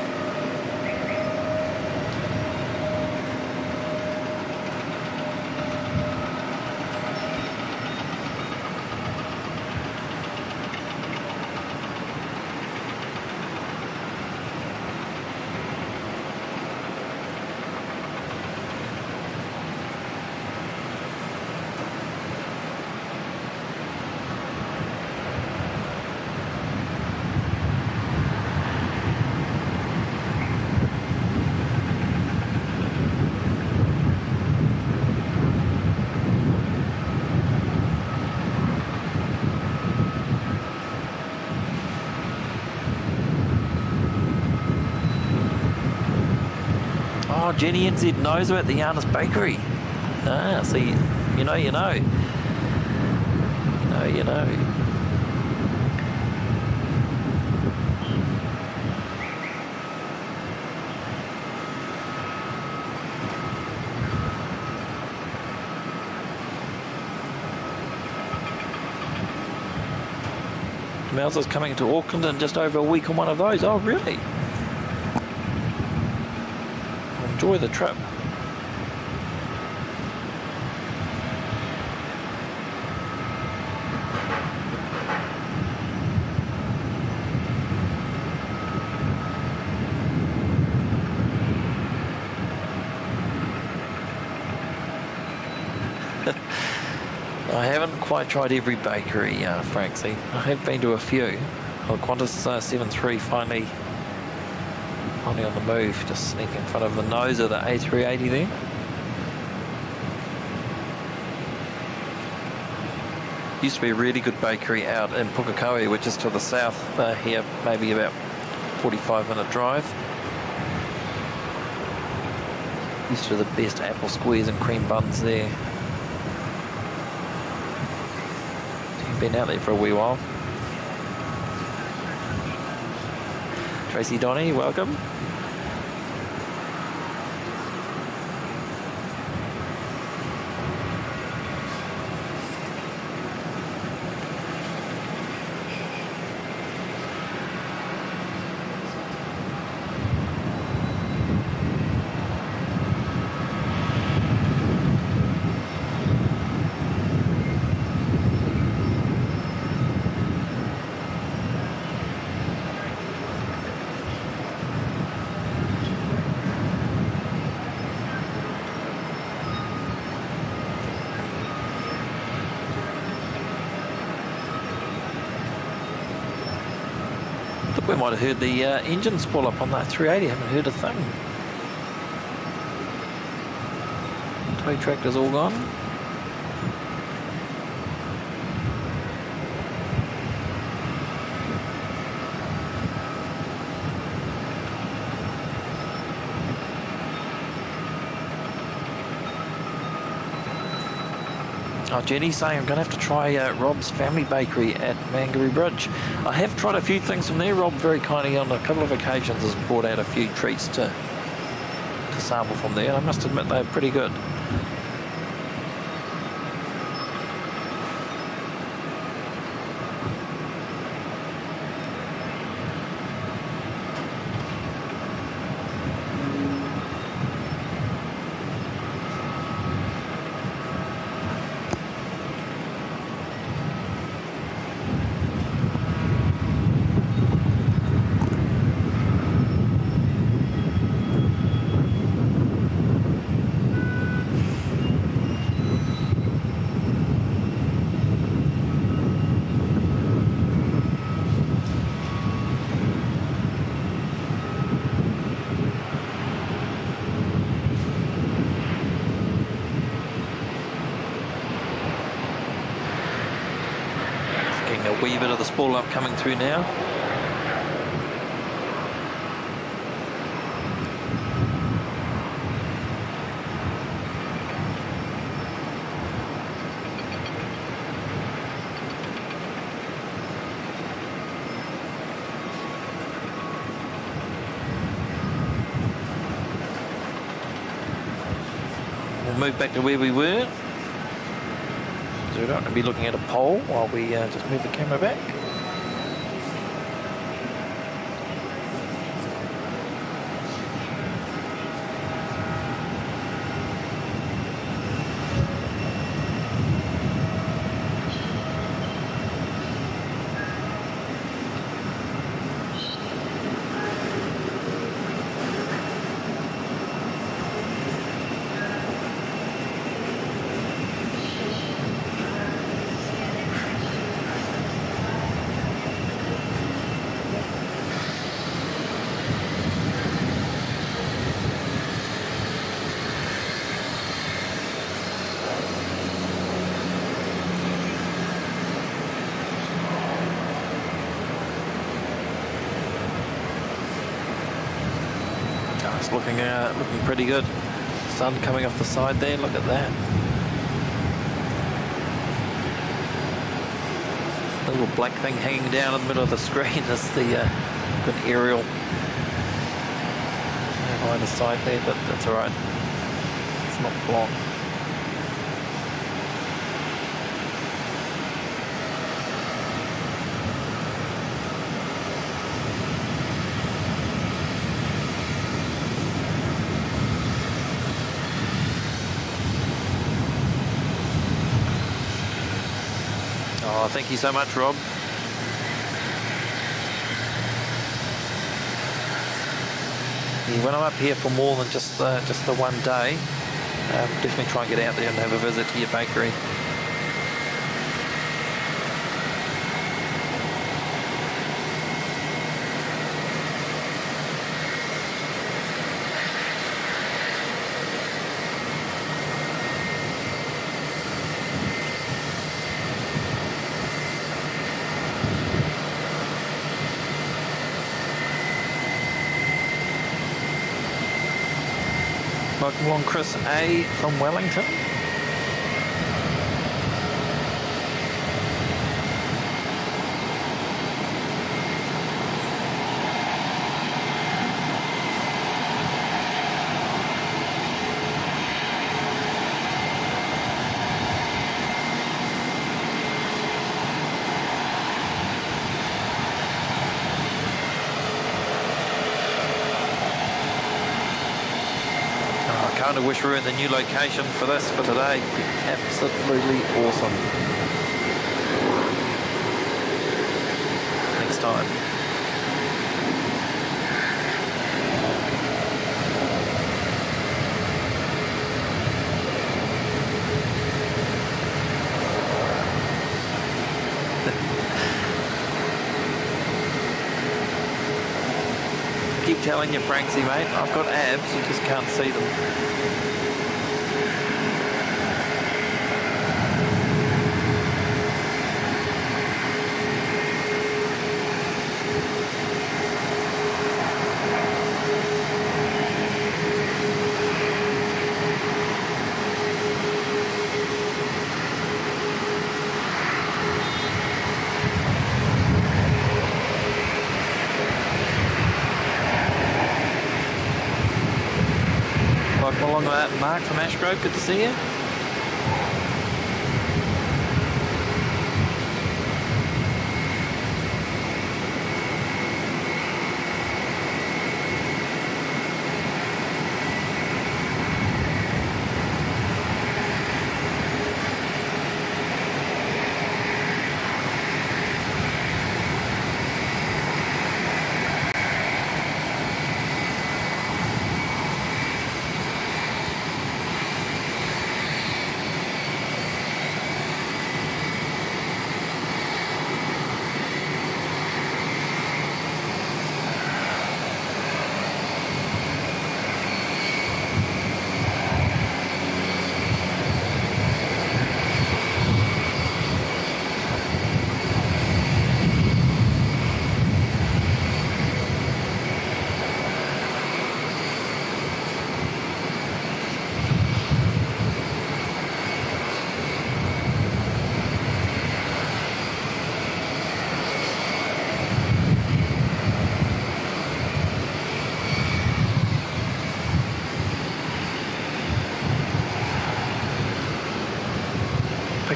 Oh, Jenny NZ knows about the Yarners Bakery. Ah, see, you know. You know. Mel's coming to Auckland in just over a week on one of those. Oh, really? Enjoy the trip. I haven't quite tried every bakery, Franksy. I have been to a few. Oh, Qantas 73 finally on the move, just sneaking in front of the nose of the A380 there. Used to be a really good bakery out in Pukekohe, which is to the south here, maybe about 45-minute drive. Used to the best apple squares and cream buns there. You've been out there for a wee while. Tracy Donny, welcome. We might have heard the engine spoil up on that 380. Haven't heard a thing. Tow tractor's all gone. Oh, Jenny's saying I'm going to have to try Rob's Family Bakery at Mangaroo Bridge. I have tried a few things from there. Rob very kindly on a couple of occasions has brought out a few treats to sample from there. I must admit they're pretty good. wee bit of the spool lump coming through now. We'll move back to where we were. So we don't want to be looking at a pole while we just move the camera back. It's looking pretty good. Sun coming off the side there, look at that. The little black thing hanging down in the middle of the screen is the an aerial line of sight there, but that's alright. It's not long. Oh, thank you so much, Rob. Yeah, when I'm up here for more than just the one day, definitely try and get out there and have a visit to your bakery. Welcome along, Chris A from Wellington. I wish we were in the new location for this for today. Absolutely awesome. Next time. Keep telling you, Franksy, mate, I've got abs, you just can't see them. Welcome along with that, Mark from Ashgrove, good to see you.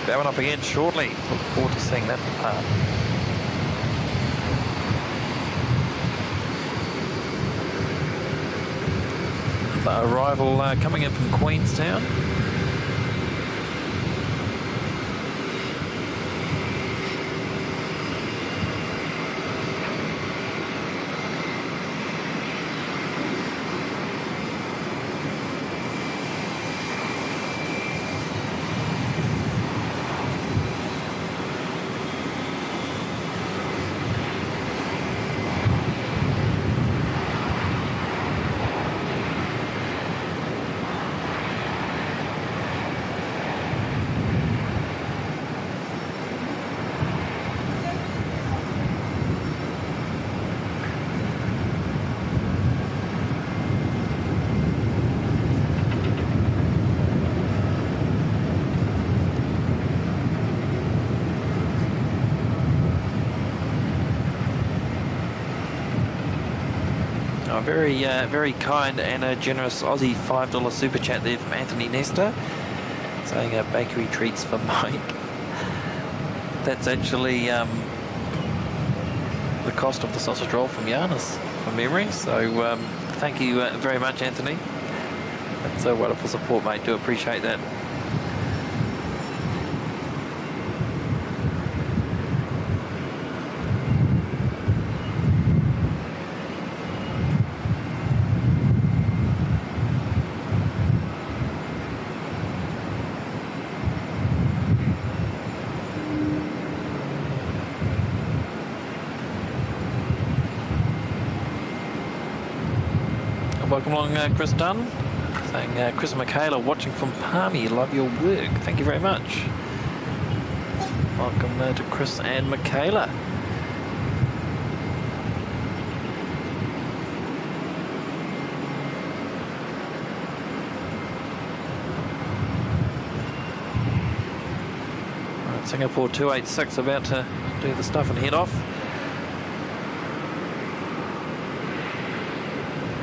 that one up again shortly. Look forward to seeing that depart. The arrival coming in from Queenstown. Very kind and a generous Aussie $5 super chat there from Anthony Nestor, saying bakery treats for Mike. That's actually the cost of the sausage roll from Giannis, from memory. So thank you very much, Anthony. That's a wonderful support, mate. Do appreciate that. Welcome along, Chris Dunn, saying Chris and Michaela watching from Palmy, love your work. Thank you very much. Welcome to Chris and Michaela. Right, Singapore 286 about to do the stuff and head off.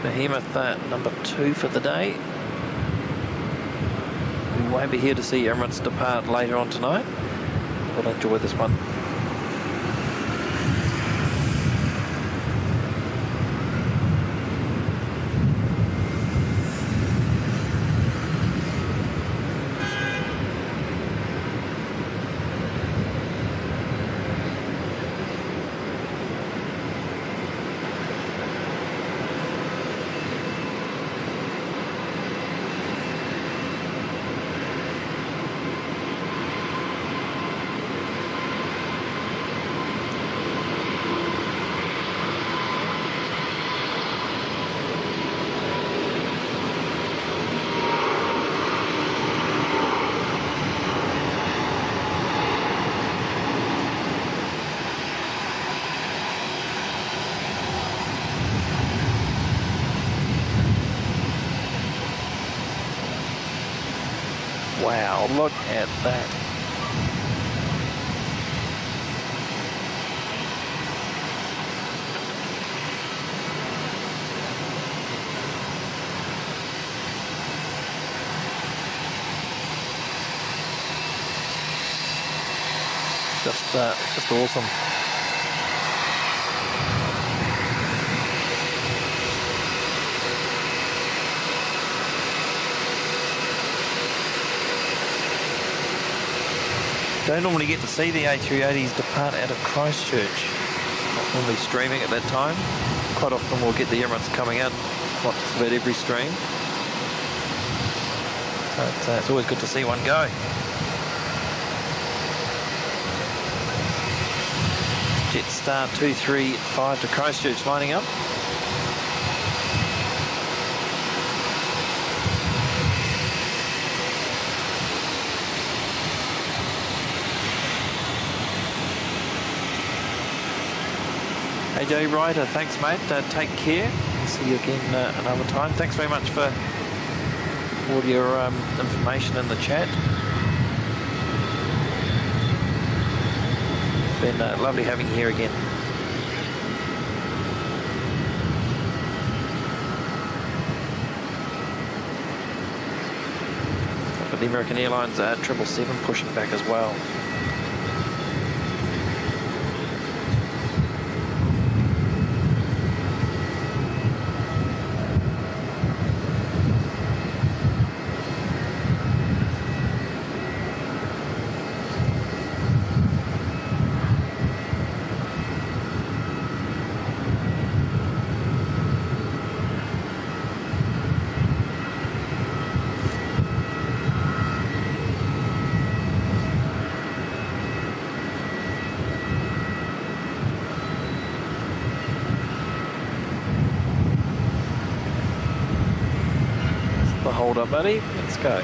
Behemoth number 2 for the day. We won't be here to see Emirates depart later on tonight. We'll enjoy this one. Wow, look at that. Just awesome. Don't normally get to see the A380s depart out of Christchurch. Not normally streaming at that time. Quite often we'll get the Emirates coming out, not just about every stream. So it's always good to see one go. Jetstar 235 to Christchurch lining up. AJ Ryder, thanks mate, take care, see you again another time. Thanks very much for all your information in the chat. It's been lovely having you here again. but the American Airlines 777 pushing back as well. Hold up, buddy. Let's go.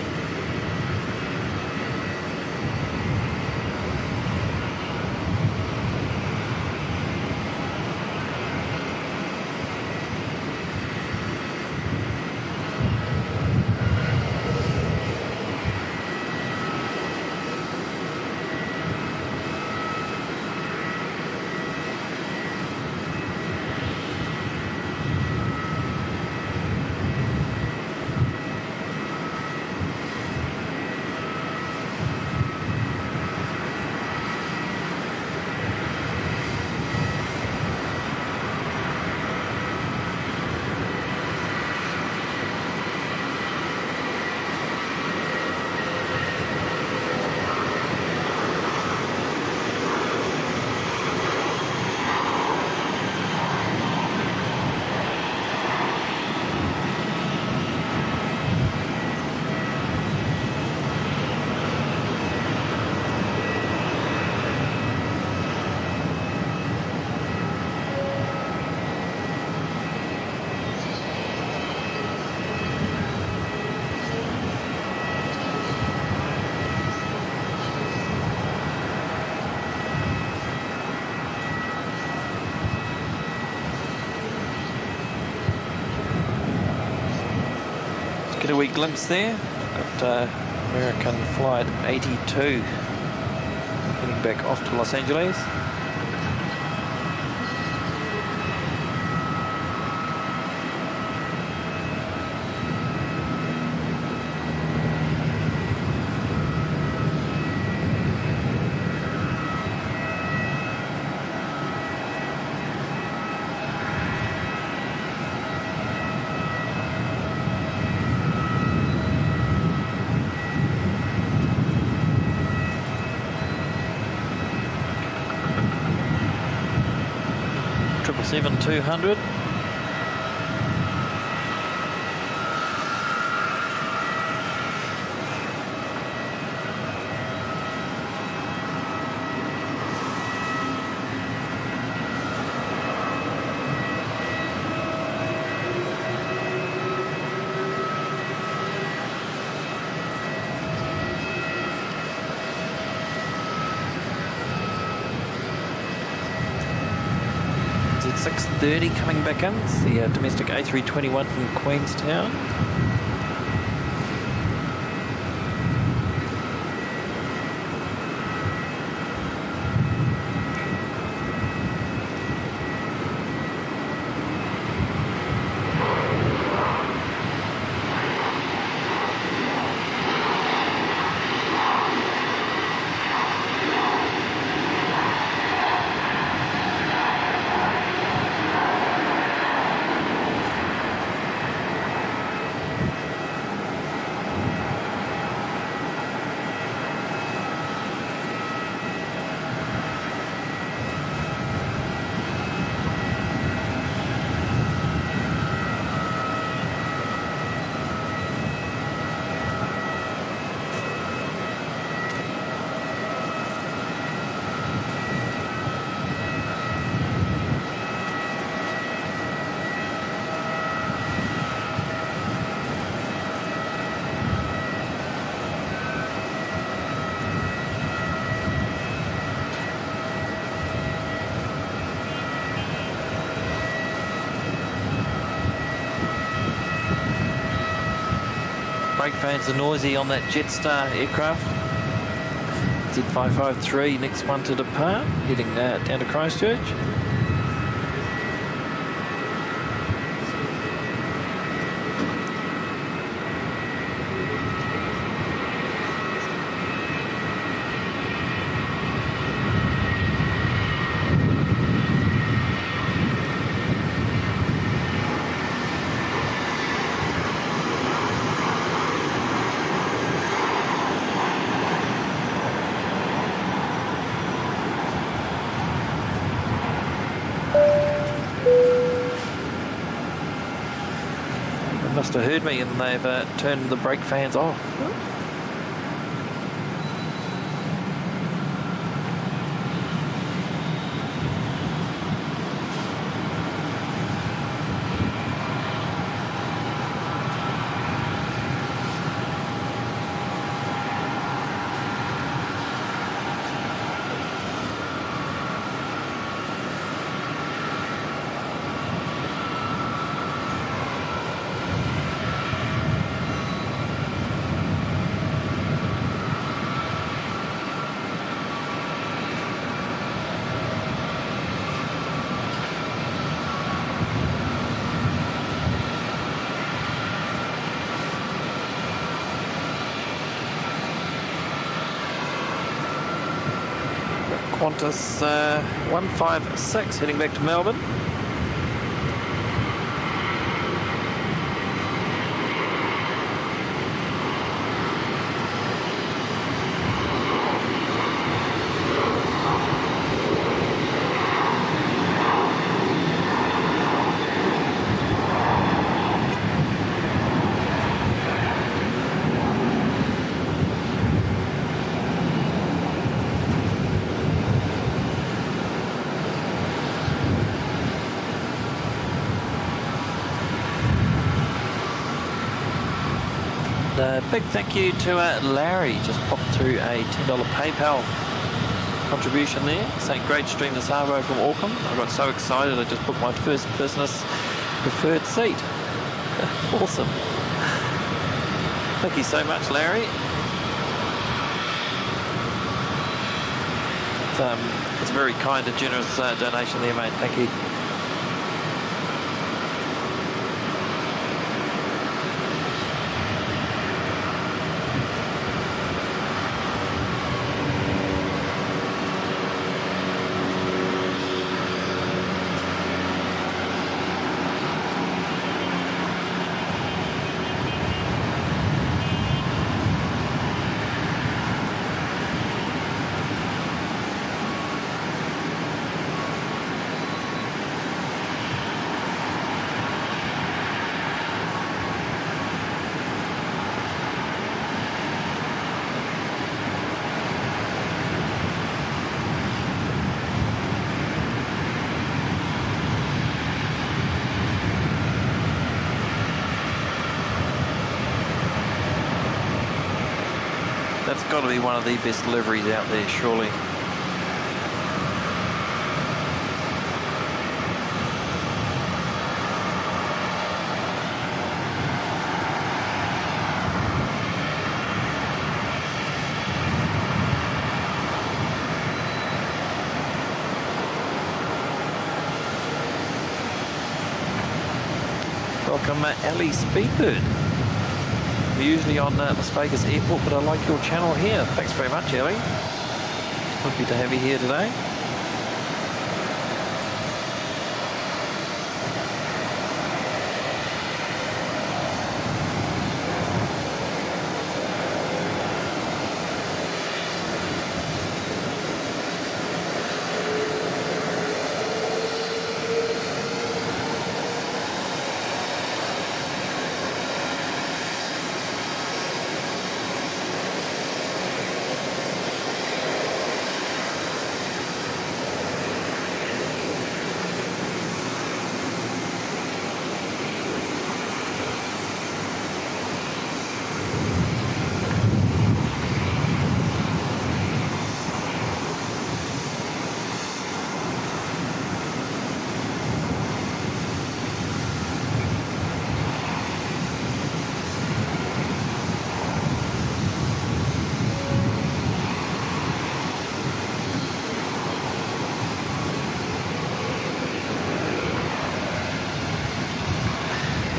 Get a wee glimpse there. Got American flight 82 heading back off to Los Angeles. Seven 200. At 6:30 coming back in. It's the domestic A321 from Queenstown. Brake fans are noisy on that Jetstar aircraft. Z553, next one to depart, heading down to Christchurch. must have heard me and they've turned the brake fans off. Qantas 156 heading back to Melbourne. Big thank you to Larry, just popped through a $10 PayPal contribution there, saying great stream this Arvo from Auckland. I got so excited I just booked my first business preferred seat. Awesome. Thank you so much, Larry. It's a very kind and generous donation there, mate. Thank you. That's got to be one of the best liveries out there, surely. Welcome, Ali Speedbird. We're usually on Las Vegas Airport, but I like your channel here. Thanks very much, Ellie. Happy to have you here today.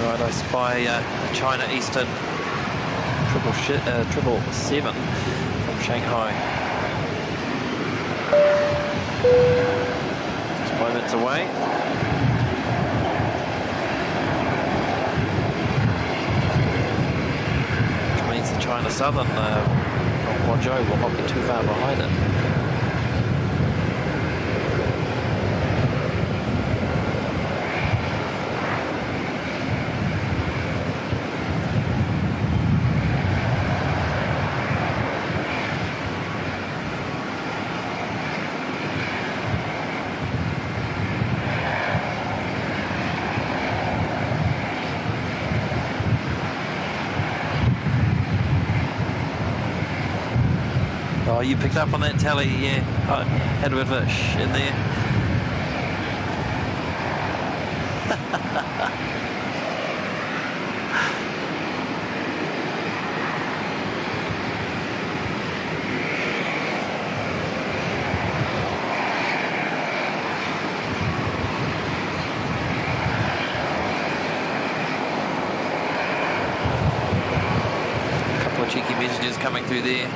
Right, I spy a China Eastern 777 from Shanghai. Just 5 minutes away. Which means the China Southern from Guangzhou will not be too far behind it. you picked up on that tally, yeah. I had a bit of a shh in there. Cheeky messages coming through there.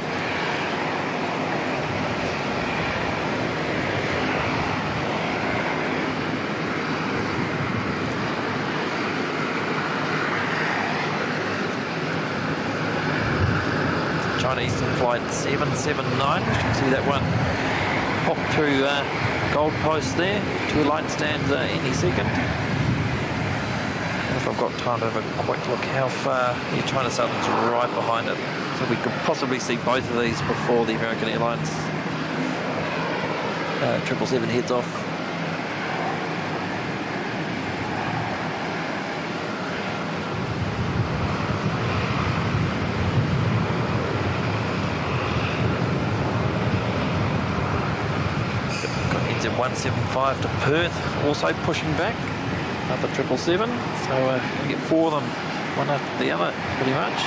Chinese flight 779. You should see that one pop through goalpost there. 2 light stands any second. If I've got time to have a quick look how far, China Southern's right behind it, so we could possibly see both of these before the American Airlines 777 heads off. Got heads at 175 to Perth, also pushing back. Another 777, so we get 4 of them, one after the other, pretty much.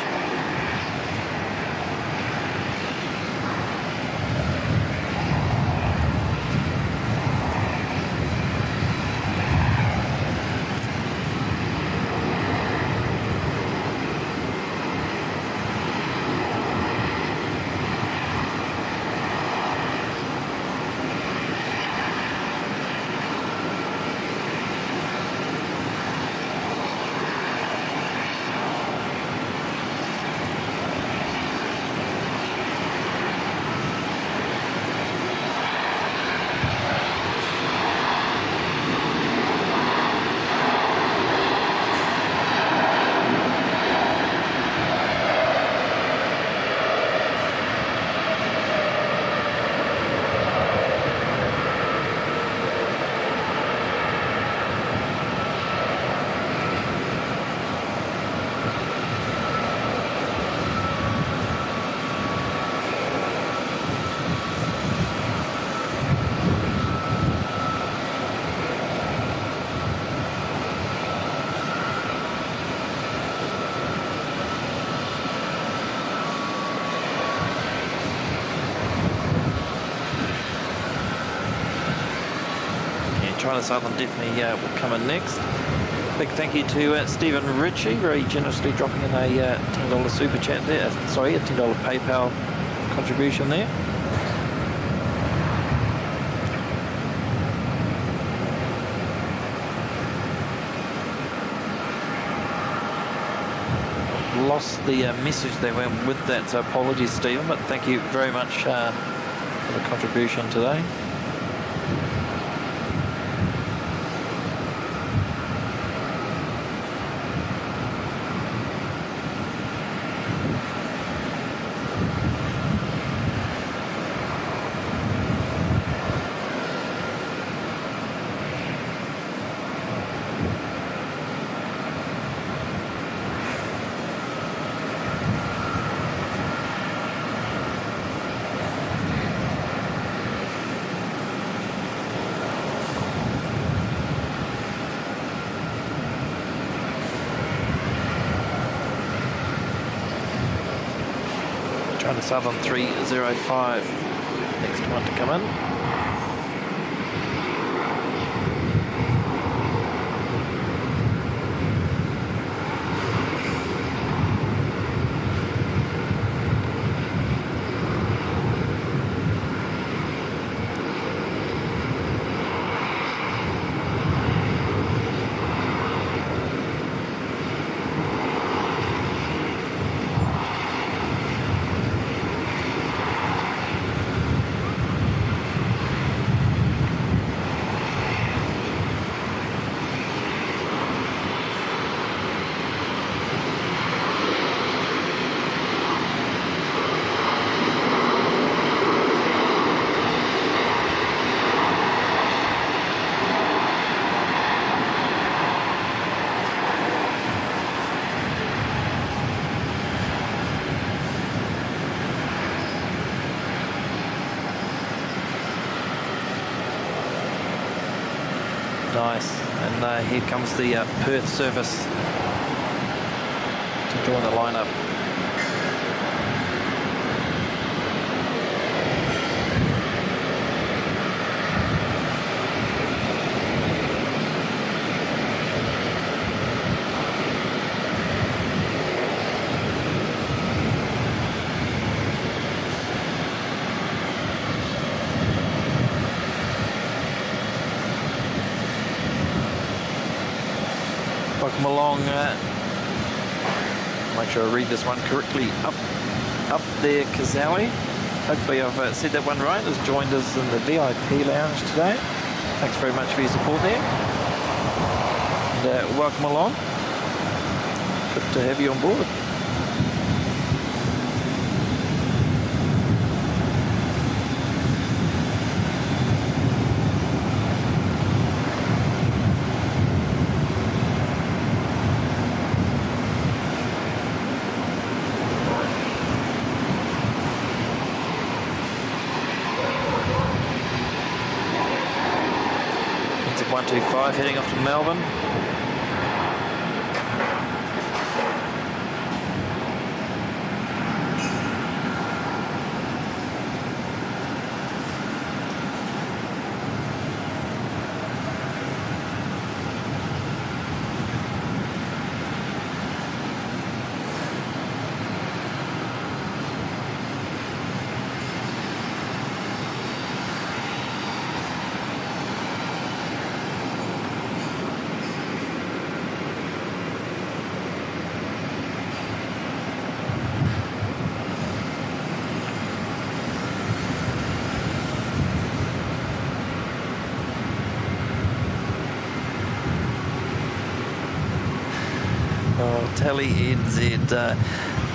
China Southern definitely will come in next. Big thank you to Stephen Ritchie, very generously dropping in a $10 super chat there. Sorry, a $10 PayPal contribution there. Lost the message that went with that, so apologies, Stephen, but thank you very much for the contribution today. China Southern 305, next one to come in. Nice. And here comes the Perth service to join the lineup. Welcome along. Make sure I read this one correctly. Up there, Kazali. Hopefully I've said that one right. Has joined us in the VIP lounge today. Thanks very much for your support there. And welcome along. Good to have you on board. It's 125 heading off to Melbourne. Tally NZ,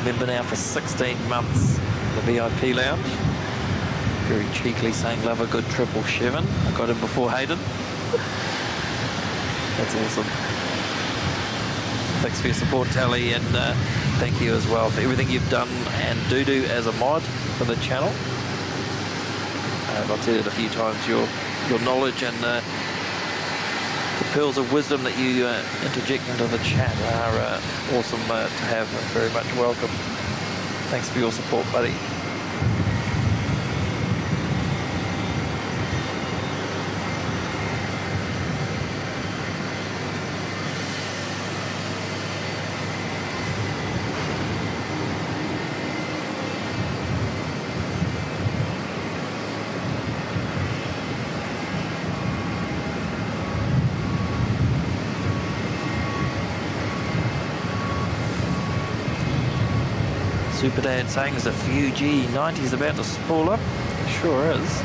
member now for 16 months in the VIP lounge. Very cheekily saying, love a good 777. I got him before Hayden. That's awesome. Thanks for your support, Tally, and thank you as well for everything you've done and do as a mod for the channel. I've said it a few times, your knowledge and the pearls of wisdom that you interject into the chat are awesome to have and very much welcome. Thanks for your support, buddy. Super Dad saying there's a few G90s about to spool up. It sure is.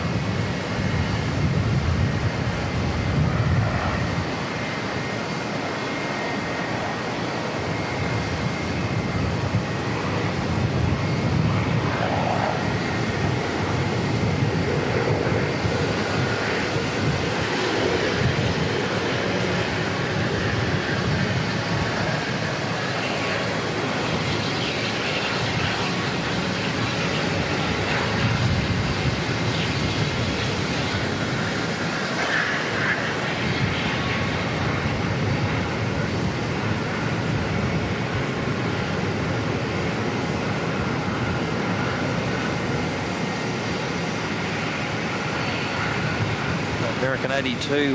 American 82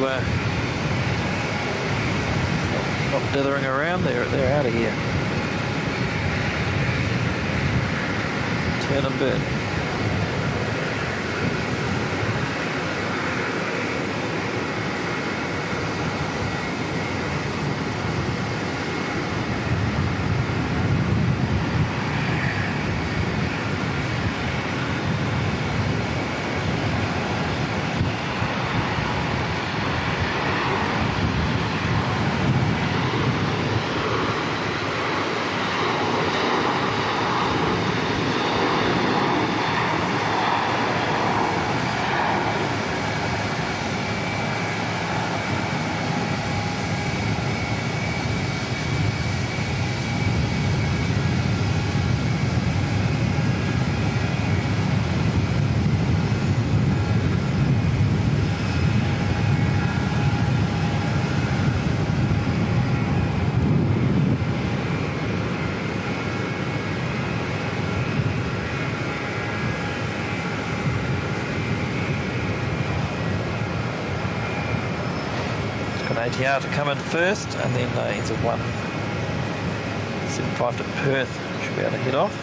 not dithering around, they're out of here. Turn and burn. ATR to come in first, and then he's a 175 to Perth. Should be able to head off.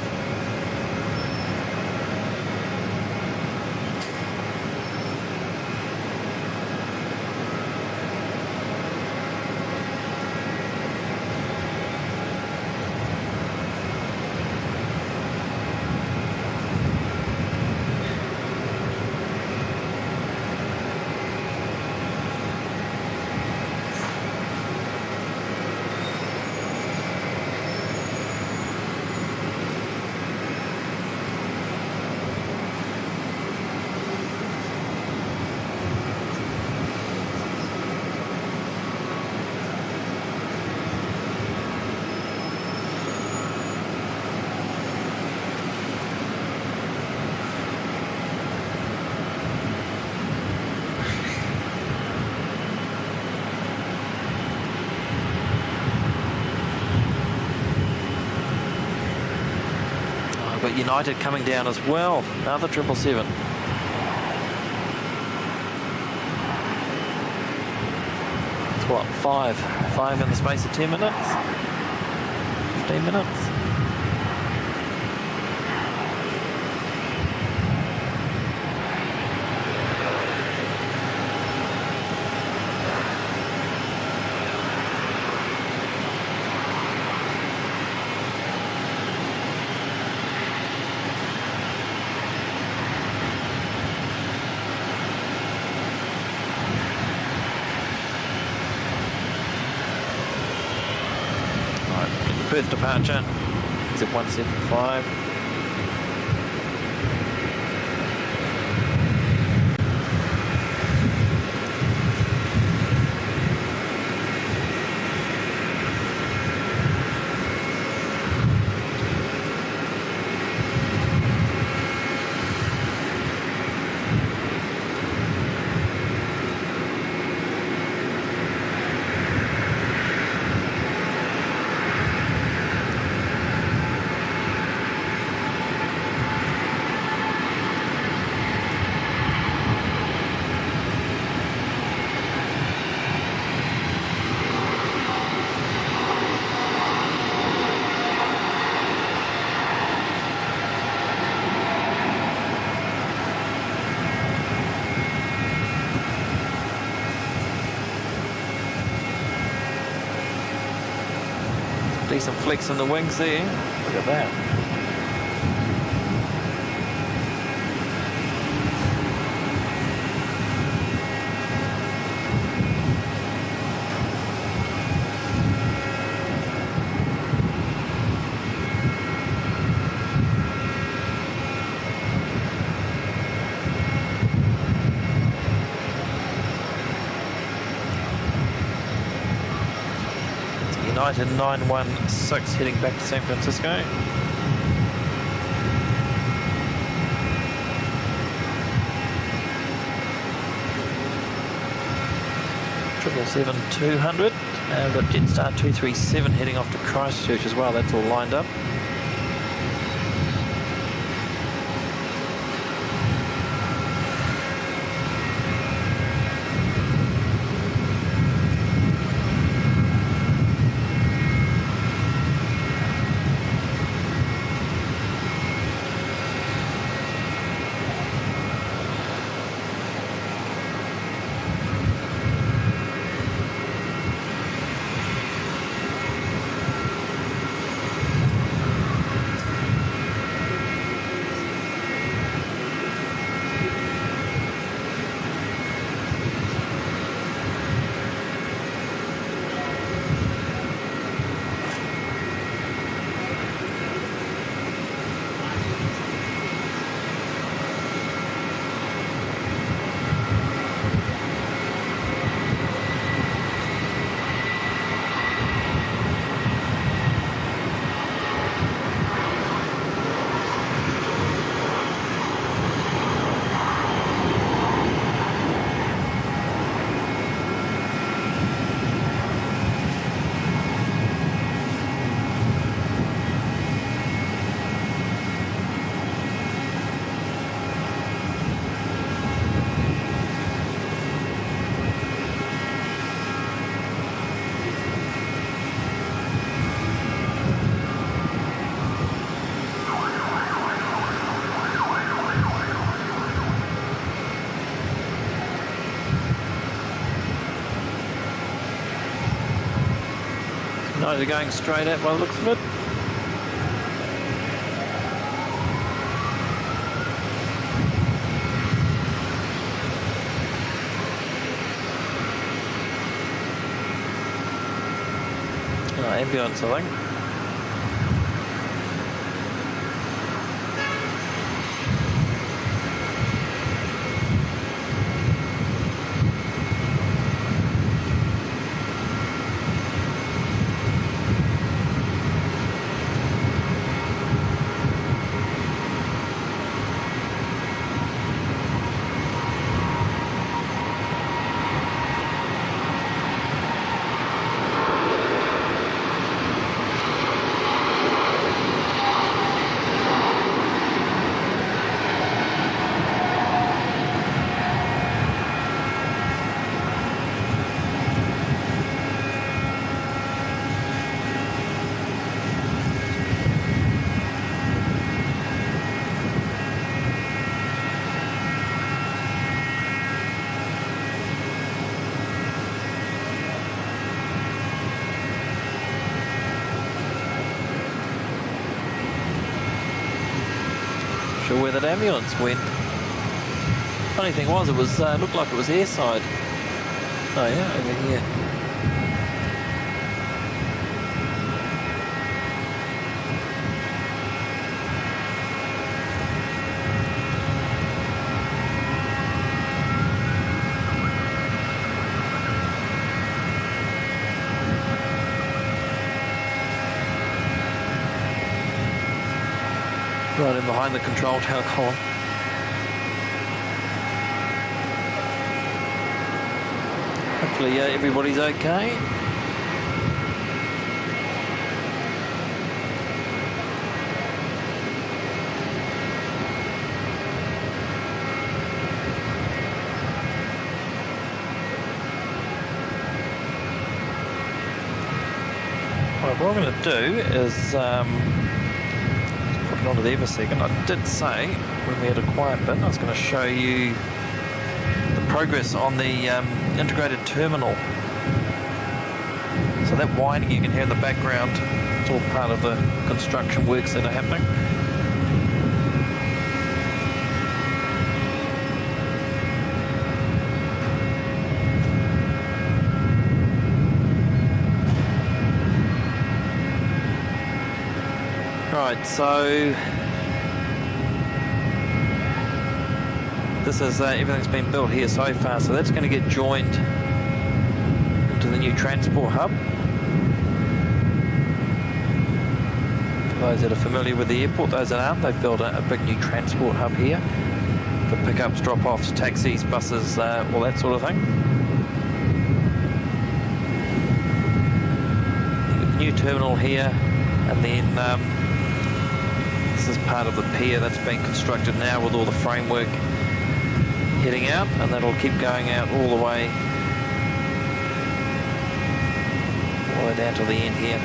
But United coming down as well. Another 777. It's what, five in the space of 10 minutes? 15 minutes? Perth departure, it's at 175. Decent flex in the wings there. Look at that. United 916 heading back to San Francisco. Triple 200. We've got Jetstar 237 heading off to Christchurch as well. That's all lined up. guys are going straight at by the looks of it. Ambulance, I think. Where that ambulance went. Funny thing was, it was looked like it was airside. Oh yeah, over here. Right in behind the control tower column. Hopefully everybody's okay. Right, what I'm going to do is onto there for a second. I did say when we had a quiet bit I was going to show you the progress on the integrated terminal. So that whining you can hear in the background, it's all part of the construction works that are happening. Right, so this is everything's been built here so far, so that's going to get joined into the new transport hub. For those that are familiar with the airport, those that aren't, they've built a big new transport hub here for pickups, drop-offs, taxis, buses, all that sort of thing. You've got the new terminal here, and then this is part of the pier that's being constructed now with all the framework heading out, and that'll keep going out all the way down to the end here.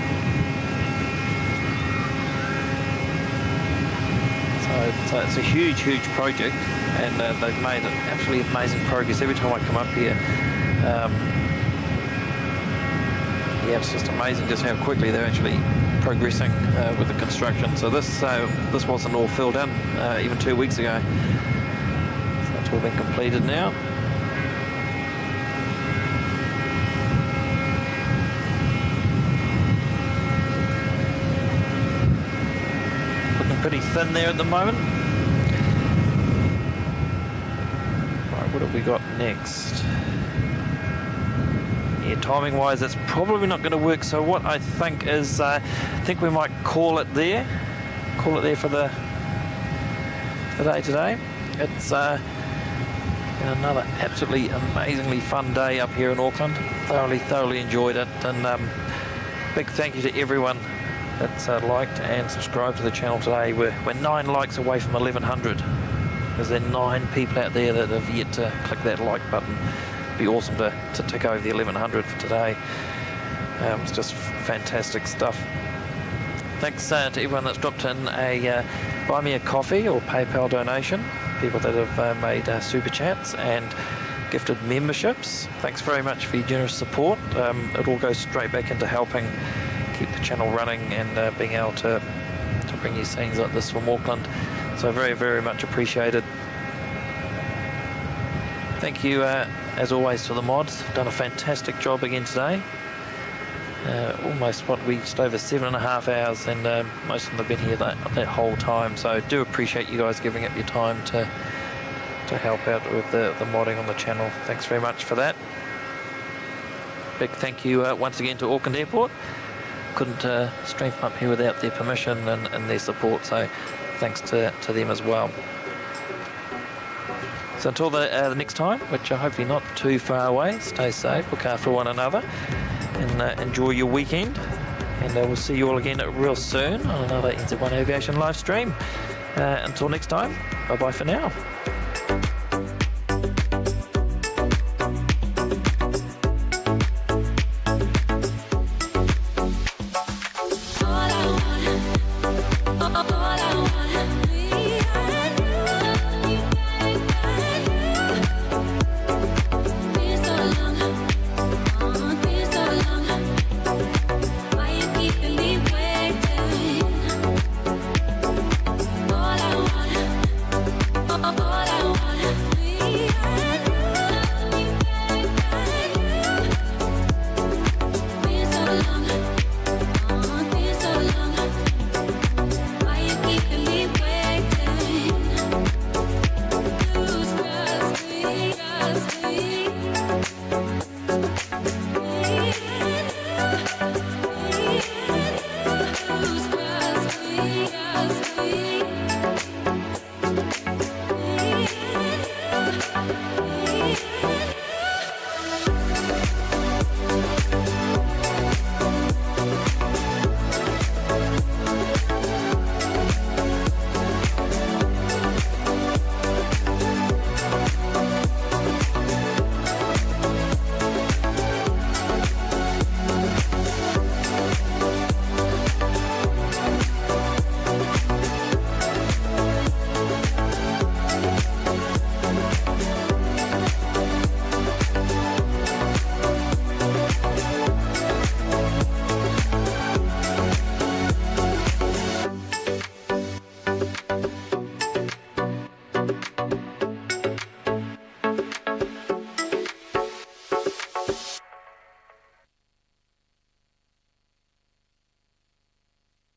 So it's a huge project, and they've made absolutely amazing progress every time I come up here. Yeah, it's just amazing just how quickly they're actually progressing with the construction. So this wasn't all filled in even 2 weeks ago. So that's all been completed now. Looking pretty thin there at the moment. Right, what have we got next? Yeah, timing wise that's probably not going to work, so what I think is I think we might call it there for the day today. It's been another absolutely amazingly fun day up here in Auckland. Thoroughly enjoyed it, and big thank you to everyone that's liked and subscribed to the channel today. We're 9 likes away from 1100. There's 9 people out there that have yet to click that like button. Be awesome to tick over the 1100 for today. It's just fantastic stuff. Thanks to everyone that's dropped in a buy me a coffee or PayPal donation, people that have made super chats and gifted memberships. Thanks very much for your generous support. It all goes straight back into helping keep the channel running and being able to bring you scenes like this from Auckland. So very, very much appreciated. Thank you, as always, to the mods. Done a fantastic job again today. Almost just over 7.5 hours, and most of them have been here that whole time. So I do appreciate you guys giving up your time to help out with the modding on the channel. Thanks very much for that. Big thank you once again to Auckland Airport. Couldn't stream up here without their permission and their support, so thanks to them as well. So until the next time, which are hopefully not too far away, stay safe, look after one another, and enjoy your weekend. And we'll see you all again real soon on another NZ1 Aviation live stream. Until next time, bye-bye for now.